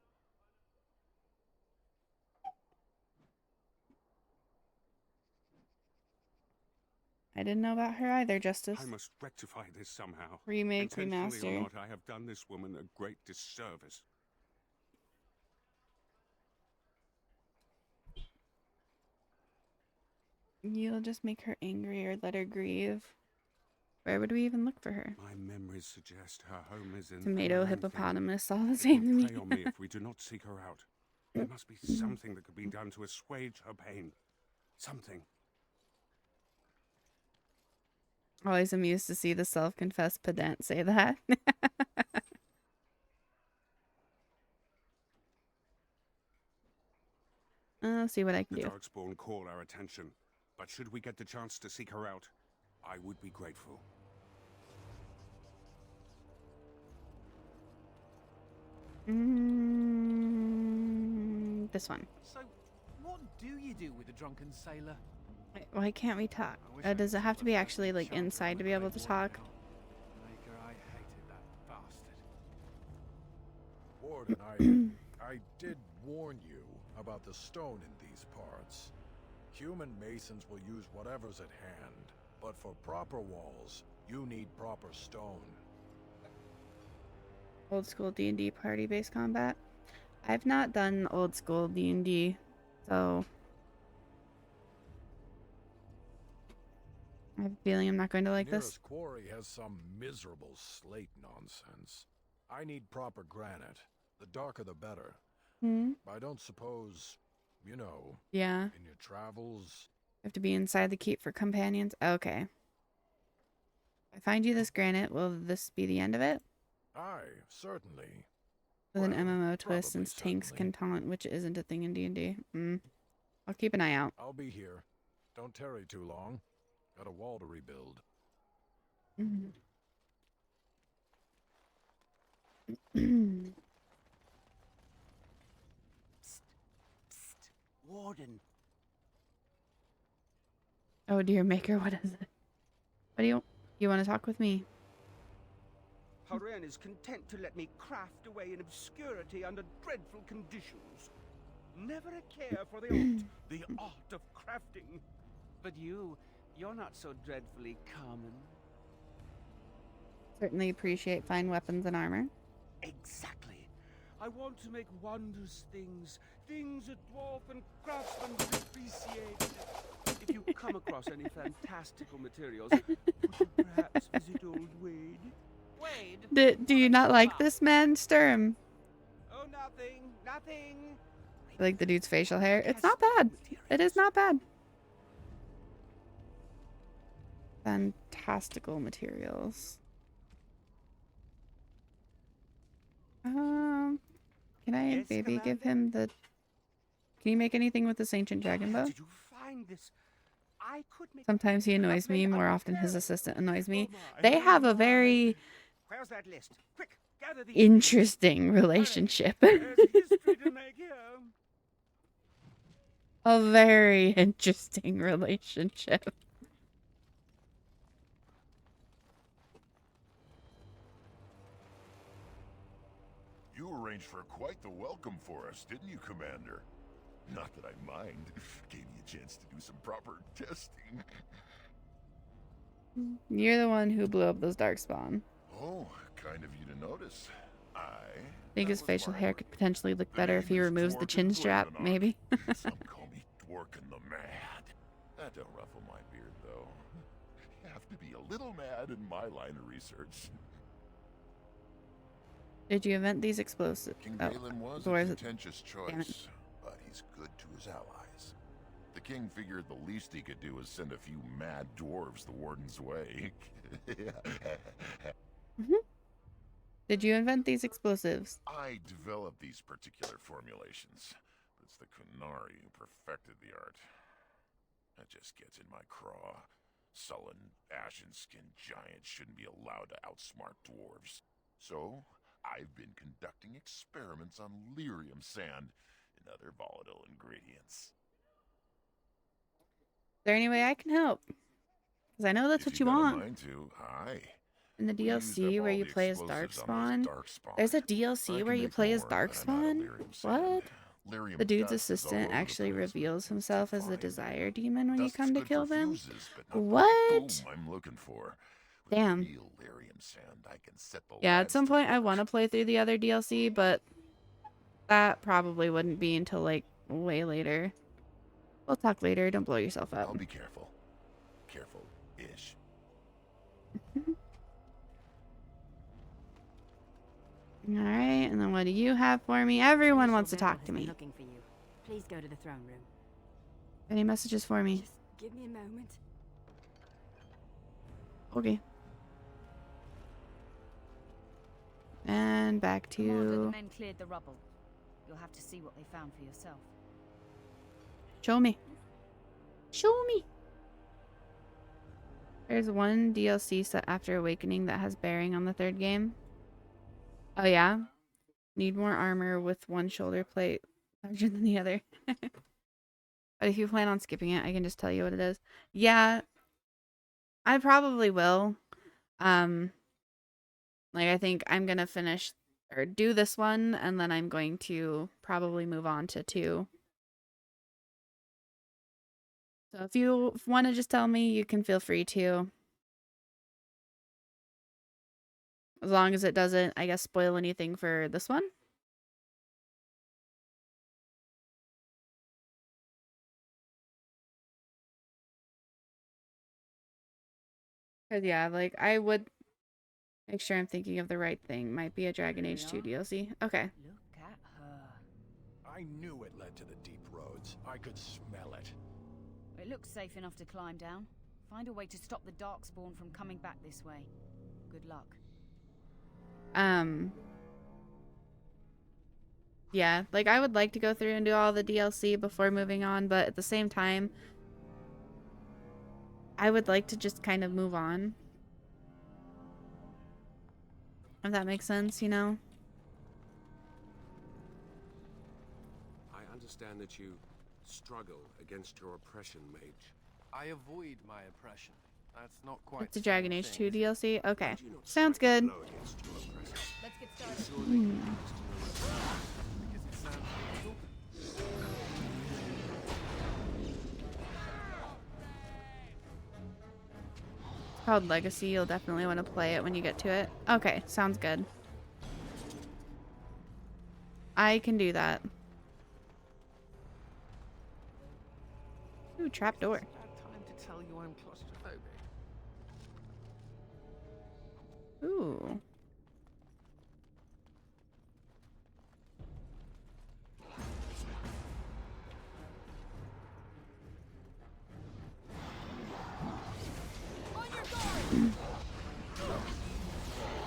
I didn't know about her either, Justice. I must rectify this somehow. Remake, Intentionally or remaster. not, I have done this woman a great disservice. You'll just make her angry or let her grieve. Where would we even look for her? My memories suggest her home is in Tomato, the hippopotamus, all the same to me. Prey on me if we do not seek her out. There must be something that could be done to assuage her pain. Something. Always amused to see the self-confessed pedant say that. I'll see what I can The do. Darkspawn call our attention, but should we get the chance to seek her out, I would be grateful. This one. So, what do you do with a drunken sailor? Why can't we talk? Does it have to be actually like inside to be able to talk? Maker, I hated that bastard. Warden, I did warn you about the stone in these parts. Human masons will use whatever's at hand, but for proper walls, you need proper stone. Old school D&D party-based combat. I've not done old school D&D, so I have a feeling I'm not going to like Nearest this. quarry has some miserable slate nonsense. I need proper granite. The darker the better. Hmm? I don't suppose, you know, Yeah. in your travels. Have to be inside the keep for companions. Okay. If I find you this granite, will this be the end of it? Aye, certainly. With an MMO twist, since tanks can taunt, which isn't a thing in D&D. I'll keep an eye out. I'll be here. Don't tarry too long. Got a wall to rebuild. Warden. Oh dear maker, what is it? What do you want to talk with me? Horan is content to let me craft away in obscurity under dreadful conditions. Never a care for the art of crafting. But you're not so dreadfully common. Certainly appreciate fine weapons and armor. Exactly. I want to make wondrous things, things a dwarf and craftsman would appreciate. If you come across any fantastical materials, would you perhaps visit old Wade? Wade? Do you not like this man, Sturm? Oh, nothing. I like the dude's facial hair. It's not bad. It is not bad. Fantastical materials. Can I maybe give him the... Can you make anything with this ancient dragon bow? Did you find this? I could make... Sometimes he annoys me, more often his assistant annoys me. They have a very Where's that list? Quick, gather these. interesting relationship. A very interesting relationship. You arranged for quite the welcome for us, didn't you, Commander? Not that I mind. Gave me a chance to do some proper testing. You're the one who blew up those darkspawn. Oh, kind of you to notice. I think his facial hair could potentially look better if he removes the chin strap, maybe. Some call me Dworkin the Mad. That don't ruffle my beard, though. You have to be a little mad in my line of research. Did you invent these explosives? King Balin was a contentious choice, but he's good to his allies. The king figured the least he could do was send a few mad dwarves the warden's way. Did you invent these explosives? I developed these particular formulations, but it's the Qunari who perfected the art. That just gets in my craw. Sullen, ashen-skinned giants shouldn't be allowed to outsmart dwarves. So, I've been conducting experiments on lyrium sand and other volatile ingredients. Is there any way I can help? Because I know that's what you want. Mind to, aye. In the DLC where you play as Darkspawn, there's a DLC where you play as Darkspawn? What? The dude's assistant actually reveals himself as the Desire Demon when you come to kill them? What? I'm looking for. Damn. Yeah, at some point I want to play through the other DLC, but that probably wouldn't be until like way later. We'll talk later. Don't blow yourself up. I'll be careful. Careful-ish. Alright, and then what do you have for me? Everyone wants to talk to me. Looking for you. Please go to the throne room. Any messages for me? Just give me a moment. Okay. And back Commander, the to... men cleared the rubble. You'll have to see what they found for yourself. Show me. Show me. There's one DLC set after Awakening that has bearing on the third game. Oh yeah? Need more armor with one shoulder plate larger than the other. But if you plan on skipping it, I can just tell you what it is. Yeah, I probably will. Like, I think I'm gonna finish or do this one, and then I'm going to probably move on to 2. So if you want to just tell me, you can feel free to. As long as it doesn't, I guess, spoil anything for this one. Cause yeah, like I would make sure I'm thinking of the right thing. Might be a Dragon Age 2 DLC. Okay. Look at her. I knew it led to the deep roads. I could smell it. It looks safe enough to climb down. Find a way to stop the Darkspawn from coming back this way. Good luck. Yeah, like I would like to go through and do all the DLC before moving on, but at the same time, I would like to just kind of move on. If that makes sense, you know? I understand that you struggle against your oppression, mage. I avoid my oppression. That's not quite. It's a Dragon Age 2 DLC? Okay. Sounds good. Let's get started. It's called Legacy. You'll definitely want to play it when you get to it. Okay, sounds good. I can do that. Ooh, trapdoor. Time to tell you I'm claustrophobic. Ooh.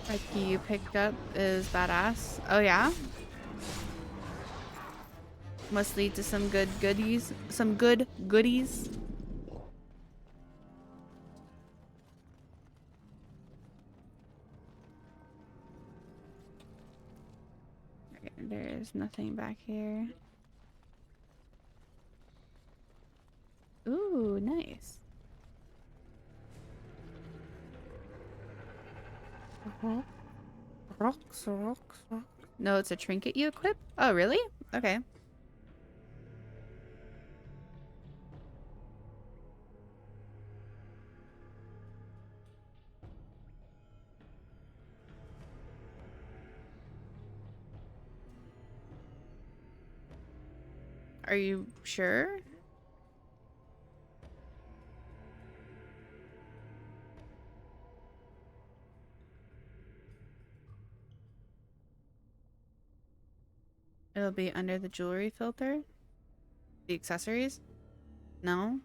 That key you picked up is badass. Oh yeah? Must lead to some good goodies. Some good goodies. Okay, there's nothing back here. Ooh, nice. Rocks. No, it's a trinket you equip? Oh, really? Okay. Are you sure? It'll be under the jewelry filter? The accessories? No?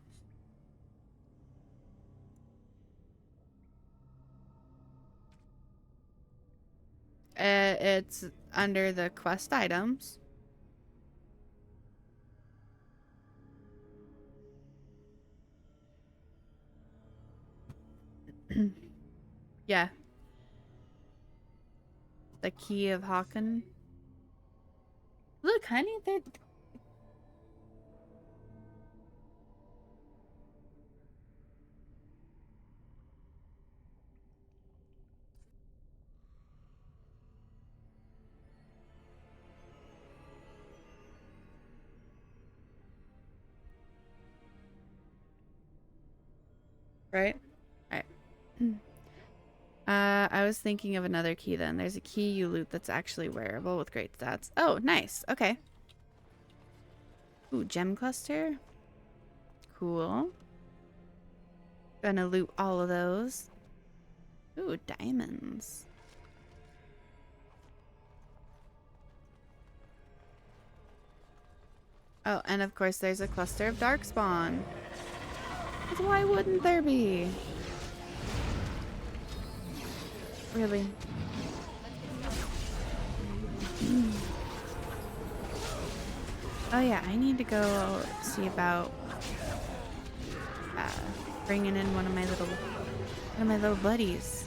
It's under the quest items. Yeah. The Key of Haken. Look, honey, they're... Right? Alright. I was thinking of another key then. There's a key you loot that's actually wearable with great stats. Oh, nice. Okay. Ooh, gem cluster. Cool. Gonna loot all of those. Ooh, diamonds. Oh, and of course there's a cluster of Darkspawn. Why wouldn't there be? Really? Oh yeah, I need to go see about bringing in one of my little buddies.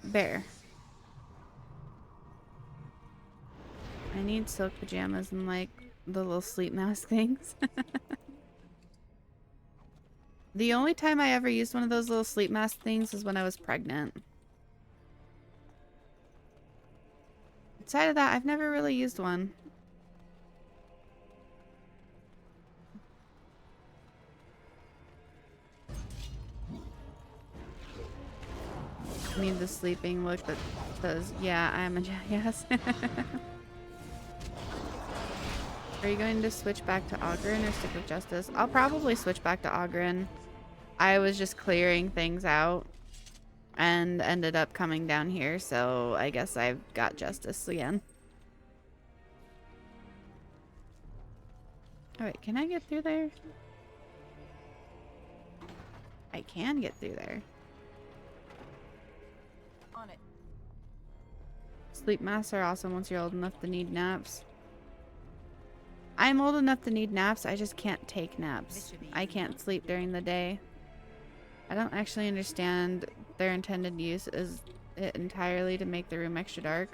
There. I need silk pajamas and like the little sleep mask things. The only time I ever used one of those little sleep mask things was when I was pregnant. Outside of that, I've never really used one. Need the sleeping look that says, yeah, I'm a jackass. Are you going to switch back to Oghren or stick with Justice? I'll probably switch back to Oghren. I was just clearing things out and ended up coming down here, so I guess I've got Justice again. Alright, can I get through there? I can get through there. On it. Sleep masks are awesome once you're old enough to need naps. I'm old enough to need naps, I just can't take naps. I can't sleep during the day. I don't actually understand their intended use. Is it entirely to make the room extra dark?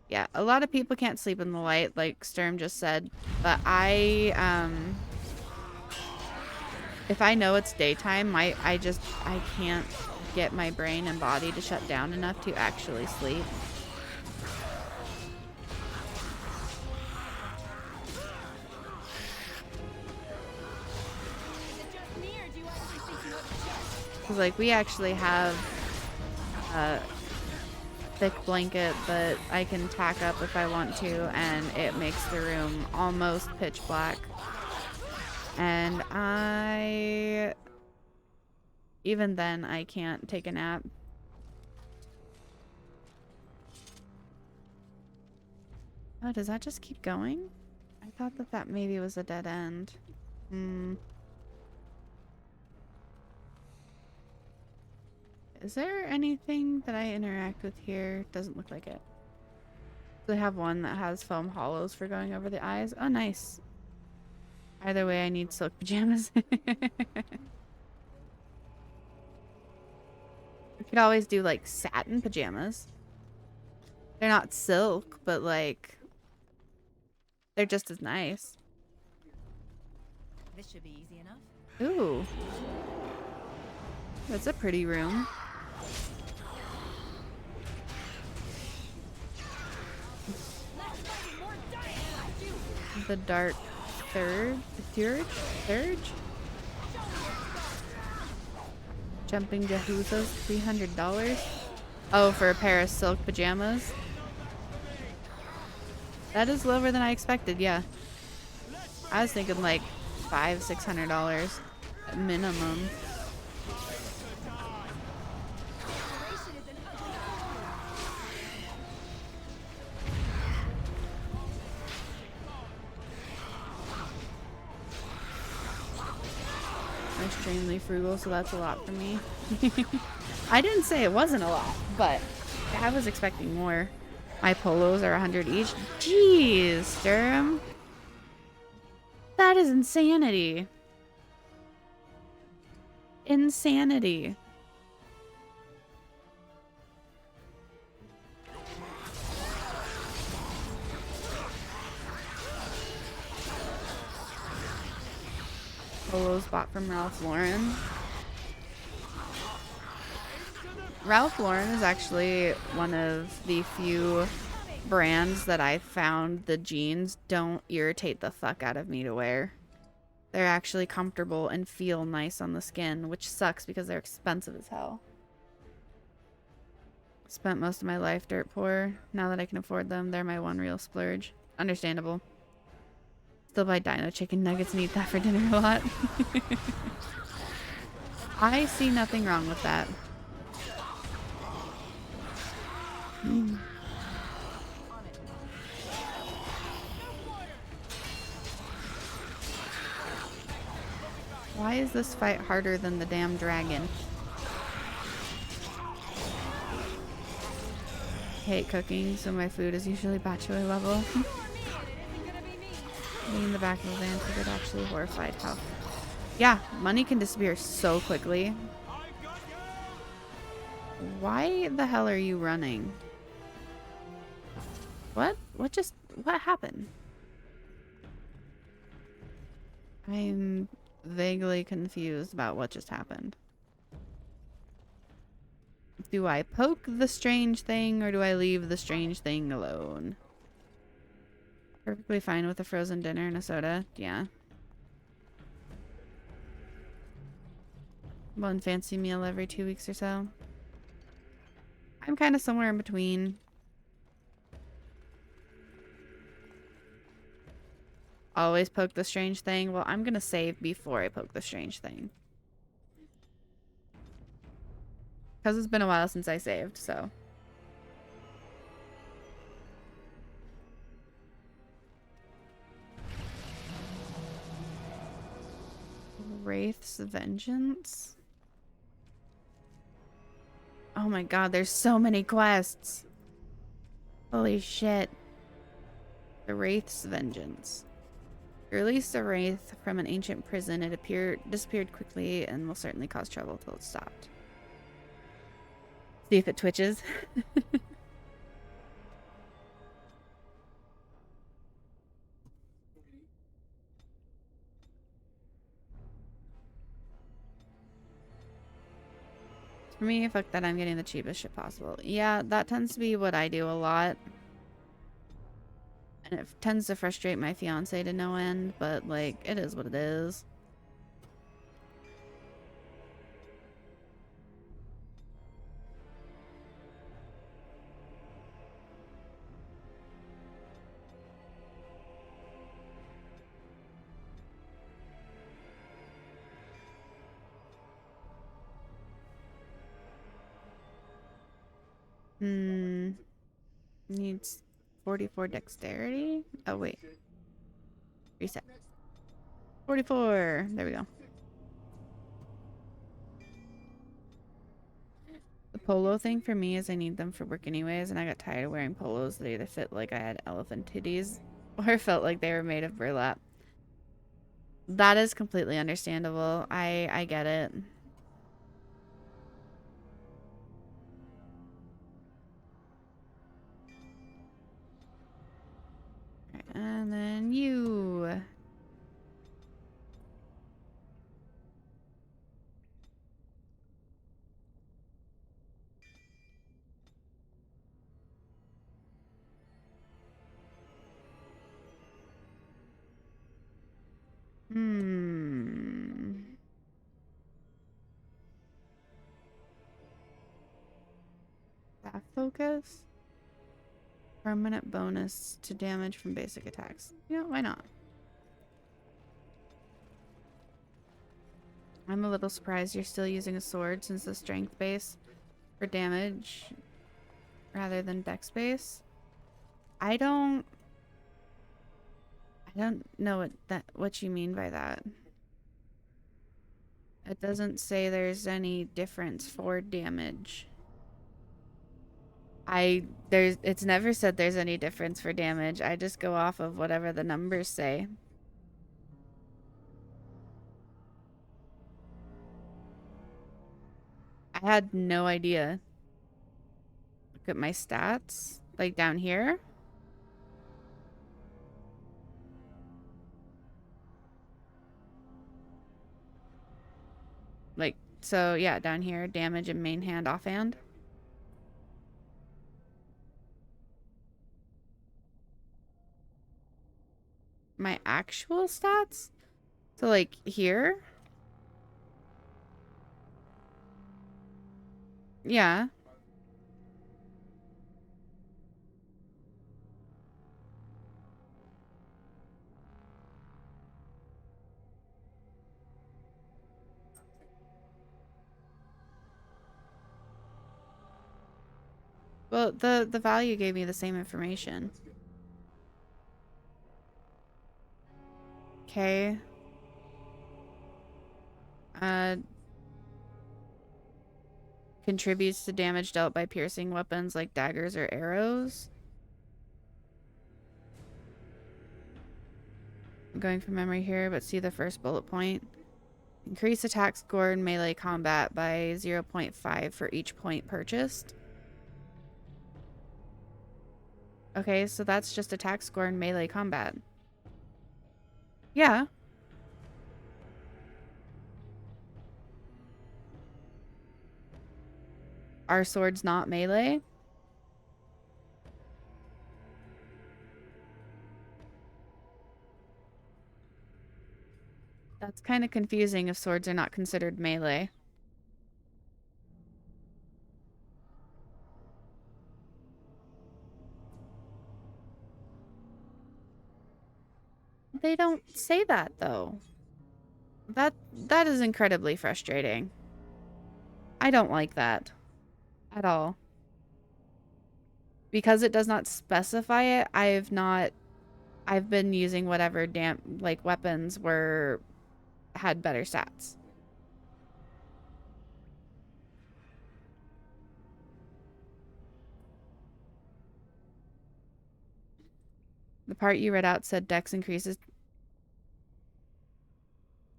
Yeah, a lot of people can't sleep in the light, like Sturm just said. But I, if I know it's daytime, I can't get my brain and body to shut down enough to actually sleep. Cause like we actually have a thick blanket that I can tack up if I want to, and it makes the room almost pitch black. And even then I can't take a nap. Oh, does that just keep going? I thought that maybe was a dead end. Is there anything that I interact with here? Doesn't look like it. They have one that has foam hollows for going over the eyes. Oh, nice. Either way, I need silk pajamas. You could always do like satin pajamas. They're not silk, but like they're just as nice. This should be easy enough. Ooh. That's a pretty room. The dark third? Third? Jumping Jahuzas, $300. Oh, for a pair of silk pajamas? That is lower than I expected, yeah. I was thinking like $500–600 minimum. I'm extremely frugal, so that's a lot for me. I didn't say it wasn't a lot, but I was expecting more. My polos are 100 each. Jeez, Sturm. That is insanity. Insanity. Polos bought from Ralph Lauren. Ralph Lauren is actually one of the few brands that I found the jeans don't irritate the fuck out of me to wear. They're actually comfortable and feel nice on the skin, which sucks because they're expensive as hell. Spent most of my life dirt poor. Now that I can afford them, they're my one real splurge. Understandable. Still buy Dino chicken nuggets and eat that for dinner a lot. I see nothing wrong with that. Why is this fight harder than the damn dragon? Hate cooking, so my food is usually bachelor level. Me in the back of the van to get actually horrified how... Yeah, money can disappear so quickly. Why the hell are you running? What? What happened? I'm vaguely confused about what just happened. Do I poke the strange thing or do I leave the strange thing alone? Perfectly fine with a frozen dinner and a soda. Yeah. One fancy meal every 2 weeks or so. I'm kind of somewhere in between. Always poke the strange thing. Well, I'm gonna save before I poke the strange thing. Because it's been a while since I saved, so. Wraith's Vengeance? Oh my god, there's so many quests. Holy shit. The Wraith's Vengeance. Release a wraith from an ancient prison. It disappeared quickly and will certainly cause trouble till it's stopped. See if it twitches. For me, fuck that, I'm getting the cheapest shit possible. Yeah, that tends to be what I do a lot. And it tends to frustrate my fiance to no end, but like, it is what it is. Needs 44 dexterity. Oh, wait. Reset. 44. There we go. The polo thing for me is I need them for work anyways, and I got tired of wearing polos that either fit like I had elephant titties or felt like they were made of burlap. That is completely understandable. I get it. And then you. Staff focus. Permanent bonus to damage from basic attacks. Yeah, why not? I'm a little surprised you're still using a sword since the strength base for damage rather than dex base. I don't know what you mean by that. It doesn't say there's any difference for damage. It's never said there's any difference for damage. I just go off of whatever the numbers say. I had no idea. Look at my stats, like down here. Like, so yeah, down here, damage in main hand, offhand. My actual stats? So like here? Yeah. Well, the value gave me the same information. Okay. Contributes to damage dealt by piercing weapons like daggers or arrows. I'm going from memory here, but see the first bullet point. Increase attack score in melee combat by 0.5 for each point purchased. Okay, so that's just attack score in melee combat. Yeah. Are swords not melee? That's kind of confusing if swords are not considered melee. They don't say that, though. That is incredibly frustrating. I don't like that at all. Because it does not specify it, I've been using whatever weapons had better stats. The part you read out said dex increases.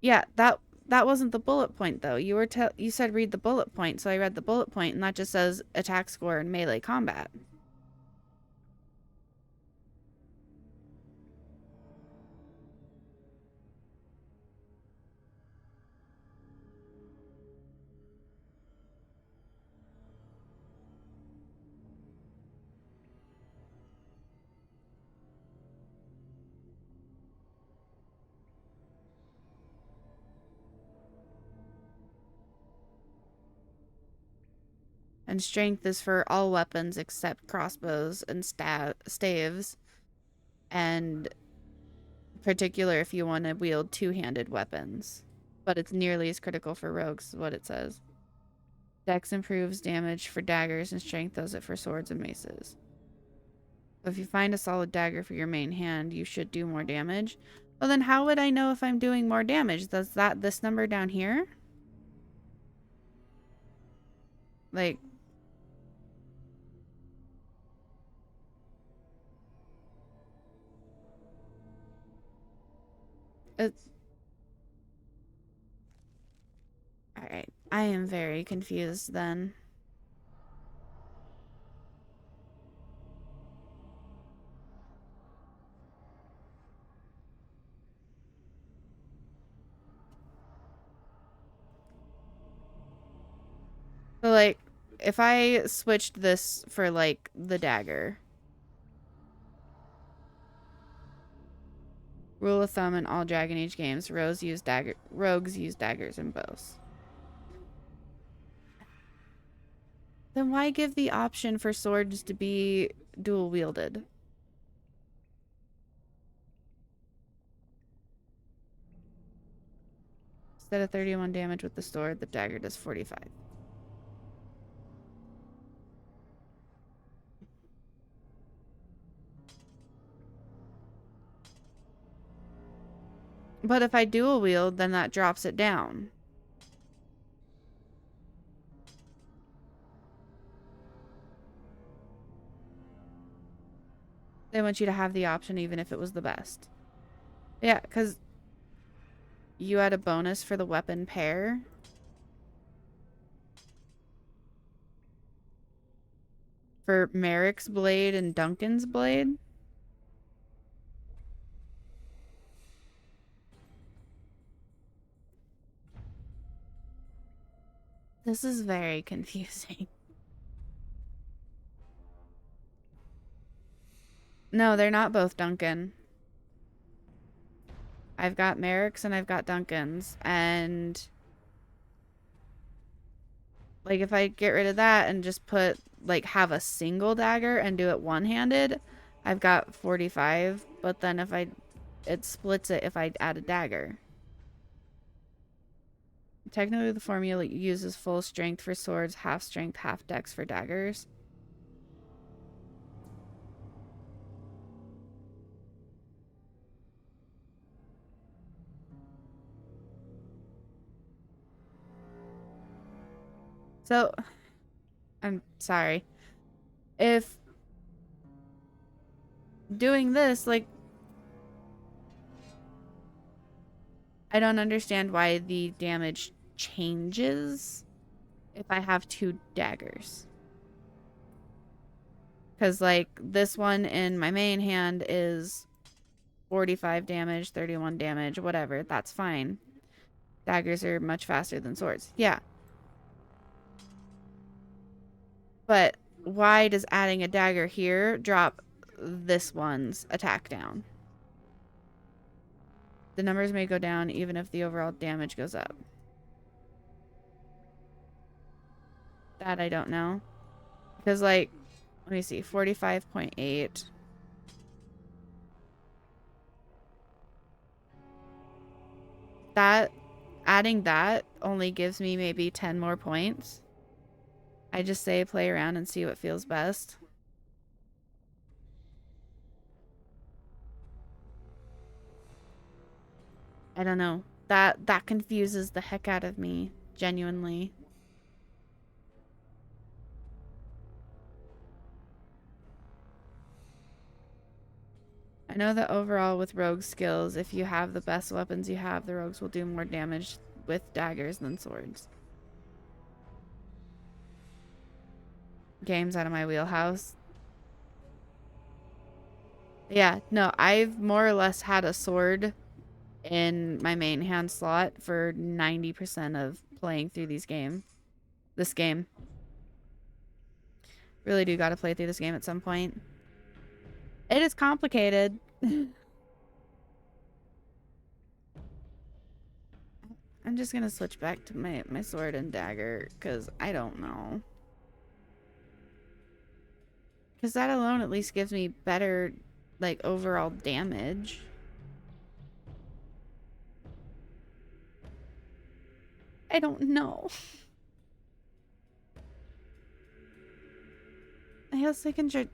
Yeah, that wasn't the bullet point though. You said read the bullet point, so I read the bullet point, and that just says attack score and melee combat. And strength is for all weapons except crossbows and staves. And particular if you want to wield two-handed weapons. But it's nearly as critical for rogues, is what it says. Dex improves damage for daggers and strength does it for swords and maces. So if you find a solid dagger for your main hand, you should do more damage. Well, then how would I know if I'm doing more damage? Does this number down here? Like... Alright, I am very confused then. So, like, if I switched this for, like, the dagger. Rule of thumb in all Dragon Age games, rogues use daggers and bows. Then why give the option for swords to be dual wielded? Instead of 31 damage with the sword, the dagger does 45. But if I dual wield, then that drops it down. They want you to have the option even if it was the best. Yeah, because you had a bonus for the weapon pair. For Merrick's blade and Duncan's blade. This is very confusing. No, they're not both Duncan. I've got Merrick's and I've got Duncan's. And like if I get rid of that and just put like have a single dagger and do it one-handed, I've got 45. But then if it splits it if I add a dagger. Technically, the formula uses full strength for swords, half strength, half dex for daggers. So, I'm sorry. If doing this, like, I don't understand why the damage changes if I have two daggers. Because, like, this one in my main hand is 45 damage, 31 damage, whatever. That's fine. Daggers are much faster than swords. Yeah. But why does adding a dagger here drop this one's attack down? The numbers may go down even if the overall damage goes up. That I don't know. Because, like, let me see, 45.8. that adding that only gives me maybe 10 more points. I just say play around and see what feels best. I don't know. That confuses the heck out of me, genuinely. I know that overall with rogue skills, if you have the best weapons you have, the rogues will do more damage with daggers than swords. Games out of my wheelhouse. Yeah, no, I've more or less had a sword in my main hand slot for 90% of playing through this game. Really do gotta play through this game at some point. It is complicated. I'm just gonna switch back to my sword and dagger, because I don't know. Because that alone at least gives me better, like, overall damage. I don't know. I guess I can try.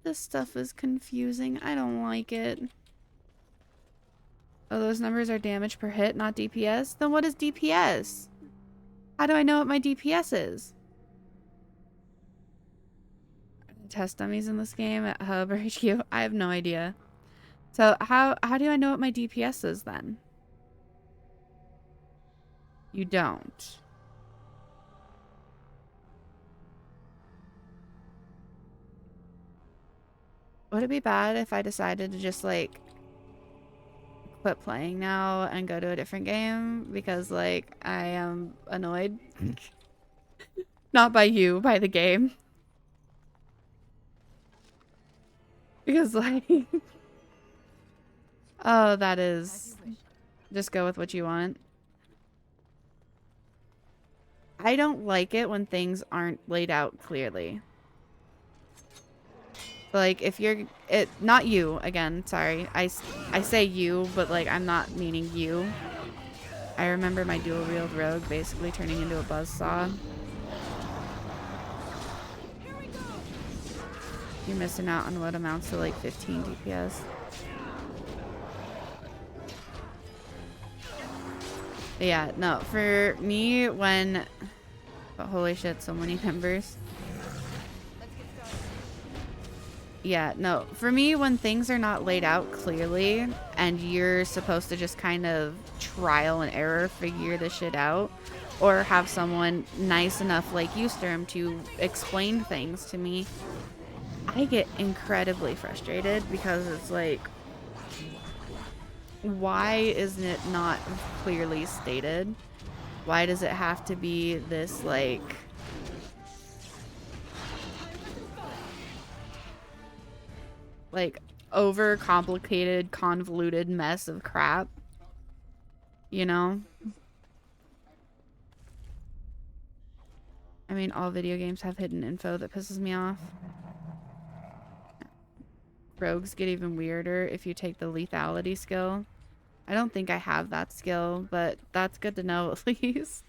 This stuff is confusing. I don't like it. Oh, those numbers are damage per hit, not DPS? Then what is DPS? How do I know what my DPS is? Test dummies in this game at Hub or HQ? I have no idea. So how do I know what my DPS is then? You don't. Would it be bad if I decided to just, like, quit playing now and go to a different game? Because, like, I am annoyed. Not by you, by the game. Because, like... oh, that is... just go with what you want. I don't like it when things aren't laid out clearly. Like, if you're... not you, again, sorry. I say you, but, like, I'm not meaning you. I remember my dual-wield rogue basically turning into a buzzsaw. You're missing out on what amounts to, like, 15 DPS. But yeah, no, for me, when... but holy shit, so many numbers. Yeah, no, for me, when things are not laid out clearly and you're supposed to just kind of trial and error figure the shit out, or have someone nice enough like you, Sturm, to explain things to me, I get incredibly frustrated because it's like, why isn't it not clearly stated? Why does it have to be this, like... like, over-complicated, convoluted mess of crap? You know? I mean, all video games have hidden info that pisses me off. Rogues get even weirder if you take the lethality skill. I don't think I have that skill, but that's good to know at least.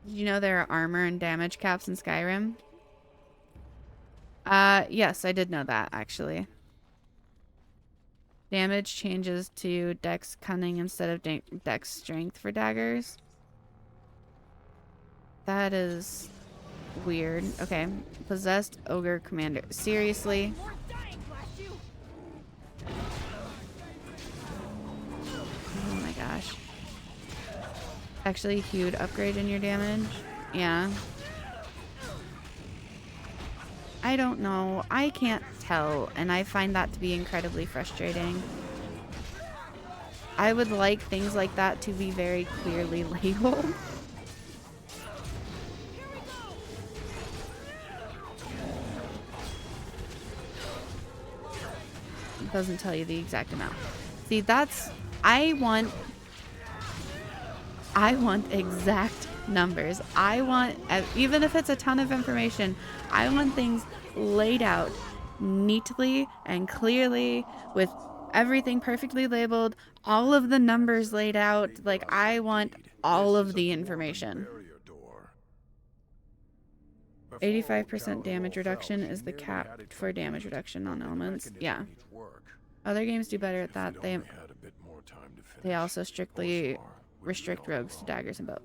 Did you know there are armor and damage caps in Skyrim? Yes, I did know that, actually. Damage changes to Dex Cunning instead of Dex Strength for daggers. That is weird. Okay. Possessed Ogre Commander. Seriously? Oh my gosh. Actually, huge upgrade in your damage. Yeah. I don't know. I can't tell, and I find that to be incredibly frustrating. I would like things like that to be very clearly labeled. It doesn't tell you the exact amount. See, that's... I want exact numbers. I want, even if it's a ton of information, I want things laid out neatly and clearly with everything perfectly labeled, all of the numbers laid out. Like, I want all of the information. 85% damage reduction is the cap for damage reduction on elements. Yeah. Other games do better at that. They also strictly restrict rogues to daggers and bow.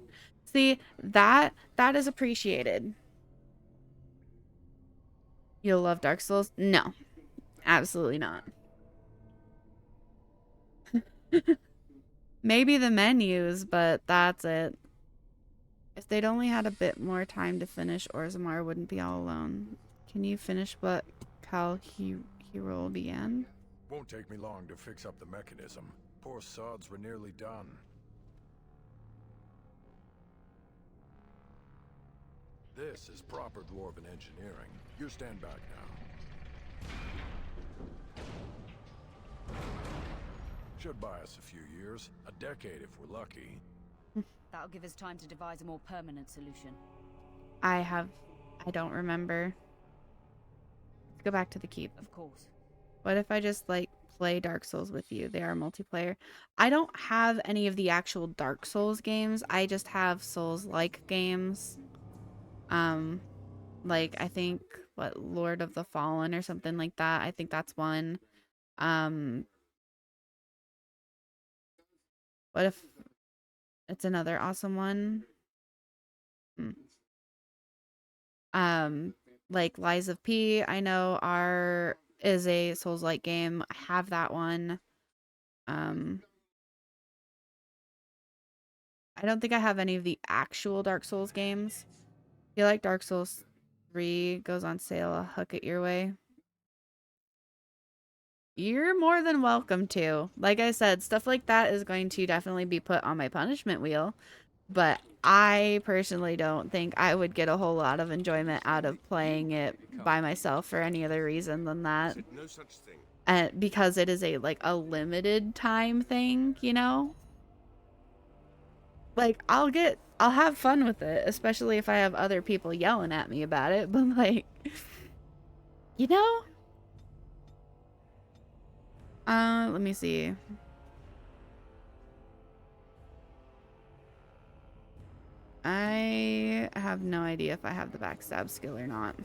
See, that is appreciated. You'll love Dark Souls? No. Absolutely not. Maybe the menus, but that's it. If they'd only had a bit more time to finish, Orzammar wouldn't be all alone. Can you finish what Kal Hyrule began? Won't take me long to fix up the mechanism. Poor sods were nearly done. This is proper dwarven engineering. You stand back now. Should buy us a few years. A decade if we're lucky. That'll give us time to devise a more permanent solution. I don't remember. Let's go back to the keep. Of course. What if I just, like, play Dark Souls with you? They are multiplayer. I don't have any of the actual Dark Souls games. I just have Souls-like games. Like, I think, what, Lord of the Fallen or something like that. I think that's one. What if it's another awesome one? Like Lies of P, I know is a Souls-like game. I have that one. I don't think I have any of the actual Dark Souls games. I feel like Dark Souls 3 goes on sale. I'll hook it your way. You're more than welcome to. Like I said, stuff like that is going to definitely be put on my punishment wheel. But I personally don't think I would get a whole lot of enjoyment out of playing it by myself for any other reason than that. No such thing. And because it is a limited time thing, you know? Like, I'll have fun with it, especially if I have other people yelling at me about it, but like, you know? Let me see. I have no idea if I have the backstab skill or not.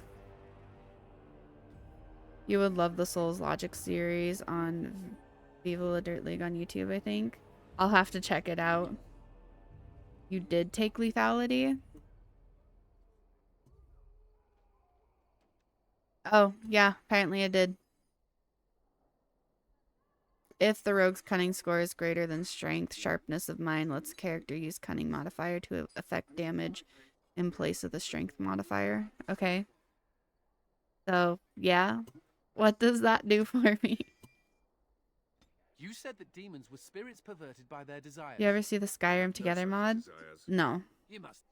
You would love the Souls Logic series on Viva La Dirt League on YouTube, I think. I'll have to check it out. You did take lethality? Oh, yeah, apparently I did. If the rogue's cunning score is greater than strength, sharpness of mind lets the character use cunning modifier to affect damage in place of the strength modifier. Okay. So, yeah. What does that do for me? You said that demons were spirits perverted by their desires. You ever see the Skyrim Together mod? No. You must.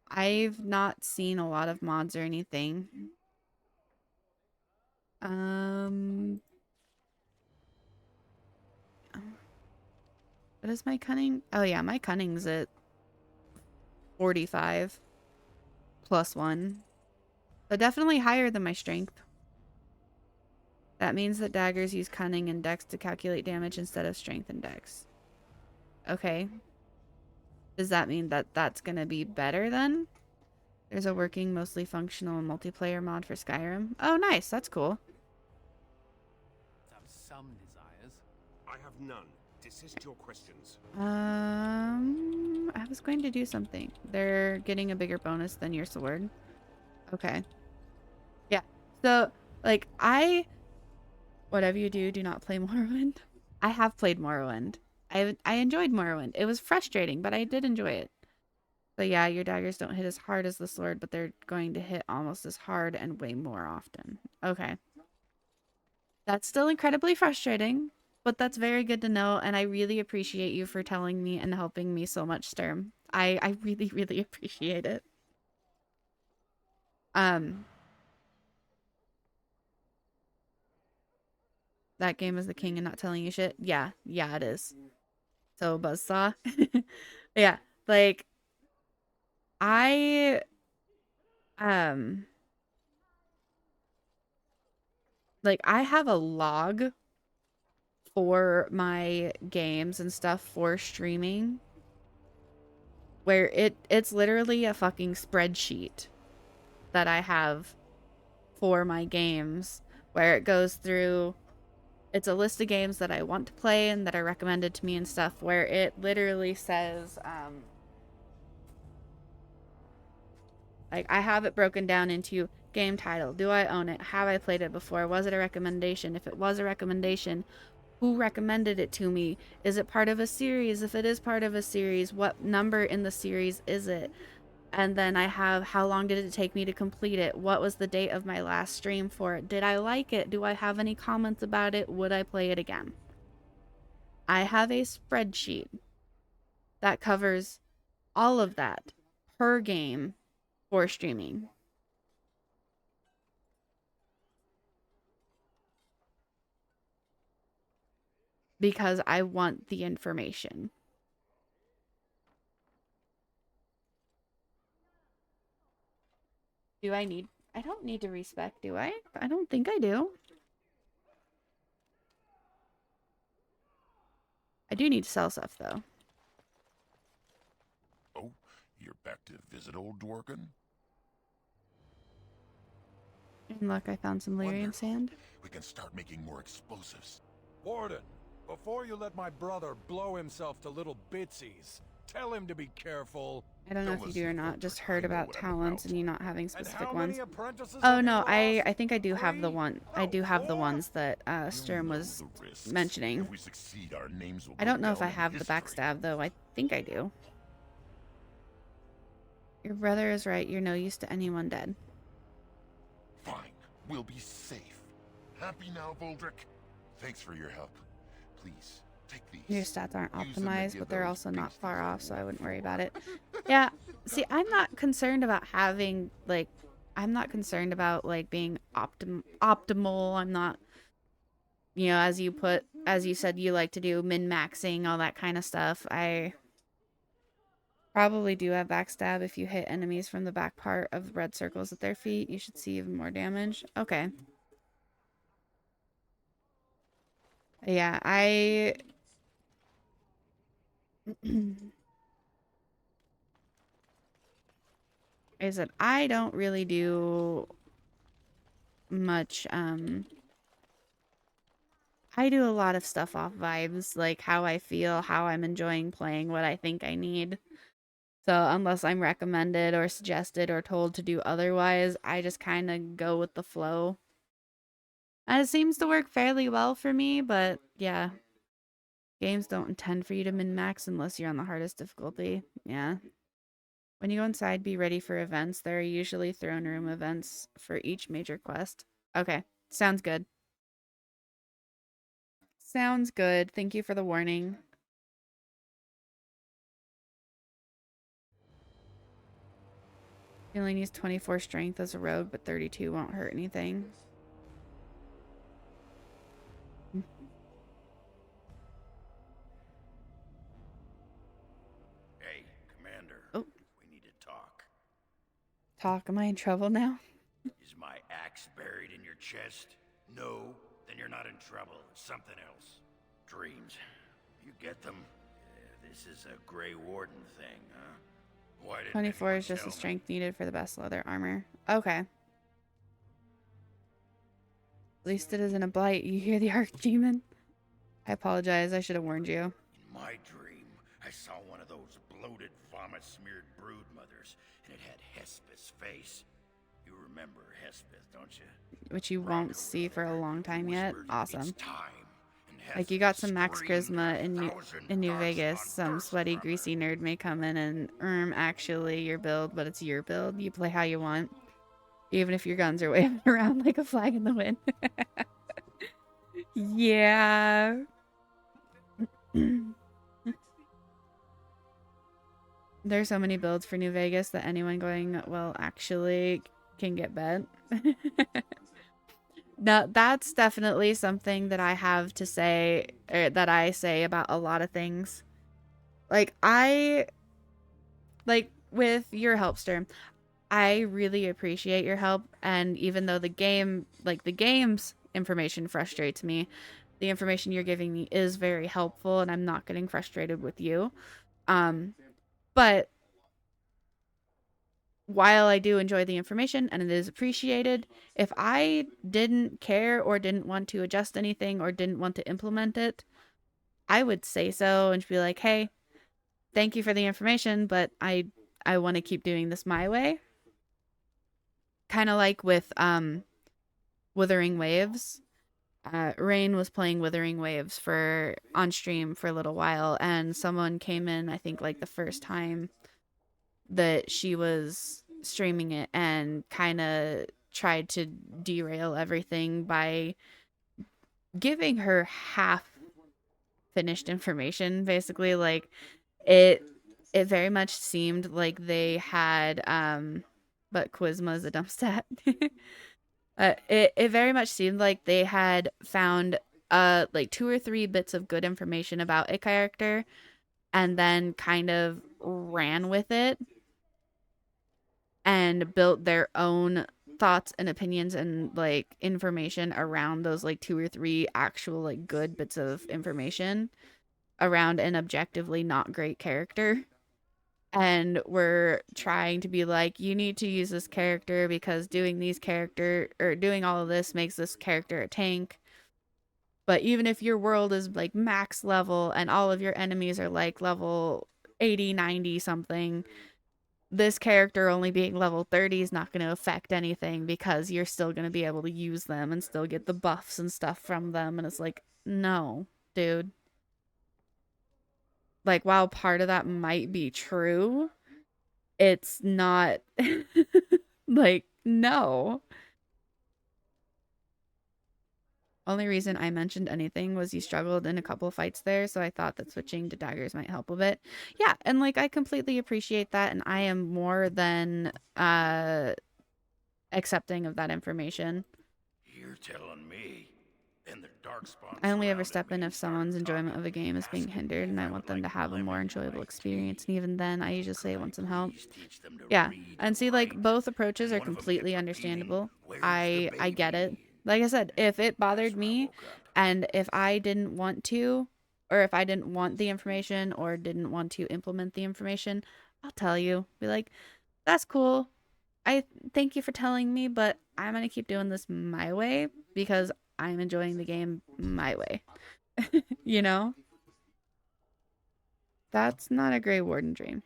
I've not seen a lot of mods or anything. What is my cunning? Oh yeah, my cunning's at 45 plus 1. So definitely higher than my strength. That means that daggers use cunning and dex to calculate damage instead of strength and dex. Okay. Does that mean that that's gonna be better then? There's a working, mostly functional multiplayer mod for Skyrim. Oh nice, that's cool. Have some desires. I have none. Desist your questions. I was going to do something. They're getting a bigger bonus than your sword. Okay. Yeah. So, like, whatever you do, do not play Morrowind. I have played Morrowind. I enjoyed Morrowind. It was frustrating, but I did enjoy it. So yeah, your daggers don't hit as hard as the sword, but they're going to hit almost as hard and way more often. Okay. That's still incredibly frustrating. But that's very good to know, and I really appreciate you for telling me and helping me so much, Sturm. I really, really appreciate it. That game is the king and not telling you shit? Yeah, it is. So, Buzzsaw. Yeah, like, like, I have a log for my games and stuff for streaming where it's literally a fucking spreadsheet that I have for my games where it goes through, it's a list of games that I want to play and that are recommended to me and stuff, where it literally says, like, I have it broken down into game title. Do I own it? Have I played it before? Was it a recommendation? If it was a recommendation, who recommended it to me? Is it part of a series? If it is part of a series, what number in the series is it? And then I have, how long did it take me to complete it? What was the date of my last stream for it? Did I like it? Do I have any comments about it? Would I play it again? I have a spreadsheet that covers all of that per game for streaming. Because I want the information. Do I need... I don't need to respec, do I? I don't think I do. I do need to sell stuff, though. Oh, you're back to visit old Dworkin? And look, I found some Lyrian sand. We can start making more explosives. Warden, before you let my brother blow himself to little bitsies, tell him to be careful. I don't know if you do or not. Just heard about talents and you not having specific how ones. many apprentices Oh have no, you I think I do have the one. I do have the ones that Sturm was mentioning. If we succeed, our names will I go don't know if I down in have the history. backstab though. I think I do. Your brother is right. You're no use to anyone dead. Fine, we'll be safe. Happy now, Voldrick? Thanks for your help. Please, take these. Your stats aren't Use them to optimized, give but they're those also not beasties far a off, so I lift. wouldn't worry about it. Yeah, see, I'm not concerned about having, like, I'm not concerned about, like, being optimal. I'm not, you know, as you said, you like to do min-maxing, all that kind of stuff. I probably do have backstab. If you hit enemies from the back part of red circles at their feet, you should see even more damage. Okay. Yeah, I said I don't really do much, I do a lot of stuff off vibes, like how I feel, how I'm enjoying playing, what I think I need. So unless I'm recommended or suggested or told to do otherwise, I just kind of go with the flow. And it seems to work fairly well for me, but yeah. Games don't intend for you to min-max unless you're on the hardest difficulty. Yeah. When you go inside, be ready for events. There are usually throne room events for each major quest. Okay. Sounds good. Sounds good. Thank you for the warning. You only needs 24 strength as a rogue, but 32 won't hurt anything. Hey, Commander. Oh. We need to talk. Talk. Am I in trouble now? Is my axe buried in your chest? No? Then you're not in trouble. It's something else. Dreams. You get them? This is a Grey Warden thing, huh? Why didn't 24 anyone is just tell the me? strength needed for the best leather armor. Okay. At least it isn't a blight. You hear the Archdemon? I apologize. I should have warned you. In my dream, I saw one of those bloated, vomit-smeared brood mothers, and it had Hespeth's face. You remember Hespeth, don't you? Which you won't see for a long time yet. Awesome. It's time. And Like, you got some Hespeth max screamed charisma in New Vegas. Some sweaty, greasy nerd may come in and, actually, your build, but it's your build. You play how you want. Even if your guns are waving around like a flag in the wind. Yeah. There's so many builds for New Vegas that anyone going, well, actually, can get bent. No, that's definitely something that I have to say, or that I say about a lot of things. Like, with your help, Sturm, I really appreciate your help. And even though the games information frustrates me. The information you're giving me is very helpful, and I'm not getting frustrated with you. But while I do enjoy the information and it is appreciated, if I didn't care or didn't want to adjust anything or didn't want to implement it, I would say so and be like, hey, thank you for the information, but I want to keep doing this my way. Kind of like with Wuthering Waves. Rain was playing Wuthering Waves on stream for a little while, and someone came in, I think like the first time that she was streaming it, and kind of tried to derail everything by giving her half finished information. Basically, like it very much seemed like they had but Quizma's a dump stat. It very much seemed like they had found like 2 or 3 bits of good information about a character and then kind of ran with it and built their own thoughts and opinions and like information around those like 2 or 3 actual like good bits of information around an objectively not great character. And we're trying to be like, you need to use this character because doing all of this makes this character a tank. But even if your world is like max level and all of your enemies are like level 80, 90 something, this character only being level 30 is not going to affect anything because you're still going to be able to use them and still get the buffs and stuff from them. And it's like, no, dude. Like, while part of that might be true, it's not like, no. Only reason I mentioned anything was you struggled in a couple of fights there, so I thought that switching to daggers might help a bit. Yeah, and like I completely appreciate that, and I am more than accepting of that information. You're telling me. And the Darkspawn I only ever step in if someone's enjoyment of a game is being hindered and I want them to have a more enjoyable experience. And even then, I usually say I want some help. Yeah, and see, like, both approaches are completely understandable. I get it. Like I said, if it bothered me and if I didn't want to, or if I didn't want the information or didn't want to implement the information, I'll tell you. Be like, that's cool. I thank you for telling me, but I'm going to keep doing this my way because I'm enjoying the game my way. You know? That's not a Grey Warden dream.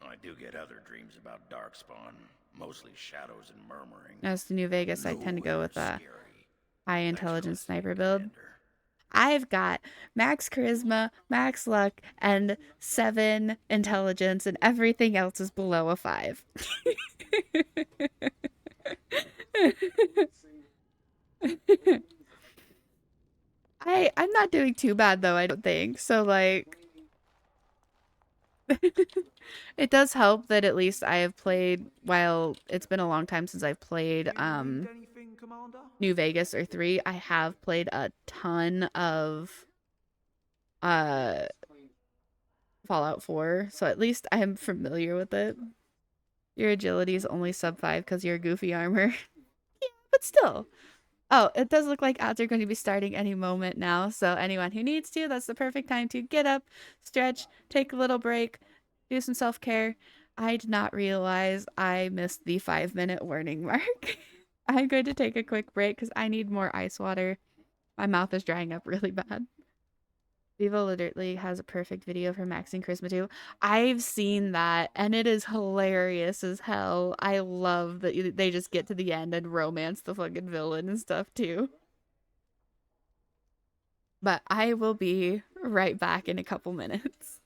I do get other dreams about Darkspawn, mostly shadows and murmuring. As to New Vegas, I tend to go with a high intelligence sniper build. I've got max charisma, max luck, and 7 intelligence, and everything else is below a 5. I'm not doing too bad though, I don't think. So like it does help that at least I have played, while it's been a long time since I've played New Vegas or 3, I have played a ton of Fallout 4, so at least I am familiar with it. Your agility is only sub 5 because you're goofy armor. Yeah, but still. Oh, it does look like ads are going to be starting any moment now, so anyone who needs to, that's the perfect time to get up, stretch, take a little break, do some self-care. I did not realize I missed the 5-minute warning mark. I'm going to take a quick break because I need more ice water. My mouth is drying up really bad. Vivo literally has a perfect video of her maxing charisma too. I've seen that, and it is hilarious as hell. I love that they just get to the end and romance the fucking villain and stuff too. But I will be right back in a couple minutes.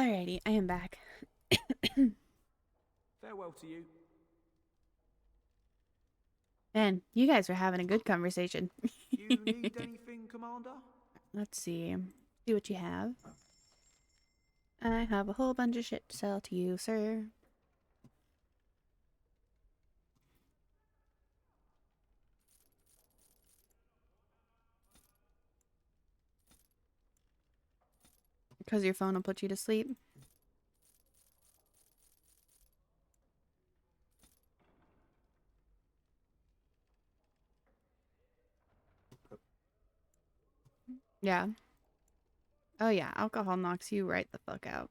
Alrighty, I am back. Farewell to you. Man, you guys are having a good conversation. You need anything, Commander? Let's see. See what you have. I have a whole bunch of shit to sell to you, sir. Because your phone will put you to sleep. Yeah. Oh yeah, alcohol knocks you right the fuck out.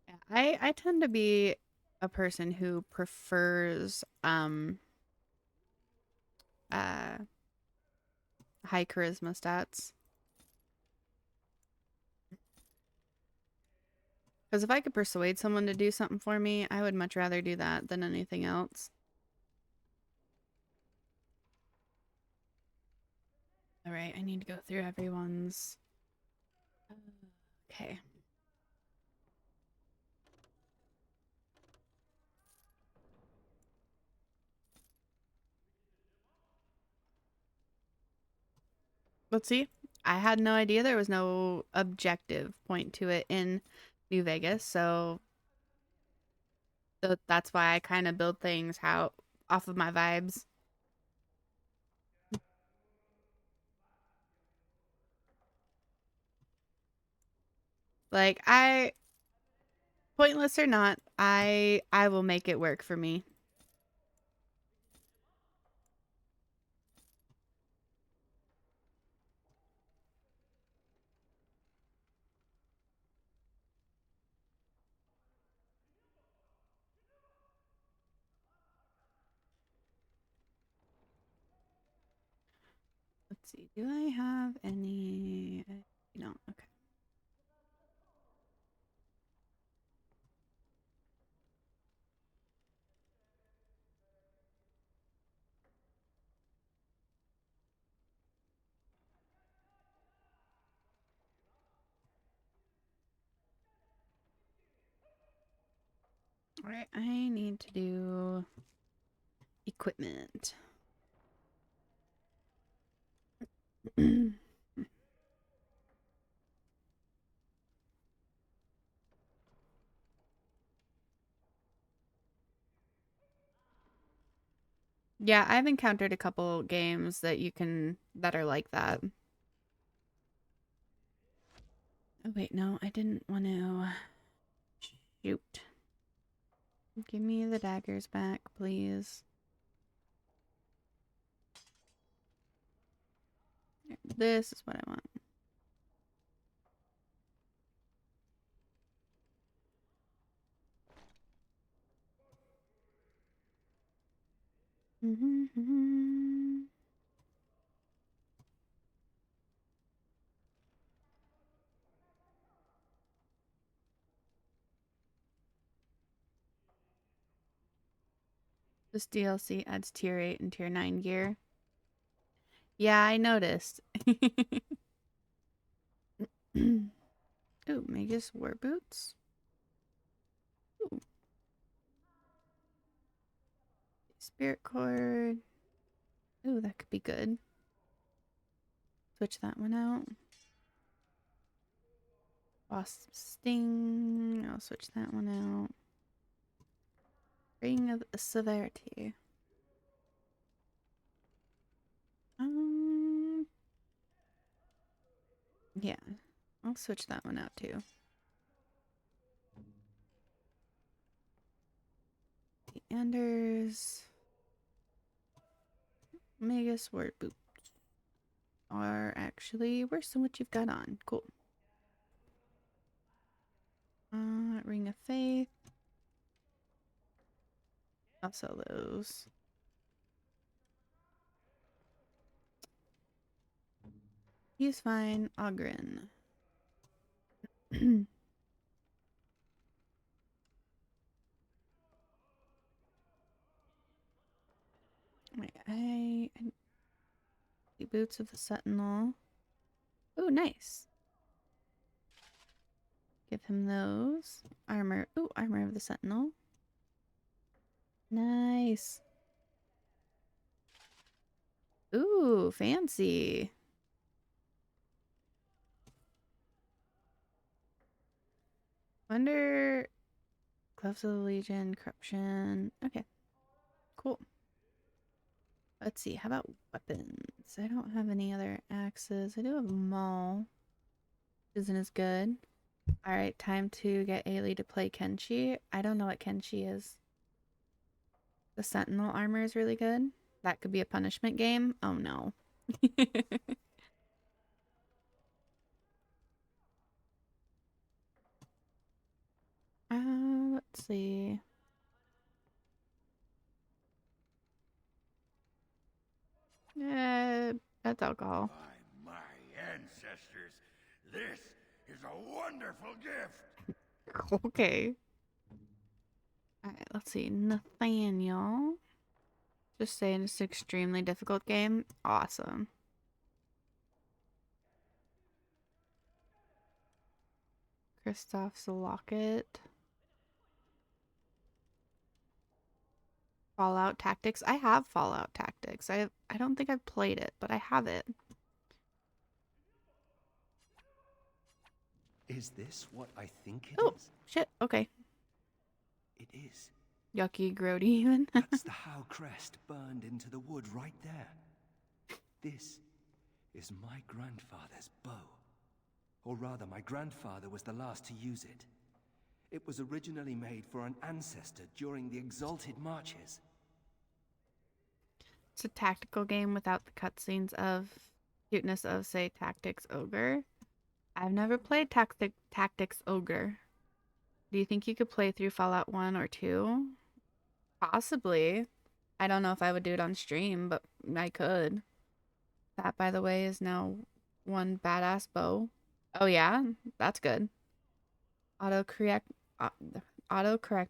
Yeah, I tend to be a person who prefers high charisma stats. Because if I could persuade someone to do something for me, I would much rather do that than anything else. Alright, I need to go through everyone's... Okay. Let's see. I had no idea there was no objective point to it in New Vegas, so that's why I kind of build things off of my vibes. Like, pointless or not, I will make it work for me. Let's see. Do I have any? No. Okay. All right. I need to do equipment. Yeah, I've encountered a couple games that are like that. Oh wait, no, I didn't want to shoot. Give me the daggers back, please. This is what I want. This DLC adds tier 8 and tier 9 gear. Yeah, I noticed. Ooh, Magus War Boots. Ooh. Spirit Cord. Ooh, that could be good. Switch that one out. Wasp Sting. I'll switch that one out. Ring of Severity. Yeah, I'll switch that one out too. The Anders. Mega Sword Boots are actually worse than what you've got on. Cool. Ring of Faith. I'll sell those. He's fine. Ogren. Wait, The boots of the Sentinel. Oh, nice. Give him those. Armor. Ooh, armor of the Sentinel. Nice. Ooh, fancy. Wonder... Gloves of the Legion, Corruption. Okay. Cool. Let's see. How about weapons? I don't have any other axes. I do have a maul. Isn't as good. Alright, time to get Ailey to play Kenshi. I don't know what Kenshi is. The Sentinel armor is really good. That could be a punishment game. Oh no. Let's see. That's alcohol. By my ancestors, this is a wonderful gift. Okay. Alright, let's see. Nathaniel. Just saying it's an extremely difficult game. Awesome. Kristoff's locket. Fallout Tactics. I have Fallout Tactics. I don't think I've played it, but I have it. Is this what I think it Oh, is? shit. Okay. It is. Yucky, grody even. That's the Howe crest burned into the wood right there. This is my grandfather's bow. Or rather, my grandfather was the last to use it. It was originally made for an ancestor during the Exalted Marches. It's a tactical game without the cutscenes of cuteness of, say, Tactics Ogre. I've never played Tactics Ogre. Do you think you could play through Fallout 1 or 2? Possibly. I don't know if I would do it on stream, but I could. That, by the way, is now one badass bow. Oh yeah? That's good. Autocorrect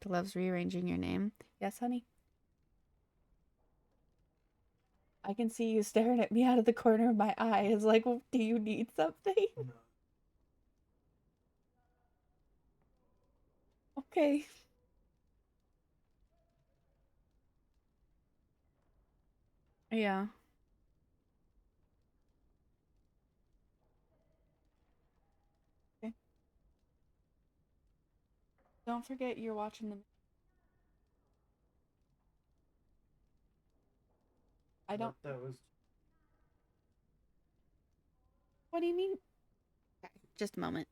loves rearranging your name. Yes, honey? I can see you staring at me out of the corner of my eye. It's like, well, do you need something? No. Okay. Yeah. Okay. Don't forget you're watching the... I don't... That was... What do you mean? Okay, just a moment.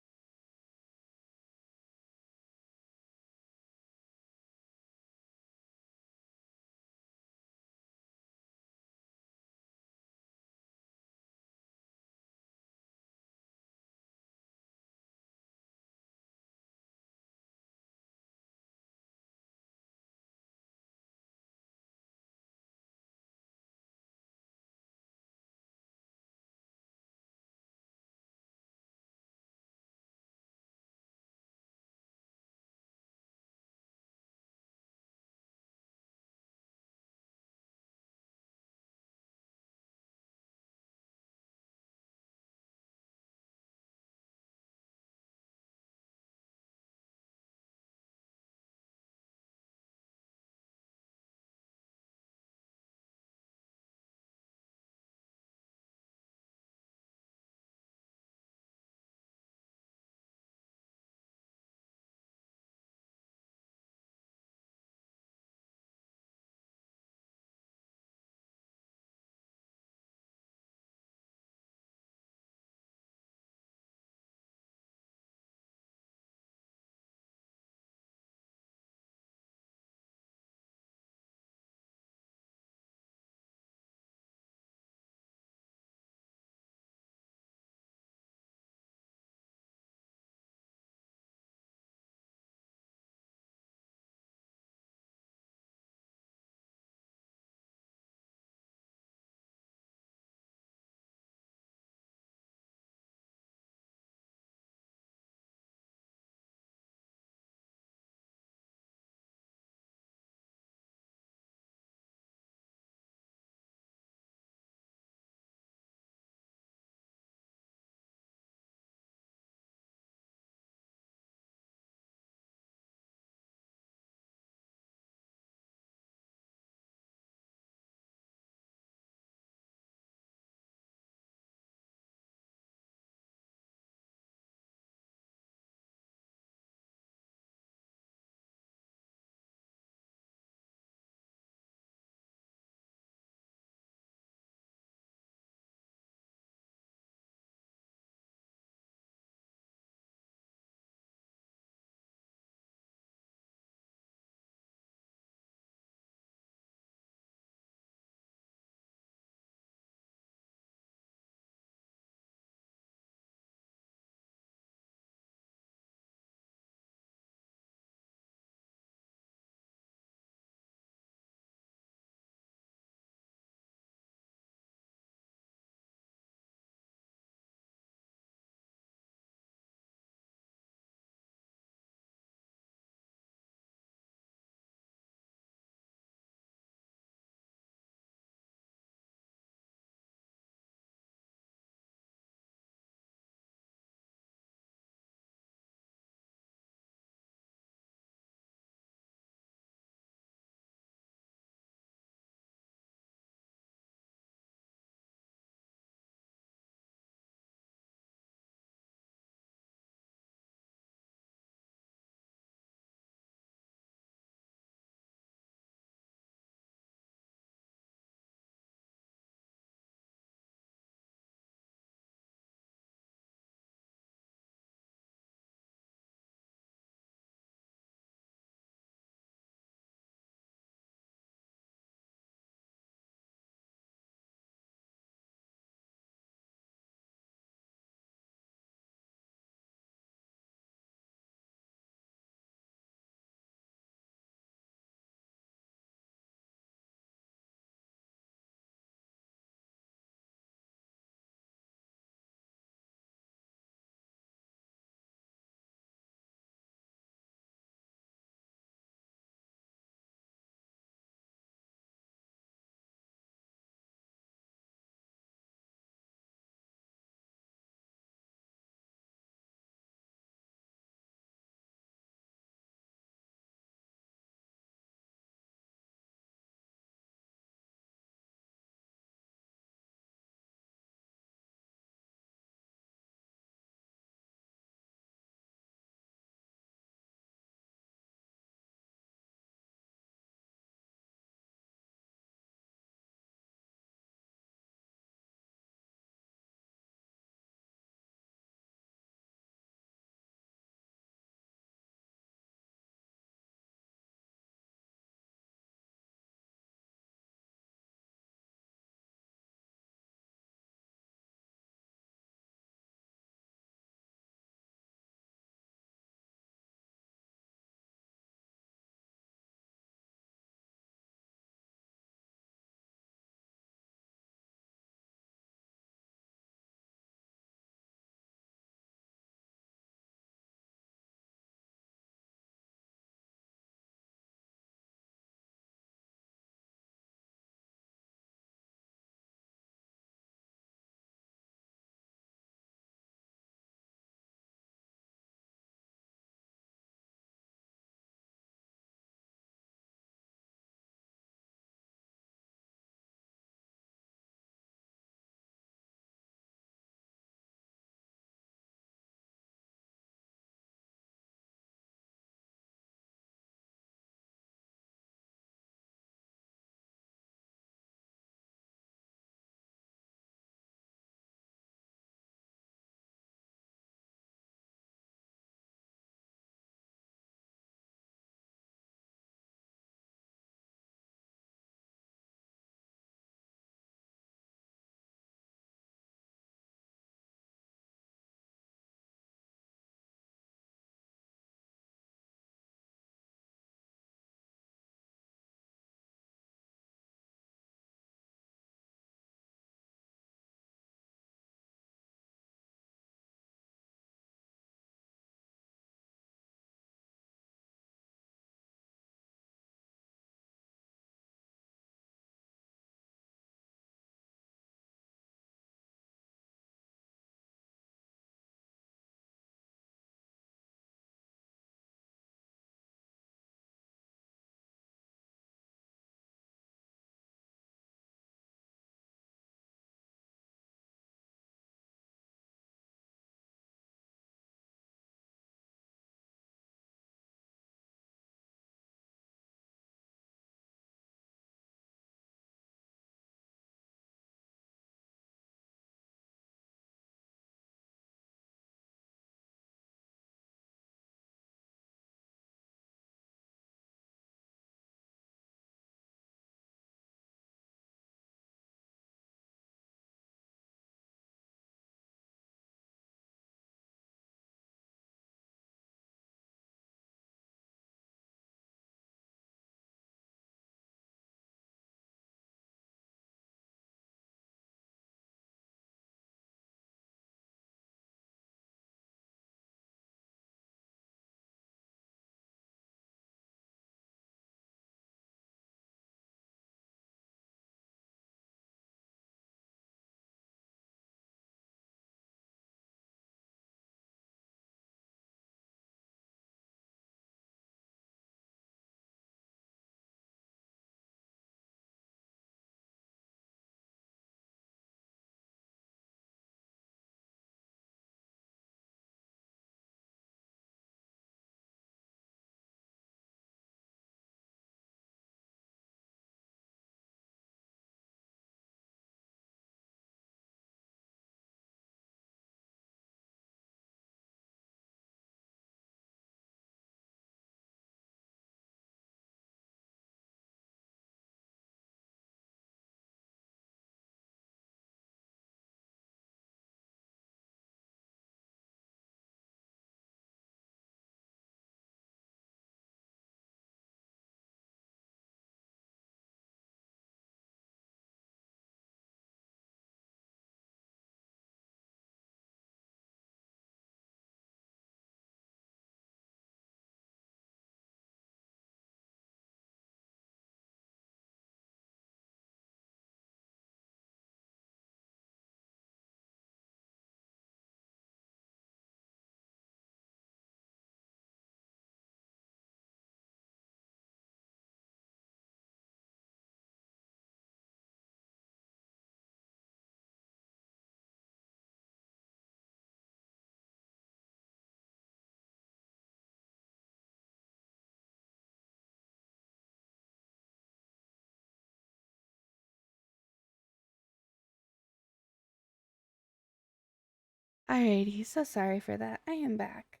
Alrighty, so sorry for that. I am back.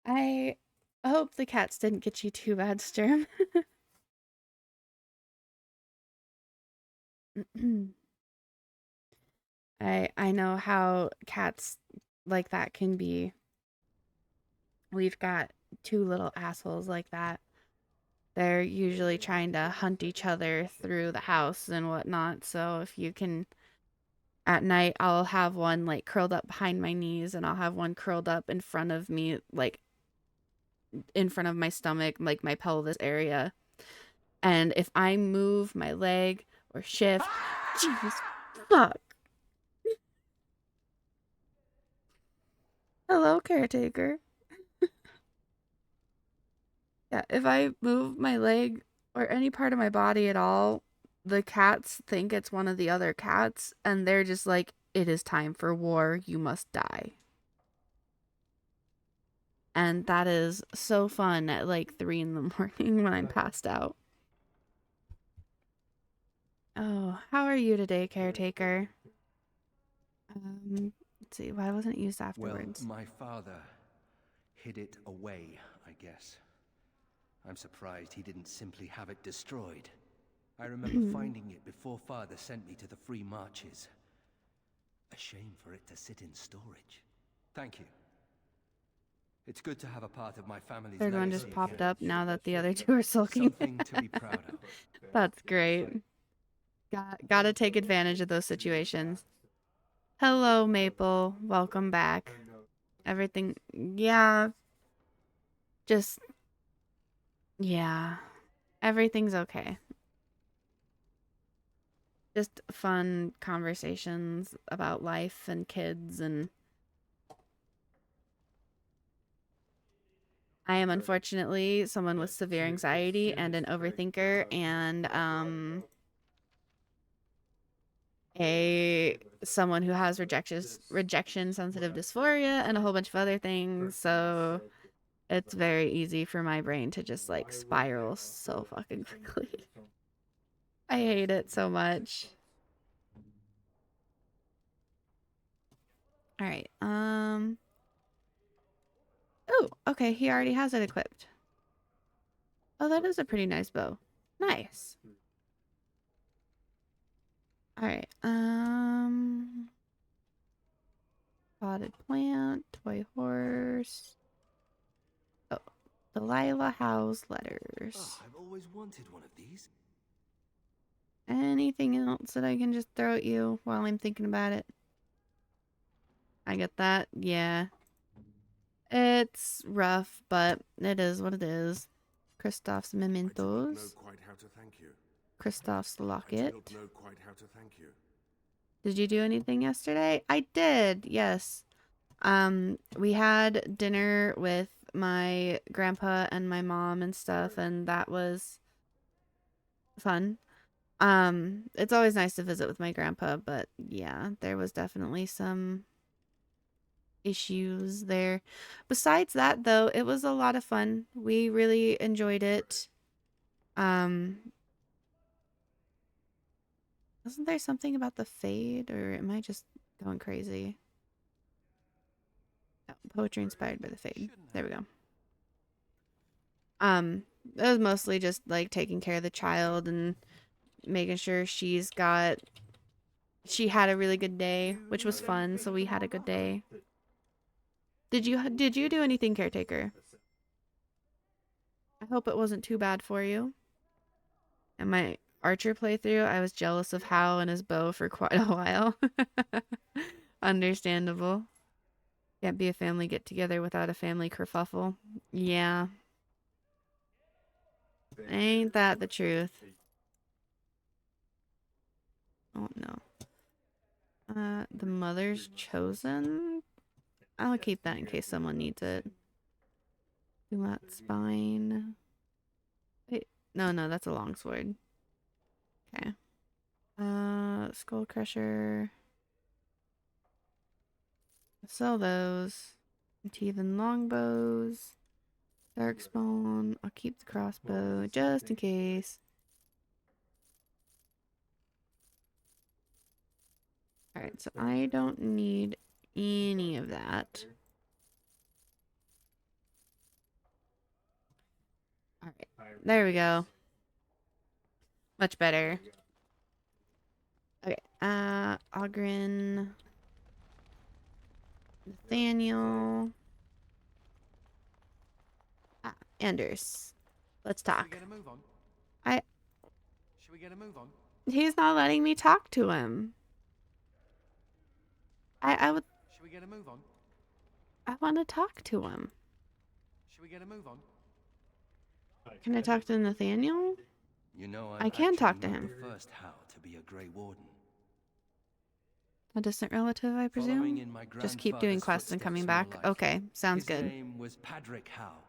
I hope the cats didn't get you too bad, Sturm. I know how cats like that can be. We've got two little assholes like that. They're usually trying to hunt each other through the house and whatnot. So if you can, at night, I'll have one like curled up behind my knees and I'll have one curled up in front of me, like in front of my stomach, like my pelvis area. And if I move my leg or shift, Jesus fuck. Hello, caretaker. Yeah, if I move my leg or any part of my body at all, the cats think it's one of the other cats, and they're just like, it is time for war, you must die. And that is so fun at like 3 in the morning when I'm passed out. Oh, how are you today, caretaker? Let's see, why wasn't it used afterwards? Well, my father hid it away, I guess. I'm surprised he didn't simply have it destroyed. I remember finding it before Father sent me to the Free Marches. A shame for it to sit in storage. Thank you. It's good to have a part of my family's Third one legacy just popped again. up now that the other two are sulking. Something to be proud of. That's great. Gotta take advantage of those situations. Hello, Maple. Welcome back. Everything, yeah. Just, yeah. Everything's okay. Just fun conversations about life and kids, and I am unfortunately someone with severe anxiety and an overthinker, and someone who has rejection sensitive dysphoria and a whole bunch of other things, so it's very easy for my brain to just like spiral so fucking quickly. I hate it so much. All right. Oh, okay. He already has it equipped. Oh, that is a pretty nice bow. Nice. All right. Potted plant, toy horse. Oh, Delilah Howe's letters. Oh, I've always wanted one of these. Anything else that I can just throw at you while I'm thinking about it? I get that. Yeah. It's rough, but it is what it is. Kristoff's mementos. I don't know quite how to thank you. Kristoff's I locket. don't know quite how to thank you. Did you do anything yesterday? I did, yes. We had dinner with my grandpa and my mom and stuff, and that was fun. It's always nice to visit with my grandpa, but yeah, there was definitely some issues there. Besides that, though, it was a lot of fun. We really enjoyed it. Wasn't there something about the fade, or am I just going crazy? Oh, poetry inspired by the fade. There we go. It was mostly just like taking care of the child and making sure she had a really good day, which was fun, so we had a good day. Did you do anything, caretaker? I hope it wasn't too bad for you. And my archer playthrough, I was jealous of Hal and his bow for quite a while. Understandable. Can't be a family get together without a family kerfuffle. Yeah. Ain't that the truth? Oh no. The Mother's Chosen? I'll keep that in case someone needs it. Do that spine. Wait, no, that's a longsword. Okay. Skull Crusher. Sell those. Teven longbows. Darkspawn. I'll keep the crossbow just in case. Alright, so I don't need any of that. Alright, there we go. Much better. Okay, Ogren, Nathaniel, Anders. Let's talk. Should we get a move on? Should we get a move on? He's not letting me talk to him. I would. Should we get a move on? I want to talk to him. Should we get a move on? Can I talk to Nathaniel? You know, I can talk to not him. The first How to be a Grey Warden. A distant relative, I presume? In my Just keep doing grandfather's quests and coming footsteps back. more likely. Okay, sounds His good. name was Padric Howe.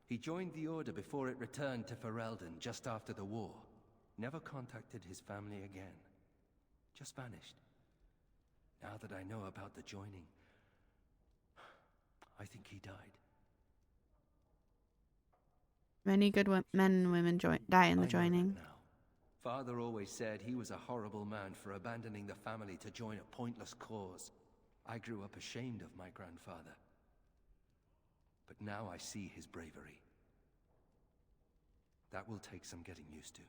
He joined the Order before it returned to Ferelden just after the war. Never contacted his family again. Just vanished. Now that I know about the joining, I think he died. Many good men and women die in the I know that joining. now. Father always said he was a horrible man for abandoning the family to join a pointless cause. I grew up ashamed of my grandfather. But now I see his bravery. That will take some getting used to.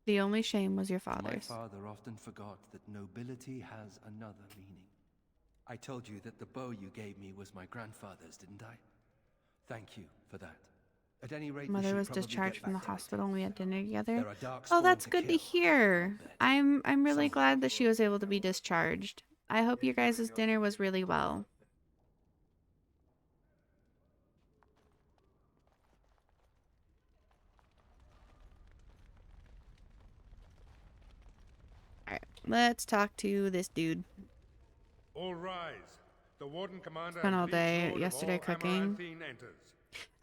The only shame was your My father's. father often forgot that nobility has another meaning. I told you that the bow you gave me was my grandfather's, didn't I? Thank you for that. At any rate, we Mother should was probably discharged get from the back to it. hospital and we had dinner together. There are dark Oh, spawn that's to good to kill, hear. I'm really glad that she was able to be discharged. I hope your guys' dinner was really well. Alright, let's talk to this dude. All rise. The Warden Commander Spent all and day Liege Lord yesterday of all cooking. Amaranthine enters.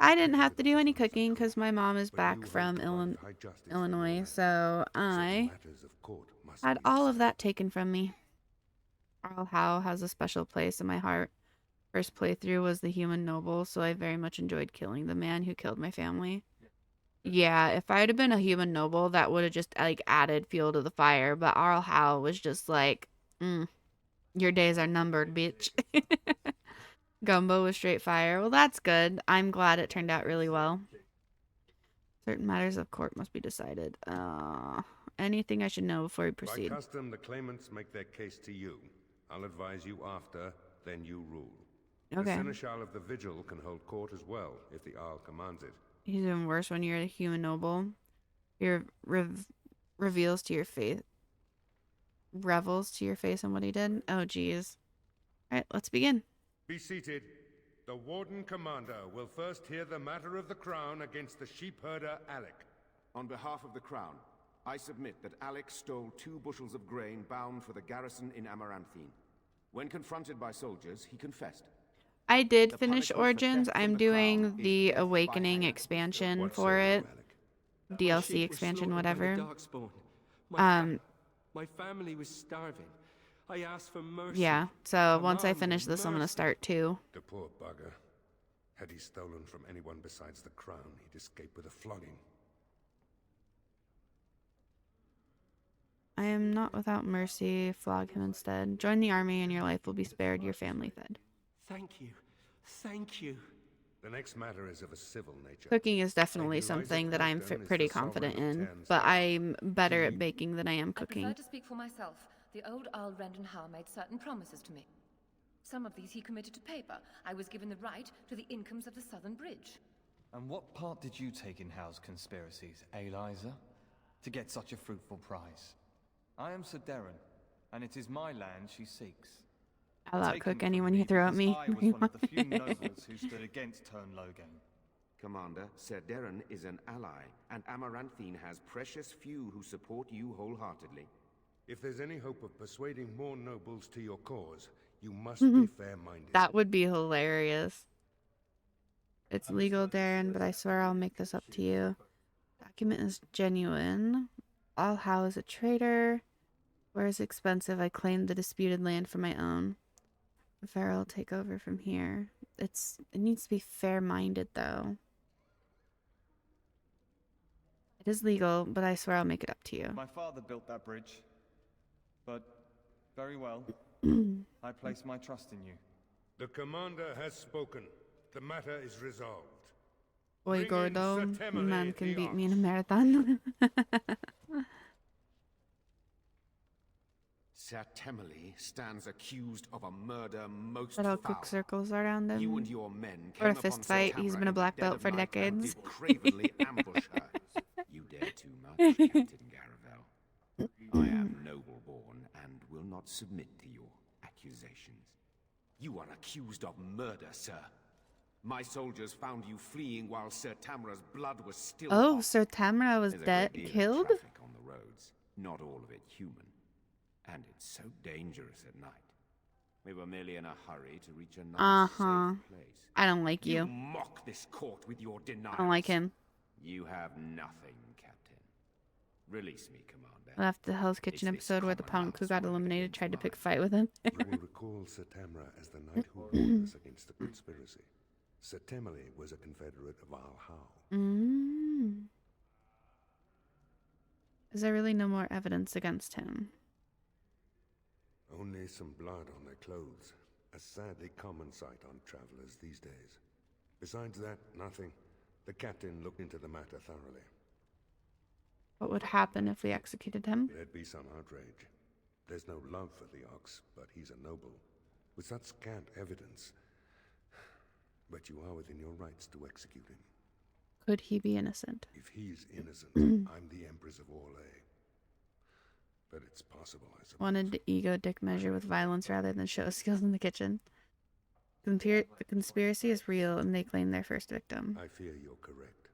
I didn't have to do any cooking because my mom is back from Illinois, so I had all of that taken from me. Arl Howe has a special place in my heart. First playthrough was the Human Noble, so I very much enjoyed killing the man who killed my family. Yeah, if I'd have been a Human Noble, that would have just like added fuel to the fire, but Arl Howe was just like, your days are numbered, bitch. Gumbo was straight fire. Well, that's good. I'm glad it turned out really well. Certain matters of court must be decided. Anything I should know before we proceed? By custom, the claimants make their case to you. I'll advise you after, then you rule. Okay. The Seneschal of the Vigil can hold court as well, if the Arl commands it. He's even worse when you're a Human Noble. Your reveals to your face. Revels to your face on what he did. Oh, geez. Alright, let's begin. Be seated. The Warden Commander will first hear the matter of the Crown against the sheep herder Alec. On behalf of the Crown, I submit that Alec stole 2 bushels of grain bound for the garrison in Amaranthine. When confronted by soldiers, he confessed. I did finish Origins. I'm doing the Awakening expansion for it. DLC expansion, whatever. My family was starving. I asked for mercy. Yeah, so once I finish this, I'm gonna start 2. The poor bugger. Had he stolen from anyone besides the Crown, he'd escape with a flogging. I am not without mercy. Flog him instead. Join the army and your life will be spared, your family fed. Thank you. Thank you. The next matter is of a civil nature. Cooking is definitely something that I'm pretty confident in, but I'm better at baking than I am I cooking. prefer to speak for myself. The old Earl Rendon Howe made certain promises to me. Some of these he committed to paper. I was given the right to the incomes of the Southern Bridge. And what part did you take in Howe's conspiracies, Eliza? To get such a fruitful prize? I am Sir Darren, and it is my land she seeks. I'll outcook anyone you throw at me. I was one of the few nobles who stood against Turn Logan. Commander, Sir Darren is an ally, and Amaranthine has precious few who support you wholeheartedly. If there's any hope of persuading more nobles to your cause, you must be fair-minded. That would be hilarious. It's legal, Darren, but I swear I'll make this up to you. Document is genuine. All Howe is a traitor. Where is expensive? I claimed the disputed land for my own. Farrell will take over from here. It needs to be fair-minded, though. I It is legal, but I swear I'll make it up to you. My father built that bridge. But, very well. I place my trust in you. The commander has spoken. The matter is resolved. Boy, Bring in Gordo, Sir you Temele man can the beat ox. me in a marathon. Sir Temele stands accused of a murder most But all foul. cook circles around You him. and your men Or a came upon fist Sir fight. He's Tamara been a in the black dead belt of for night and decades. did cravenly ambush her. You dare too much, Captain Garavel. I am noble born and will not submit to your accusations. You are accused of murder, sir. My soldiers found you fleeing while Sir Tamara's blood was still Oh, hot. Sir Tamara was There's a dead, great deal of killed? traffic on the roads, not all of it human. And it's so dangerous at night. We were merely in a hurry to reach a nice, safe place. I don't like You you. mock this court with your denials. I don't like him. You have nothing, Captain. Release me, Commander. I left the Hell's Kitchen episode where the punk who got eliminated tried to pick a fight with him. You will recall Sir Tamara as the knight who warned us against the conspiracy. Sir Temele was a confederate of Al-Hau. Is there really no more evidence against him? Only some blood on their clothes. A sadly common sight on travelers these days. Besides that, nothing. The captain looked into the matter thoroughly. What would happen if we executed him? There'd be some outrage. There's no love for the ox, but he's a noble. With such scant evidence. But you are within your rights to execute him. Could he be innocent? If he's innocent, I'm the Empress of Orlais. But it's possible, I suppose. Wanted to ego dick measure with violence rather than show skills in the kitchen. The conspiracy is real and they claim their first victim. I fear you're correct.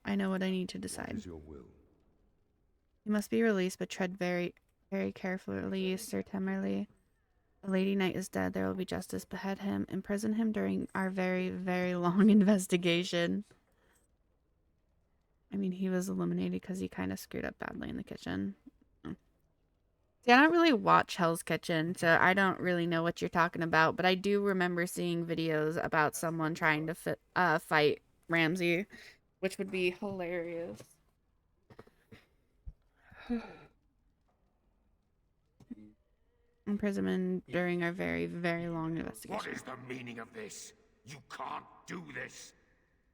I know what I need to decide. What is your will? He must be released, but tread very, very carefully, Sir Temele. The Lady Knight is dead. There will be justice. Behead him. Imprison him during our very, very long investigation. I mean, he was eliminated because he kind of screwed up badly in the kitchen. See, I don't really watch Hell's Kitchen, so I don't really know what you're talking about. But I do remember seeing videos about someone trying to fight Ramsay, which would be hilarious. Imprisonment during our very, very long investigation. What is the meaning of this? You can't do this.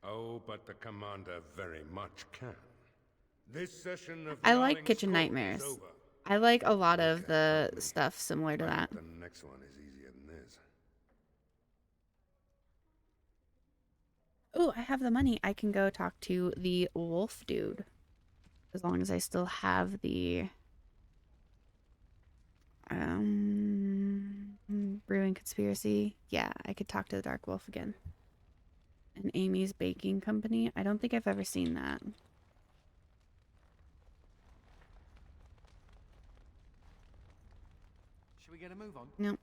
Oh, but the commander very much can. This session of I like Darling's Kitchen court is Nightmares. over. I like a lot of the stuff similar to that. The next one is easier than this. Oh, I have the money. I can go talk to the wolf dude. As long as I still have the brewing conspiracy. Yeah, I could talk to the Dark Wolf again. And Amy's Baking Company. I don't think I've ever seen that. Should we get a move on? No.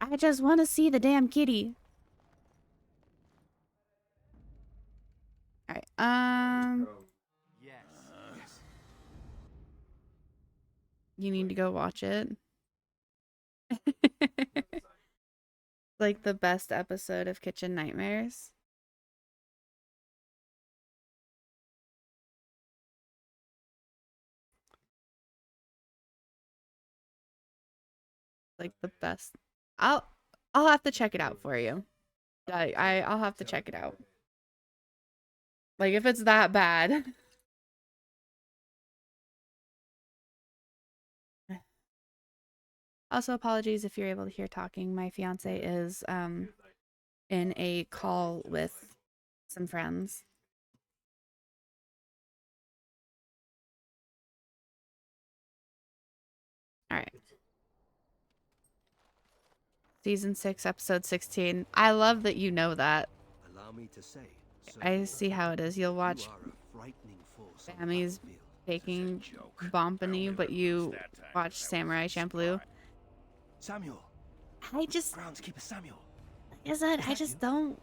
I just want to see the damn kitty. Alright, Yes. you need to go watch it. Like the best episode of Kitchen Nightmares. Like the best. I'll have to check it out for you. I'll have to check it out. Like if it's that bad. Also, apologies if you're able to hear talking. My fiance is in a call with some friends. All right. Season 6, episode 16. I love that you know that. Allow me to say, I see how it is. You'll watch you are a frightening force on the Sammy's baking Bompany, but you watch Samurai Champloo. Samuel. I just Groundskeeper Samuel. Like I said, I just don't.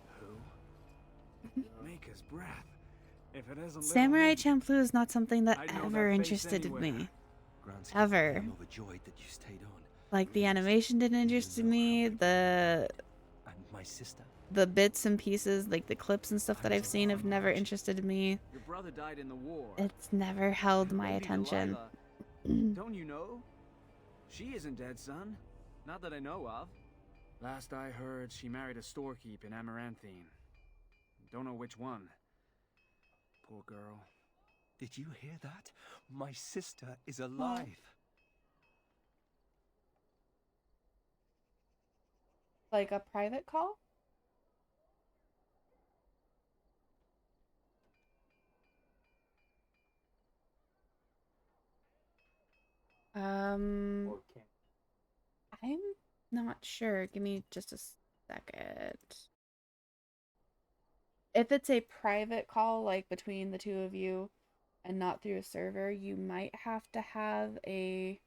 Maker's breath. If it isn't Samurai Champloo is not something that I'd know ever that face interested anywhere. me. Groundskeeper, Ever. I'm overjoyed that you stayed on. Like the animation didn't interest me. The And my sister. the bits and pieces, like the clips and stuff that I've seen, have never interested me. Your brother died in the war. It's never held my Lady attention. Delilah. Don't you know? She isn't dead, son. Not that I know of. Last I heard, she married a storekeep in Amaranthine. Don't know which one. Poor girl. Did you hear that? My sister is alive. Like a private call? I'm not sure. Give me just a second. If it's a private call, like between the two of you and not through a server, you might have to have a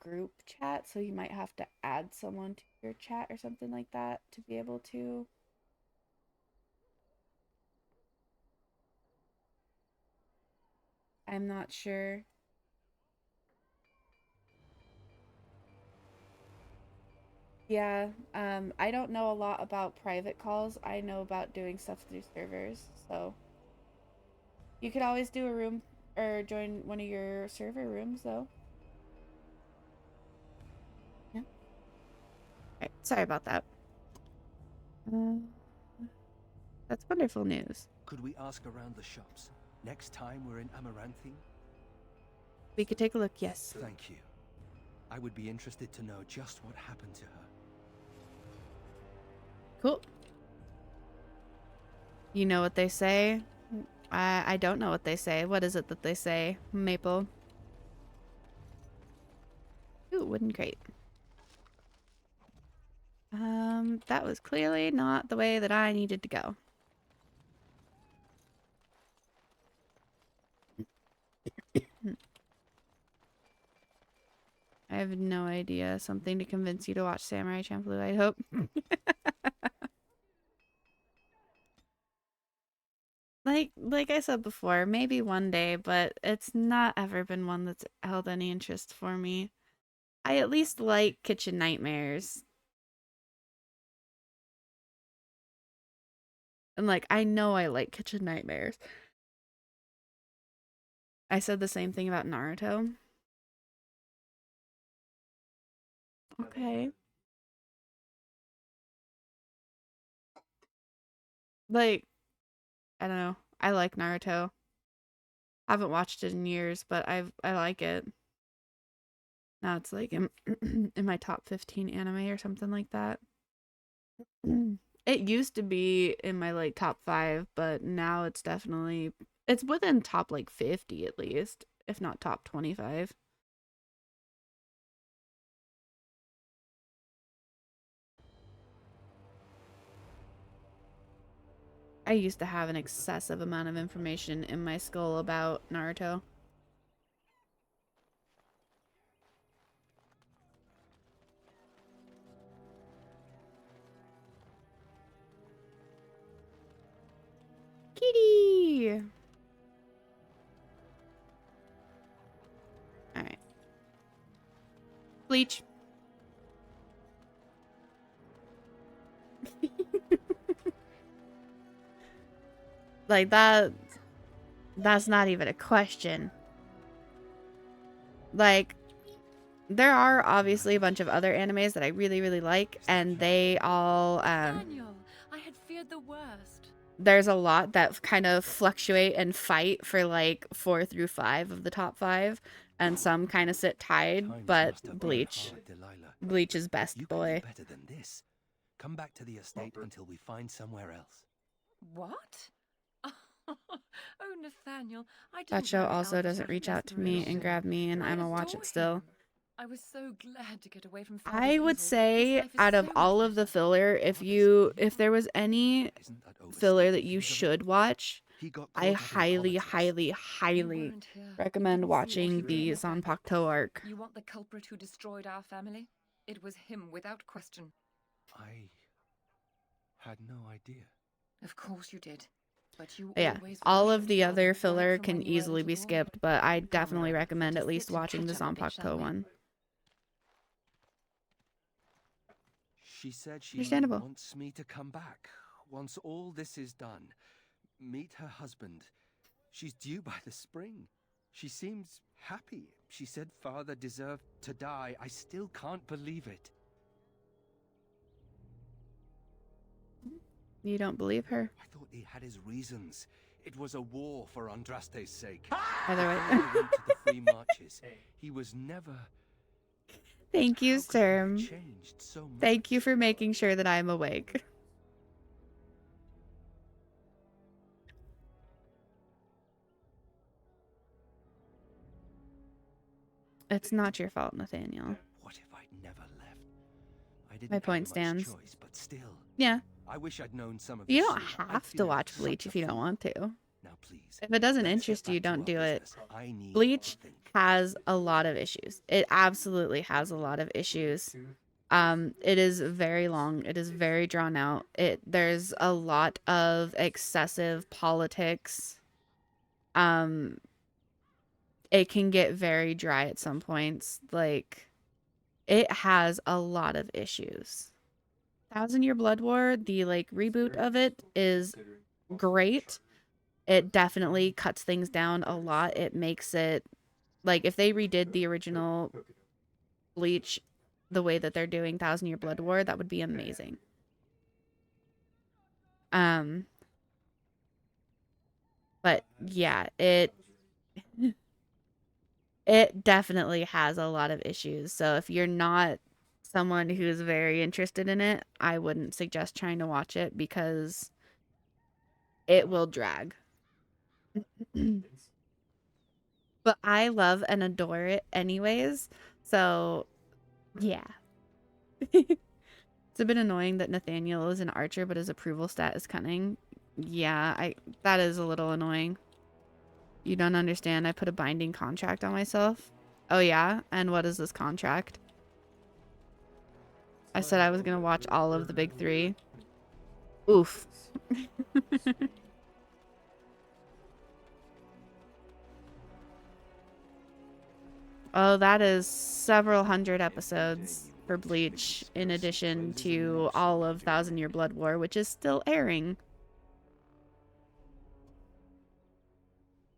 group chat, so you might have to add someone to your chat or something like that to be able to. I'm not sure. Yeah, I don't know a lot about private calls. I know about doing stuff through servers, so you could always do a room or join one of your server rooms, though. Yeah. Alright, sorry about that. That's wonderful news. Could we ask around the shops next time we're in Amaranthine? We could take a look, yes. Thank you. I would be interested to know just what happened to her. Cool. You know what they say? I don't know what they say. What is it that they say, Maple? Ooh, wooden crate. That was clearly not the way that I needed to go. I have no idea. Something to convince you to watch Samurai Champloo, I hope. Like I said before, maybe one day, but it's not ever been one that's held any interest for me. I at least like Kitchen Nightmares. And like, I know I like Kitchen Nightmares. I said the same thing about Naruto. Okay. Like, I don't know. I like Naruto. Haven't watched it in years, but I like it. Now it's like in my top 15 anime or something like that. It used to be in my like top 5, but now it's within top like 50 at least, if not top 25. I used to have an excessive amount of information in my skull about Naruto. Kitty! Alright. Bleach. Like that's not even a question. Like, there are obviously a bunch of other animes that I really, really like, and they all, Daniel, I had feared the worst. There's a lot that kind of fluctuate and fight for like 4 through 5 of the top 5, and some kind of sit tied, but Bleach is best boy. Better than this. Come back to the estate until we find somewhere else. What? Oh, Nathaniel, I didn't That show know also Albert doesn't had reach an out to me and inspiration. grab me, and I I'ma watch adore it still. him. I was so glad to get away from I Father's would evil. say His life is out of so all of the filler, if there was any filler that you should watch, I highly, highly, highly recommend watching the Zanpakuto arc. You want the culprit who destroyed our family? It was him without question. I had no idea. Of course you did. But you Yeah, always all of the worshipped other Father filler right from can when you were a easily be little boy. skipped, but I definitely recommend at Just least sit and watching the catch up a bit, shall Zanpakuto we? one. She said she Understandable. wants me to come back once all this is done. Meet her husband. She's due by the spring. She seems happy. She said father deserved to die. I still can't believe it. You don't believe her? I thought he had his reasons. It was a war for Andraste's sake. Either way. He went to the Free Marches. He was never... Thank you, Sturm. changed so much. Thank you for making sure that I'm awake. It's not your fault, Nathaniel. What if I'd never left? I didn't My have point much stands. choice, but still. Yeah. I wish I'd known some of You this don't sooner. I have feel to like watch such Bleach a if you don't fool. want to. Now please. If it doesn't let's interest get you, back to don't our do it. business. I need Bleach to think. has a lot of issues. It absolutely has a lot of issues. It is very long. It is very drawn out. There's a lot of excessive politics. It can get very dry at some points. Like, it has a lot of issues. Thousand Year Blood War, the like reboot of it is great. It definitely cuts things down a lot. It makes it like if they redid the original Bleach the way that they're doing Thousand Year Blood War, that would be amazing. But yeah, it definitely has a lot of issues. So if you're not someone who's very interested in it, I wouldn't suggest trying to watch it because it will drag. But I love and adore it anyways. So yeah. It's a bit annoying that Nathaniel is an archer, but his approval stat is cunning. Yeah, that is a little annoying. You don't understand. I put a binding contract on myself. Oh yeah? And what is this contract? I said I was gonna watch all of the big three. Oof. Oh, that is several hundred episodes for Bleach, in addition to all of Thousand Year Blood War, which is still airing.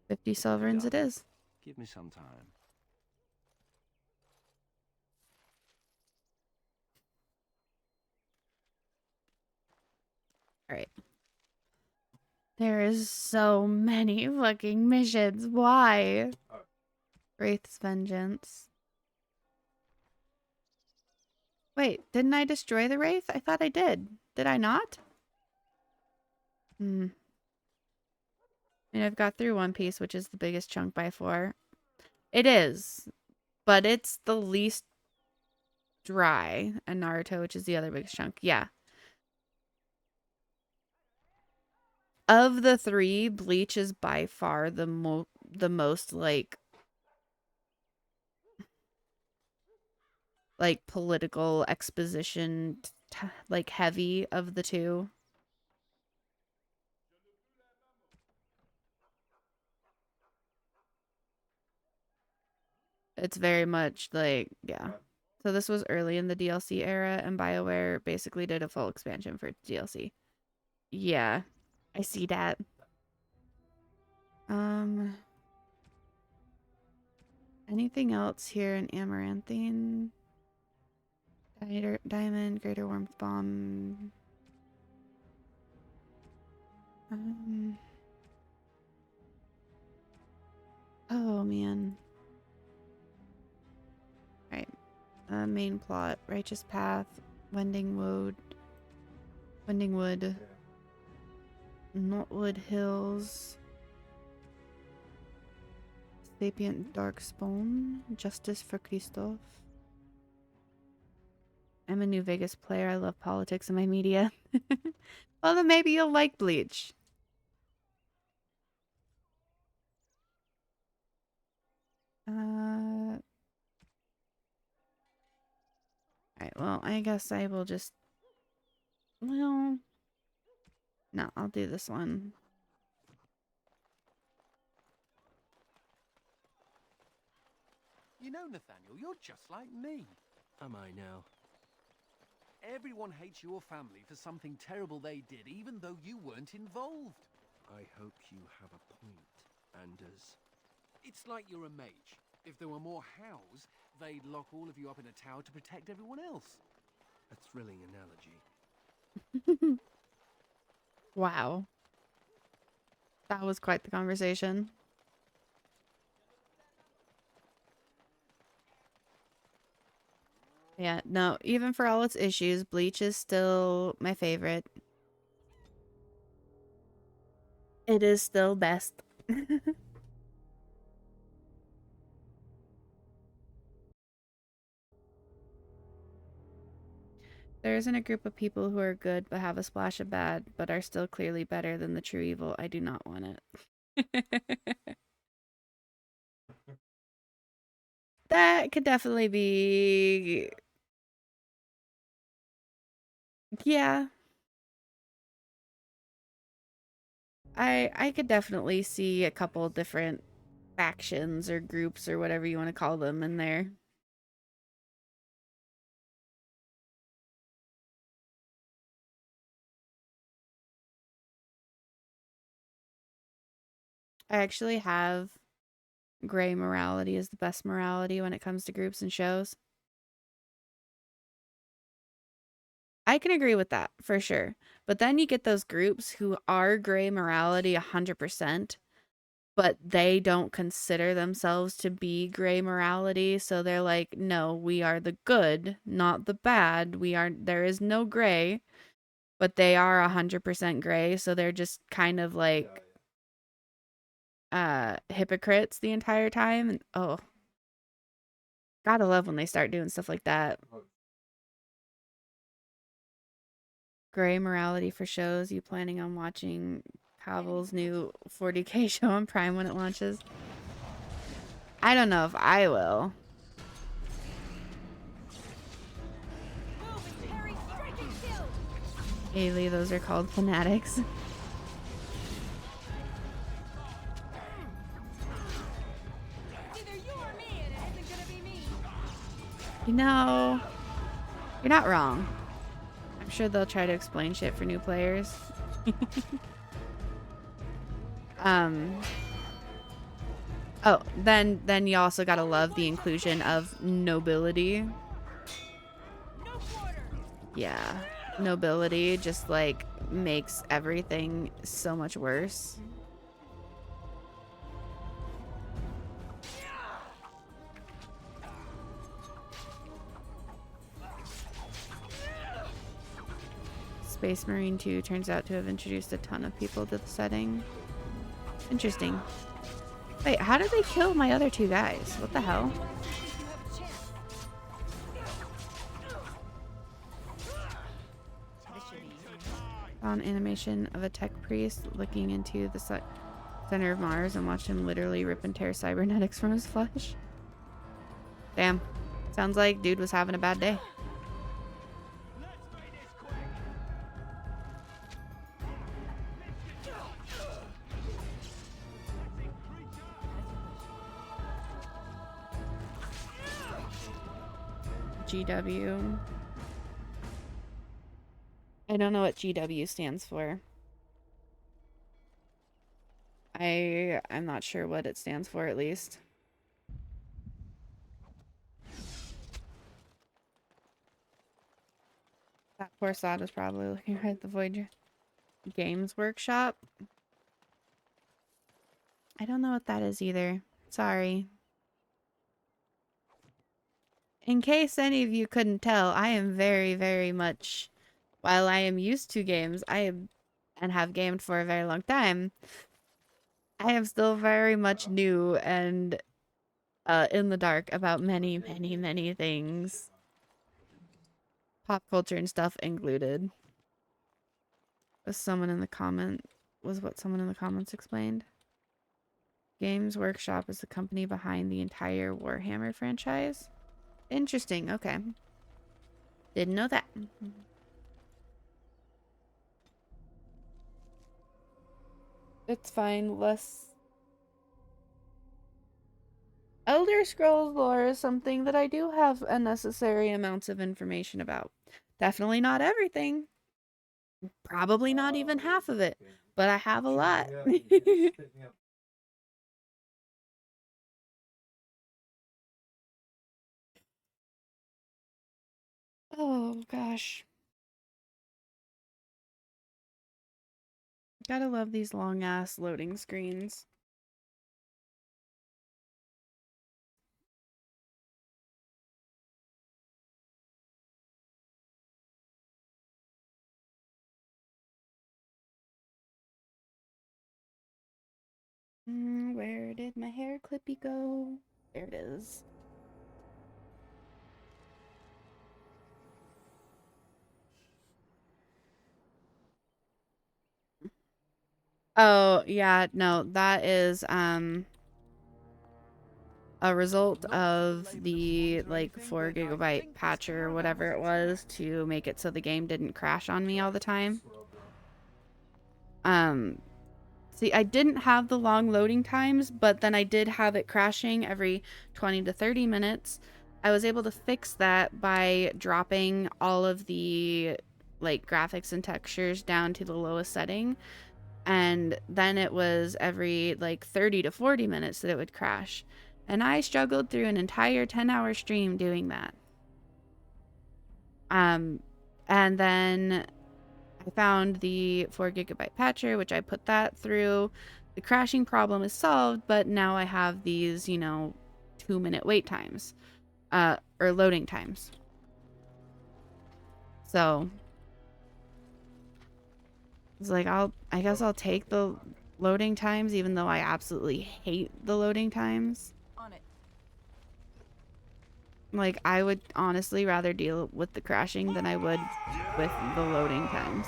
50 sovereigns it is. Give me some time. Alright. There is so many fucking missions. Why? Wraith's Vengeance. Wait, didn't I destroy the Wraith? I thought I did. Did I not? I mean, I've got through One Piece, which is the biggest chunk by far. It is. But it's the least dry. And Naruto, which is the other biggest chunk. Yeah. Of the three, Bleach is by far the most like political exposition like heavy of the two. It's very much like, yeah. So this was early in the DLC era, and BioWare basically did a full expansion for DLC. Yeah, I see that. Anything else here in Amaranthine? Diamond, Greater Warmth Bomb. Oh man. Right. Main plot: Righteous Path, Wending Wood, Knotwood Hills, Sapient Darkspawn, Justice for Christoph. I'm a New Vegas player. I love politics in my media. Well, then maybe you'll like Bleach. Alright, well, I guess I will just... Well... No, I'll do this one. You know, Nathaniel, you're just like me. Am I now? Everyone hates your family for something terrible they did, even though you weren't involved. I hope you have a point, Anders. It's like you're a mage. If there were more hows, they'd lock all of you up in a tower to protect everyone else. A thrilling analogy. Wow. That was quite the conversation. Yeah, no, even for all its issues, Bleach is still my favorite. It is still best. There isn't a group of people who are good but have a splash of bad, but are still clearly better than the true evil. I do not want it. That could definitely be... Yeah. I could definitely see a couple different factions or groups or whatever you want to call them in there. I actually have gray morality is the best morality when it comes to groups and shows. I can agree with that for sure. But then you get those groups who are gray morality 100%, but they don't consider themselves to be gray morality. So they're like, no, we are the good, not the bad. There is no gray, but they are 100% gray. So they're just kind of like hypocrites the entire time. And oh, gotta love when they start doing stuff like that. Gray morality for shows. You planning on watching Cavill's new 40K show on Prime when it launches? I don't know if I will. Ailey, those are called fanatics. You know, you're not wrong. I'm sure they'll try to explain shit for new players. Oh, then you also gotta love the inclusion of nobility. Yeah, nobility just like makes everything so much worse. Space Marine 2 turns out to have introduced a ton of people to the setting. Interesting. Wait, how did they kill my other two guys? What the hell? Saw an animation of a tech priest looking into the center of Mars and watched him literally rip and tear cybernetics from his flesh. Damn. Sounds like dude was having a bad day. GW. I don't know what GW stands for. I'm not sure what it stands for, at least. That poor sod is probably looking right at the Voyager. Games Workshop. I don't know what that is either. Sorry. In case any of you couldn't tell, I am very, very much, while I am used to games, and have gamed for a very long time, I am still very much new and in the dark about many, many, many things. Pop culture and stuff included. Was what someone in the comments explained. Games Workshop is the company behind the entire Warhammer franchise. Interesting, okay. Didn't know that. It's fine, less... Elder Scrolls lore is something that I do have unnecessary amounts of information about. Definitely not everything. Probably not even half of it, but I have a lot. Oh gosh. Gotta love these long ass loading screens. Where did my hair clippy go? There it is. Oh, yeah, no, that is a result of the like 4 GB patch or whatever it was to make it so the game didn't crash on me all the time. See, I didn't have the long loading times, but then I did have it crashing every 20 to 30 minutes. I was able to fix that by dropping all of the like graphics and textures down to the lowest setting. And then it was every like 30 to 40 minutes that it would crash. And I struggled through an entire 10-hour stream doing that. And then I found the 4 GB patcher, which I put that through. The crashing problem is solved, but now I have these, you know, 2-minute wait times, or loading times. So it's like, I guess I'll take the loading times, even though I absolutely hate the loading times. On it. Like, I would honestly rather deal with the crashing than I would with the loading times.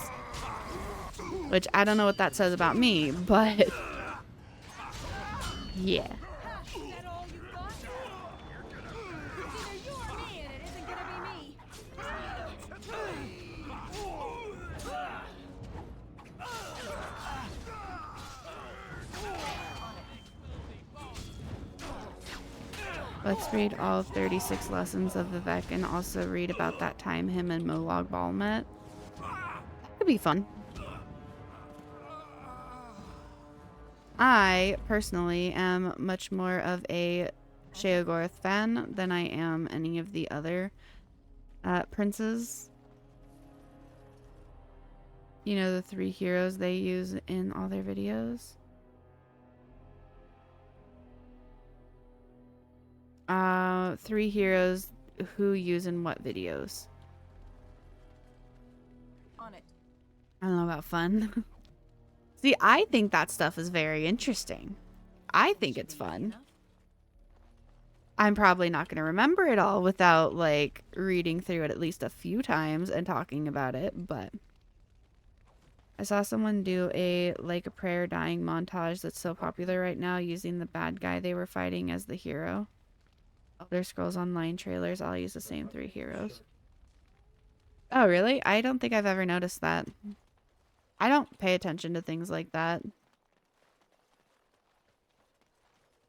Which, I don't know what that says about me, but yeah. Let's read all 36 lessons of Vivek and also read about that time him and Molag Bal met. That could be fun. I, personally, am much more of a Sheogorath fan than I am any of the other princes. You know, the 3 heroes they use in all their videos. 3 heroes who use in what videos? On it. I don't know about fun. See, I think that stuff is very interesting. I think it's fun. I'm probably not going to remember it all without, like, reading through it at least a few times and talking about it, but I saw someone do a, like, a prayer dying montage that's so popular right now using the bad guy they were fighting as the hero. Elder Scrolls Online trailers all use the same 3 heroes. Oh, really? I don't think I've ever noticed that. I don't pay attention to things like that.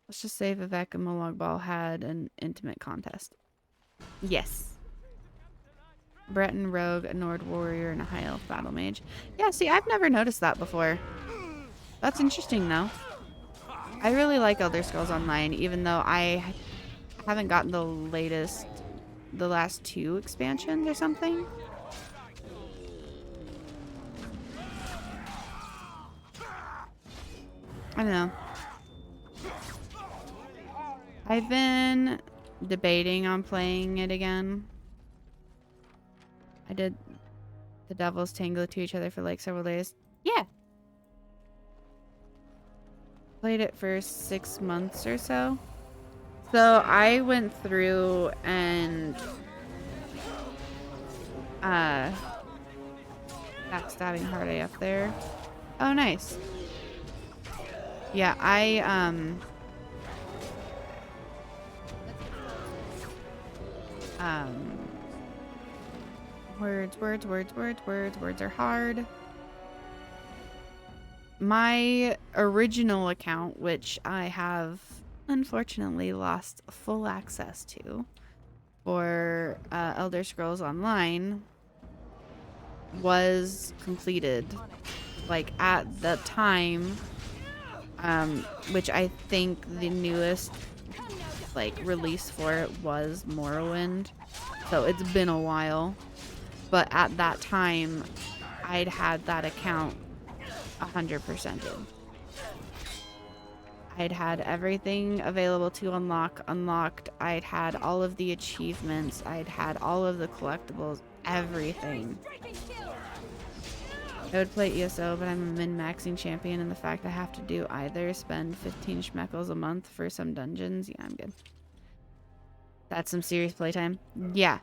Let's just say Vivek and Molag Bal had an intimate contest. Yes. Breton Rogue, a Nord Warrior, and a High Elf Battle Mage. Yeah, see, I've never noticed that before. That's interesting, though. I really like Elder Scrolls Online, even though I haven't gotten the last 2 expansions or something. I don't know. I've been debating on playing it again. I did the devils tangle to each other for like several days. Yeah. Played it for 6 months or so. So I went through and backstabbing hard AF there. Oh, nice. Yeah, words are hard. My original account, which I have unfortunately lost full access to for Elder Scrolls Online, was completed. Like at the time, which I think the newest like release for it was Morrowind. So it's been a while. But at that time, I'd had that account 100%ed. I'd had everything available to unlocked. I'd had all of the achievements. I'd had all of the collectibles, everything. I would play ESO, but I'm a min-maxing champion, and the fact I have to do either spend 15 schmeckles a month for some dungeons, yeah, I'm good. That's some serious playtime. Yeah.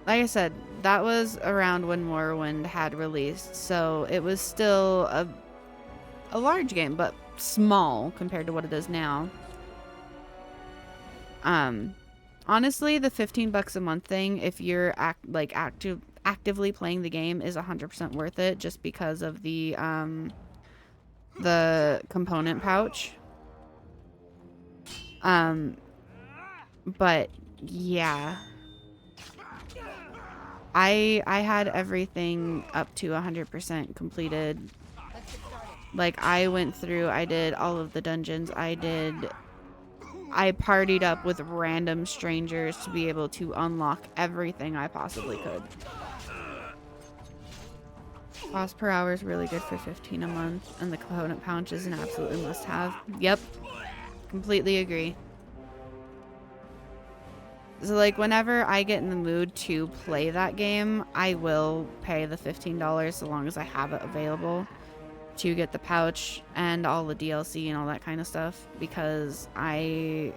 Like I said, that was around when Morrowind had released, so it was still a large game, but small compared to what it is now. Honestly, the $15 a month thing, if you're actively playing the game, is 100% worth it, just because of the component pouch. But yeah, I had everything up to 100% completed. Like, I went through, I did all of the dungeons. I partied up with random strangers to be able to unlock everything I possibly could. Cost per hour is really good for 15 a month, and the component pouch is an absolutely must-have. Yep, completely agree. So, like, whenever I get in the mood to play that game, I will pay the $15 so long as I have it available to get the pouch and all the DLC and all that kind of stuff, because I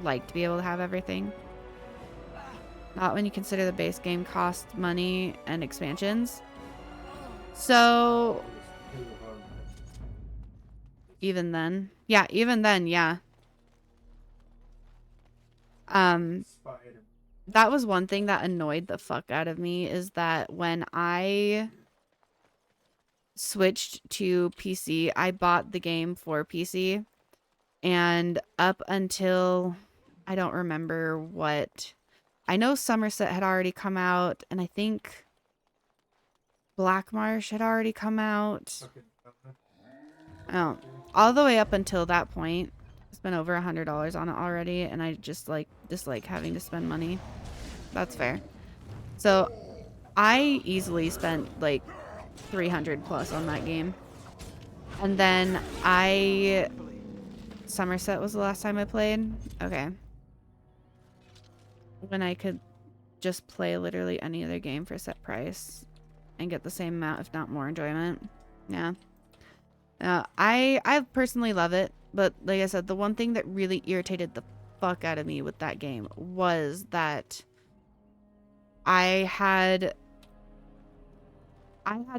like to be able to have everything. Not when you consider the base game costs money and expansions. So, even then. Yeah, even then, yeah. That was one thing that annoyed the fuck out of me, is that when I switched to PC, I bought the game for PC, and up until, I don't remember what, I know Somerset had already come out, and I think Blackmarsh had already come out. Oh, all the way up until that point. Spent over $100 on it already, and I just dislike having to spend money. That's fair. So I easily spent like 300 plus on that game, and then Somerset was the last time I played. Okay, when I could just play literally any other game for set price and get the same amount, if not more, enjoyment. Yeah. I personally love it. But like I said, the one thing that really irritated the fuck out of me with that game was that I had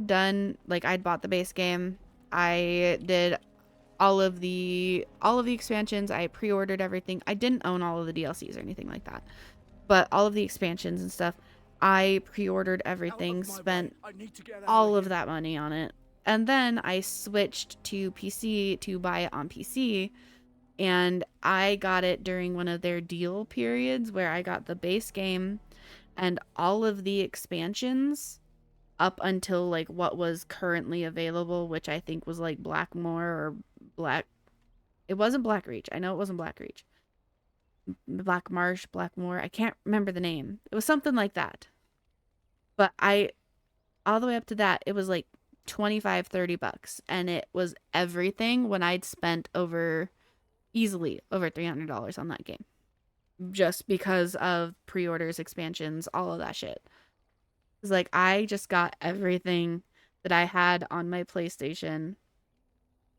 done, like, I'd bought the base game. I did all of the expansions. I pre-ordered everything. I didn't own all of the DLCs or anything like that. But all of the expansions and stuff, I pre-ordered everything, spent all of that money on it. And then I switched to PC to buy it on PC, and I got it during one of their deal periods where I got the base game and all of the expansions up until like what was currently available, which I think was like Blackmore or it wasn't Blackreach. I know it wasn't Blackreach. Blackmarsh, Blackmore. I can't remember the name. It was something like that. But all the way up to that, it was like $25-$30, and it was everything when I'd spent easily over $300 on that game, just because of pre-orders, expansions, all of that shit. It's like I just got everything that I had on my PlayStation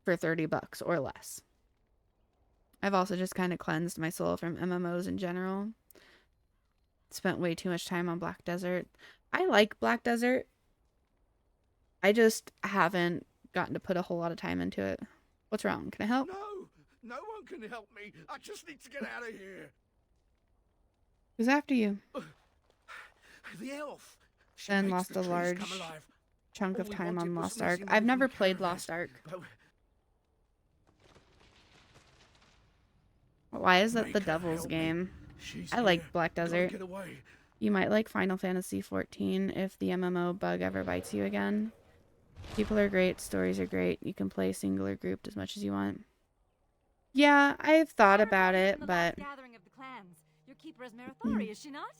for $30 or less. I've also just kind of cleansed my soul from MMOs in general. Spent way too much time on Black Desert. I like Black Desert. I just haven't gotten to put a whole lot of time into it. What's wrong? Can I help? No one can help me. I just need to get out of here. Who's after you? The elf. Then lost a large chunk of time on Lost Ark. I've never played Lost Ark. Why is that the Devil's game? I like Black Desert. You might like Final Fantasy XIV if the MMO bug ever bites you again. People are great, stories are great. You can play single or grouped as much as you want. Yeah, I've thought about it, but Gathering of the clans. Your keeper is Marathori, is she not?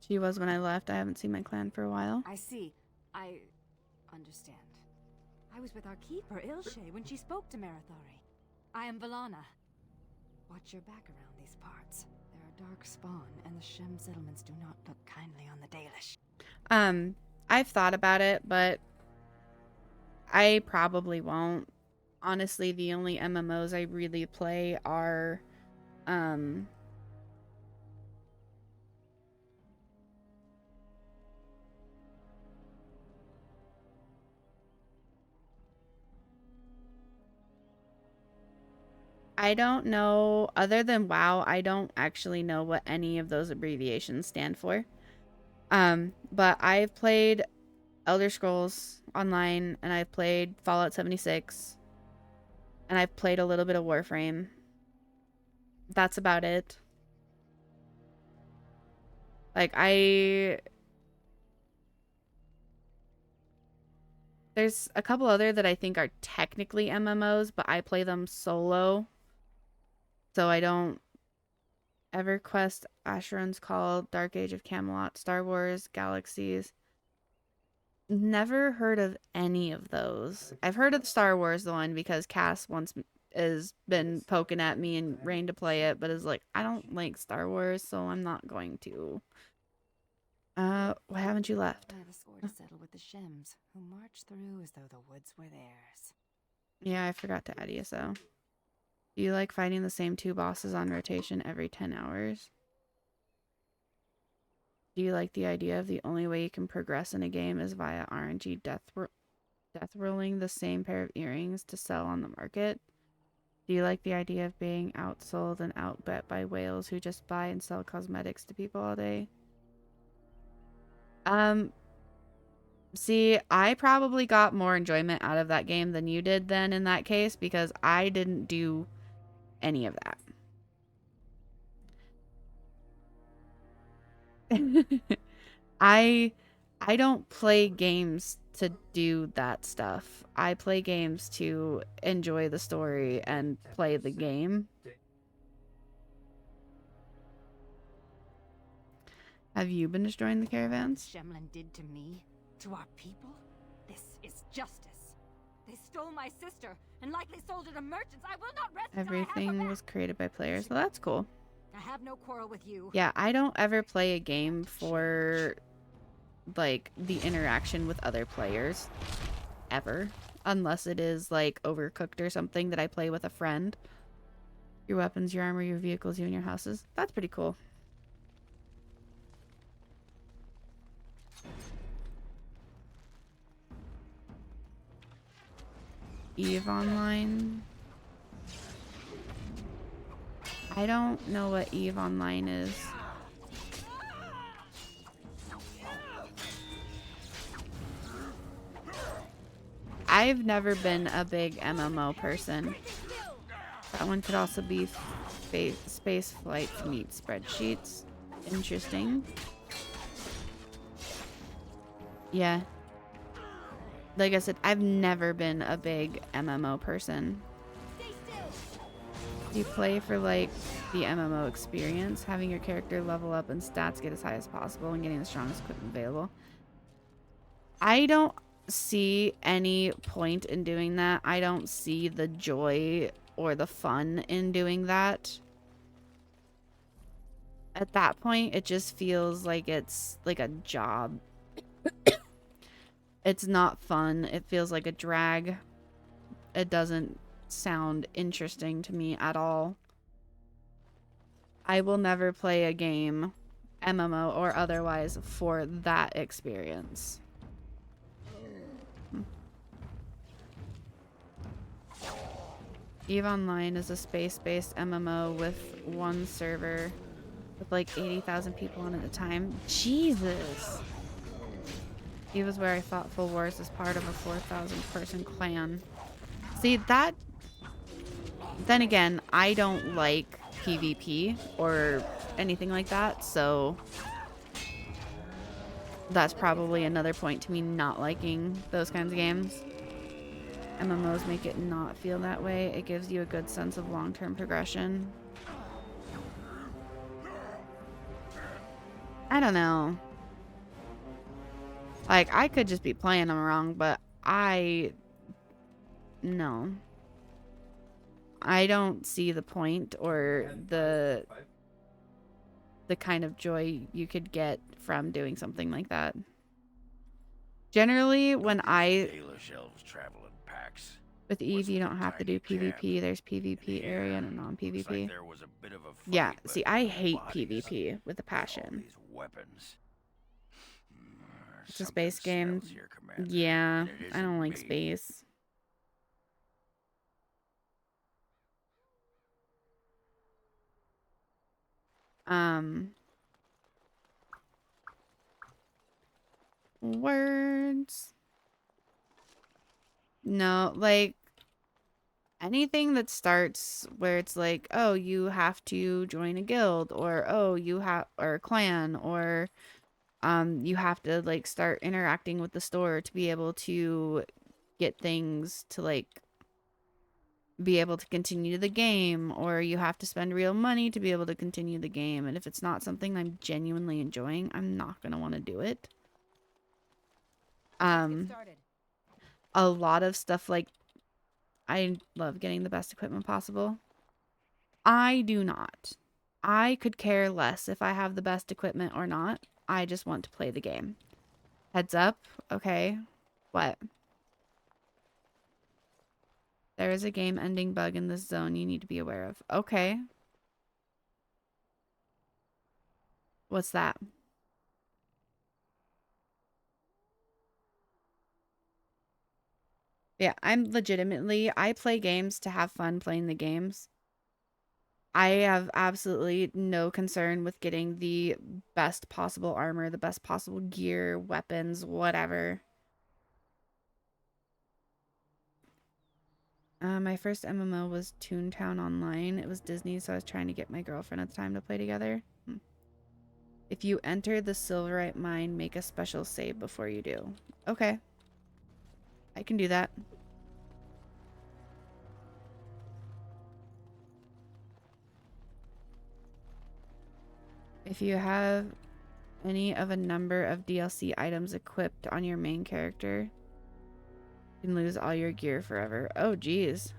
she was when I left. I haven't seen my clan for a while. I see. I understand. I was with our keeper, Ilshe, when she spoke to Marathori. I am Valana. Watch your back around these parts. There are dark spawn, and the Shem settlements do not look kindly on the Dalish. I've thought about it, but I probably won't. Honestly, the only MMOs I really play are I don't know, other than WoW, I don't actually know what any of those abbreviations stand for. But I've played Elder Scrolls Online, and I've played Fallout 76, and I've played a little bit of Warframe. That's about it. Like, there's a couple other that I think are technically MMOs, but I play them solo. So I don't. EverQuest, Asheron's Call, Dark Age of Camelot, Star Wars, Galaxies. Never heard of any of those. I've heard of the Star Wars one because Cass once has been poking at me and Rain to play it, but is like, I don't like Star Wars, so I'm not going to. Why haven't you left? I have a score to settle with the Shems, who marched through as though the woods were theirs. Yeah, I forgot to add ESO. Do you like fighting the same 2 bosses on rotation every 10 hours? Do you like the idea of the only way you can progress in a game is via RNG death rolling the same pair of earrings to sell on the market? Do you like the idea of being outsold and outbet by whales who just buy and sell cosmetics to people all day? See, I probably got more enjoyment out of that game than you did then in that case, because I didn't do any of that. I don't play games to do that stuff. I play games to enjoy the story and play the game. Have you been destroying the caravans? Shemlin did to me, to our people? This is justice. They stole my sister and likely sold her to merchants. I will not rest until I have her Everything back. was created by players. Well, that's cool. I have no quarrel with you. Yeah, I don't ever play a game for, like, the interaction with other players. Ever. Unless it is, like, Overcooked or something that I play with a friend. Your weapons, your armor, your vehicles, you and your houses. That's pretty cool. EVE Online. I don't know what EVE Online is. I've never been a big MMO person. That one could also be space flights meet spreadsheets. Interesting. Yeah. Like I said, I've never been a big MMO person. Do you play for, like, the MMO experience? Having your character level up and stats get as high as possible and getting the strongest equipment available? I don't see any point in doing that. I don't see the joy or the fun in doing that. At that point, it just feels like it's like a job. It's not fun. It feels like a drag. It doesn't sound interesting to me at all. I will never play a game, MMO or otherwise, for that experience. EVE Online is a space-based MMO with one server with like 80,000 people on it at a time. Jesus! EVE is where I fought Full Wars as part of a 4,000 person clan. See, that... Then again, I don't like PvP or anything like that, so that's probably another point to me not liking those kinds of games. MMOs make it not feel that way. It gives you a good sense of long-term progression. I don't know. Like, I could just be playing them wrong, but no. I don't see the point or the kind of joy you could get from doing something like that. Generally, when Dalish elves travel in packs. with Eve, you don't have to do PvP. There's PvP area and a non-PvP. There was a bit of a fight, Yeah, but see, I hate bodies, PvP with a passion. these weapons. It's a space game. smells here, Commander, Yeah, and it I don't isn't like me. space. Words. No, like anything that starts where it's like, oh, you have to join a guild, or oh, or a clan, or you have to like start interacting with the store to be able to get things to like be able to continue the game, or you have to spend real money to be able to continue the game. And if it's not something I'm genuinely enjoying, I'm not gonna want to do it. A lot of stuff like I love getting the best equipment possible. I do not. I could care less if I have the best equipment or not. I just want to play the game. Heads up. Okay. What? There is a game ending bug in this zone you need to be aware of. Okay. What's that? Yeah, I play games to have fun playing the games. I have absolutely no concern with getting the best possible armor, the best possible gear, weapons, whatever. My first MMO was Toontown Online. It was Disney, so I was trying to get my girlfriend at the time to play together. If you enter the Silverite mine, make a special save before you do. Okay. I can do that. If you have any of a number of DLC items equipped on your main character, you can lose all your gear forever. Oh, geez.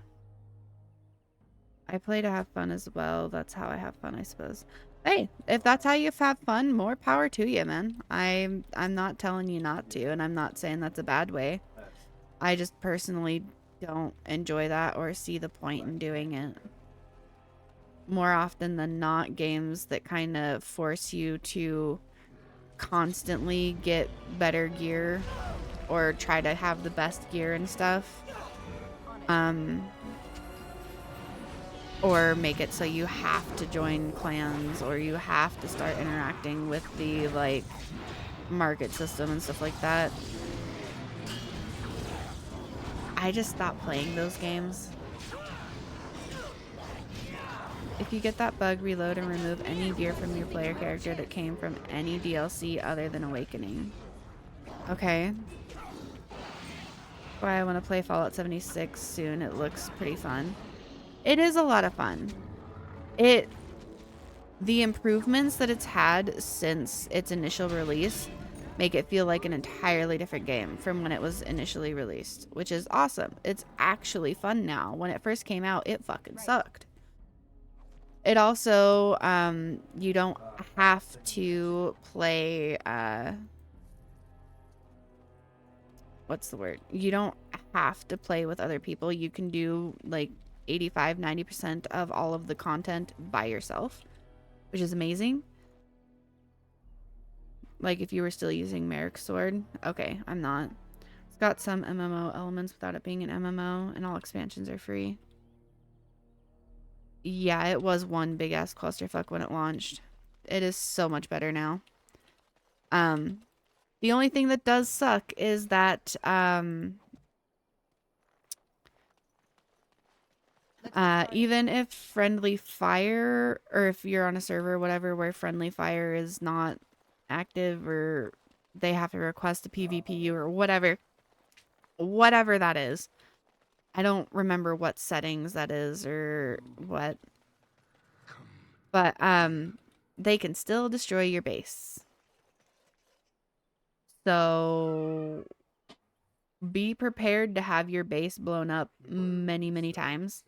I play to have fun as well. That's how I have fun, I suppose. Hey, if that's how you have fun, more power to you, man. I'm not telling you not to, and I'm not saying that's a bad way. I just personally don't enjoy that or see the point in doing it. More often than not, games that kind of force you to constantly get better gear or try to have the best gear and stuff. Or make it so you have to join clans or you have to start interacting with the like market system and stuff like that. I just stopped playing those games. If you get that bug, reload and remove any gear from your player character that came from any DLC other than Awakening. Okay. Why I want to play Fallout 76 soon. It looks pretty fun. It is a lot of fun. The improvements that it's had since its initial release make it feel like an entirely different game from when it was initially released, which is awesome. It's actually fun now. When it first came out, it fucking sucked. It also, you don't have to play, what's the word? You don't have to play with other people. You can do like 85-90% of all of the content by yourself, which is amazing. Like if you were still using Merrick's sword. Okay, I'm not. It's got some MMO elements without it being an MMO, and all expansions are free. Yeah, it was one big ass clusterfuck when it launched. It is so much better now. The only thing that does suck is that Even if friendly fire, or if you're on a server, whatever, where friendly fire is not active, or they have to request a PvPU or whatever that is. I don't remember what settings that is or what. But, they can still destroy your base. So, be prepared to have your base blown up many, many times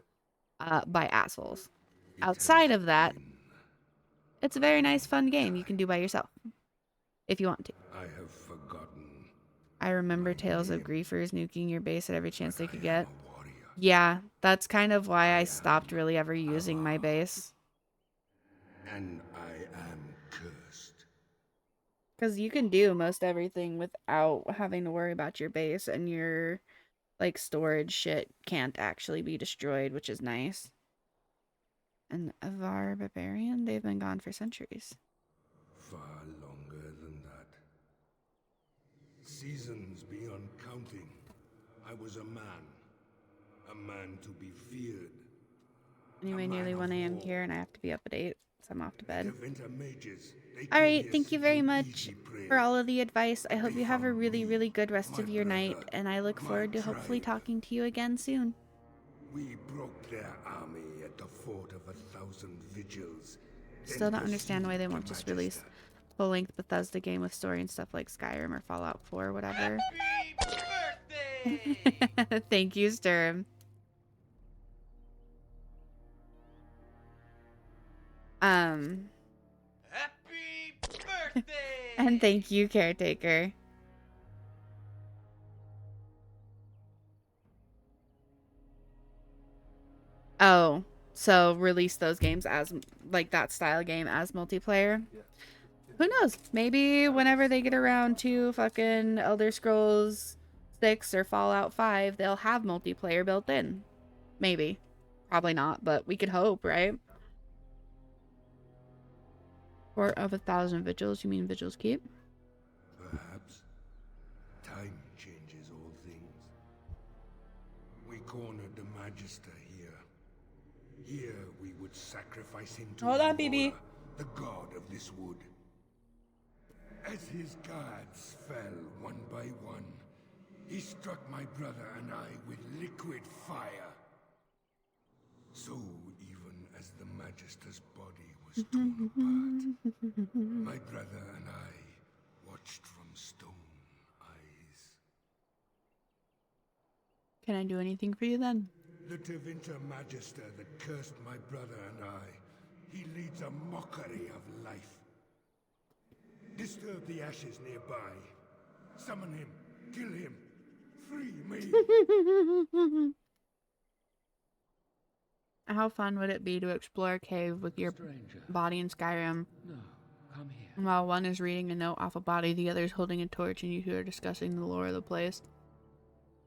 by assholes. Outside of that, it's a very nice, fun game you can do by yourself if you want to. I have forgotten. I remember Tales of Griefers nuking your base at every chance they could get. Yeah, that's kind of why I stopped really ever using my base. And I am cursed. Because you can do most everything without having to worry about your base, and your, like, storage shit can't actually be destroyed, which is nice. And Avar Barbarian, they've been gone for centuries. Far longer than that. Seasons beyond counting. I was a man to be feared. Anyway, nearly 1 a.m. here, and I have to be up at 8, so I'm off to bed. The winter mages, Alright, thank you very much for all of the advice. I hope you have a really, really good rest of your night, and I look forward to hopefully talking to you again soon. We broke their army at the fort of 1,000 vigils. Still don't understand why they won't just release full-length Bethesda game with story and stuff like Skyrim or Fallout 4 or whatever. Thank you, Sturm. Happy birthday! And thank you, Caretaker. Oh, so release those games as, like, that style game as multiplayer? Who knows? Maybe whenever they get around to fucking Elder Scrolls 6 or Fallout 5, they'll have multiplayer built in. Maybe. Probably not, but we could hope, right? Fort of 1,000 vigils, you mean Vigils Keep? Perhaps. Time changes all things. We cornered the Magister here. Here we would sacrifice him to Hold on, BB. Ivora, the god of this wood. As his guards fell one by one, he struck my brother and I with liquid fire. So even as the Magister's body was torn apart, my brother and I watched from stone eyes. Can I do anything for you then? The Tevinter Magister that cursed my brother and I, he leads a mockery of life. Disturb the ashes nearby. Summon him. Kill him. Free me. How fun would it be to explore a cave with your body in Skyrim? No, come here. While one is reading a note off a body, the other is holding a torch, and you two are discussing the lore of the place.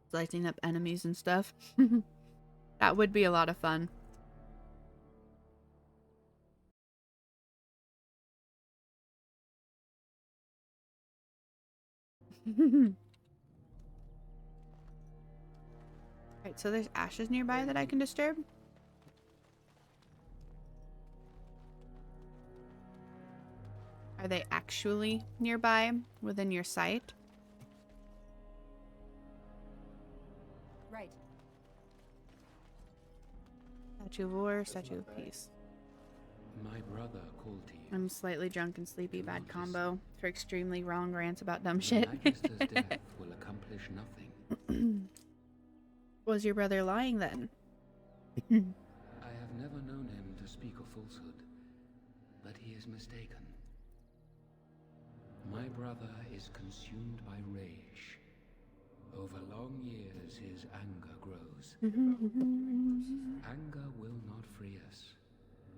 Slicing up enemies and stuff. That would be a lot of fun. Alright, so there's ashes nearby that I can disturb? Are they actually nearby within your sight? Right. Statue of War, Statue of Peace. My brother called to you. I'm slightly drunk and sleepy, bad combo for extremely wrong rants about dumb shit. The Magister's death will accomplish nothing. Was your brother lying then? I have never known him to speak a falsehood, but he is mistaken. My brother is consumed by rage. Over long years, his anger grows. Anger will not free us.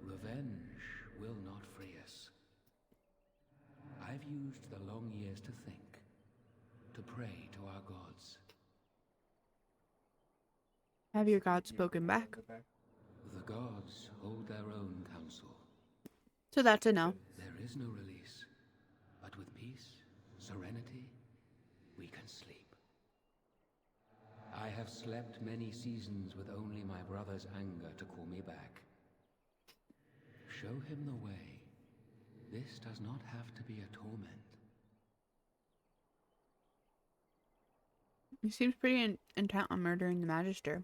Revenge will not free us. I've used the long years to think, to pray to our gods. Have your gods spoken back? The gods hold their own counsel. So that's a no. There is no release, but with peace, serenity, we can sleep. I have slept many seasons with only my brother's anger to call me back. Show him the way. This does not have to be a torment. He seems pretty intent on murdering the Magister.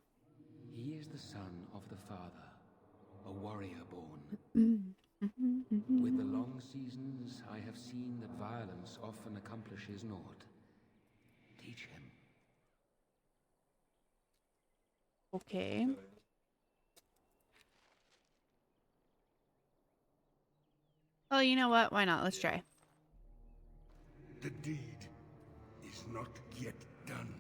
He is the son of the Father, a warrior born. With the long seasons, I have seen that violence often accomplishes naught. Teach him. Okay. Oh, you know what? Why not? Let's try. The deed is not yet done.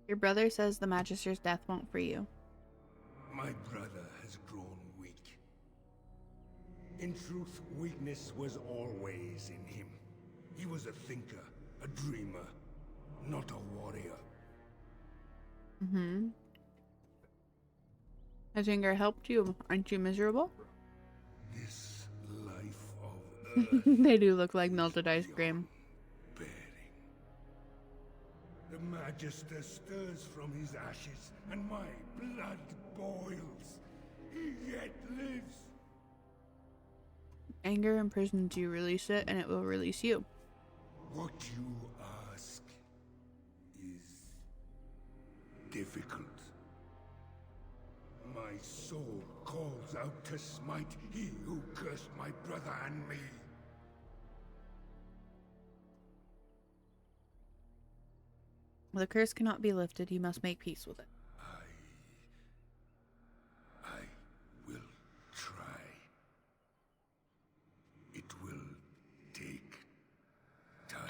Your brother says the Magister's death won't free you. My brother has grown weak. In truth, weakness was always in him. He was a thinker, a dreamer, not a warrior. Mm-hmm. Has anger helped you? Aren't you miserable? This life of earth They do look like melted ice cream. bearing. The Magister stirs from his ashes, and my blood boils. He yet lives. Anger imprisons you. Release it, and it will release you. What you ask is difficult. My soul calls out to smite he who cursed my brother and me. The curse cannot be lifted. You must make peace with it. I will try. It will take time.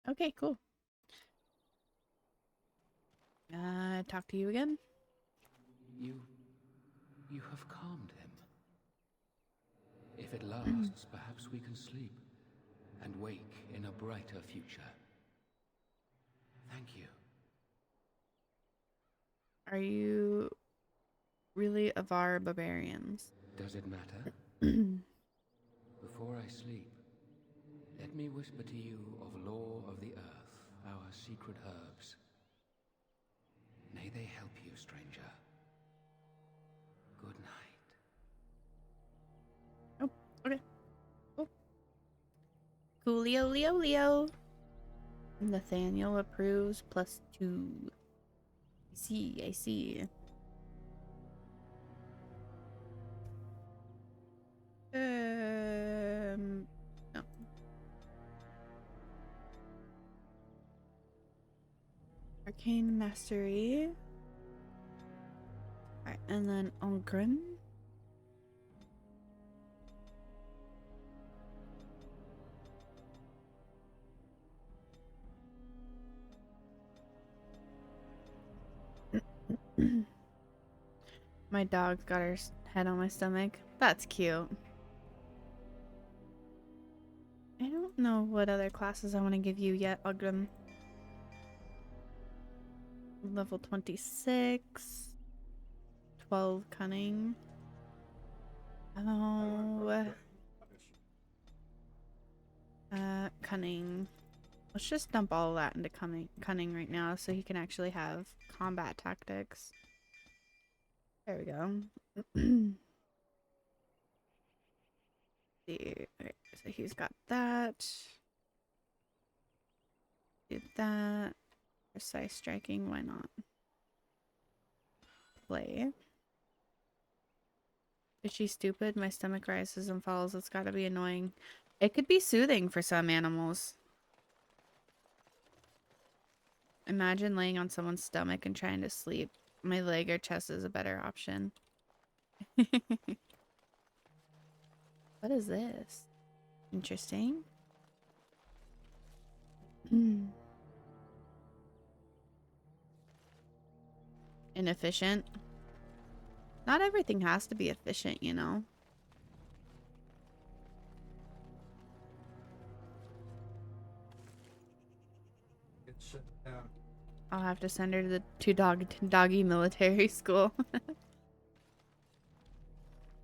Okay, cool. Talk to you again. You have calmed him. If it lasts, perhaps we can sleep and wake in a brighter future. Thank you. Are you really Avar barbarians? Does it matter? Before I sleep, let me whisper to you of lore of the earth, our secret herbs. May they help you, stranger. Good night. Oh, okay. Cool. Coolio, Leo, Leo. Nathaniel approves +2. I see. No. Arcane Mastery. Alright, and then Ongrim. My dog's got her head on my stomach. That's cute. I don't know what other classes I want to give you yet, Ongrim. Level 26. 12 cunning. Oh. Cunning. Let's just dump all of that into cunning right now so he can actually have combat tactics. There we go. See. Okay, so he's got that. Did that. Precise striking, why not? Play. Is she stupid? My stomach rises and falls. It's gotta be annoying. It could be soothing for some animals. Imagine laying on someone's stomach and trying to sleep. My leg or chest is a better option. What is this? Interesting. Inefficient. Not everything has to be efficient, you know. I'll have to send her to the doggy military school.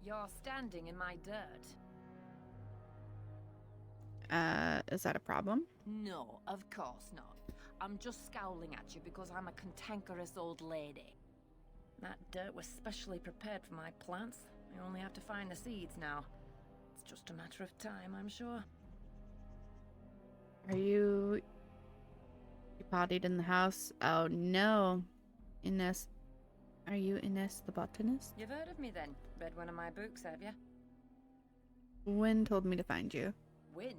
You're standing in my dirt. Is that a problem? No, of course not. I'm just scowling at you because I'm a cantankerous old lady. That dirt was specially prepared for my plants. I only have to find the seeds now. It's just a matter of time, I'm sure. Are you pottied in the house? Oh no. Ines. Are you Ines the botanist? You've heard of me then? Read one of my books, have you? Wynn told me to find you. Win?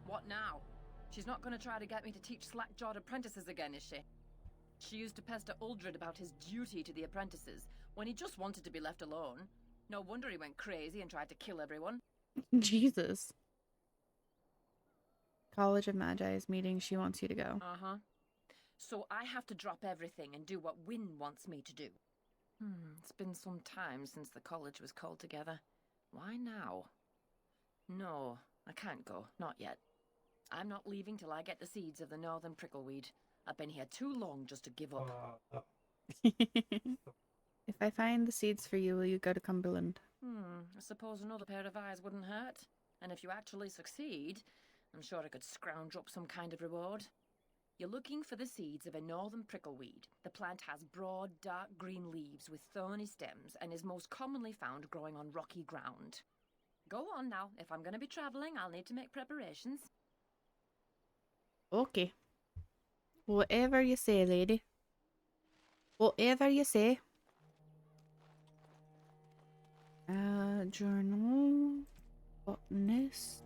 What now? She's not going to try to get me to teach slack-jawed apprentices again, is she? She used to pester Uldred about his duty to the apprentices, when he just wanted to be left alone. No wonder he went crazy and tried to kill everyone. Jesus. College of Magi's meeting. She wants you to go. Uh-huh. So I have to drop everything and do what Wynn wants me to do. It's been some time since the college was called together. Why now? No, I can't go. Not yet. I'm not leaving till I get the seeds of the northern prickleweed. I've been here too long just to give up. If I find the seeds for you, will you go to Cumberland? I suppose another pair of eyes wouldn't hurt. And if you actually succeed, I'm sure I could scrounge up some kind of reward. You're looking for the seeds of a northern prickleweed. The plant has broad, dark green leaves with thorny stems and is most commonly found growing on rocky ground. Go on now. If I'm going to be traveling, I'll need to make preparations. Okay. Whatever you say, lady. Whatever you say. Journal. Botanist.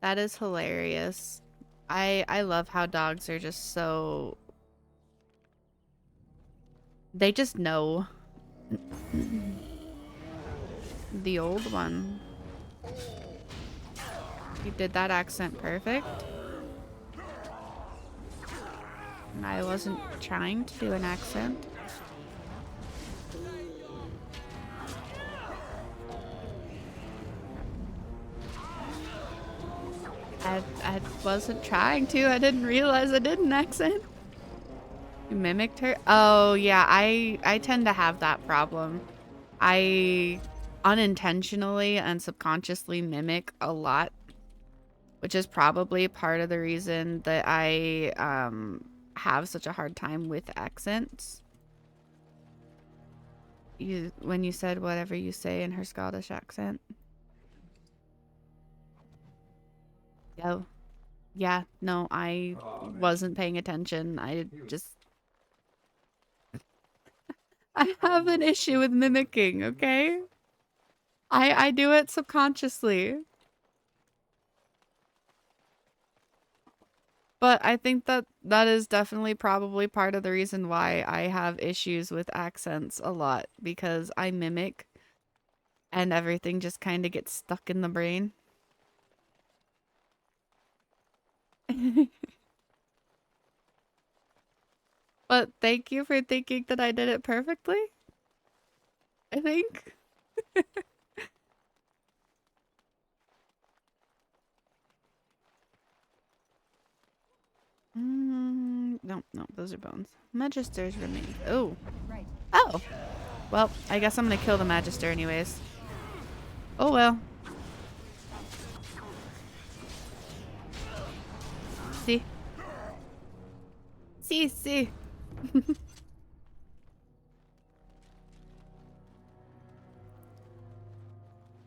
That is hilarious. I love how dogs are just so... They just know. The old one. You did that accent perfect. And I wasn't trying to do an accent. I wasn't trying to. I didn't realize I did an accent. You mimicked her? Oh, yeah. I tend to have that problem. I unintentionally and subconsciously mimic a lot, which is probably part of the reason that I have such a hard time with accents. When you said whatever you say in her Scottish accent. Oh, yeah, no, I wasn't paying attention. I just... I have an issue with mimicking, okay? I do it subconsciously. But I think that is definitely probably part of the reason why I have issues with accents a lot. Because I mimic and everything just kind of gets stuck in the brain. But thank you for thinking that I did it perfectly. I think. No, those are bones. Magisters remain. Oh. Right. Oh. Well, I guess I'm gonna kill the Magister anyways. Oh well. See. See.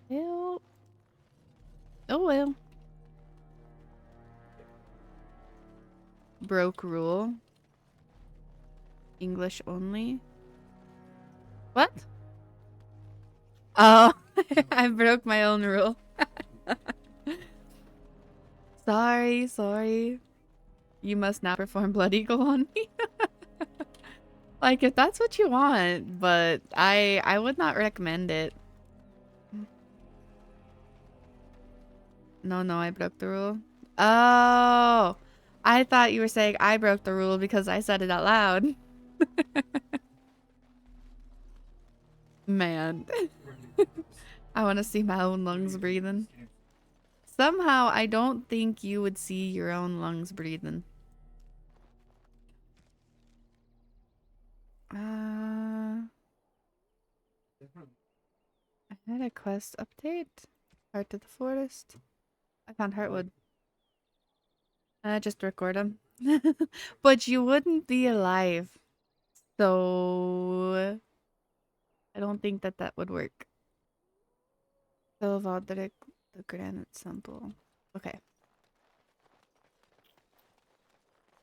Well. Oh well. Broke rule. English only. What? Oh, I broke my own rule. Sorry. You must not perform Blood Eagle on me. Like, if that's what you want, but I would not recommend it. No, I broke the rule. Oh, I thought you were saying I broke the rule because I said it out loud. Man. I want to see my own lungs breathing. Somehow, I don't think you would see your own lungs breathing. I had a quest update. Heart of the Forest. I found Heartwood. Just record them. But you wouldn't be alive. So I don't think that that would work. So Valdric, the Granite Temple. Okay.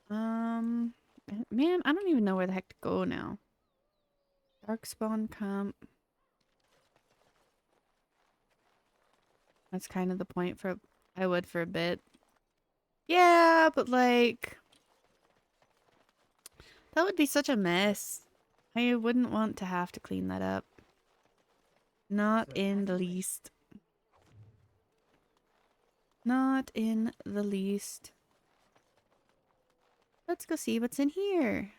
Man, I don't even know where the heck to go now. Darkspawn Camp. That's kind of the point for I would for a bit. Yeah, but like that would be such a mess. I wouldn't want to have to clean that up. Not in the least. Not in the least. Let's go see what's in here.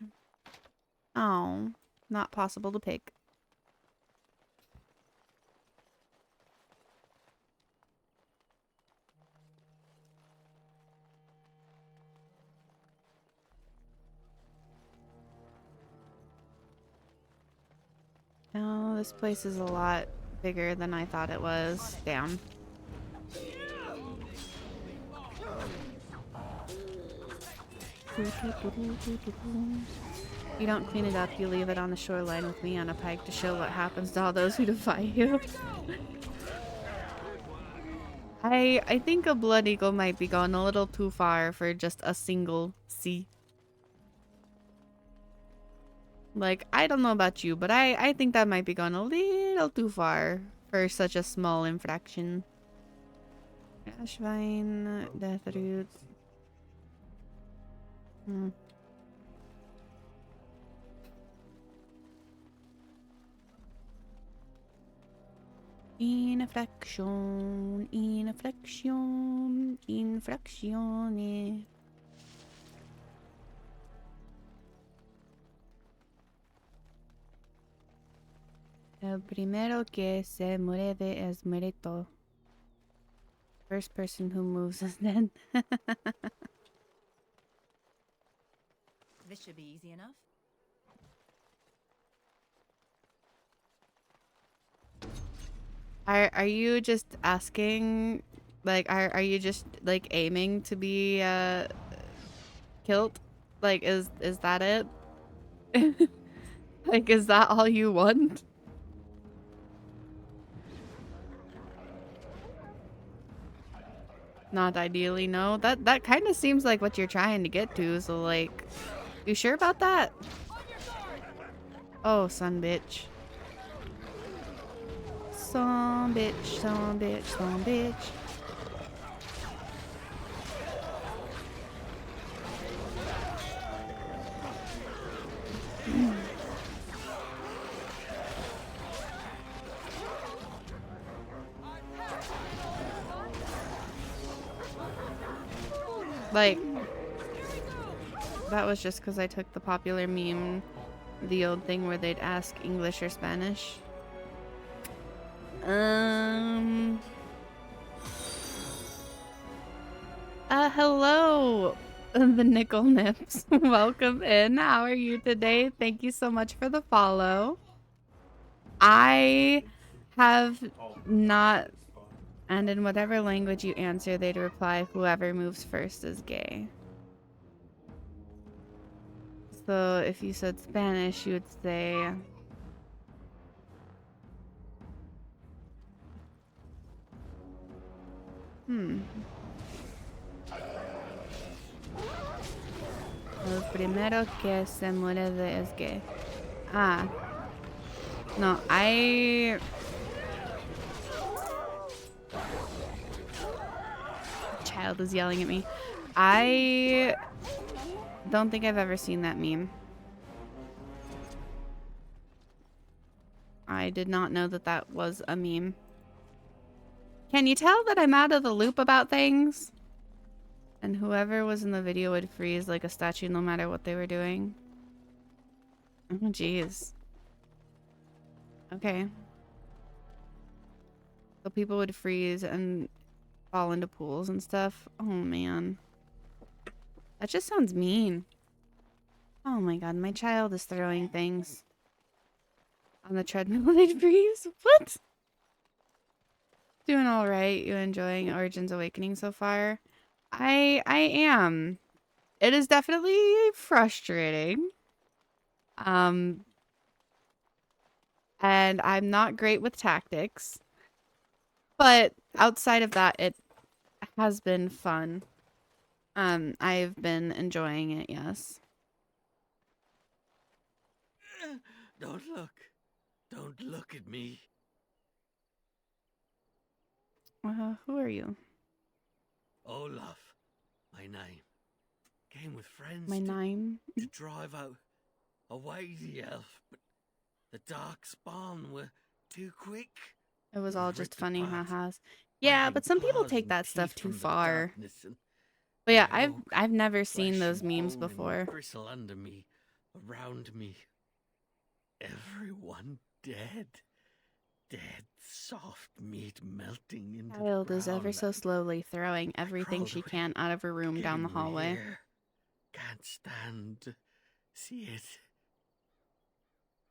Oh, not possible to pick. Oh, this place is a lot bigger than I thought it was. Damn. You don't clean it up, you leave it on the shoreline with me on a pike to show what happens to all those who defy you. I think a Blood Eagle might be going a little too far for just a single sea. Like, I don't know about you, but I think that might be going a little too far for such a small infraction. Ashvine, Deathroot. Infraction, infraccione. El primero que se mueve es muerto. First person who moves is dead. This should be easy enough. Are you just asking, like, are you just like aiming to be killed? Like, is that it? Like, is that all you want? Not ideally, no. That kind of seems like what you're trying to get to, so like, you sure about that? Oh, son bitch. Son bitch, son bitch, son bitch. Like, that was just because I took the popular meme, the old thing where they'd ask English or Spanish. Hello, the Nickel Nips. Welcome in. How are you today? Thank you so much for the follow. I have not, and in whatever language you answer, they'd reply, whoever moves first is gay. So if you said Spanish, you would say... El primero que se muere es gay. Ah. No, Child is yelling at me. I don't think I've ever seen that meme. I did not know that that was a meme. Can you tell that I'm out of the loop about things? And whoever was in the video would freeze like a statue no matter what they were doing. Oh, jeez. Okay. So people would freeze and fall into pools and stuff. Oh, man. That just sounds mean. Oh my god, my child is throwing things. On the treadmill, they'd freeze? What? Doing all right. You enjoying Origins Awakening so far? I am. It is definitely frustrating. And I'm not great with tactics. But outside of that, it has been fun. I've been enjoying it, yes. Don't look. Don't look at me. Who are you? Olaf, my name. Came with friends My name? to drive out away the elf, but the dark spawn were too quick. It was all just funny apart. ha-has. Yeah, but some people take that stuff too far. But yeah, I've never seen those memes before. Bristle under me, around me. Everyone dead. Dead, soft meat melting into Child the is ever ground. so slowly throwing everything she can out of her room down the hallway. Here. Can't stand to see it.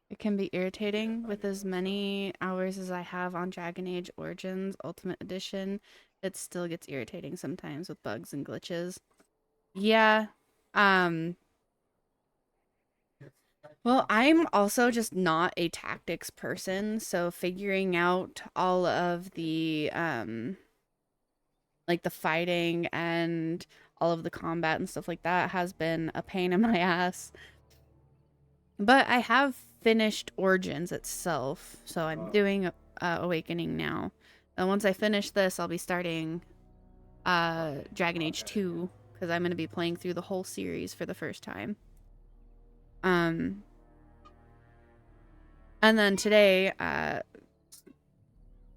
It can be irritating with as many hours as I have on Dragon Age Origins Ultimate Edition. It still gets irritating sometimes with bugs and glitches. Yeah. Well, I'm also just not a tactics person, so figuring out all of the like the fighting and all of the combat and stuff like that has been a pain in my ass. But I have finished Origins itself, so I'm doing Awakening now. And once I finish this, I'll be starting Dragon Age 2, because I'm going to be playing through the whole series for the first time. And then today,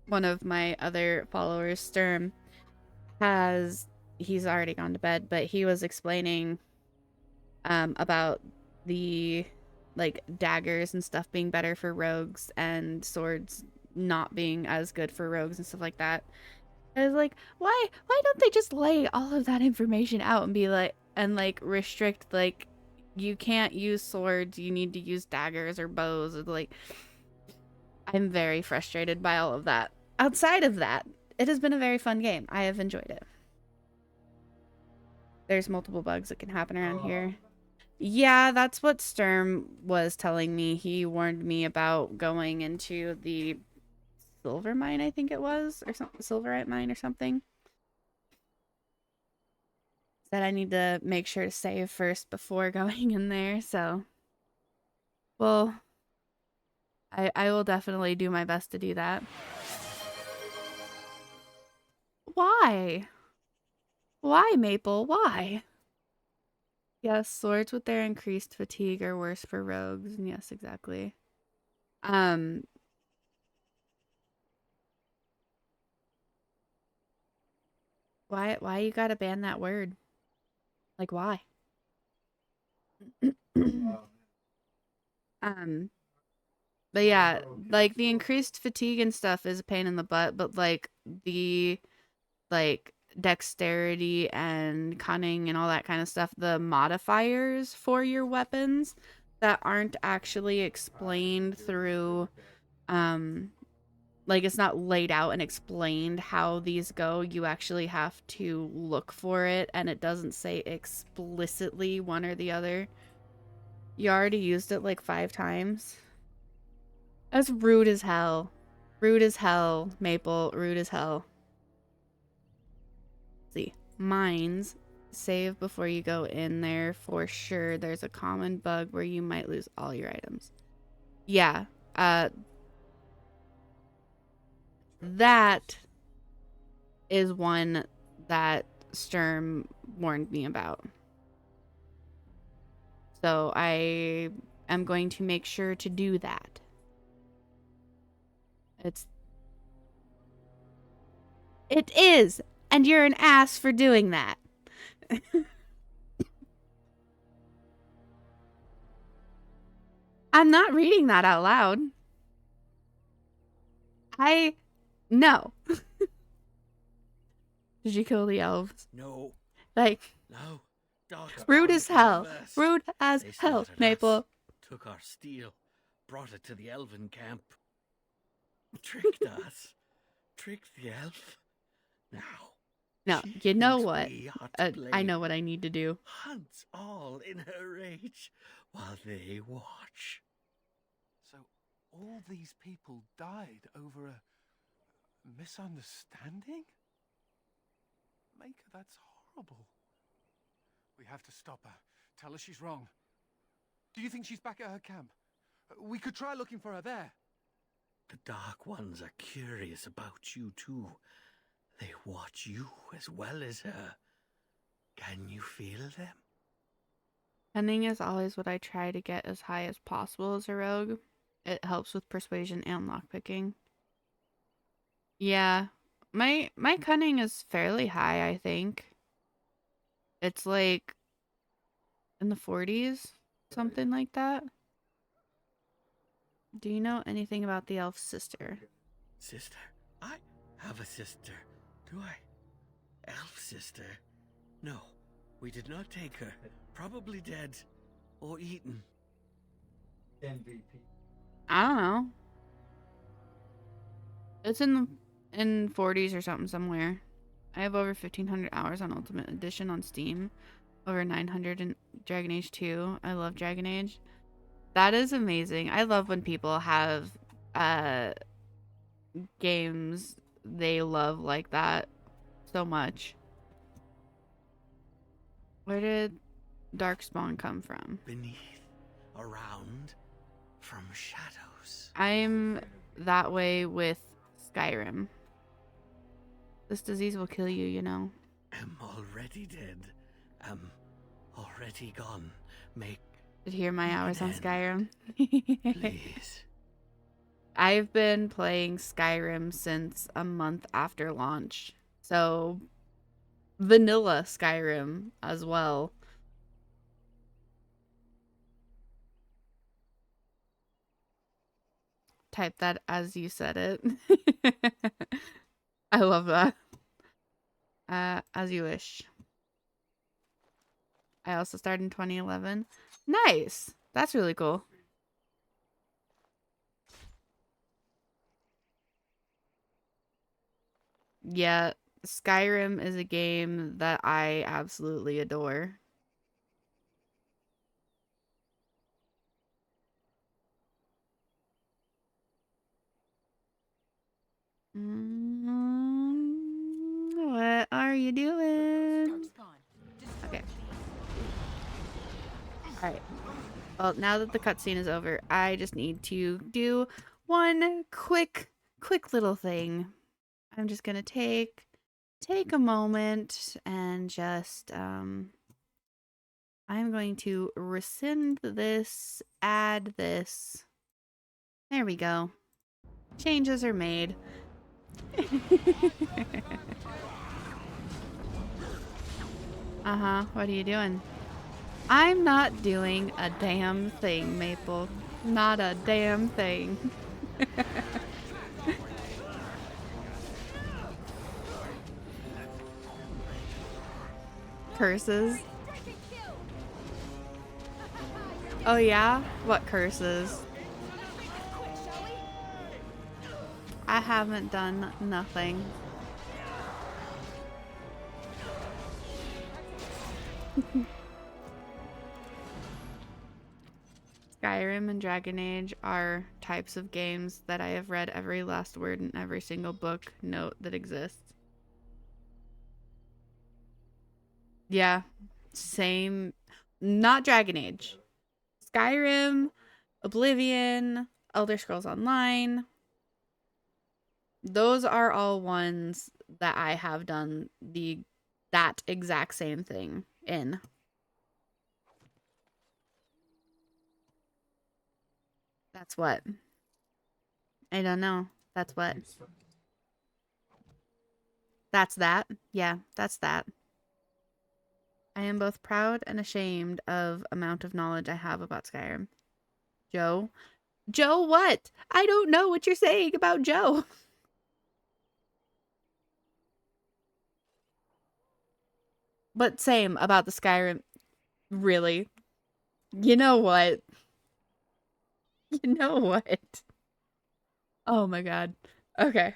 one of my other followers, Sturm, he's already gone to bed, but he was explaining about the like daggers and stuff being better for rogues and swords not being as good for rogues and stuff like that. I was like, why don't they just lay all of that information out and be like, and like restrict, like, you can't use swords, you need to use daggers or bows. Like, I'm very frustrated by all of that. Outside of that, it has been a very fun game. I have enjoyed it. There's multiple bugs that can happen around here. Yeah, that's what Sturm was telling me. He warned me about going into the silver mine, I think it was, or something, silverite mine or something. Said I need to make sure to save first before going in there, so. Well, I will definitely do my best to do that. Why? Why, Maple? Why? Yes, swords with their increased fatigue are worse for rogues. And yes, exactly. Why you gotta ban that word? Like, why? But yeah, like the increased fatigue and stuff is a pain in the butt, but like the dexterity and cunning and all that kind of stuff, the modifiers for your weapons that aren't actually explained through like it's not laid out and explained how these go. You actually have to look for it, and it doesn't say explicitly one or the other. You already used it like 5 times. That's rude as hell. Rude as hell, Maple. Rude as hell. Let's see. Mines. Save before you go in there for sure. There's a common bug where you might lose all your items. Yeah. That is one that Sturm warned me about. So I am going to make sure to do that. It is, and you're an ass for doing that. I'm not reading that out loud. No. Did you kill the elves? No. Like, No. Dogs rude as hell. us. Rude as They hell, slaughtered Maple. us, took our steel, brought it to the elven camp, tricked us, trick the elf. Now, No, she you know thinks what? we ought to I play know what I need to do. hunts all in her rage while they watch. So all these people died over a misunderstanding? Maker, that's horrible. We have to stop her. Tell her she's wrong. Do you think she's back at her camp? We could try looking for her there. The Dark Ones are curious about you too. They watch you as well as her. Can you feel them? Cunning is always what I try to get as high as possible as a rogue. It helps with persuasion and lockpicking. Yeah, my cunning is fairly high, I think. It's like in the 40s, something like that. Do you know anything about the elf sister? Sister? I have a sister. Do I? Elf sister? No, we did not take her. Probably dead. Or eaten. MVP. I don't know. It's in 40s or something somewhere. I have over 1,500 hours on Ultimate Edition on Steam. Over 900 in Dragon Age 2. I love Dragon Age. That is amazing. I love when people have games they love like that so much. Where did Darkspawn come from? Beneath, around, from shadows. I'm that way with Skyrim. This disease will kill you, you know. Am already dead. Am already gone. Make Did you hear my hours on end. Skyrim? Please. I've been playing Skyrim since a month after launch. So, vanilla Skyrim as well. Type that as you said it. I love that. As you wish. I also started in 2011. Nice. That's really cool. Yeah, Skyrim is a game that I absolutely adore. What are you doing? Okay. Alright. Well, now that the cutscene is over, I just need to do one quick little thing. I'm just gonna take a moment and just I'm going to rescind this, add this. There we go. Changes are made. What are you doing? I'm not doing a damn thing, Maple. Not a damn thing. Curses. Oh yeah? What curses? I haven't done nothing. Skyrim and Dragon Age are types of games that I have read every last word in every single book note that exists. Yeah, same. Not Dragon Age. Skyrim, Oblivion, Elder Scrolls Online. Those are all ones that I have done that exact same thing in. That's what? I don't know. That's what? That's that? Yeah, that's that. I am both proud and ashamed of amount of knowledge I have about Skyrim. Joe? Joe what? I don't know what you're saying about Joe. But same about the Skyrim. Really? You know what? You know what? Oh my god. Okay.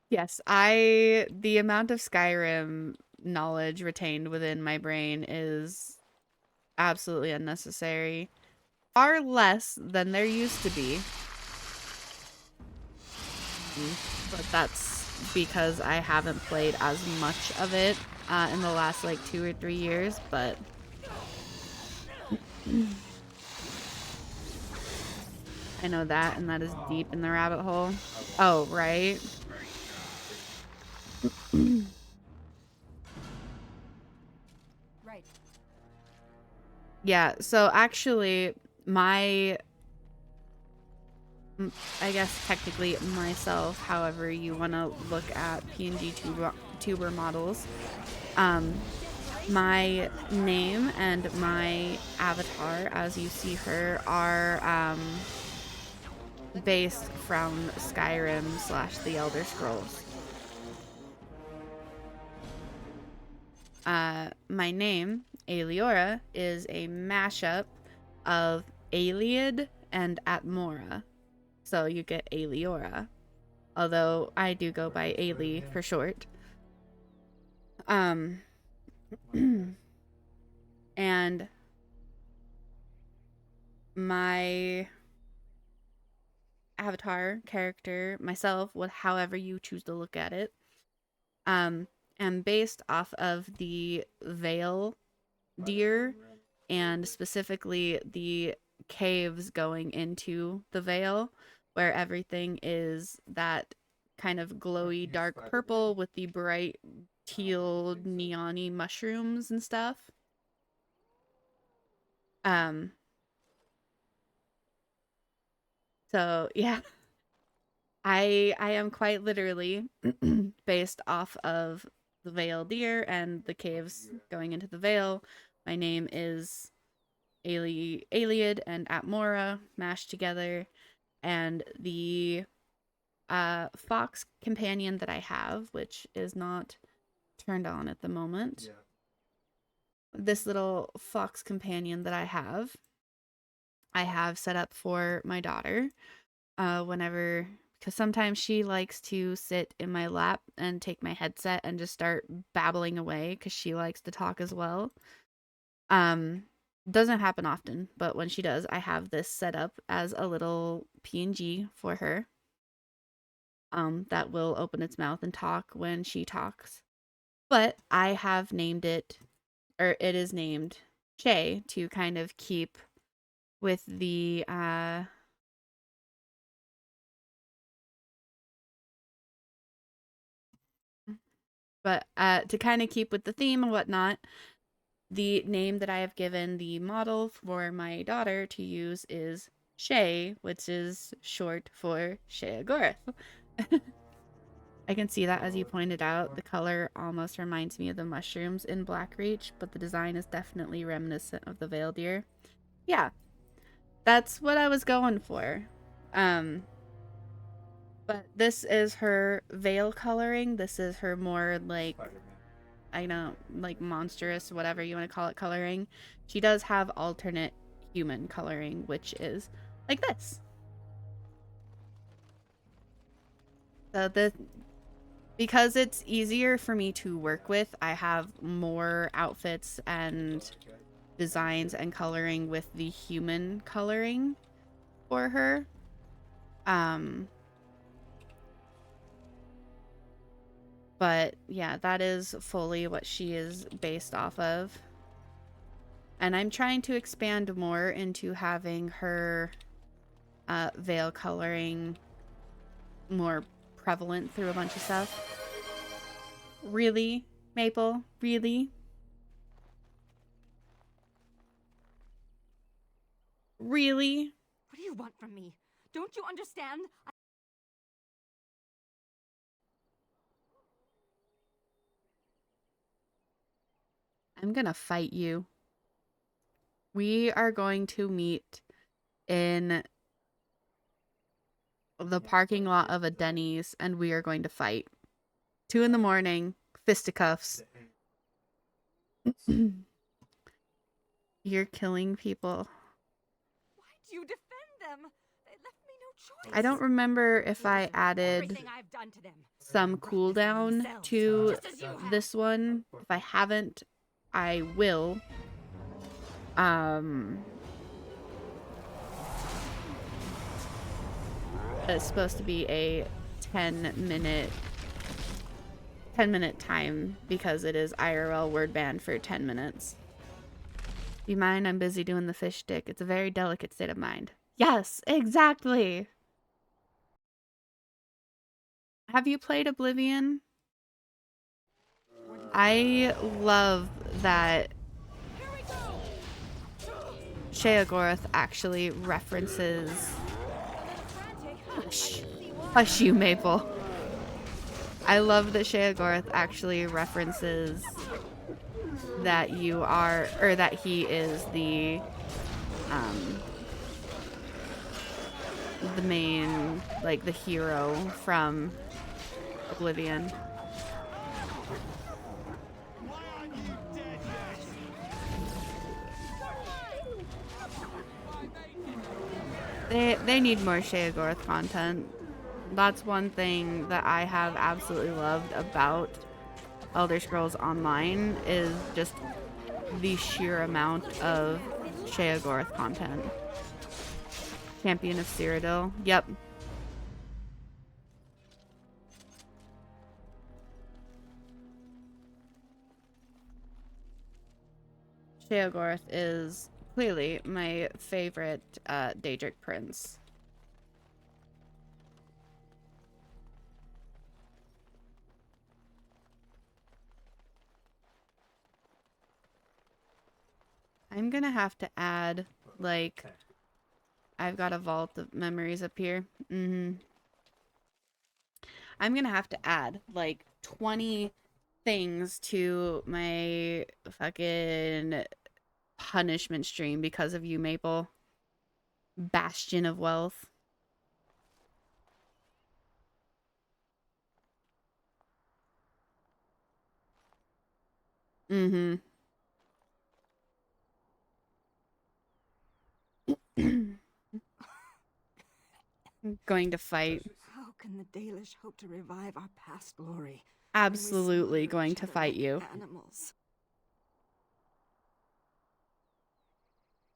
Yes, the amount of Skyrim knowledge retained within my brain is absolutely unnecessary. Far less than there used to be. But that's because I haven't played as much of it in the last like 2 or 3 years, but I know that, and that is deep in the rabbit hole. Oh, right. Right. Yeah, so actually, I guess technically myself, however you want to look at PNG tuber models, my name and my avatar, as you see her, are based from Skyrim / The Elder Scrolls. My name, Aeliora, is a mashup of Ayleid and Atmora. So you get Aeliora. Although I do go by Ailey for short. And my avatar character, myself, however you choose to look at it, am based off of the Vale deer, and specifically the caves going into the Vale, where everything is that kind of glowy dark purple with the bright teal neon-y mushrooms and stuff. So yeah, I am quite literally based off of the Vale deer and the caves going into the Vale. My name is Ayleid and Atmora mashed together, and the fox companion that I have, which is not turned on at the moment. Yeah. This little fox companion that I have set up for my daughter whenever, because sometimes she likes to sit in my lap and take my headset and just start babbling away because she likes to talk as well. Doesn't happen often, but when she does, I have this set up as a little PNG for her. That will open its mouth and talk when she talks. But I have named it, or it is named Shay, to kind of keep with the to kind of keep with the theme and whatnot. The name that I have given the model for my daughter to use is Shay, which is short for Sheogorath. I can see that, as you pointed out. The color almost reminds me of the mushrooms in Blackreach, but the design is definitely reminiscent of the Vale deer. Yeah, that's what I was going for. But this is her Vale coloring. This is her more like, I don't, like monstrous, whatever you want to call it, coloring. She does have alternate human coloring, which is like this. So because it's easier for me to work with, I have more outfits and designs and coloring with the human coloring for her. But yeah, that is fully what she is based off of. And I'm trying to expand more into having her Vale coloring more prevalent through a bunch of stuff. Really, Maple? Really? Really? What do you want from me? Don't you understand? I'm gonna fight you. We are going to meet in the parking lot of a Denny's, and we are going to fight. 2 in the morning, fisticuffs. You're killing people. Why do you defend them. They left me no choice. I don't remember if I added Everything I've done to them. some cooldown to this one. If I haven't, I will. It's supposed to be a 10-minute time because it is IRL word band for 10 minutes. Do you mind? I'm busy doing the fish stick. It's a very delicate state of mind. Yes, exactly. Have you played Oblivion? I love that Sheogorath actually references... Hush you, Maple. I love that Sheogorath actually references that you are, or that he is the main, like, the hero from Oblivion. They need more Sheogorath content. That's one thing that I have absolutely loved about Elder Scrolls Online is just the sheer amount of Sheogorath content. Champion of Cyrodiil. Yep. Sheogorath is clearly my favorite Daedric prince. I'm gonna have to add, like, I've got a vault of memories up here. I'm gonna have to add, like, 20 things to my fucking punishment stream because of you, Maple. Bastion of wealth. Going to fight. How can the Dalish hope to revive our past glory? Absolutely going to fight you. Animals.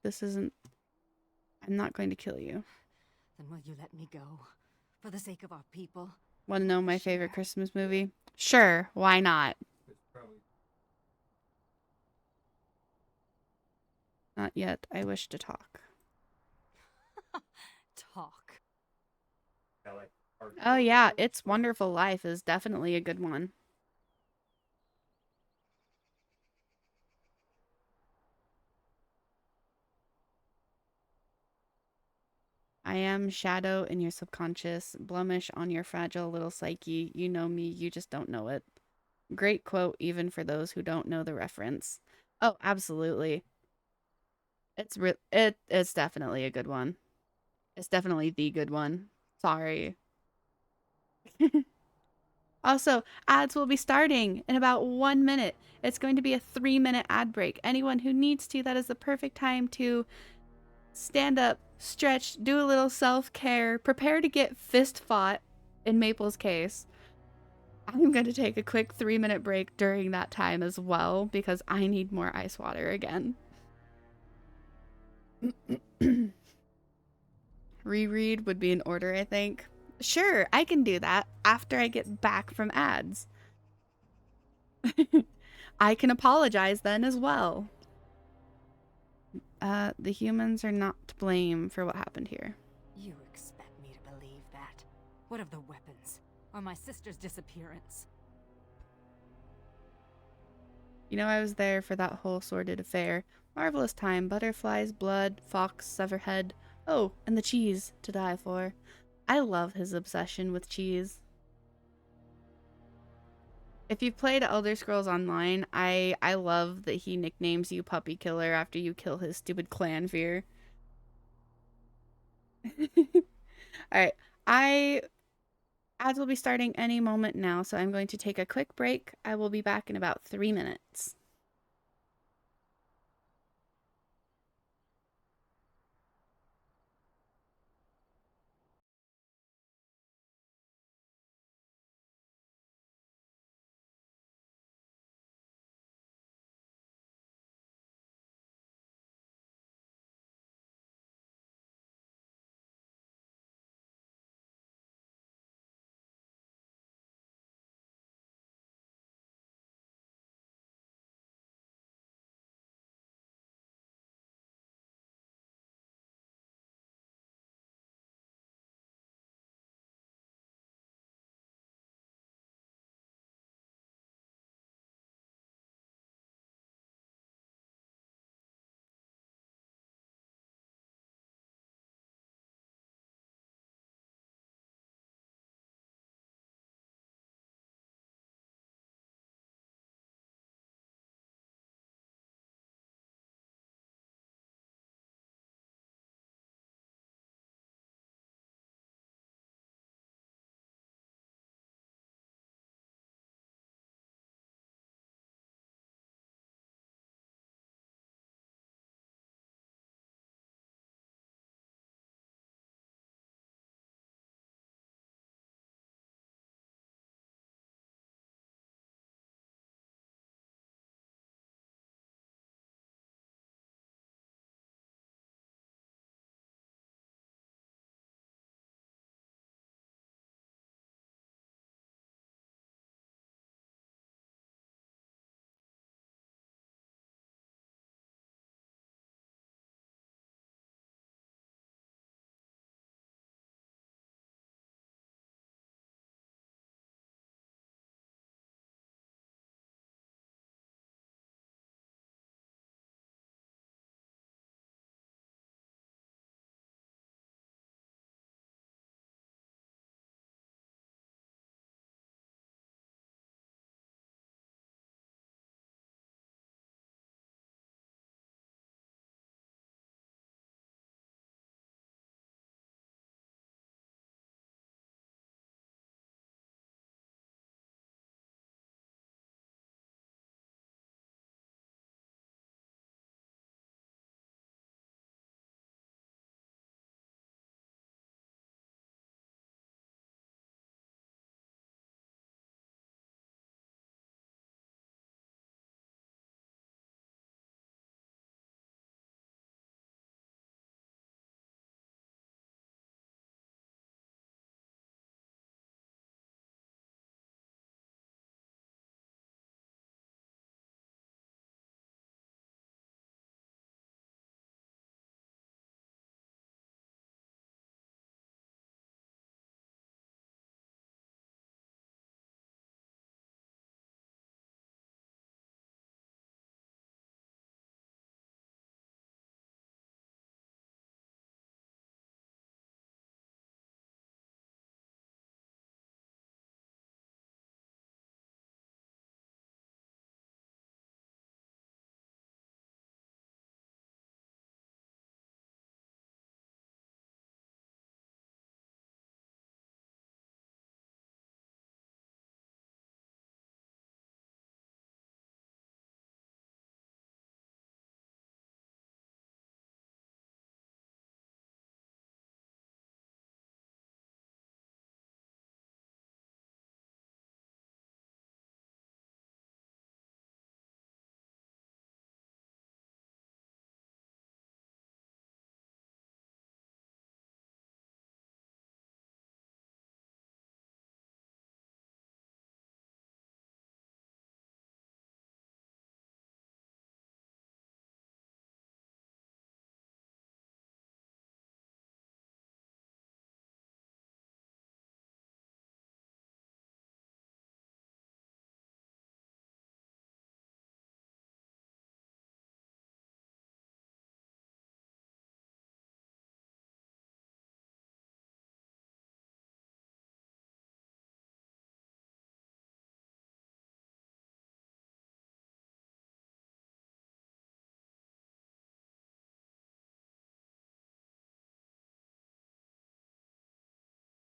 This isn't... I'm not going to kill you. Then will you let me go? For the sake of our people? Want to know my favorite Christmas movie? Sure, why not? Not yet. I wish to talk. Talk. Oh yeah, It's Wonderful Life is definitely a good one. I am shadow in your subconscious, blemish on your fragile little psyche. You know me, you just don't know it. Great quote, even for those who don't know the reference. Oh, absolutely. It's definitely a good one. It's definitely the good one. Sorry. Also, ads will be starting in about 1 minute. It's going to be a 3-minute ad break. Anyone who needs to, that is the perfect time to stand up, stretch, do a little self-care, prepare to get fist fought in Maple's case. I'm going to take a quick 3-minute break during that time as well because I need more ice water again. Reread would be in order, I think. Sure, I can do that after I get back from ads. I can apologize then as well. The humans are not to blame for what happened here. You expect me to believe that? What of the weapons? Or my sister's disappearance? You know, I was there for that whole sordid affair. Marvelous time. Butterflies, blood, fox, severhead. Oh, and the cheese to die for. I love his obsession with cheese. If you've played Elder Scrolls Online, I love that he nicknames you Puppy Killer after you kill his stupid Clanfear. Alright, ads will be starting any moment now, so I'm going to take a quick break. I will be back in about 3 minutes.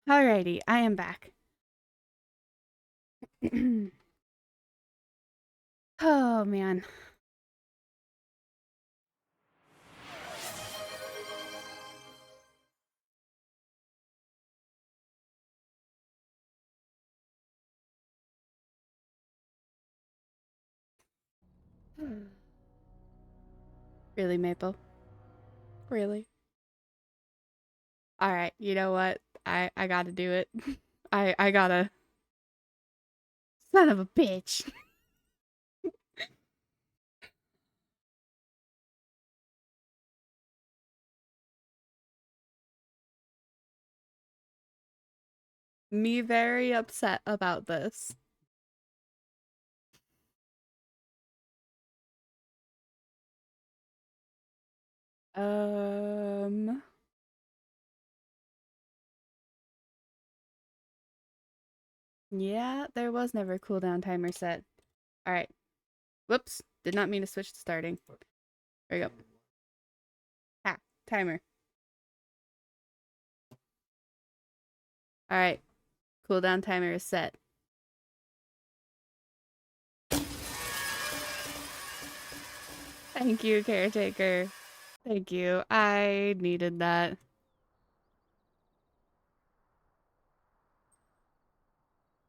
Alrighty, I am back. Oh, man. Really, Maple? Really? Alright, you know what? I gotta do it. I gotta... Son of a bitch. Me very upset about this. Yeah, there was never a cooldown timer set. Alright. Whoops. Did not mean to switch to starting. There you go. Ah, timer. Alright. Cooldown timer is set. Thank you, caretaker. Thank you. I needed that.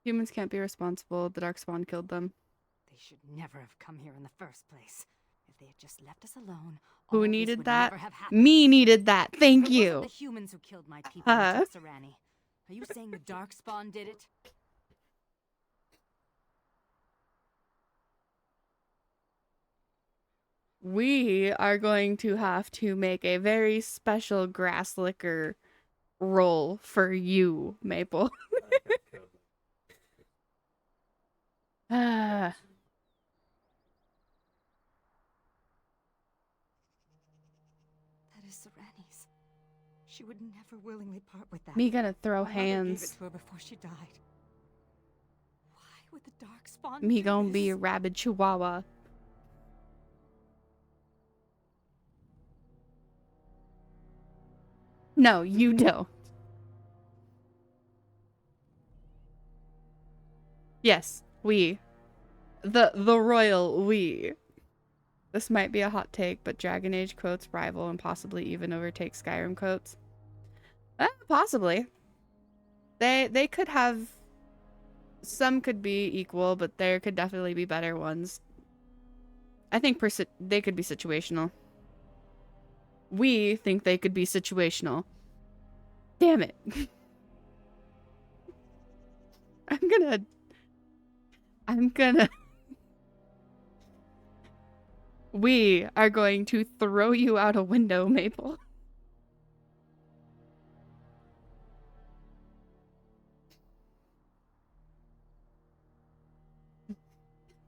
Humans can't be responsible. The Darkspawn killed them. They should never have come here in the first place. If they had just left us alone, Who all this needed would that? never have happened. Me needed that. Thank It you. wasn't the humans who killed my people and took Serani. Are you saying the Darkspawn did it? We are going to have to make a very special grass liquor roll for you, Maple. Ah. That is Serani's. She would never willingly part with that. Me gonna throw My mother gave hands. it to her before she died. Why would the Darkspawn Me do gonna this? be a rabid chihuahua. No, you don't. Yes, we. The royal we. This might be a hot take, but Dragon Age quotes rival and possibly even overtake Skyrim quotes. Possibly. They could have... Some could be equal, but there could definitely be better ones. I think they could be situational. We think they could be situational. Damn it. I'm gonna... We are going to throw you out a window, Maple.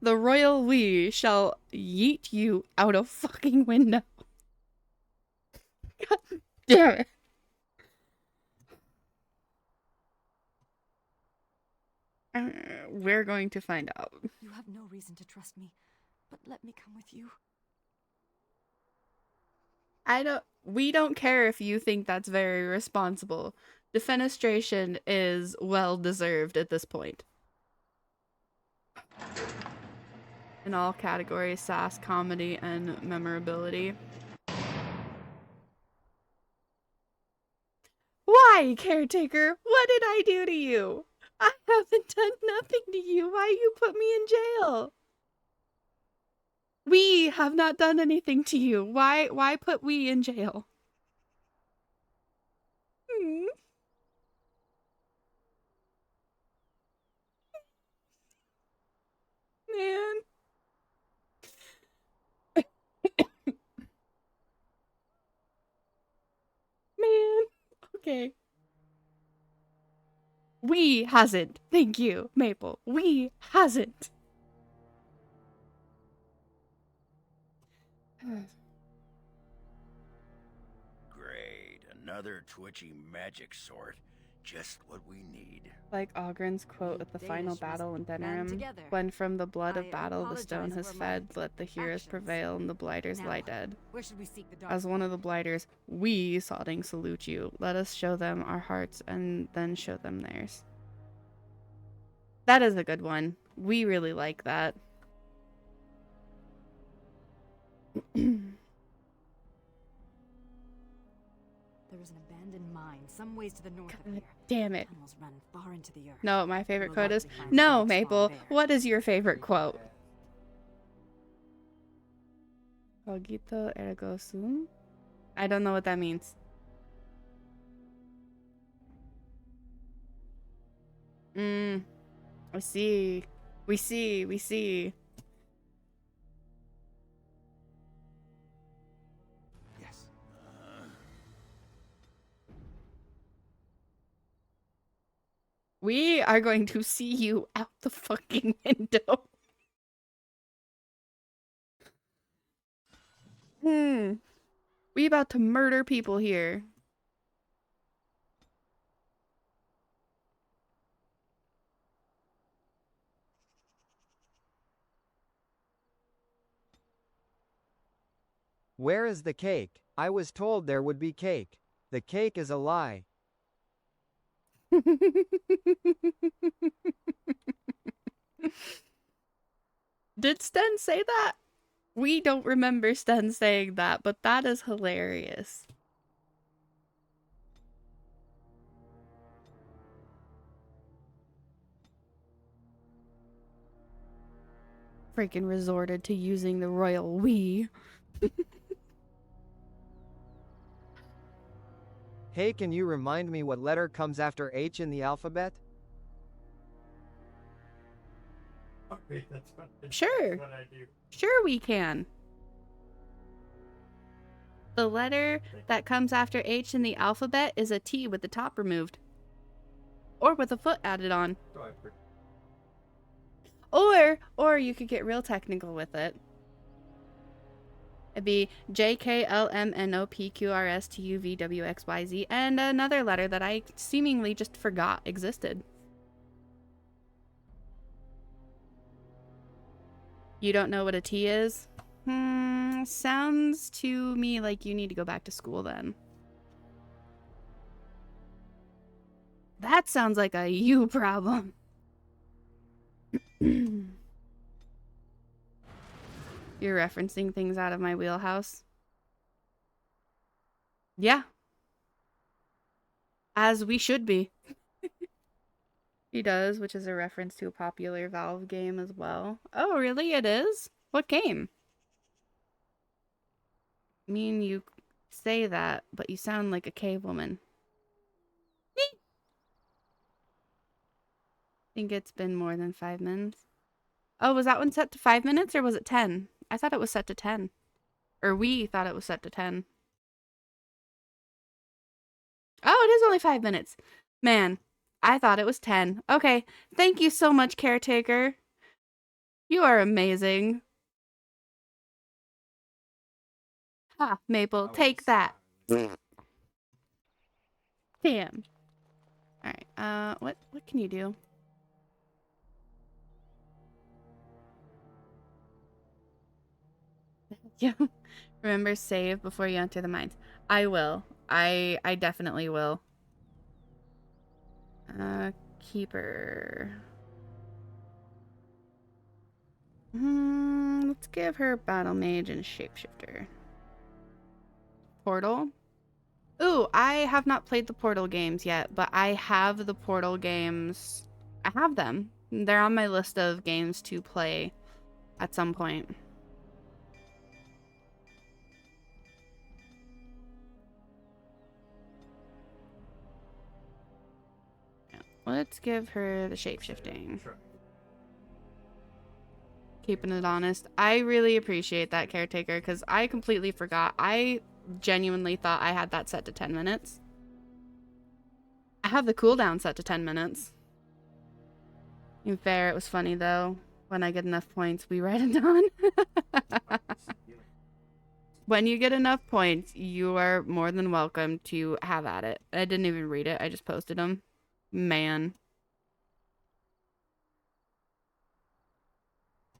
The royal we shall yeet you out a fucking window. God damn it. We're going to find out. You have no reason to trust me, but let me come with you. We don't care if you think that's very responsible. Defenestration is well deserved at this point. In all categories, sass, comedy, and memorability. Why, caretaker? What did I do to you? I haven't done nothing to you. Why you put me in jail? We have not done anything to you. Why put we in jail? Man. Man. Okay. We hasn't. Thank you, Maple. We hasn't. Great. Another twitchy magic sort. just what we need. Like Ogren's quote at the final Danish must battle in band Denerim, together. when from the blood of I battle the stone apologize has for my fed, let the heroes actions. prevail and the blighters Now, lie dead. where should we seek the dark? As one of the blighters, we, Sodding, salute you. Let us show them our hearts and then show them theirs. That is a good one. We really like that. There is an abandoned mine some ways to the north of God here. damn it. Tunnels run far into the earth. No, my favorite We'll quote is, likely find the no, dark spawn Maple, there. what is your favorite quote? Cogito ergo sum? I don't know what that means. I see. We see. Yes. We are going to see you out the fucking window. We about to murder people here. Where is the cake? I was told there would be cake. The cake is a lie. Did Sten say that? We don't remember Sten saying that, but that is hilarious. Freaking resorted to using the royal we. Hey, can you remind me what letter comes after H in the alphabet? Okay, that's Sure. what I do. Sure we can. The letter that comes after H in the alphabet is a T with the top removed. Or with a foot added on. Or you could get real technical with it. It'd be JKLMNOPQRSTUVWXYZ and another letter that I seemingly just forgot existed. You don't know what a T is? Sounds to me like you need to go back to school then. That sounds like a you problem. You're referencing things out of my wheelhouse. Yeah. As we should be. He does, which is a reference to a popular Valve game as well. Oh, really? It is? What game? I mean, you say that, but you sound like a cave woman. I think it's been more than 5 minutes. Oh, was that one set to 5 minutes or was it 10? I thought it was set to 10. Or we thought it was set to 10. Oh, it is only 5 minutes. Man, I thought it was 10. Okay, thank you so much, Caretaker. You are amazing. Ha, Maple, take that. Damn. Alright, what can you do? Yeah. Remember, save before you enter the mines. I will. I definitely will. Keeper. Let's give her Battle Mage and Shapeshifter. Portal. Ooh, I have not played the Portal games yet, but I have the Portal games. I have them. They're on my list of games to play at some point. Let's give her the shapeshifting. Keeping it honest. I really appreciate that, Caretaker, because I completely forgot. I genuinely thought I had that set to 10 minutes. I have the cooldown set to 10 minutes. In fair, it was funny, though. When I get enough points, we write it down. When you get enough points, you are more than welcome to have at it. I didn't even read it. I just posted them. Man.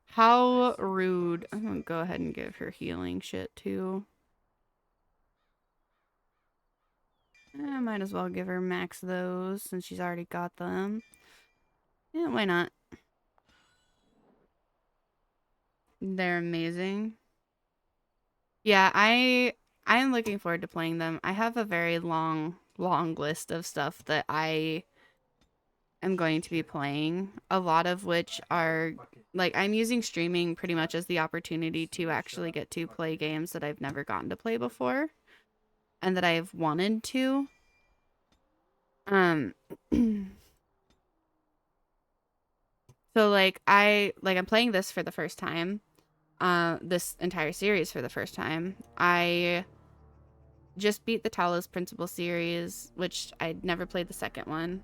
How rude. I'm gonna go ahead and give her healing shit too. I might as well give her max those since she's already got them. Yeah, why not? They're amazing. Yeah, I'm looking forward to playing them. I have a very long list of stuff that I am going to be playing, a lot of which are like I'm using streaming pretty much as the opportunity to actually get to play games that I've never gotten to play before and that I've wanted to. So like I'm playing this for the first time. This entire series for the first time. I just beat the Talos Principle series, which I'd never played the second one.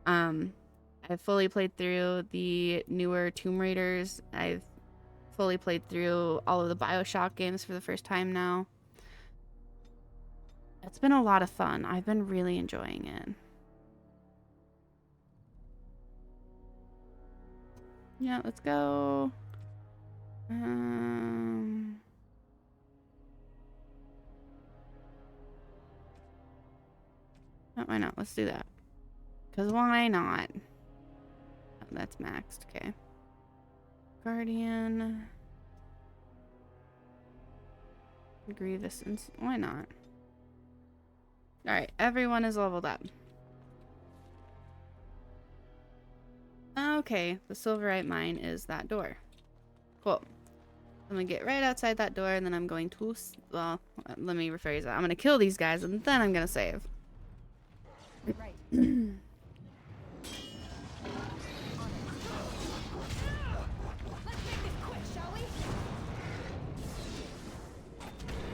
I've fully played through the newer Tomb Raiders. I've fully played through all of the BioShock games for the first time now. It's been a lot of fun. I've been really enjoying it. Yeah, let's go. Oh, why not? Let's do that. Because why not? Oh, that's maxed. Okay. Guardian. Grievous. Why not? Alright, everyone is leveled up. Okay, the Silverite mine is that door. Cool. I'm gonna get right outside that door and then I'm going to... Well, let me rephrase that. I'm gonna kill these guys and then I'm gonna save. Right.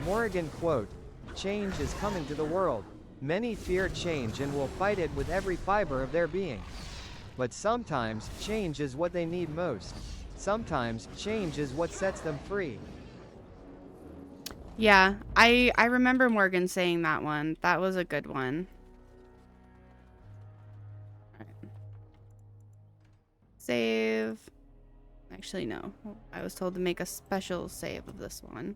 Morrigan quote, "Change is coming to the world. Many fear change and will fight it with every fiber of their being. But sometimes, change is what they need most. Sometimes, change is what sets them free." Yeah, I remember Morgan saying that one. That was a good one. All right. Save. Actually, no. I was told to make a special save of this one.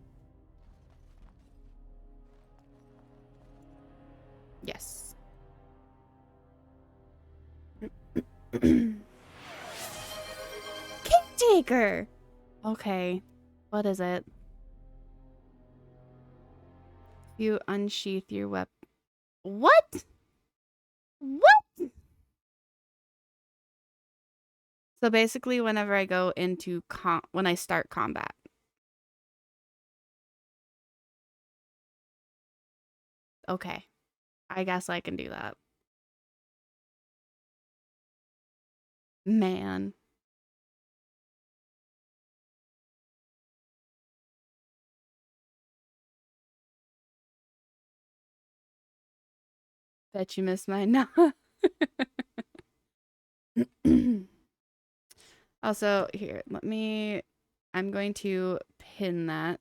Yes. Caretaker! Okay. What is it? You unsheath your weapon. What? What? So basically, whenever I go into when I start combat. Okay. I guess I can do that. Man. Bet you missed mine now. Also, here, I'm going to pin that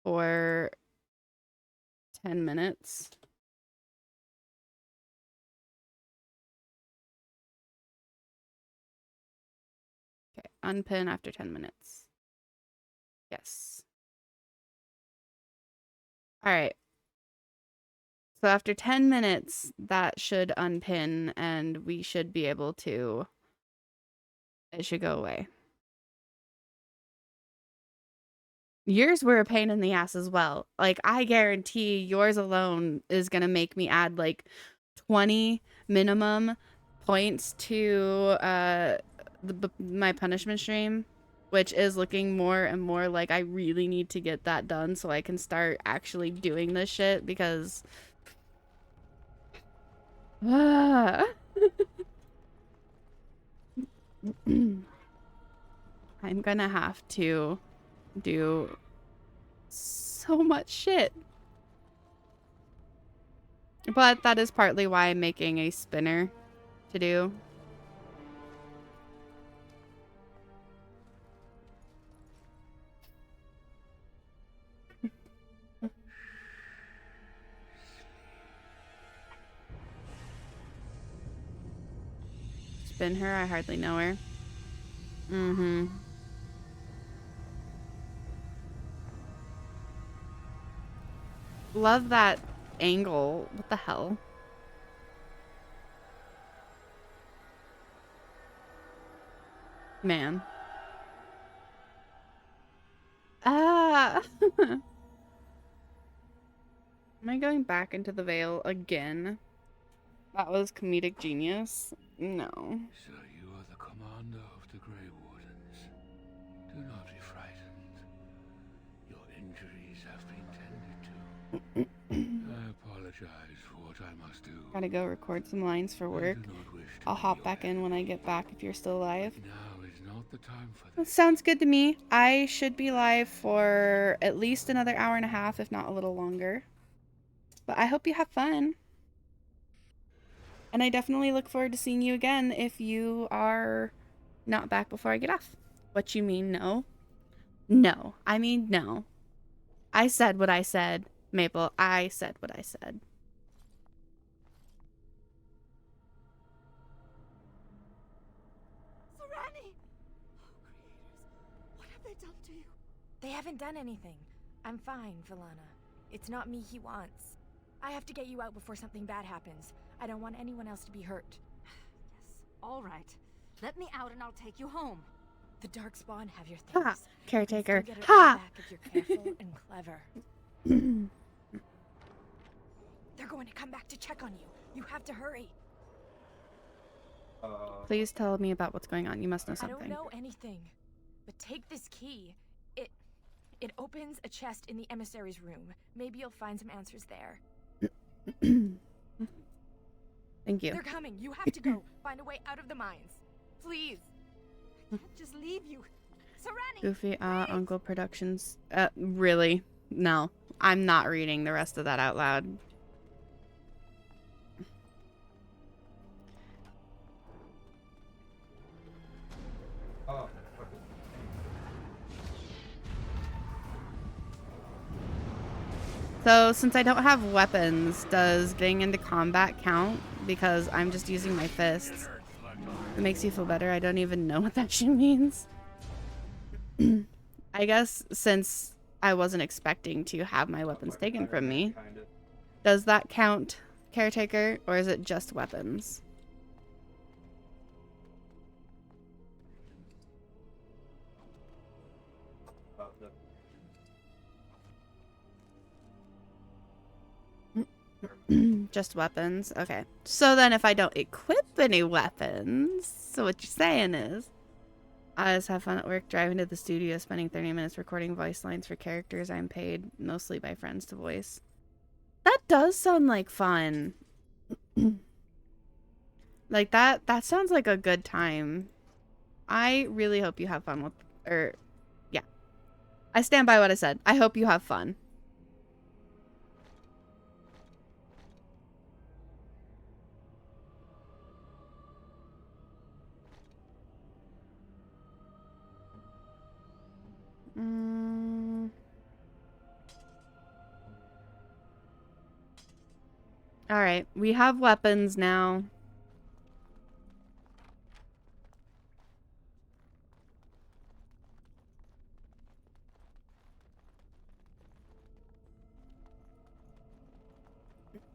for 10 minutes. Okay, unpin after 10 minutes. Yes. All right. So after 10 minutes, that should unpin and we should be able to, it should go away. Yours were a pain in the ass as well. Like, I guarantee yours alone is going to make me add like 20 minimum points to my punishment stream, which is looking more and more like I really need to get that done so I can start actually doing this shit because... I'm gonna have to do so much shit. But that is partly why I'm making a spinner to do. spin her? I hardly know her. Mm-hmm. Love that angle. What the hell? Man. Ah! Am I going back into the veil again? That was comedic genius. No. So you are the commander of the Grey Wardens. Do not be frightened. Your injuries have been tended to. I apologize for what I must do. Gotta go record some lines for work. I'll hop back in when I get back if you're still alive. Now is not the time for That sounds good to me. I should be live for at least another hour and a half, if not a little longer. But I hope you have fun. And I definitely look forward to seeing you again if you are not back before I get off. What you mean, no? No. I mean, no. I said what I said, Maple. I said what I said. Serani! Oh, creators. What have they done to you? They haven't done anything. I'm fine, Villana. It's not me he wants. I have to get you out before something bad happens. I don't want anyone else to be hurt. Yes, all right. Let me out and I'll take you home. The Darkspawn have your things. Ha! Caretaker. You can still get it Ha! back if you're careful and clever. They're going to come back to check on you. You have to hurry. Please tell me about what's going on. You must know I something. don't know anything. But take this key. It opens a chest in the emissary's room. Maybe you'll find some answers there. Thank you. They're coming. You have to go. Find a way out of the mines. Please. I can't just leave you. Serani! Goofy, Uncle Productions. Really? No. I'm not reading the rest of that out loud. So, since I don't have weapons, does getting into combat count? Because I'm just using my fists. It makes you feel better. I don't even know what that shit means. I guess since I wasn't expecting to have my weapons taken from me, does that count, Caretaker, or is it just weapons? Just weapons? Okay. So then if I don't equip any weapons, so what you're saying is, I just have fun at work, driving to the studio, spending 30 minutes recording voice lines for characters I'm paid mostly by friends to voice. That does sound like fun. Like that sounds like a good time. I really hope you have fun with, yeah. I stand by what I said. I hope you have fun. Alright, we have weapons now.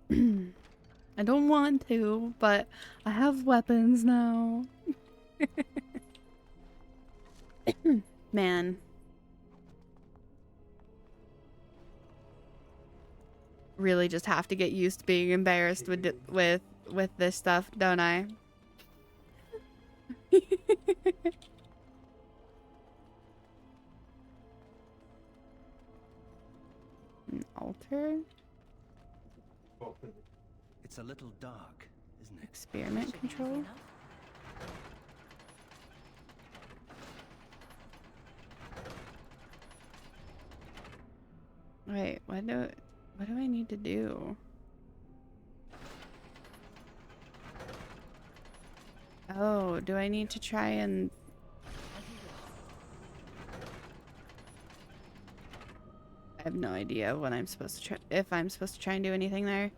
I don't want to, but I have weapons now. Man. Really just have to get used to being embarrassed with this stuff, don't I? An altar? It's a little dark, isn't it? Experiment control? Wait, what do I need to do? Oh, do I need to try and... I have no idea what I'm supposed to try, if I'm supposed to try and do anything there.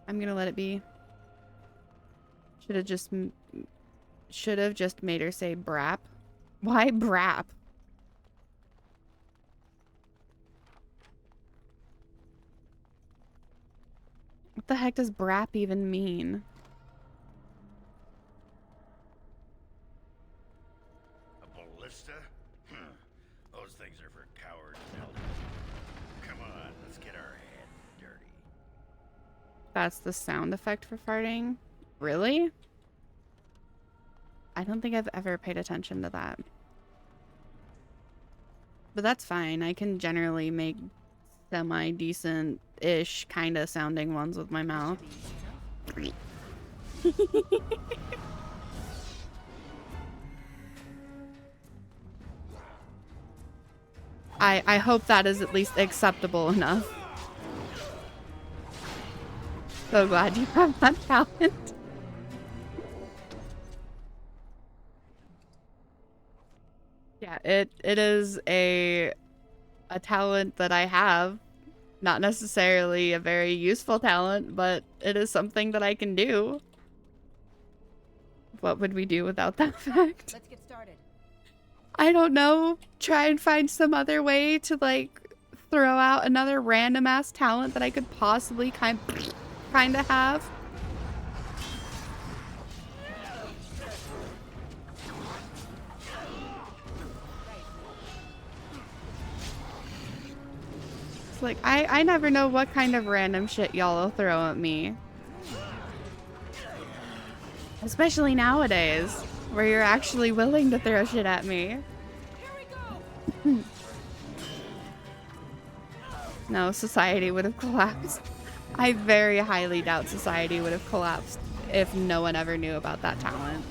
I'm gonna let it be. Should have just should have just made her say Brap. Why Brap? What the heck does Brap even mean? A ballista? Those things are for cowards and elders. Come on, let's get our hands dirty. That's the sound effect for farting? Really? I don't think I've ever paid attention to that. But that's fine. I can generally make semi-decent-ish kind of sounding ones with my mouth. I hope that is at least acceptable enough. So glad you have that talent. Yeah, it is a talent that I have. Not necessarily a very useful talent, but it is something that I can do. What would we do without that fact? Let's get started. I don't know. Try and find some other way to like throw out another random ass talent that I could possibly kind of have. It's like I never know what kind of random shit y'all will throw at me. Especially nowadays, where you're actually willing to throw shit at me. No, society would have collapsed. I very highly doubt society would have collapsed if no one ever knew about that talent.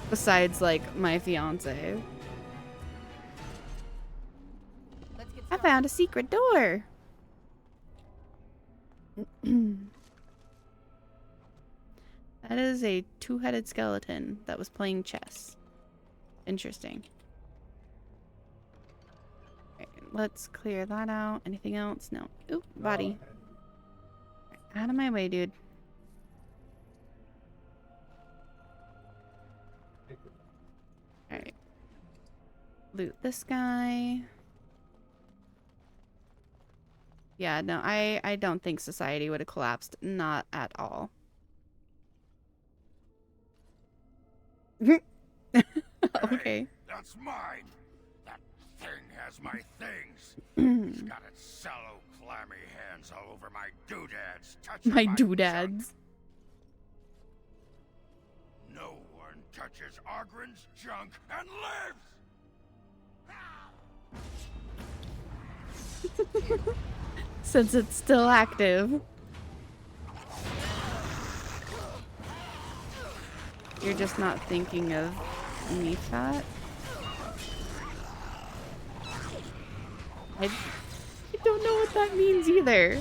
Besides, like, my fiance. I found a secret door! That is a two-headed skeleton that was playing chess. Interesting. Right, let's clear that out. Anything else? No. Oop, body. Out of my way, dude. Alright. Loot this guy. Yeah, no, I don't think society would have collapsed. Not at all. Okay. That's mine. That thing has my things. It's got its sallow, clammy hands all over my doodads. Touching My junk. doodads. No one touches Argren's junk and lives. Since it's still active. You're just not thinking of Nefat? I don't know what that means either.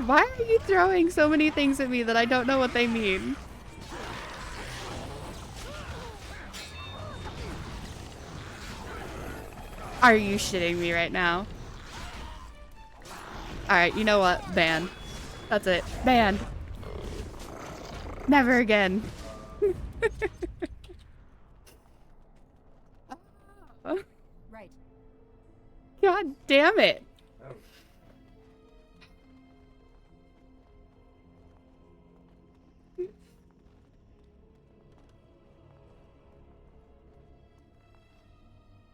Why are you throwing so many things at me that I don't know what they mean? Are you shitting me right now? Alright, you know what? Ban. That's it. Banned. Never again. Right. God damn it.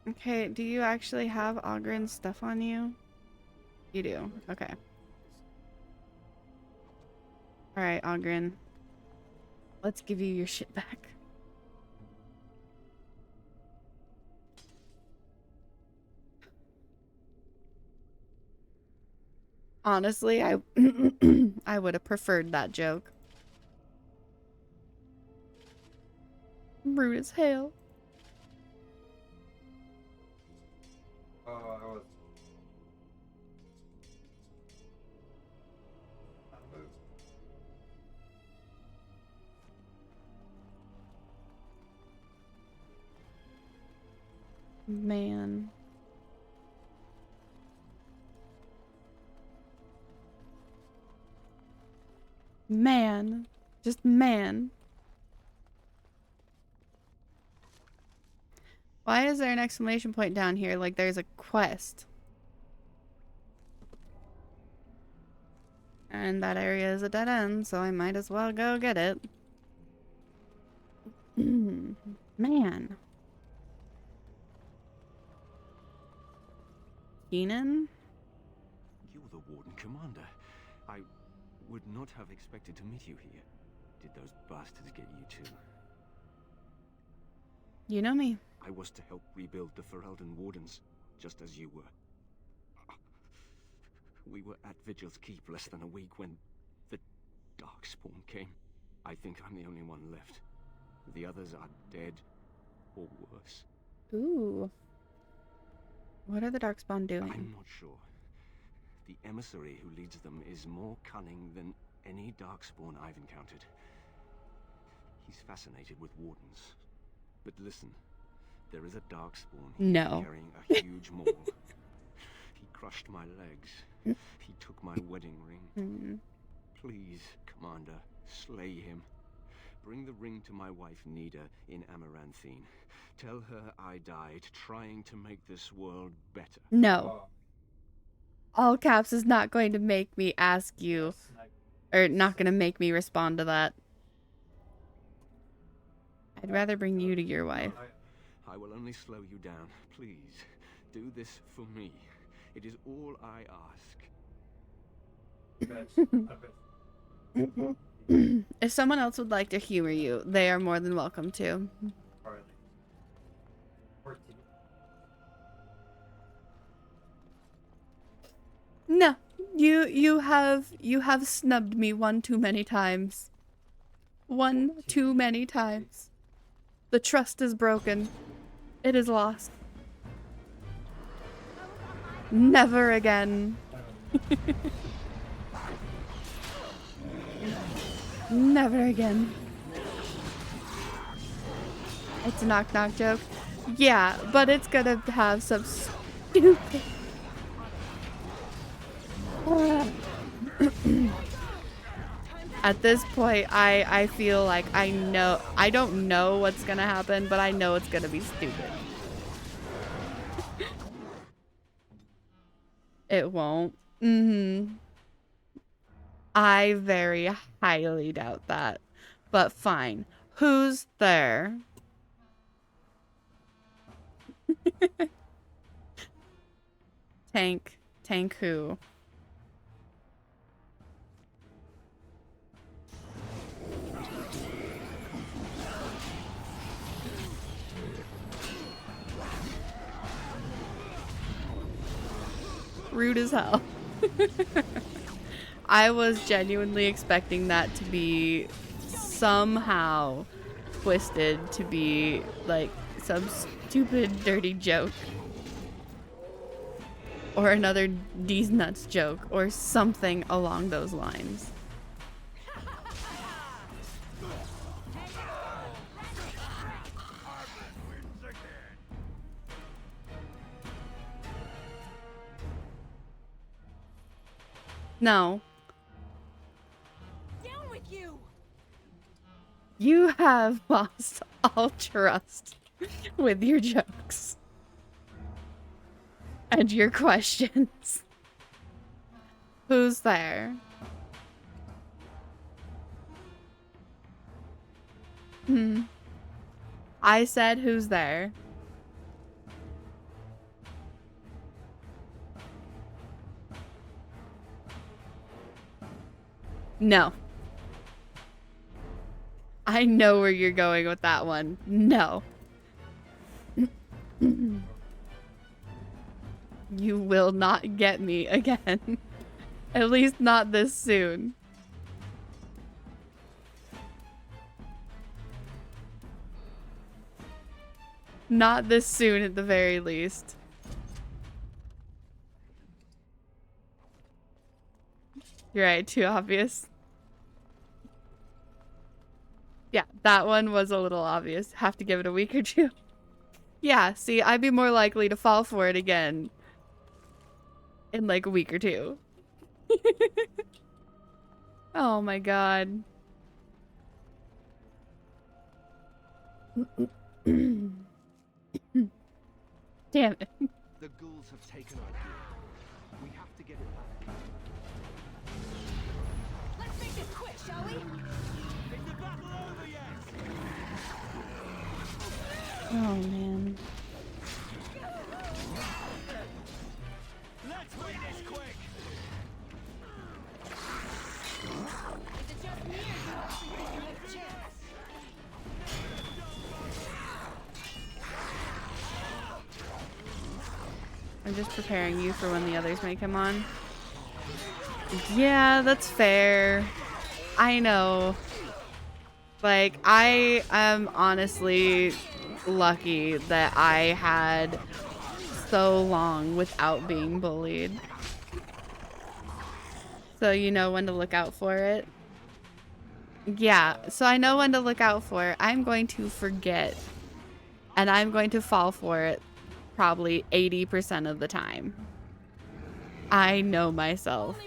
Okay, do you actually have Ogren's stuff on you? You do. Okay. Alright, Ogren. Let's give you your shit back. Honestly, I I would have preferred that joke. Rude as hell. Man. Man. Just man. Why is there an exclamation point down here like there's a quest? And that area is a dead end, so I might as well go get it. Man. Keenan? You're the Warden Commander. I would not have expected to meet you here. Did those bastards get you too? You know me. I was to help rebuild the Ferelden Wardens, just as you were. We were at Vigil's Keep less than a week when the Darkspawn came. I think I'm the only one left. The others are dead or worse. Ooh. What are the Darkspawn doing? I'm not sure. The emissary who leads them is more cunning than any Darkspawn I've encountered. He's fascinated with Wardens. But listen, there is a Darkspawn No. carrying a huge maul. He crushed my legs. He took my wedding ring. Please, Commander, slay him. Bring the ring to my wife Nida in Amaranthine. Tell her I died trying to make this world better. No. All caps is not going to make me ask you, or not going to make me respond to that. I'd rather bring you to your wife. I will only slow you down. Please, do this for me. It is all I ask. If someone else would like to humor you, they are more than welcome to. No, you have snubbed me one too many times. One too many times. The trust is broken. It is lost. Never again. Never again. It's a knock-knock joke. Yeah, but it's gonna have some stupid... At this point, I feel like I don't know what's gonna happen, but I know it's gonna be stupid. It won't. I very highly doubt that. But fine. Who's there? Tank. Tank who? Rude as hell. I was genuinely expecting that to be somehow twisted to be like some stupid dirty joke. Or another D's nuts joke or something along those lines. No. Down with you. You have lost all trust with your jokes. And your questions. Who's there? I said who's there? No. I know where you're going with that one. No. You will not get me again. At least not this soon. Not this soon at the very least. You're right, too obvious. Yeah, that one was a little obvious. Have to give it a week or two. Yeah, see, I'd be more likely to fall for it again in like a week or two. Oh my god. Damn it. The ghouls have taken our gear. We have to get it back. Let's make this quick, shall we? Is the battle over yet? Oh, man. Let's win this quick. Is it just me or you also think you have a chance? I'm just preparing you for when the others may come on. Yeah, that's fair. I know. Like, I am honestly lucky that I had so long without being bullied. So you know when to look out for it. Yeah, so I know when to look out for it. I'm going to forget. And I'm going to fall for it probably 80% of the time. I know myself.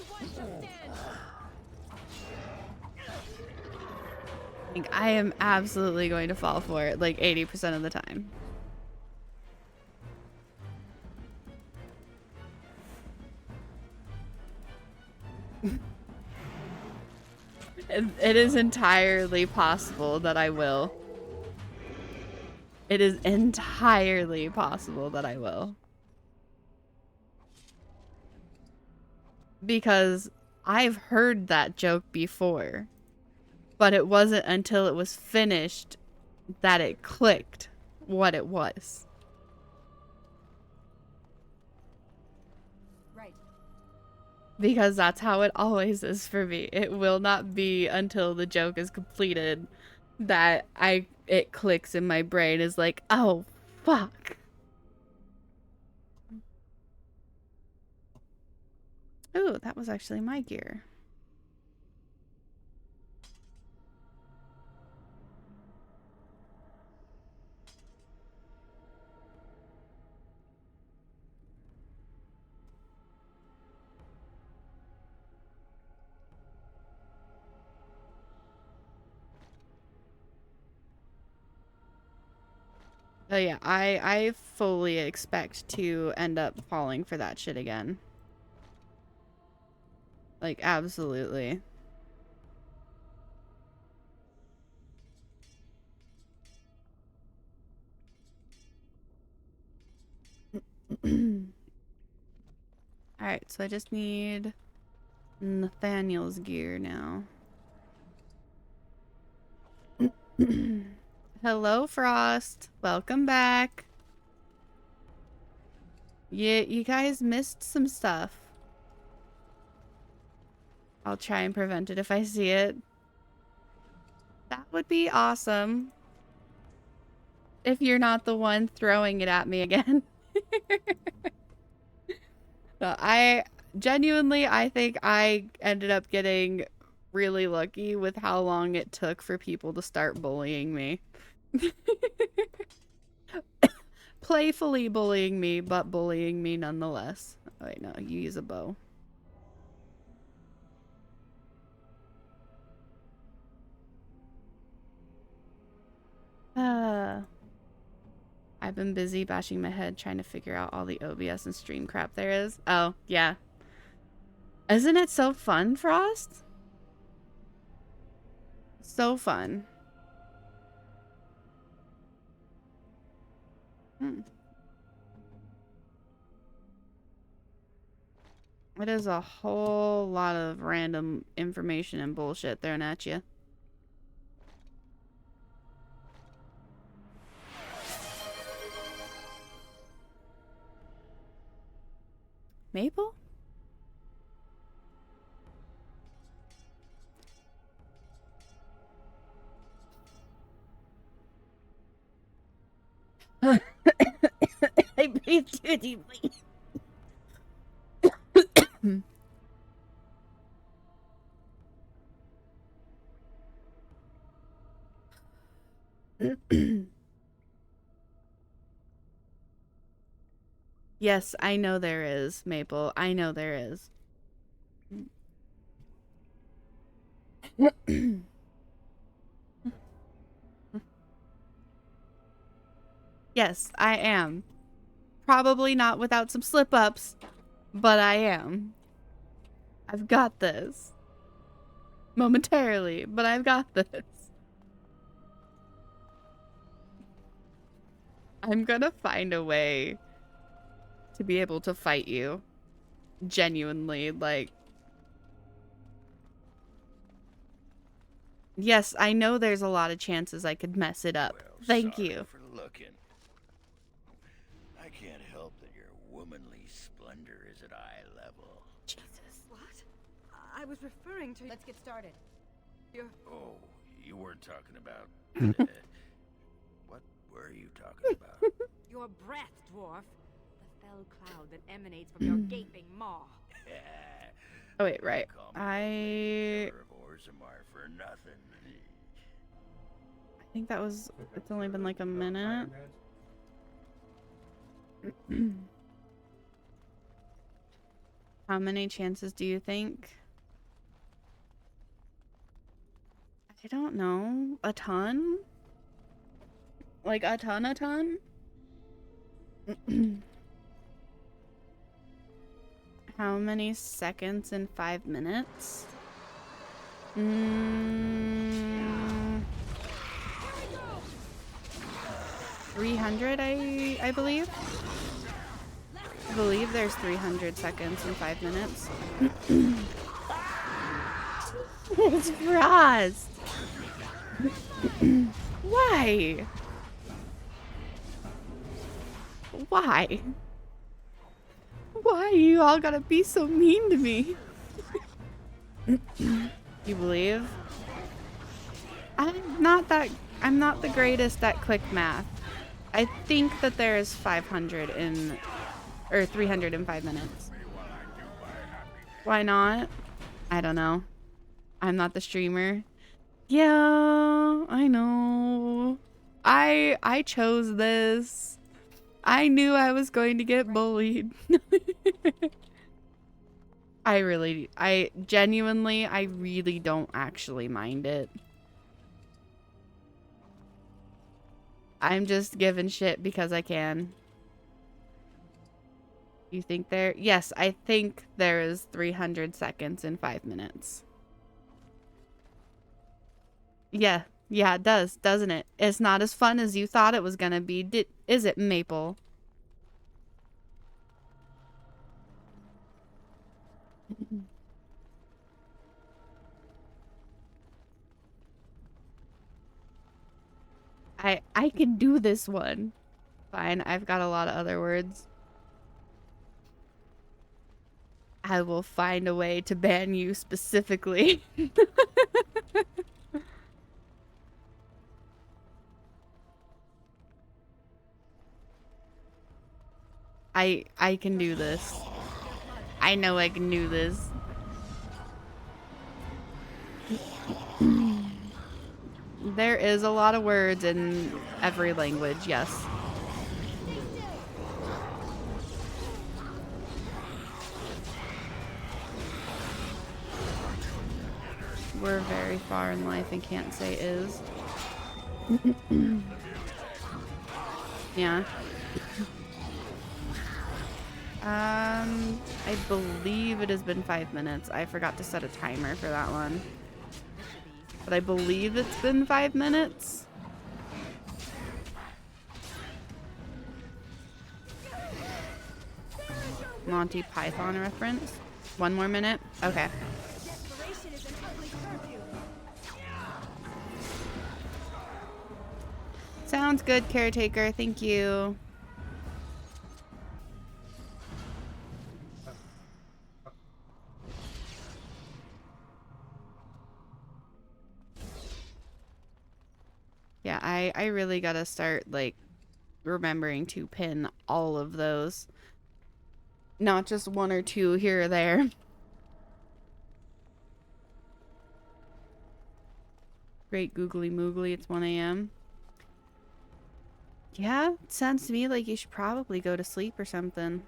Like, I am absolutely going to fall for it like 80% of the time. It is entirely possible that I will. It is entirely possible that I will. Because I've heard that joke before. But it wasn't until it was finished that it clicked what it was. Right. Because that's how it always is for me. It will not be until the joke is completed that it clicks in my brain is like, oh, fuck. Ooh, that was actually my gear. Oh yeah, I fully expect to end up falling for that shit again. Like, absolutely. Alright, so I just need Nathaniel's gear now. Hello, Frost. Welcome back. You guys missed some stuff. I'll try and prevent it if I see it. That would be awesome. If you're not the one throwing it at me again. No, I think I ended up getting really lucky with how long it took for people to start bullying me. Playfully bullying me, but bullying me nonetheless. Oh wait, no, you use a bow. I've been busy bashing my head trying to figure out all the OBS and stream crap there is. Oh, yeah. Isn't it so fun, Frost? So fun. It is a whole lot of random information and bullshit thrown at you. Maple? I breathe too deeply. Yes, I know there is, Maple. I know there is. Yes, I am. Probably not without some slip-ups, but I am. I've got this. Momentarily, but I've got this. I'm gonna find a way to be able to fight you. Genuinely, like... Yes, I know there's a lot of chances I could mess it up. Thank you. For looking. I can't help that your womanly splendor is at eye level. Jesus. What? I was referring to... Let's get started. You're... Oh, you weren't talking about... what were you talking about? Your breath, dwarf. The fell cloud that emanates from your gaping maw. Oh wait, right. I think that was... It's only been like a minute. How many chances do you think? I don't know. A ton? Like a ton? How many seconds in 5 minutes? 300, I believe. I believe there's 300 seconds in 5 minutes. It's Frost. Why? Why? Why you all gotta be so mean to me? You believe? I'm not the greatest at quick math. I think that there is 500 in, or 300 in 5 minutes. Why not? I don't know. I'm not the streamer. Yeah, I know. I chose this. I knew I was going to get bullied. I genuinely really don't actually mind it. I'm just giving shit because I can. You think there? Yes, I think there is 300 seconds in 5 minutes. Yeah, it does, doesn't it? It's not as fun as you thought it was gonna be, is it, Maple? I can do this one. Fine, I've got a lot of other words. I will find a way to ban you specifically. I can do this. I know I can do this. There is a lot of words in every language, yes. We're very far in life and can't say is. Yeah. I believe it has been 5 minutes. I forgot to set a timer for that one. But I believe it's been 5 minutes. Monty Python reference. 1 more minute? Okay. Sounds good, caretaker. Thank you. Yeah, I really gotta start, like, remembering to pin all of those. Not just 1 or 2 here or there. Great googly moogly, it's 1 a.m. Yeah, it sounds to me like you should probably go to sleep or something.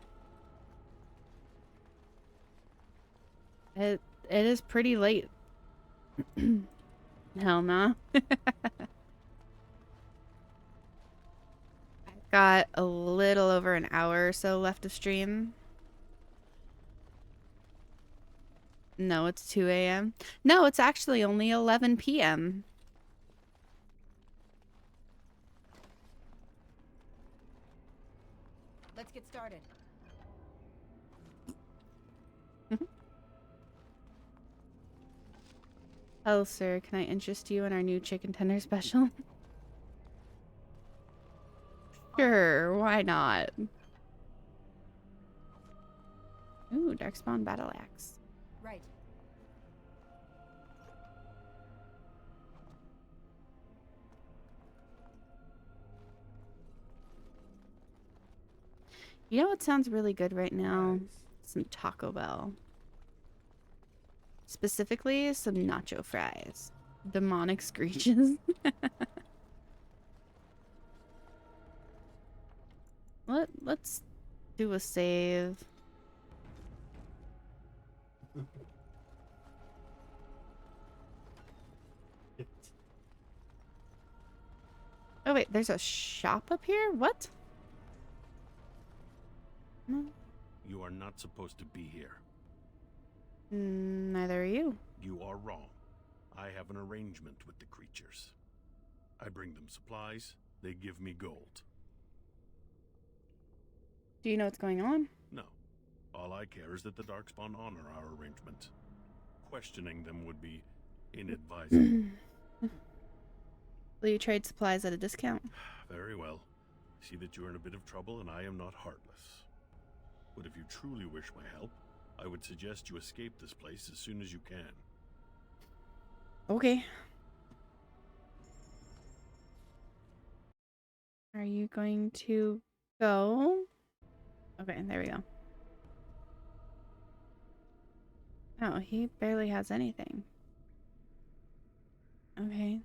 It is pretty late. Hell nah. Got a little over an hour or so left of stream. No, it's 2 a.m. No, it's actually only 11 p.m. Let's get started. Oh, sir, can I interest you in our new chicken tender special? Sure, why not? Ooh, Darkspawn Battle Axe. Right. You know what sounds really good right now? Some Taco Bell. Specifically, some nacho fries. Demonic screeches. Let's do a save. Oh wait, there's a shop up here? What? No. You are not supposed to be here. Neither are you. You are wrong. I have an arrangement with the creatures. I bring them supplies, they give me gold. Do you know what's going on? No. All I care is that the Darkspawn honor our arrangement. Questioning them would be inadvisable. Will you trade supplies at a discount? Very well. See that you are in a bit of trouble and I am not heartless. But if you truly wish my help, I would suggest you escape this place as soon as you can. Okay. Are you going to go? Okay, there we go. Oh, he barely has anything. Okay.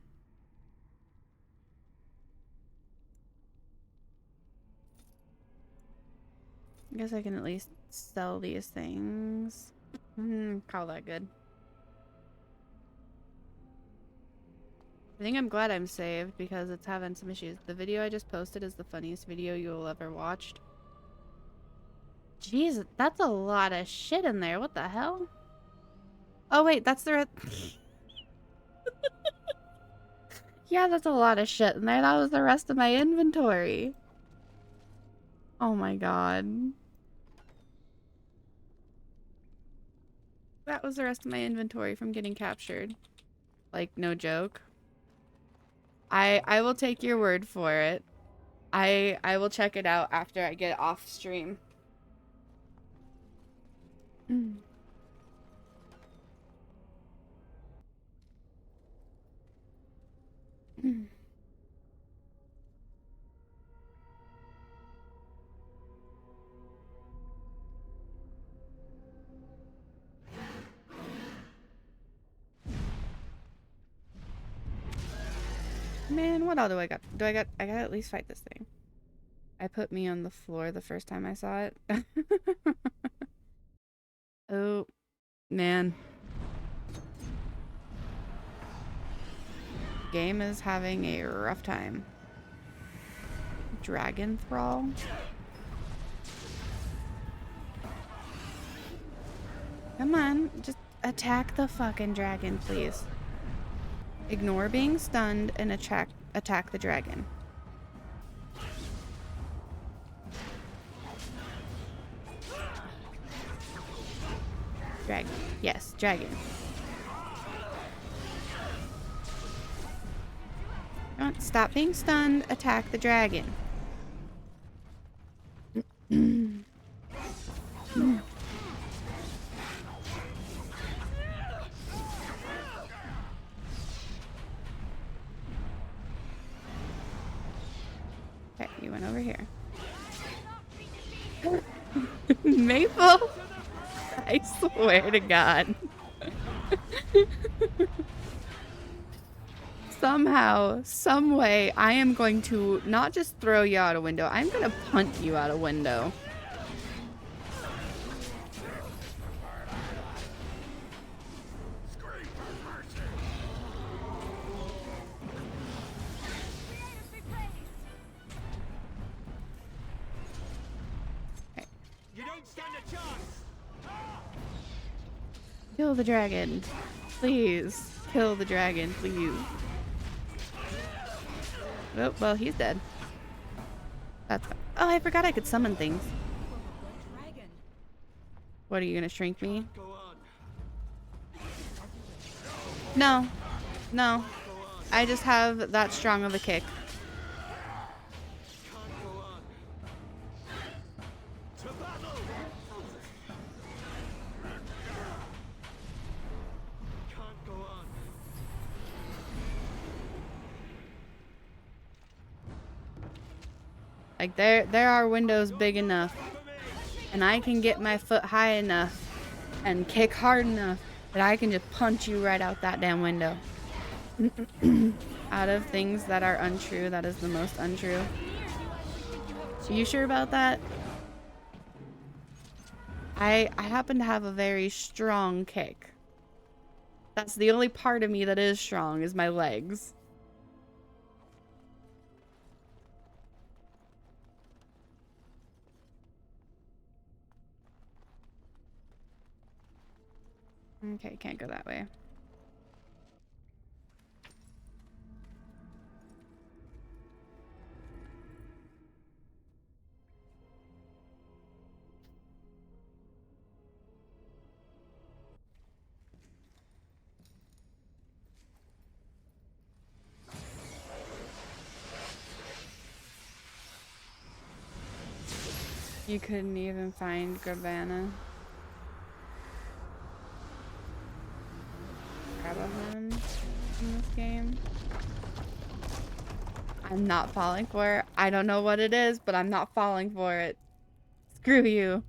I guess I can at least sell these things. Call that good. I think I'm glad I'm saved because it's having some issues. The video I just posted is the funniest video you'll ever watched. Jeez, that's a lot of shit in there. What the hell? Oh wait, that's the yeah, that's a lot of shit in there. That was the rest of my inventory. Oh my god. That was the rest of my inventory from getting captured. Like, no joke. I will take your word for it. I will check it out after I get off stream. Man, what all do I got? I gotta at least fight this thing. I put me on the floor the first time I saw it. Oh, man. Game is having a rough time. Dragon Thrall? Come on, just attack the fucking dragon, please. Ignore being stunned and attack the dragon. Dragon. Yes, dragon. Don't stop being stunned. Attack the dragon. Okay, you went over here. Maple? I swear to God. Somehow, some way, I am going to not just throw you out a window, I'm going to punt you out a window. Kill the dragon. Please. Kill the dragon, please. Oh, well, he's dead. That's fine. Oh, I forgot I could summon things. What, are you gonna shrink me? No. No. I just have that strong of a kick. Like there are windows big enough, and I can get my foot high enough and kick hard enough that I can just punch you right out that damn window. Out of things that are untrue, that is the most untrue. Are you sure about that? I happen to have a very strong kick. That's the only part of me that is strong, is my legs. Okay, can't go that way. You couldn't even find Gravana. In this game. I'm not falling for it. I don't know what it is, but I'm not falling for it. Screw you.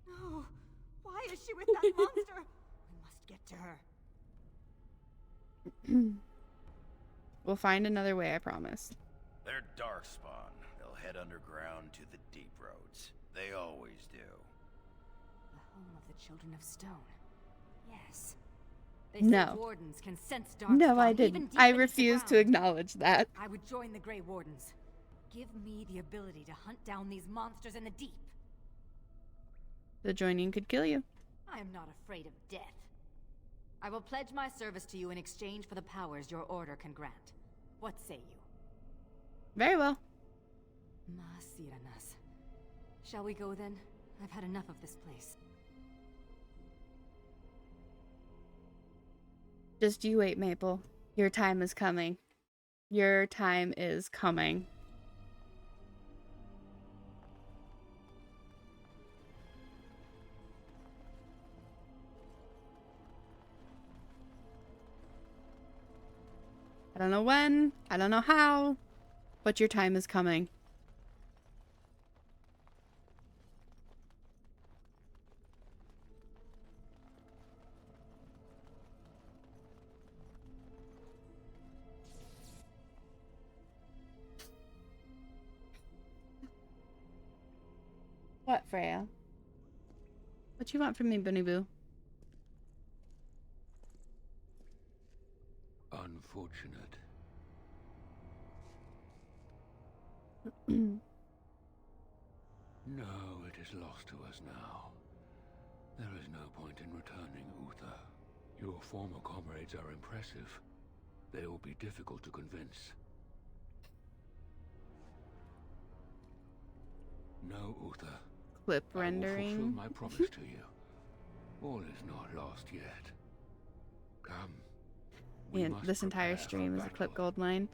No. Why is she with that monster? We must get to her. We'll find another way, I promise. They're Darkspawn. They'll head underground to the deep roads. They always do. The home of the Children of Stone. Yes. They No. say wardens can sense No, I Darkspawn even didn't. deep I beneath the refuse to ground. acknowledge that. I would join the Grey Wardens. Give me the ability to hunt down these monsters in the deep. The joining could kill you. I am not afraid of death. I will pledge my service to you in exchange for the powers your order can grant. What say you? Very well. Masiranas. Shall we go then? I've had enough of this place. Just you wait, Maple. Your time is coming. Your time is coming. I don't know when, I don't know how, but your time is coming. What, Freya? What you want from me, Bunny Boo? Unfortunate. No, it is lost to us now. There is no point in returning, Uther. Your former comrades are impressive. They will be difficult to convince. No, Uther. Clip I will rendering. fulfill my promise to you. All is not lost yet. Come. We And must this entire prepare for stream is a battle. clip gold mine.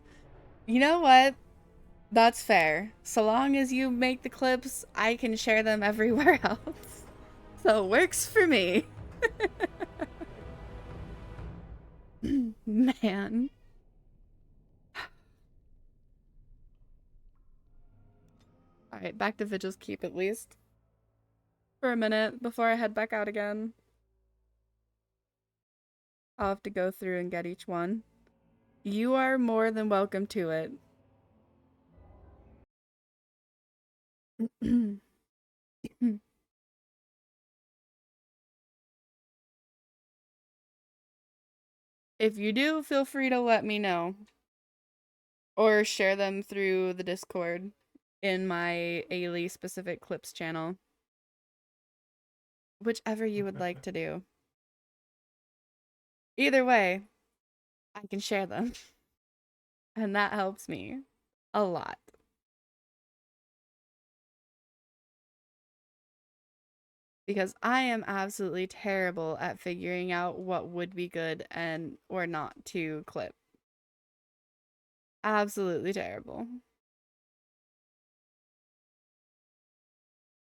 You know what? That's fair. So long as you make the clips, I can share them everywhere else. So it works for me. Man. Alright, back to Vigil's Keep at least. For a minute before I head back out again. I'll have to go through and get each one. You are more than welcome to it. If you do, feel free to let me know. Or share them through the Discord in my Ailey specific clips channel. whichever you would like to do. Either way, I can share them. And that helps me a lot. Because I am absolutely terrible at figuring out what would be good and or not to clip. Absolutely terrible.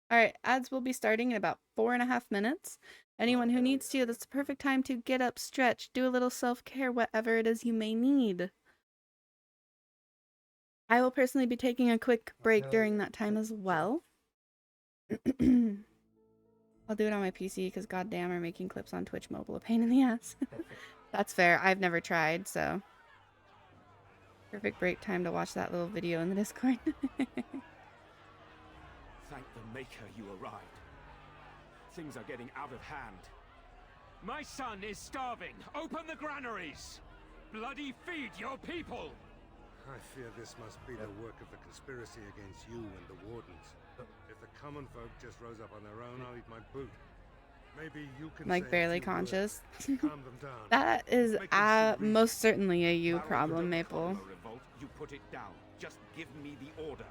Alright, ads will be starting in about 4.5 minutes. Anyone who needs to, that's the perfect time to get up, stretch, do a little self-care, whatever it is you may need. I will personally be taking a quick break during that time as well. I'll do it on my PC because goddamn are making clips on Twitch mobile a pain in the ass. That's fair. I've never tried, so. Perfect break time to watch that little video in the Discord. Thank the Maker you arrived. Things are getting out of hand. My son is starving. Open the granaries. Bloody feed your people. I fear this must be the work of the conspiracy against you and the Wardens. If the common folk just rose up on their own, I'll eat my boot. Maybe you can Like say barely a few conscious. words, calm them down. That is most certainly a you problem, Maple. Revolt, you put it down. Just give me the order.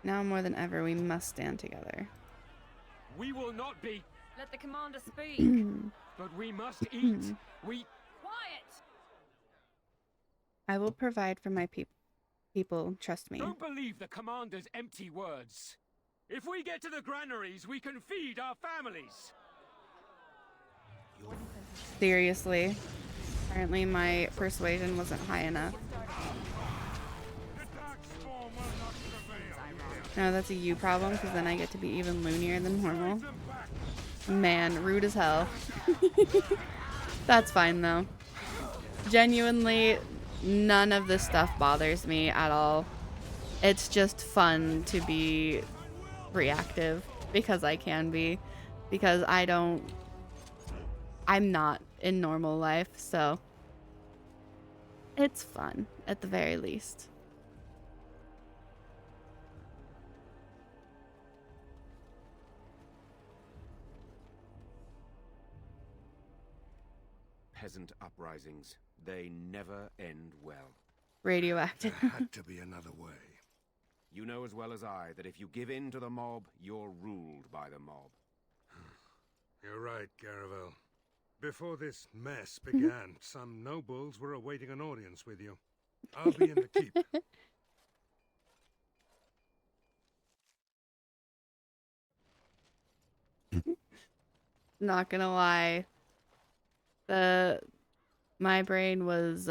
Now more than ever, we must stand together. We will not be. Let the commander speak. But we must eat. We. Quiet! I will provide for my people, trust me. Don't believe the commander's empty words. If we get to the granaries, we can feed our families. Seriously. Apparently my persuasion wasn't high enough. No, that's a you problem, because then I get to be even loonier than normal. Man, rude as hell. That's fine, though. Genuinely, none of this stuff bothers me at all. It's just fun to be reactive, because I can be. Because I'm not in normal life, so it's fun, at the very least. Peasant uprisings, they never end well. Radioactive. There had to be another way. You know as well as I that if you give in to the mob, you're ruled by the mob. You're right, Garavel. Before this mess began, some nobles were awaiting an audience with you. I'll be in the keep. Not gonna lie. My brain was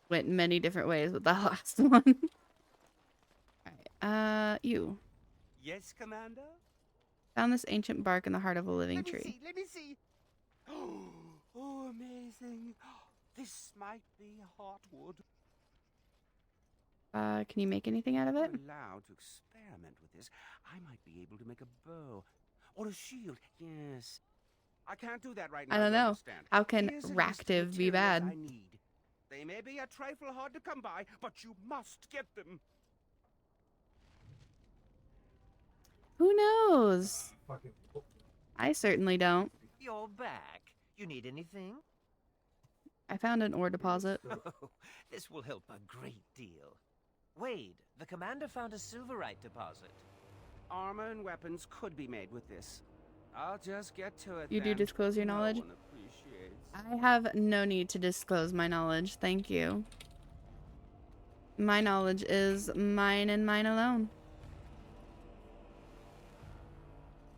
went many different ways with the last one. Alright, you. Yes, Commander? Found this ancient bark in the heart of a living tree. Let me see. Oh, amazing. This might be heartwood. Can you make anything out of it? If I'm allowed to experiment with this, I might be able to make a bow. Or a shield, yes. I can't do that right now. I don't know. Understand. How can Here's a list of Ractive be materials bad? I need. They may be a trifle hard to come by, but you must get them. Who knows? I certainly don't. You're back. You need anything? I found an ore deposit. Oh, this will help a great deal. Wade, the commander found a silverite deposit. Armor and weapons could be made with this. I'll just get to it. You do then. disclose your No knowledge? one appreciates. I have no need to disclose my knowledge, thank you. My knowledge is mine and mine alone.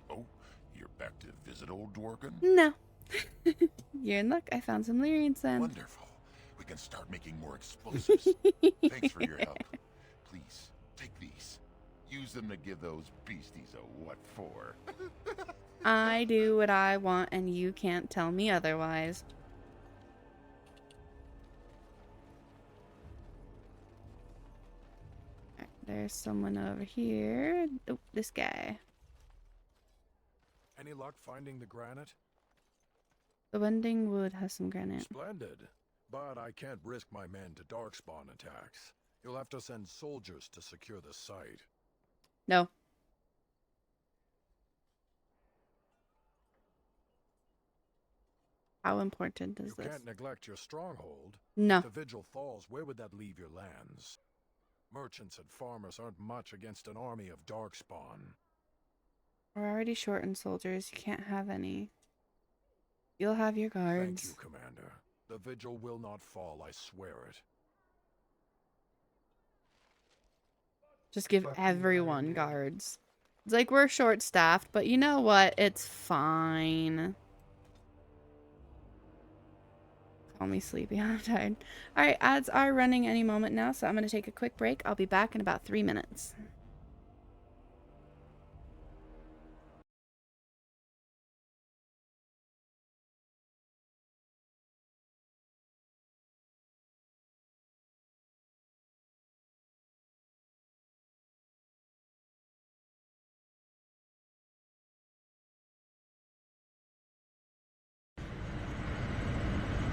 Oh, you're back to visit old Dworkin? No. You're in luck, I found some Lyrian sand. Wonderful. We can start making more explosives. Thanks for your help. Please, take these. Use them to give those beasties a what for. I do what I want and you can't tell me otherwise. Alright, there's someone over here. Oh, this guy. Any luck finding the granite? The Wending Wood has some granite. Splendid. But I can't risk my men to darkspawn attacks. You'll have to send soldiers to secure the site. No. How important is You this? can't neglect your stronghold. No. If the Vigil falls, where would that leave your lands? Merchants and farmers aren't much against an army of Darkspawn. We're already short in soldiers. You can't have any. You'll have your guards. Thank you, Commander. The Vigil will not fall, I swear it. Just give everyone guards. It's like we're short-staffed, but you know what? It's fine. Call me sleepy. I'm tired. Alright, ads are running any moment now, so I'm going to take a quick break. I'll be back in about 3 minutes.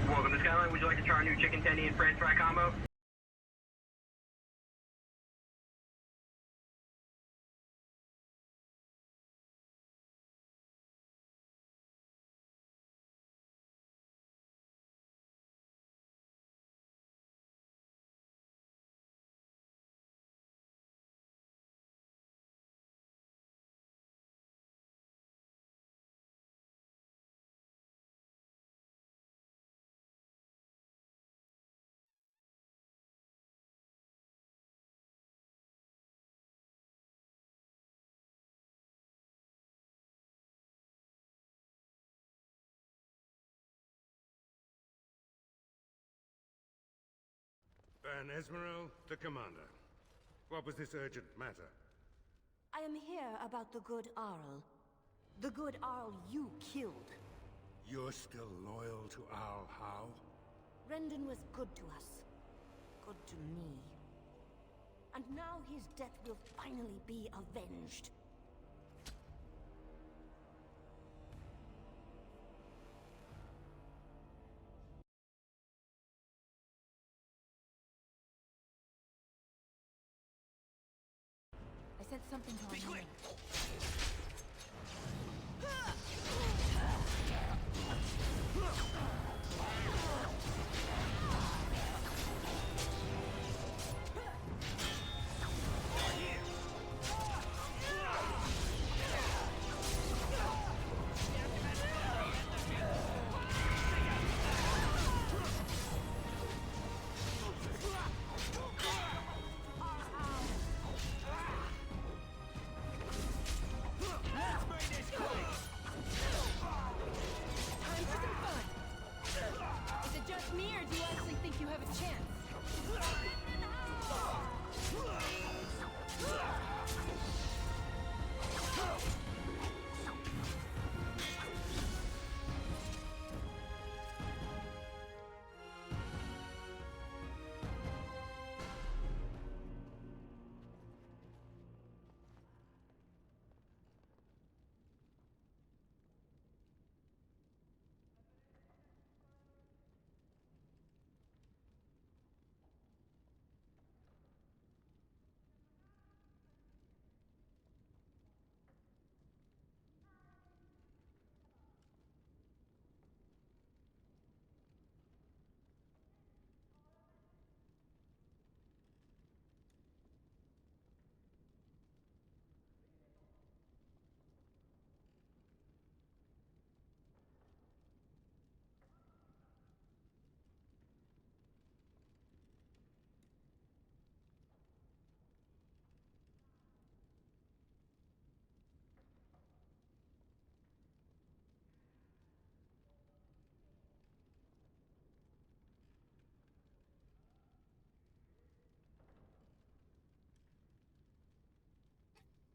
Welcome to Skyline. Would you like to try our new chicken tendy and french fry combo? Van Esmeralda, the commander. What was this urgent matter? I am here about the good Arl. The good Arl you killed. You're still loyal to Arl Howe? Rendon was good to us. Good to me. And now his death will finally be avenged. I sent something to our man.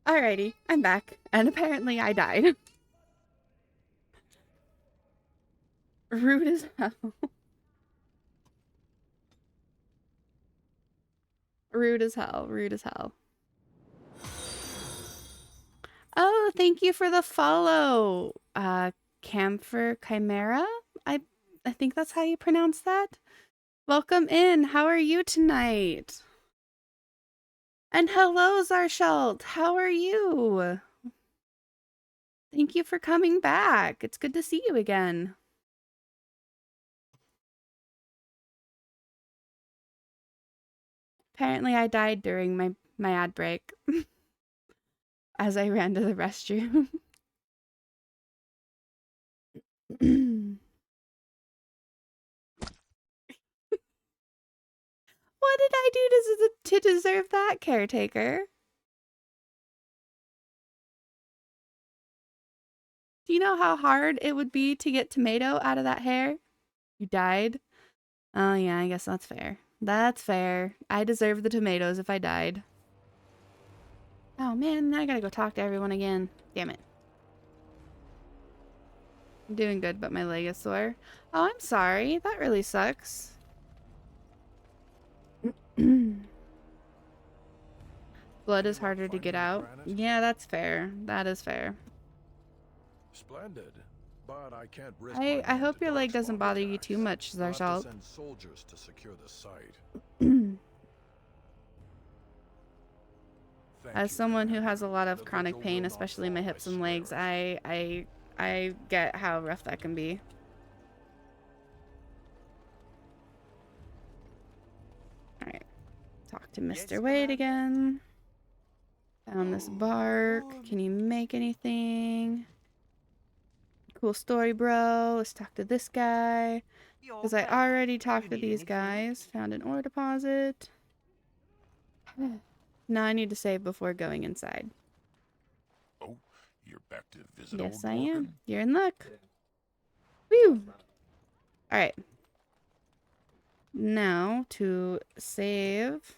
Alrighty, I'm back. And apparently I died. Rude as hell. Rude as hell. Rude as hell. Oh, thank you for the follow. Camphor Chimera? I think that's how you pronounce that. Welcome in. How are you tonight? And hello, Zarshalt. How are you? Thank you for coming back. It's good to see you again. Apparently, I died during my ad break as I ran to the restroom. What did I do to deserve that, caretaker? Do you know how hard it would be to get tomato out of that hair? You died? Oh yeah, I guess that's fair. That's fair. I deserve the tomatoes if I died. Oh man, now I gotta go talk to everyone again. Damn it. I'm doing good, but my leg is sore. Oh, I'm sorry. That really sucks. Blood is harder to get out. Yeah, that's fair. That is fair. Splendid. But I can't risk I hope your leg doesn't bother you too much, Zarshalt. send soldiers to secure the site. As someone who has a lot of chronic pain, especially in my hips and legs, I get how rough that can be. Alright. Talk to Mr. Wade again. Found this bark. Can you make anything? Cool story, bro. Let's talk to this guy. Because I already talked to these guys. Found an ore deposit. Now I need to save before going inside. Oh, you're back to visit Yes, old I Morgan? am. You're in luck. Woo! Alright. Now to save.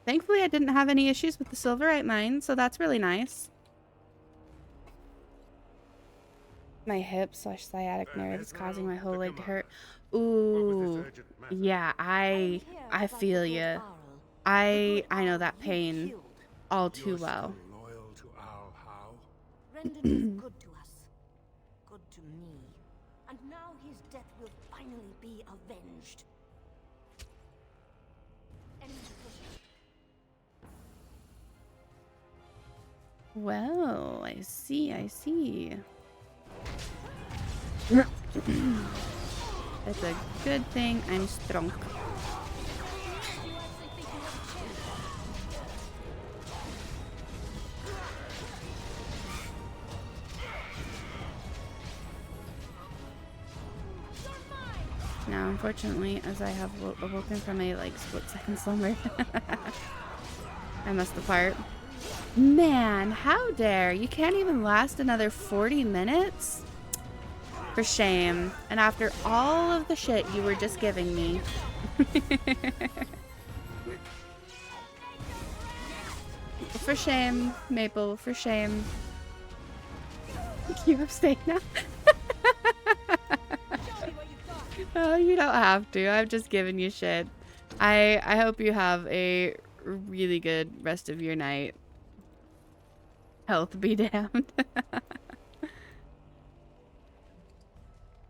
Thankfully, I didn't have any issues with the silverite mine, so that's really nice. My hip / sciatic nerve is causing my whole leg to hurt. Ooh, yeah, I feel you. I know that pain all too well. Rendon was good to us. Good to me. And now his death will finally be avenged. Enemy pushing. Well, I see, I see. That's a good thing I'm strong. Now, unfortunately, as I have awoken from a split-second slumber, I must depart. Man, how dare! You can't even last another 40 minutes? For shame. And after all of the shit you were just giving me. For shame, Maple, for shame. You abstain now? Oh, you don't have to. I've just given you shit. I hope you have a really good rest of your night. Health be damned.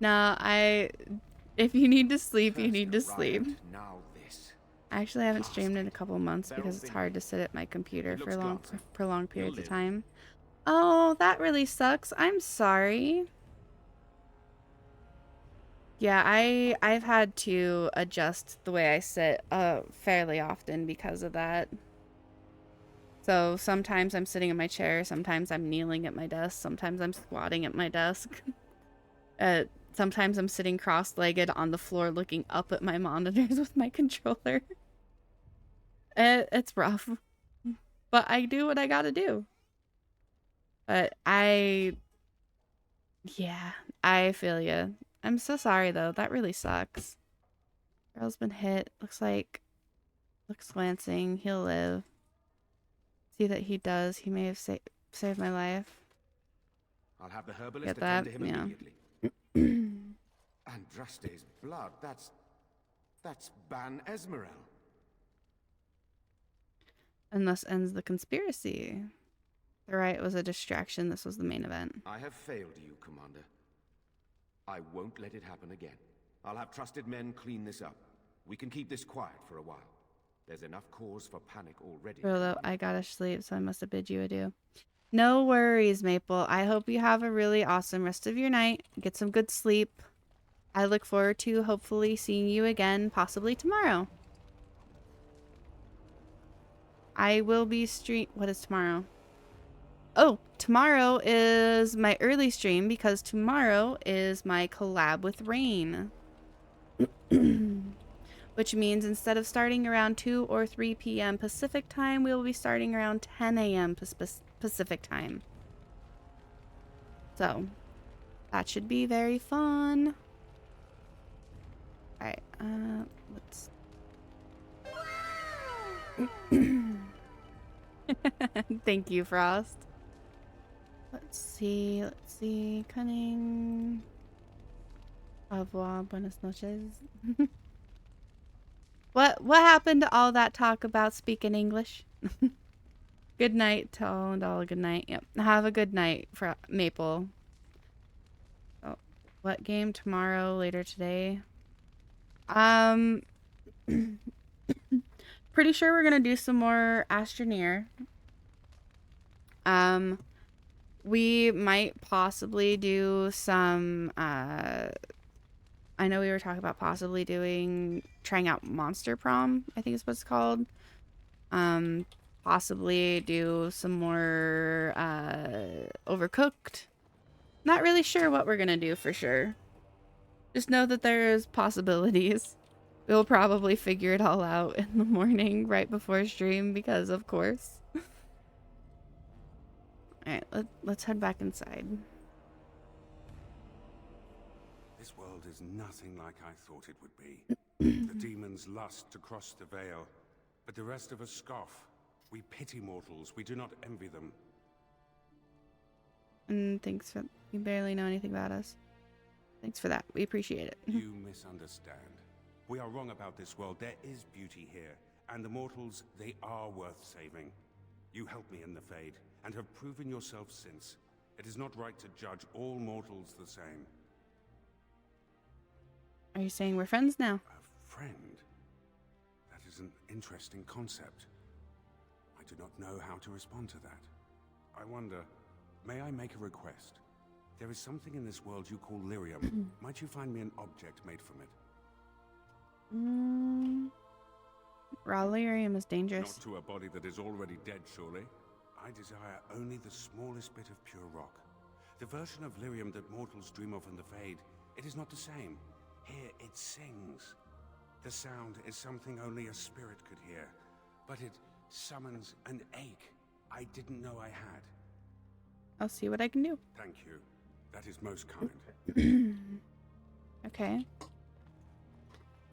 No, if you need to sleep, you need to sleep. I actually haven't streamed in a couple months because it's hard to sit at my computer for prolonged periods of time. Oh, that really sucks. I'm sorry. Yeah, I've had to adjust the way I sit fairly often because of that. So sometimes I'm sitting in my chair, sometimes I'm kneeling at my desk, sometimes I'm squatting at my desk. Sometimes I'm sitting cross-legged on the floor looking up at my monitors with my controller. It's rough. But I do what I gotta do. But yeah, I feel you. I'm so sorry though, that really sucks. Girl's been hit, looks glancing, he'll live. See that he does, he may have saved my life. I'll have the herbalist Get attend that? to him Yeah. immediately. Andraste's blood, that's Ban Esmerel. And thus ends the conspiracy. The riot was a distraction, this was the main event. I have failed you, Commander. I won't let it happen again. I'll have trusted men clean this up. We can keep this quiet for a while. There's enough cause for panic already. Rolo, I gotta sleep, so I must have bid you adieu. No worries, Maple. I hope you have a really awesome rest of your night. Get some good sleep. I look forward to hopefully seeing you again, possibly tomorrow. I will be What is tomorrow? Oh, tomorrow is my early stream because tomorrow is my collab with Rain. Which means instead of starting around 2 or 3 p.m. Pacific time, we will be starting around 10 a.m. Pacific time. So, that should be very fun. Alright, let's... Thank you, Frost. Let's see. Cunning. Au revoir, buenas noches. What happened to all that talk about speaking English? Good night to all and all. Good night. Yep. Have a good night, Maple. Oh, what game tomorrow? Later today. Pretty sure we're gonna do some more Astroneer. We might possibly do some. I know we were talking about possibly trying out Monster Prom, I think is what it's called. Possibly do some more Overcooked. Not really sure what we're gonna do for sure. Just know that there's possibilities. We'll probably figure it all out in the morning right before stream because of course. Alright, let's head back inside. This world is nothing like I thought it would be. The demons lust to cross the veil, but the rest of us scoff. We pity mortals, we do not envy them. And thanks for... You barely know anything about us. Thanks for that. We appreciate it. You misunderstand. We are wrong about this world. There is beauty here, and the mortals, they are worth saving. You helped me in the Fade, and have proven yourself since. It is not right to judge all mortals the same. Are you saying we're friends now? A friend? That is an interesting concept. I do not know how to respond to that. I wonder, may I make a request? There is something in this world you call lyrium. Might you find me an object made from it? Raw lyrium is dangerous. Not to a body that is already dead, surely. I desire only the smallest bit of pure rock. The version of lyrium that mortals dream of in the Fade, it is not the same. Here it sings. The sound is something only a spirit could hear, but it summons an ache I didn't know I had. I'll see what I can do. Thank you. That is most kind. Okay.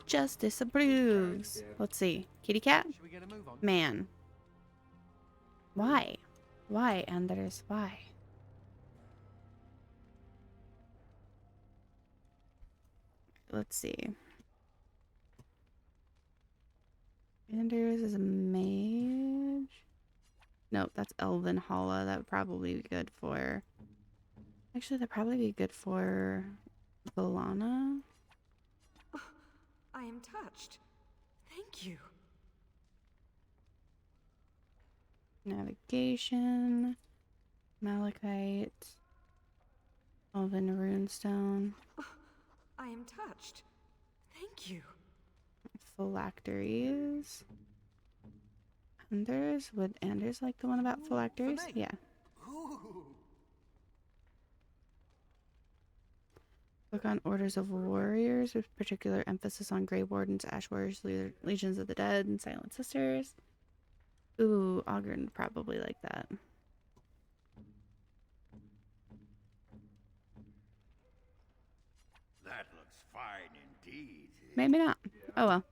Justice approves. Let's see. Kitty cat? Man. Why? Why, Anders? Why? Let's see. Anders is a mage. Nope, that's Elven Hala. That would probably be good for... Actually, that'd probably be good for Valana. Oh, I am touched. Thank you. Navigation. Malachite. Elven Runestone. Oh, I am touched. Thank you. Phylacteries. Anders? Would Anders like the one about phylacteries? Yeah. Book on Orders of Warriors with particular emphasis on Grey Wardens, Ash Warriors, Legions of the Dead, and Silent Sisters. Ooh, Ogren would probably like that. That looks fine indeed. Maybe not. Oh well.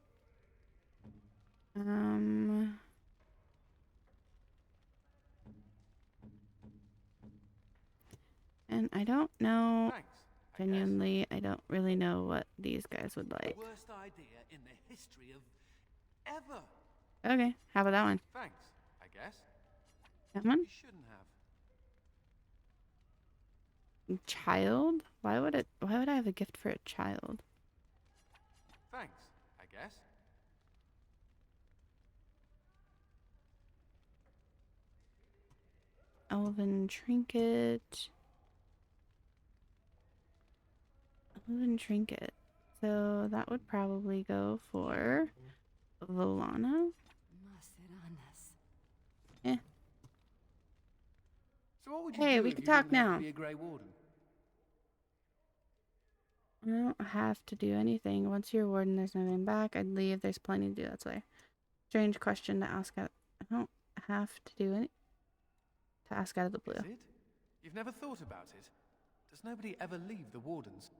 And I don't know. Genuinely, I don't really know what these guys would like. Worst idea in the history of ever. Okay, how about that one? Thanks, I guess. That one? You shouldn't have. Child? Why would I have a gift for a child? Thanks, I guess. Elven trinket. Elven trinket. So that would probably go for Volana. Eh. So what would you Hey, do we if can you talk didn't have now. to be a Grey Warden? I don't have to do anything. Once you're a warden, there's nothing back. I'd leave. There's plenty to do. That's why. Strange question to ask out. I don't have to do any. To ask out of the blue. Is it? You've never thought about it? Does nobody ever leave the Wardens?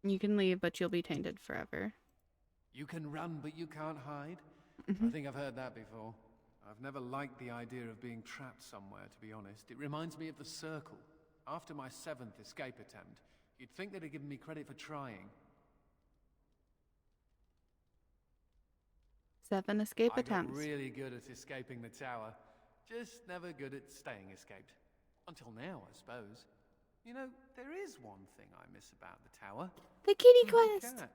You can leave, but you'll be tainted forever. You can run, but you can't hide? Mhm. I think I've heard that before. I've never liked the idea of being trapped somewhere, to be honest. It reminds me of the Circle. After my 7th escape attempt, you'd think they'd have given me credit for trying. 7 escape I got attempts. really good at escaping the tower. Just never good at staying escaped. Until now, I suppose. You know, there is one thing I miss about the tower. The kitty My quest! cat.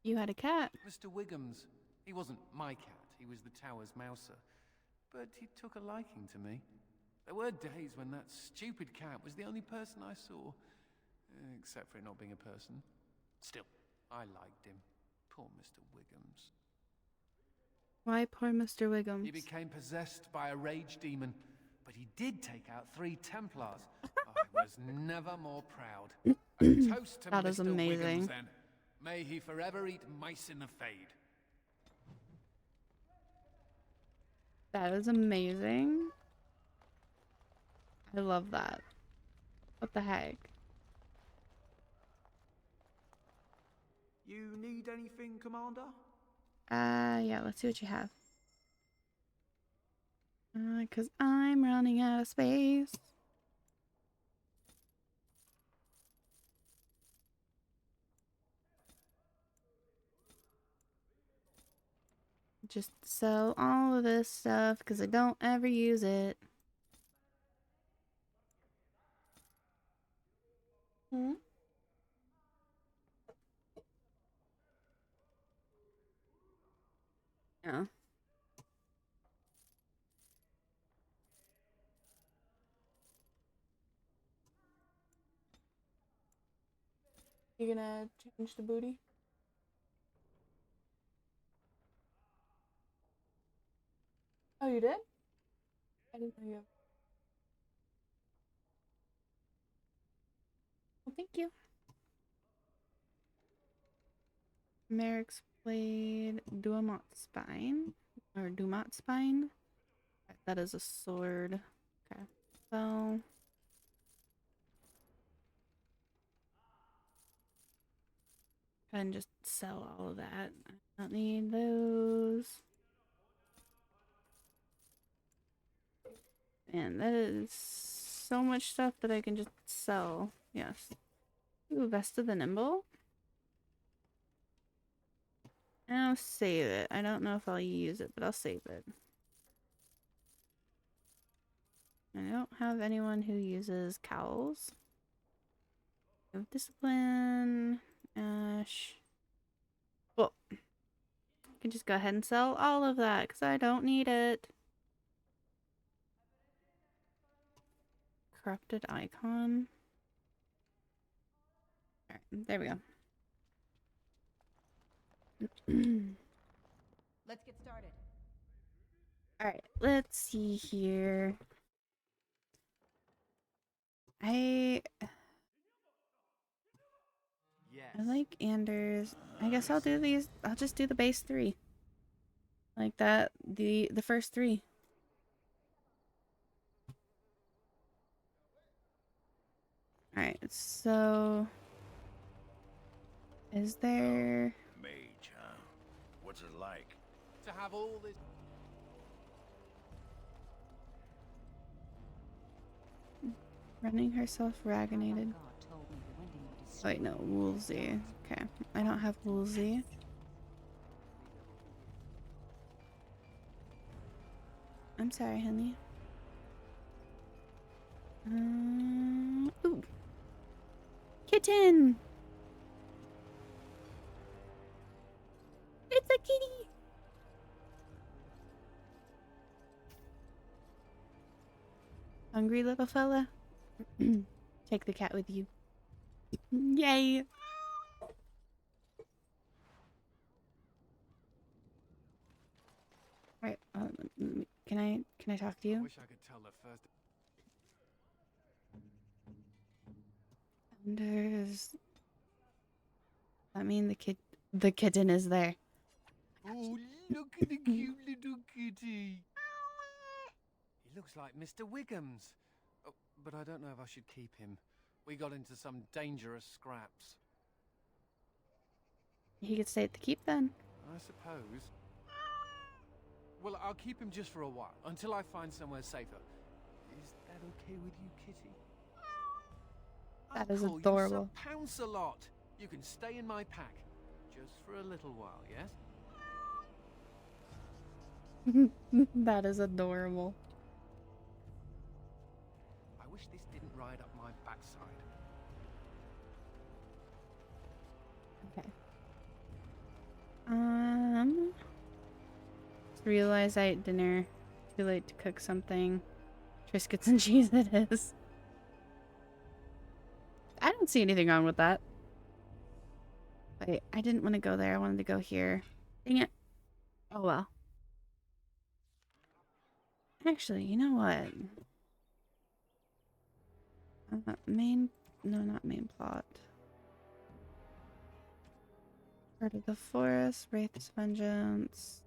You had a cat. Mr. Wiggums. He wasn't my cat, he was the tower's mouser. But he took a liking to me. There were days when that stupid cat was the only person I saw. Except for it not being a person. Still, I liked him. Poor Mr. Wiggums. Why poor Mr. Wiggums? He became possessed by a rage demon, but he did take out 3 Templars. I was never more proud. A toast to That is Mr. amazing. Wiggums, then. May he forever eat mice in the Fade. That is amazing. I love that. What the heck? You need anything, Commander? Yeah, let's see what you have. 'Cause I'm running out of space. Just sell all of this stuff because I don't ever use it. Hmm? Yeah. You gonna change the booty? Oh, you did? I didn't know you. Well, thank you. Merrick's blade, Duamot spine, or Dumat spine. That is a sword. Okay, so and just sell all of that. I don't need those. Man, that is so much stuff that I can just sell. Yes. Ooh, Vest of the Nimble. I'll save it. I don't know if I'll use it, but I'll save it. I don't have anyone who uses cowls. I have discipline, Ash. Well, I can just go ahead and sell all of that because I don't need it. Corrupted icon. Alright, there we go. Let's get started. Alright, let's see here. I like Anders. I guess I'll do these. I'll just do the base 3. Like that, the first 3. Alright, so is there Mage, huh? What's it like? To have all this... running herself raginated? Wait, no, Woolsey. Okay, I don't have Woolsey. I'm sorry, honey. Ooh. Kitten! It's a kitty! Hungry little fella? Take the cat with you. Yay! Alright, can I talk to I you? wish I could tell the first. Does that mean the kitten is there? Oh, look at the cute little kitty. He looks like Mr. Wiggums. Oh, but I don't know if I should keep him. We got into some dangerous scraps. He could stay at the keep then. I suppose. Well, I'll keep him just for a while, until I find somewhere safer. Is that okay with you, kitty? That is Uncle, adorable. You pounce a lot. You can stay in my pack, just for a little while, yes? That is adorable. I wish this didn't ride up my backside. Okay. Just realized I ate dinner. Too late to cook something. Triscuits and cheese it is. I don't see anything wrong with that. Wait, I didn't want to go there. I wanted to go here. Dang it. Oh well. Actually, you know what? No, not main plot. Part of the forest, Wraith's vengeance.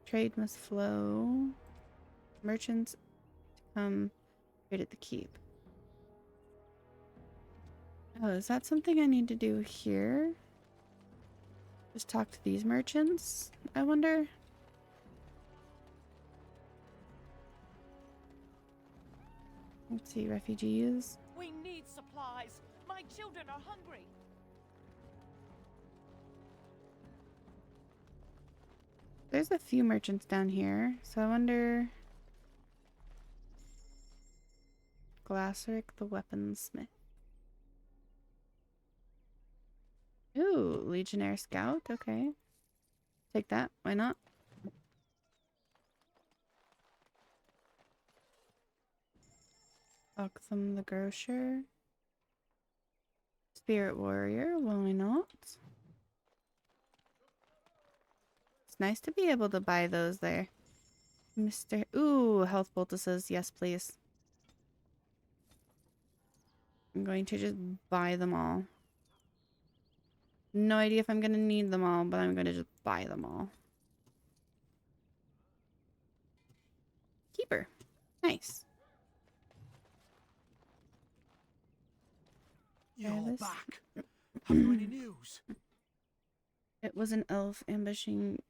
Trade must flow. Merchants to come trade at the keep. Oh, is that something I need to do here? Just talk to these merchants, I wonder? Let's see, refugees. We need supplies. My children are hungry. There's a few merchants down here, so I wonder... Glassrick, the weaponsmith. Ooh, Legionnaire Scout, okay. Take that, why not? Oxum the Grocer. Spirit Warrior, why not? It's nice to be able to buy those there. Ooh, health poultices, yes please. I'm going to just buy them all. No idea if I'm going to need them all, but I'm going to just buy them all. Keeper. Nice. You're back. Have you any news? It was an elf ambushing.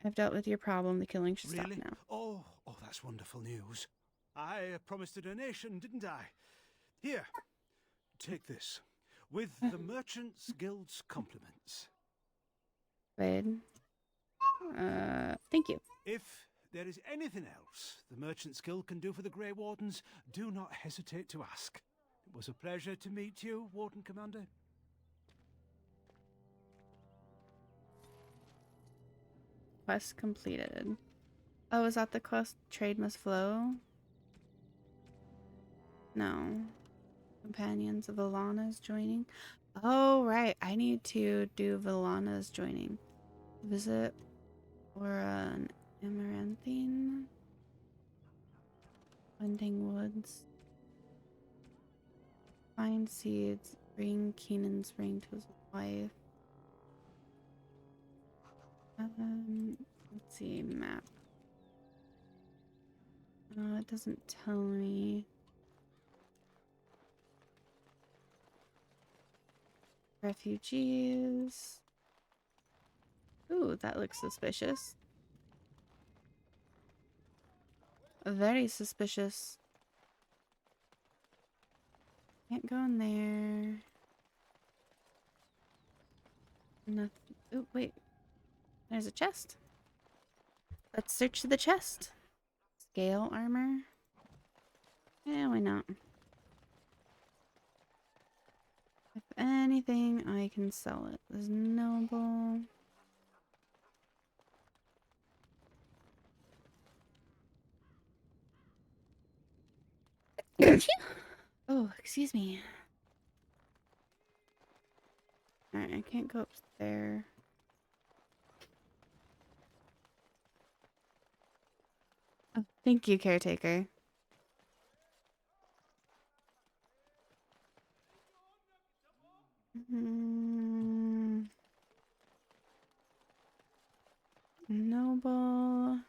I've dealt with your problem. The killing should stop Really? now. Oh, that's wonderful news. I promised a donation, didn't I? Here, take this. With the Merchants Guild's compliments. Wait. Thank you. If there is anything else the Merchants Guild can do for the Grey Wardens, do not hesitate to ask. It was a pleasure to meet you, Warden Commander. Quest completed. Oh, is that the quest? Trade must flow? No. Companions of Villana's joining. Oh, right. I need to do Villana's joining. Visit or an Amaranthine. Wending Woods. Find seeds. Bring Keenan's ring to his wife. Let's see. Map. Oh, it doesn't tell me. Refugees. Ooh, that looks suspicious. Very suspicious. Can't go in there. Nothing. Oh, wait. There's a chest. Let's search the chest. Scale armor. Yeah, why not? If anything, I can sell it. There's noble. Oh, excuse me. Alright, I can't go up there. Oh, thank you, caretaker. Noble.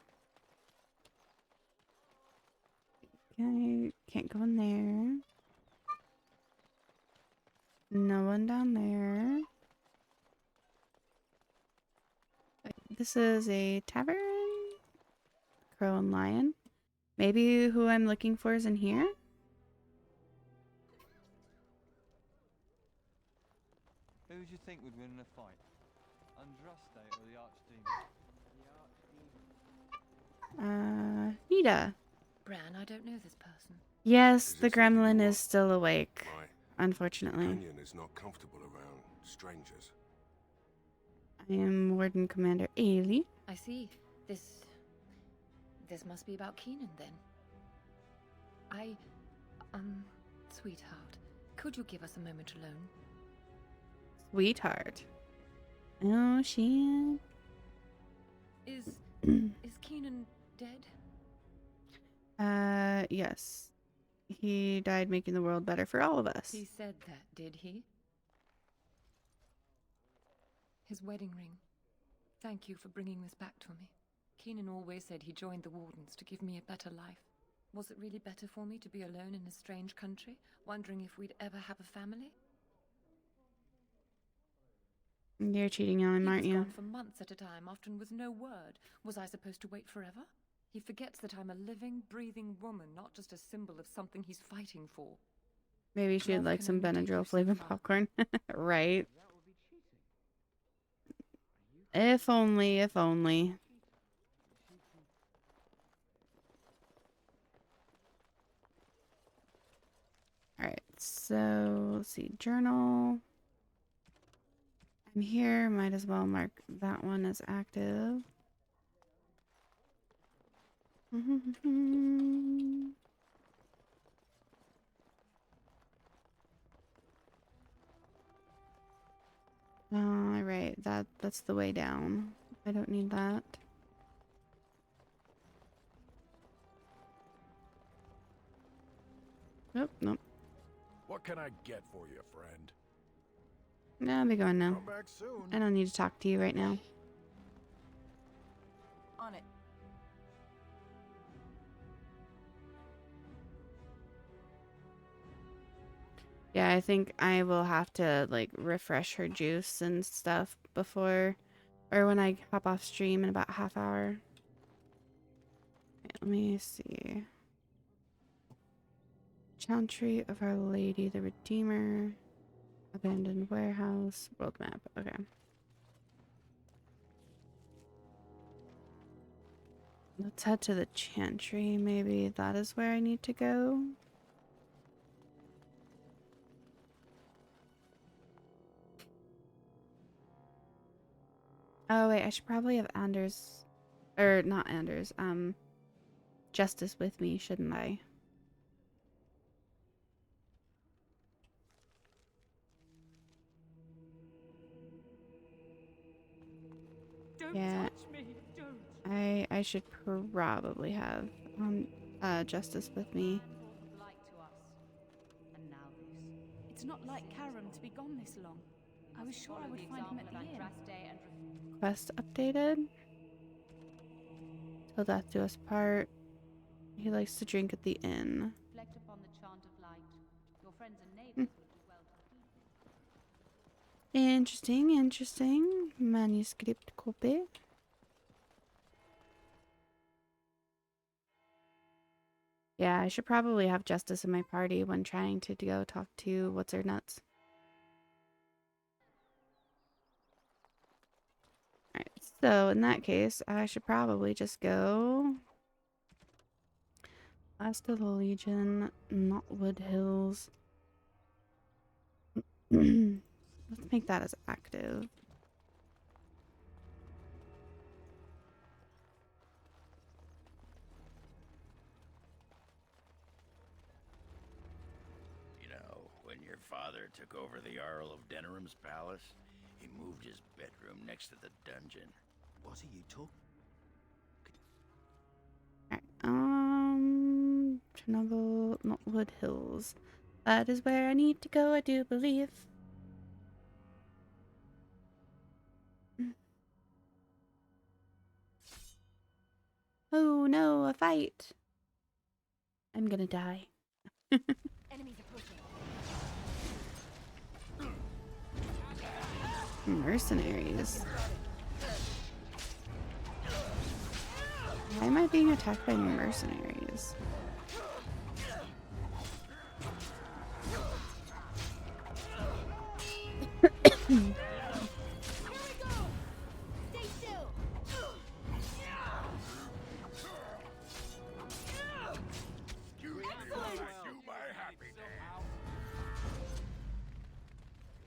Okay, can't go in there. No one down there. This is a tavern. Crow and Lion. Maybe who I'm looking for is in here? Who do you think would win in a fight? Andraste or the Archdemon? Nita. Bran, I don't know this person. Yes, the gremlin is still awake. Unfortunately. Companion is not comfortable around strangers. I am Warden Commander Ailey. I see. This must be about Keenan then. Sweetheart, could you give us a moment alone? Sweetheart. Oh, shit. Is Keenan dead? Yes. He died making the world better for all of us. He said that, did he? His wedding ring. Thank you for bringing this back to me. Keenan always said he joined the Wardens to give me a better life. Was it really better for me to be alone in a strange country, wondering if we'd ever have a family? You're cheating on him, aren't He was you? gone for months at a time, often with no word. Was I supposed to wait forever? He forgets that I'm a living, breathing woman, not just a symbol of something he's fighting for. Maybe she'd Love like can some only take Benadryl you so flavored far. popcorn. Right. If only, if only. Alright, so let's see. Journal. I'm here. Might as well mark that one as active. Alright, that's the way down. I don't need that. Nope, nope. What can I get for you, friend? No, I'll be going now. Come back soon. I don't need to talk to you right now. On it. Yeah, I think I will have to like refresh her juice and stuff before or when I hop off stream in about a half hour. Okay, let me see. Chantry of Our Lady the Redeemer. Abandoned warehouse. World map. Okay. Let's head to the Chantry. Maybe that is where I need to go. Oh wait, I should probably have Anders, or not Anders, Justice with me, shouldn't I? Don't Yeah, touch me. Don't. I should probably have Justice with me. It's not like Karam to be gone this long. I was sure I would find him at the inn. Quest updated. Till death do us part. He likes to drink at the inn. Reflect upon the chant of light. Your friends and neighbors would do well to heed. Interesting, interesting. Manuscript copy. Yeah, I should probably have Justice in my party when trying to go talk to what's her nuts. Alright, so in that case, I should probably just go Last of the Legion, Knotwood Hills. Let's make that as active. father took over the Jarl of Denerim's palace, he moved his bedroom next to the dungeon. What are you talking? Chernobyl, Knotwood Hills. That is where I need to go, I do believe. Oh no, a fight. I'm gonna die. Enemies approaching. Mercenaries. Why am I being attacked by mercenaries?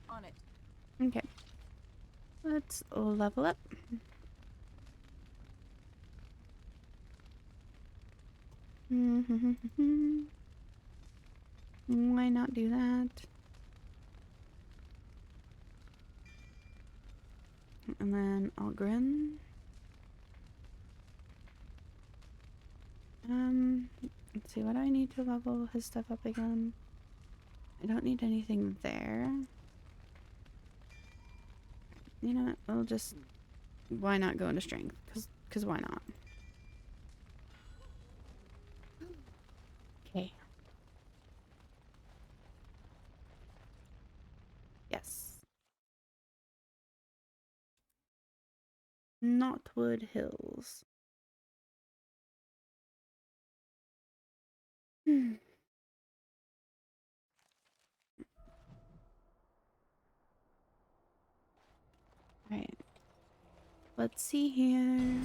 On it. Okay. Let's level up. Why not do that? And then Ogren. Let's see, what do I need to level his stuff up again? I don't need anything there. You know what? I'll just... Why not go into strength? Because why not? Okay. Yes. Knotwood Hills. Alright. Let's see here.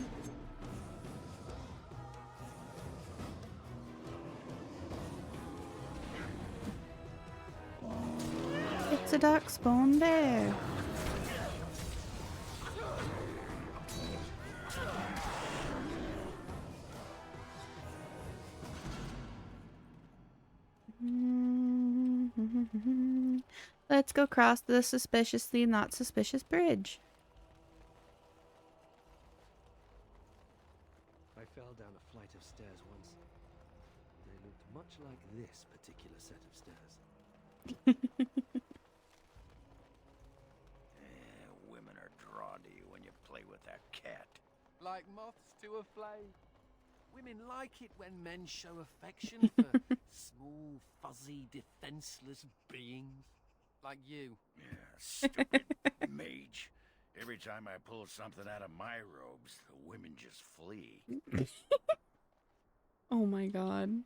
It's a darkspawn bear. Let's go cross the suspiciously not suspicious bridge. I fell down a flight of stairs once. They looked much like this particular set of stairs. Women are drawn to you when you play with that cat. Like moths to a flame. Women like it when men show affection for small, fuzzy, defenseless beings. Like you. Yeah, stupid mage. Every time I pull something out of my robes, the women just flee. Oh my god.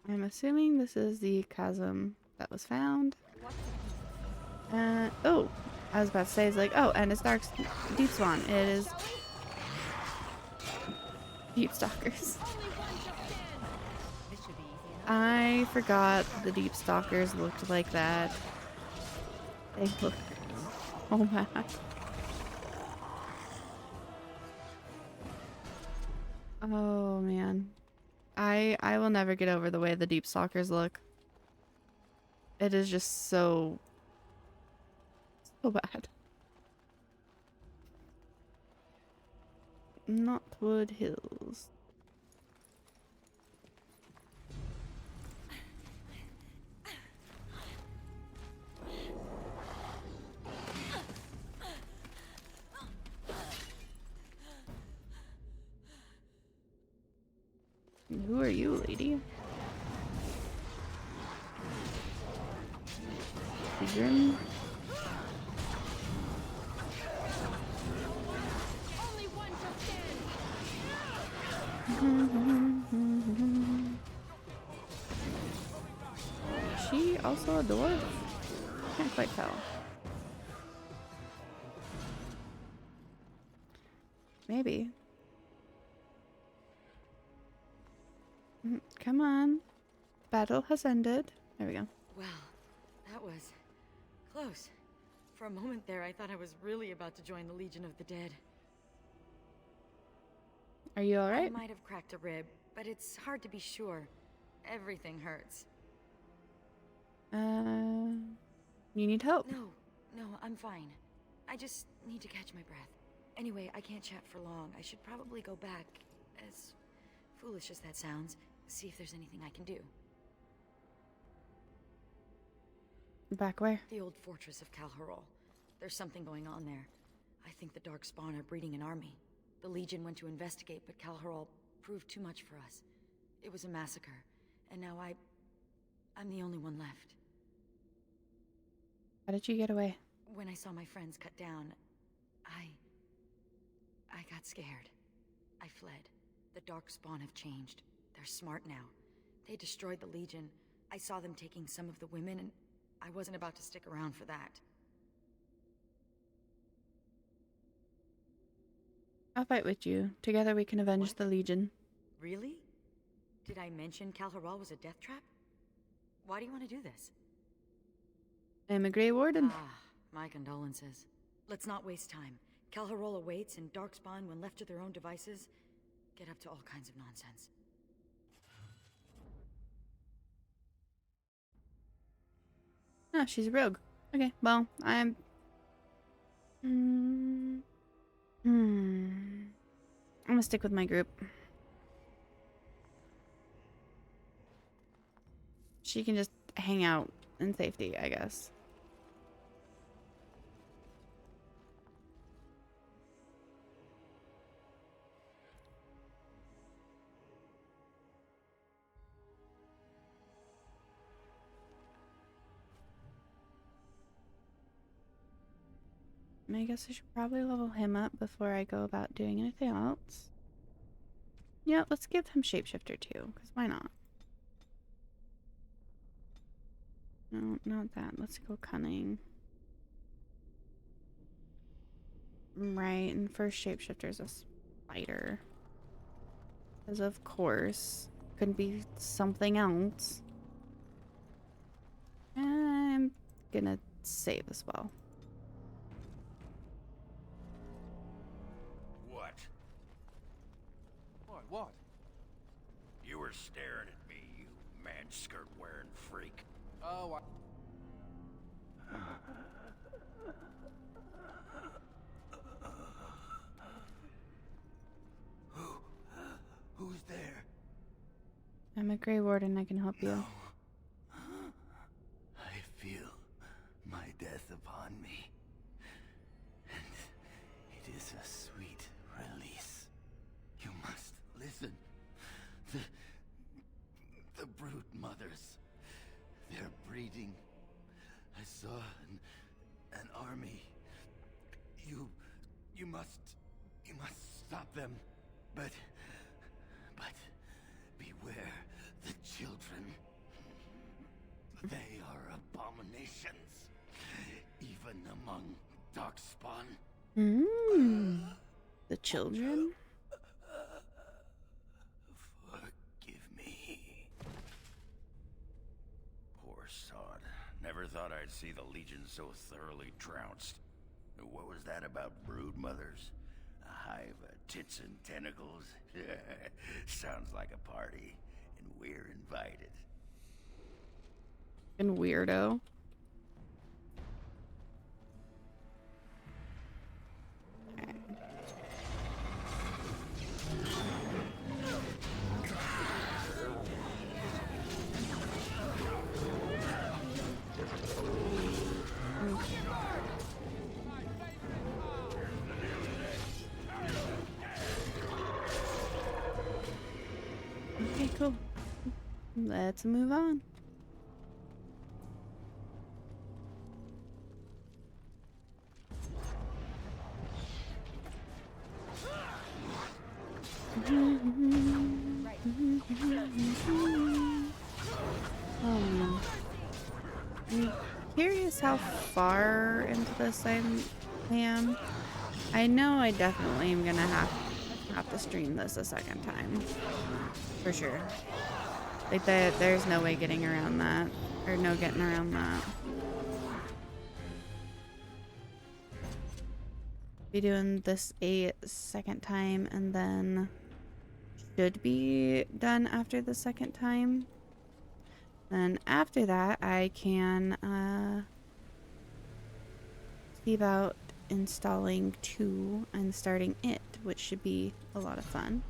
I'm assuming this is the chasm that was found. Oh, I was about to say, it's like, oh, and it's Deep Spawn. It is Deep Stalkers. I forgot the Deep Stalkers looked like that. They look so bad. Oh man. I will never get over the way the Deep Stalkers look. It is just so bad. Knotwood Hills. Who are you, lady? Grim? She also a dwarf? Can't quite tell. Maybe. Come on. Battle has ended. There we go. Well, that was close. For a moment there, I thought I was really about to join the Legion of the Dead. Are you all right? I might have cracked a rib, but it's hard to be sure. Everything hurts. You need help? No, I'm fine. I just need to catch my breath. Anyway, I can't chat for long. I should probably go back, as foolish as that sounds, see if there's anything I can do. Back where? The old fortress of Calharol. There's something going on there. I think the Darkspawn are breeding an army. The Legion went to investigate, but Calharol proved too much for us. It was a massacre, and now I'm the only one left. How did you get away? When I saw my friends cut down, I got scared. I fled. The Darkspawn have changed. They're smart now. They destroyed the Legion. I saw them taking some of the women, and I wasn't about to stick around for that. I'll fight with you. Together we can avenge the Legion. Really? Did I mention Calharol was a death trap? Why do you want to do this? I'm a Grey Warden. My condolences. Let's not waste time. Calharol awaits, and Darkspawn, when left to their own devices, get up to all kinds of nonsense. Oh, she's a rogue. Okay, well, I'm gonna stick with my group. She can just hang out in safety, I guess. And I guess I should probably level him up before I go about doing anything else. Yeah, let's give him Shapeshifter too, because why not? No, not that. Let's go Cunning. Right, and first Shapeshifter is a spider. Because of course, couldn't be something else. I'm gonna save as well. What? You were staring at me, you man-skirt-wearing freak. Oh, Who's there? I'm a Grey Warden, I can help you. I feel my death upon me. And it is a sweet release. You must listen. The brood mothers. They're breeding. I saw an army. You must stop them. But beware the children. They are abominations, even among Darkspawn. The children? Forgive me. Poor sod. Never thought I'd see the Legion so thoroughly trounced. What was that about brood mothers? A hive of tits and tentacles? Sounds like a party, and we're invited. And weirdo. Okay, cool. Let's move on. Oh man. I'm curious how far into this I am. I know I definitely am gonna have to stream this a second time. For sure. Like there's no way getting around that. Or no getting around that. Be doing this a second time and then should be done after the second time. Then after that, I can see about installing 2 and starting it, which should be a lot of fun.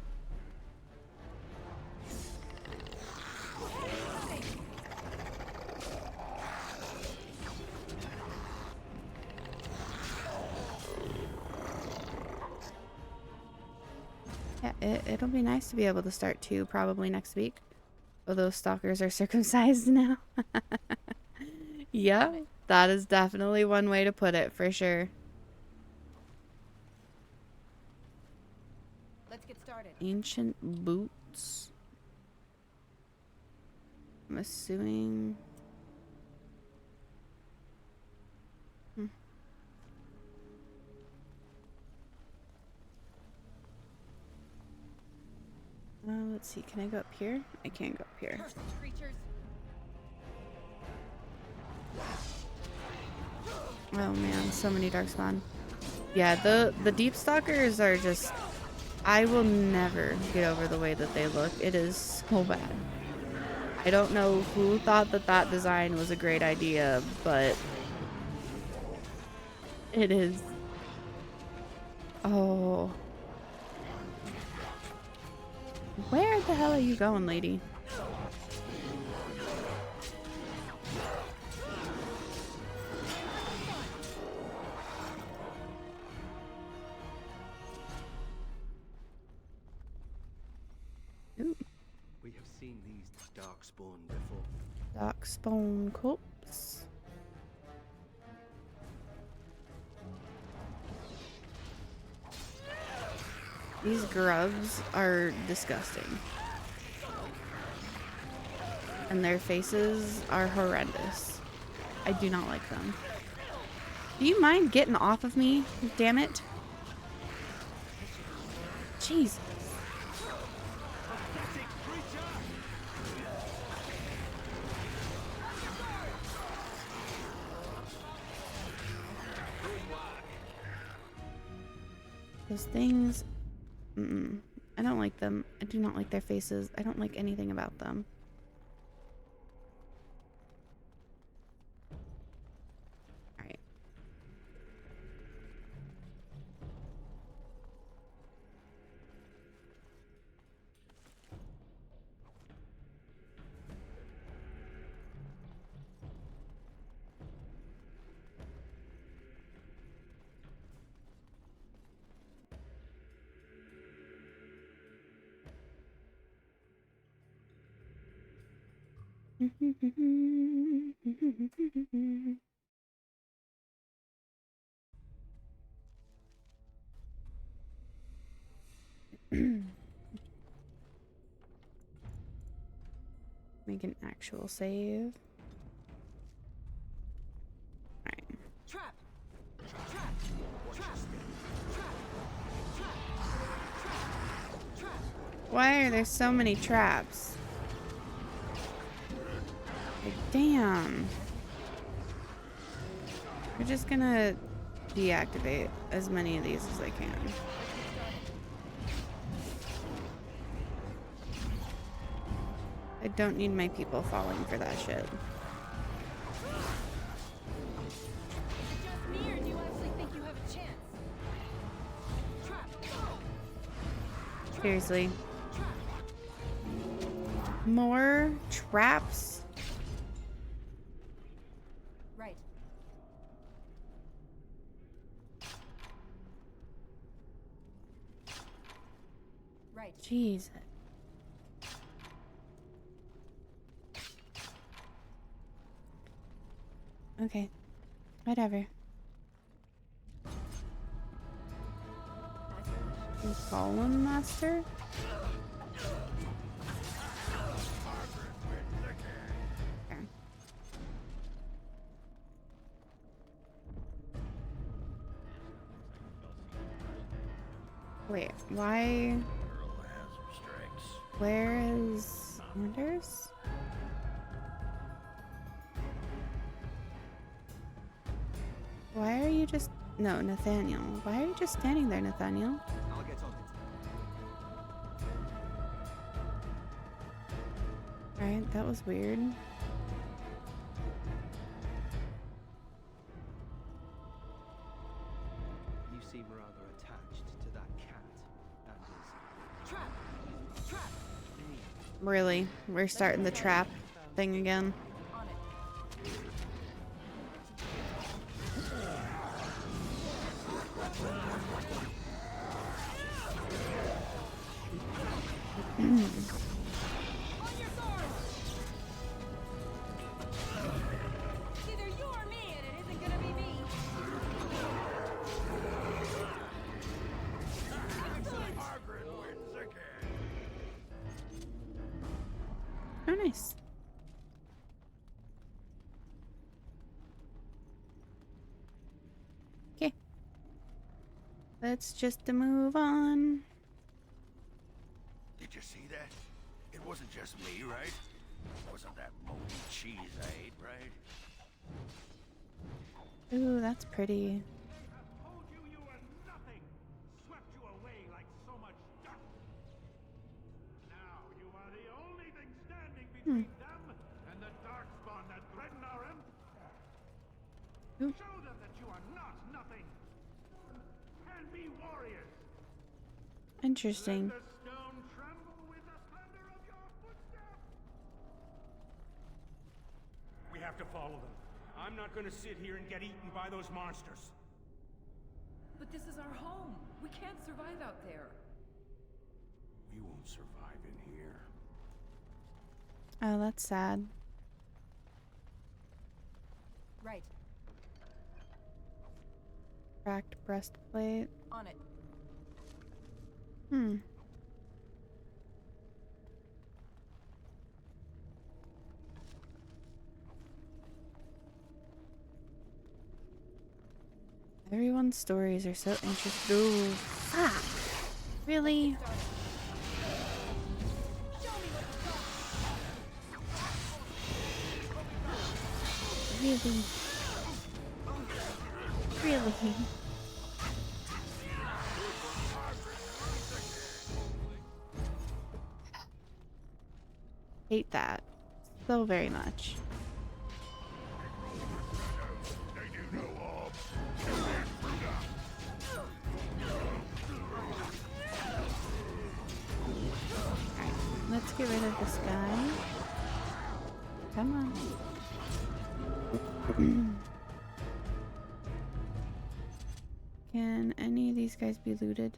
Yeah, it'll be nice to be able to start 2 probably next week. Oh, those stalkers are circumcised now. Yeah, that is definitely one way to put it, for sure. Let's get started. Ancient boots. I'm assuming... let's see, can I go up here? I can't go up here. Oh man, so many darkspawn. Yeah, the deep stalkers are just... I will never get over the way that they look. It is so bad. I don't know who thought that that design was a great idea, but it is... Oh... Where the hell are you going, lady? Ooh. We have seen these darkspawn before. Darkspawn corpse. These grubs are disgusting. And their faces are horrendous. I do not like them. Do you mind getting off of me? Damn it. Jesus. Those things... I don't like them. I do not like their faces. I don't like anything about them. Alright. Make an actual save. Alright. Trap! Trap! Trap! Trap! Trap! Why are there so many traps? Like, damn. We're just gonna deactivate as many of these as I can. I don't need my people falling for that shit. Just me, or do you actually think you have a chance? Trap! Seriously. More traps? Right. Right. Jesus. Okay. Whatever. Golem Master? Okay. Wait, why? Where is Anders? Why are you just... No, Nathaniel. Why are you just standing there, Nathaniel? I'll get on Alright, that was weird. You seem rather attached to that cat and his Trap! Trap! Really? We're starting the trap thing again. On it. It's either you or me, and it isn't gonna be me. Margaret wins again. Oh, nice. Okay. Let's just move on. Did you see that? It wasn't just me, right? Wasn't that moldy cheese I ate, right? Ooh, that's pretty. Told you you were nothing. Swept you away like so much dust. Now you are the only thing standing between them and the darkspawn that threaten our empire. Show them that you are not nothing. And be warriors. Interesting. Let the stone tremble with the thunder of your footsteps. We have to follow them. I'm not going to sit here and get eaten by those monsters. But this is our home. We can't survive out there. We won't survive in here. Oh, that's sad. Right. Cracked breastplate. On it. Hmm. Everyone's stories are so interesting. Ooh, fuck. Really? Really? Really? Hate that so very much. Let's get rid of this guy. Come on. Can any of these guys be looted?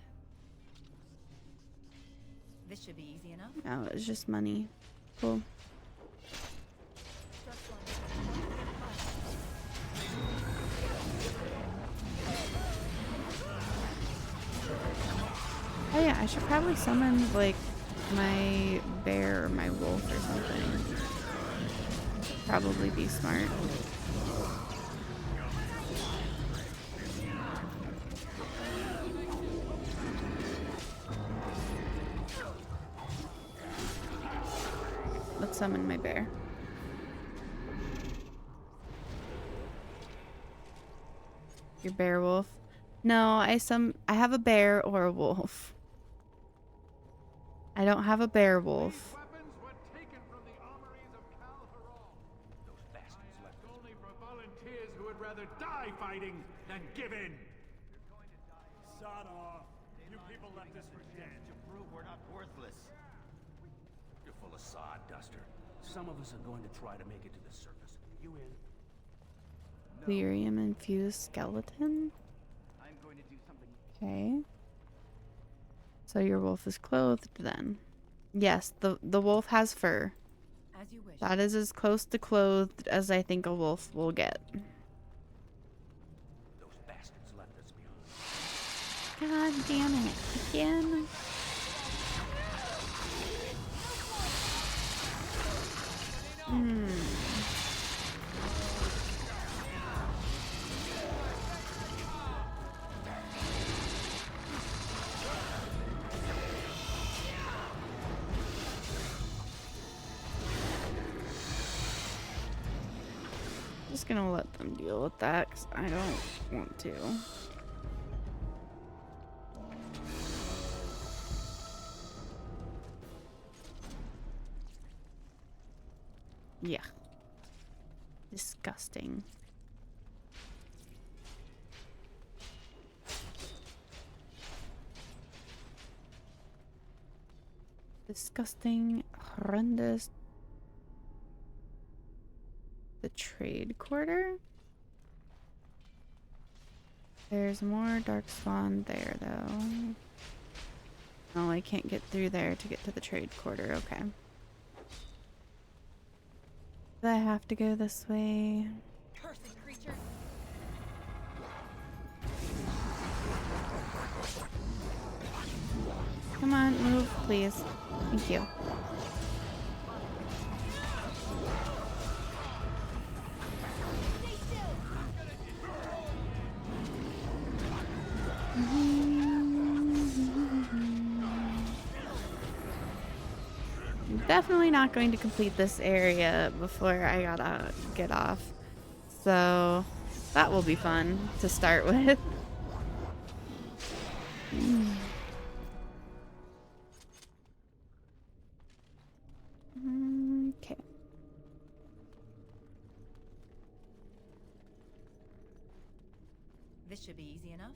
This should be easy enough. Oh, it's just money. Cool. Oh yeah, I should probably summon like my bear or my wolf or something. Probably be smart. Let's summon my bear. Your bear wolf? No, I have a bear or a wolf. I don't have a bear wolf. Only for volunteers who would rather die fighting than give in. Sod off. You people left us for dead. To prove we're not worthless. You're full of sod, Duster. Some of us are going to try to make it to the surface. You in? Lyrium infused skeleton? I'm going to do something. Okay. So your wolf is clothed then. Yes, the wolf has fur. As you wish. That is as close to clothed as I think a wolf will get. Those bastards left us behind. God damn it. Again? Just gonna let them deal with that because I don't want to. Yeah. Disgusting. Disgusting, horrendous. The trade quarter? There's more darkspawn there, though. Oh, I can't get through there to get to the trade quarter. Okay. Do I have to go this way? Cursed creature. Come on, move, please. Thank you. I'm definitely not going to complete this area before I gotta get off. So that will be fun to start with. Okay. This should be easy enough.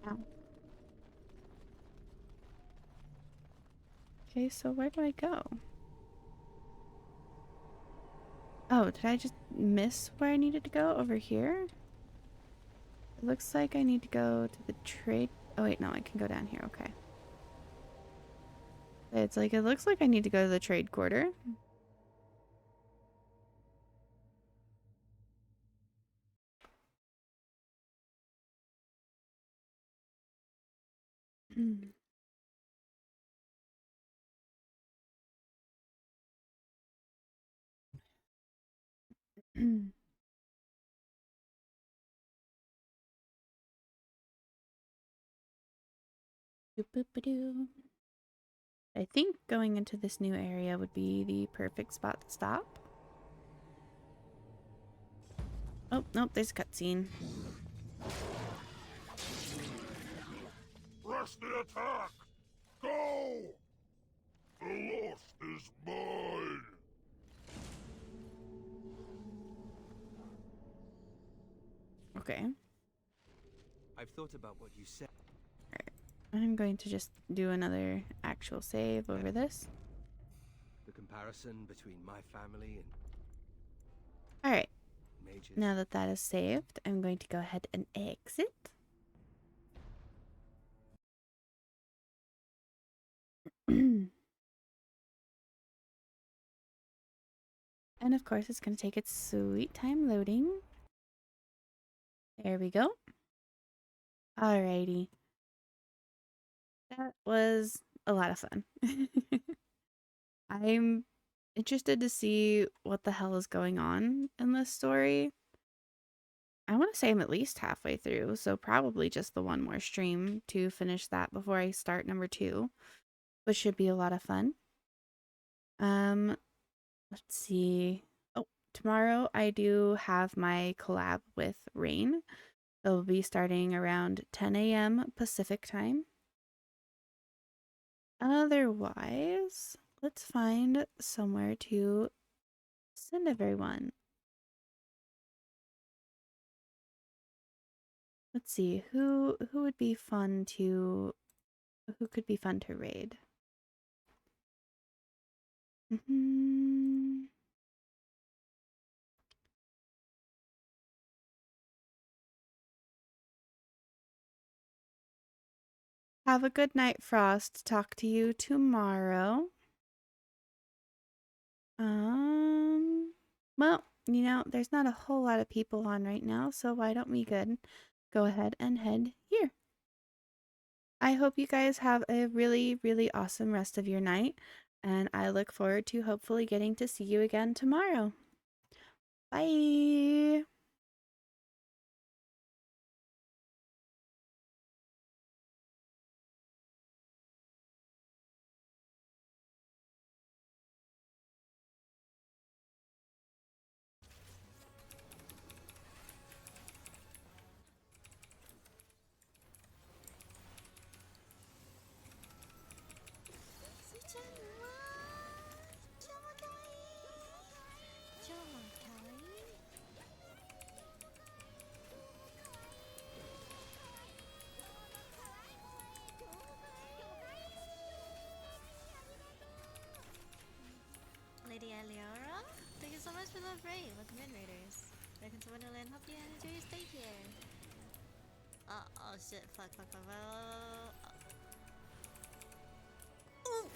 Ow. Okay, so where do I go? Oh, did I just miss where I needed to go? Over here? It looks like I need to go to the trade. Oh wait, no, I can go down here. Okay. It's like, it looks like I need to go to the trade quarter. Boop-boop-a-doo. I think going into this new area would be the perfect spot to stop. Oh, nope, there's a cutscene. Press the attack! Go! The lost is mine! Okay. I've thought about what you said. I'm going to just do another actual save over this. The comparison between my family and Alright. Mage's. Now that that is saved, I'm going to go ahead and exit. And of course, it's going to take its sweet time loading. There we go. Alrighty. That was a lot of fun. I'm interested to see what the hell is going on in this story. I want to say I'm at least halfway through, so probably just the one more stream to finish that before I start number 2, which should be a lot of fun. Let's see. Oh, tomorrow I do have my collab with Rain. It'll be starting around 10 a.m. Pacific time. Otherwise, let's find somewhere to send everyone. Let's see, who would be fun to, who could be fun to raid? Have a good night, Frost. Talk to you tomorrow. Well, you know, there's not a whole lot of people on right now, so why don't we go ahead and head here. I hope you guys have a really, really awesome rest of your night, and I look forward to hopefully getting to see you again tomorrow. Bye! Thanks for the raid with Mid Raiders. Welcome to Wonderland. Hope you enjoy your stay here. Oh shit! Fuck! Oh.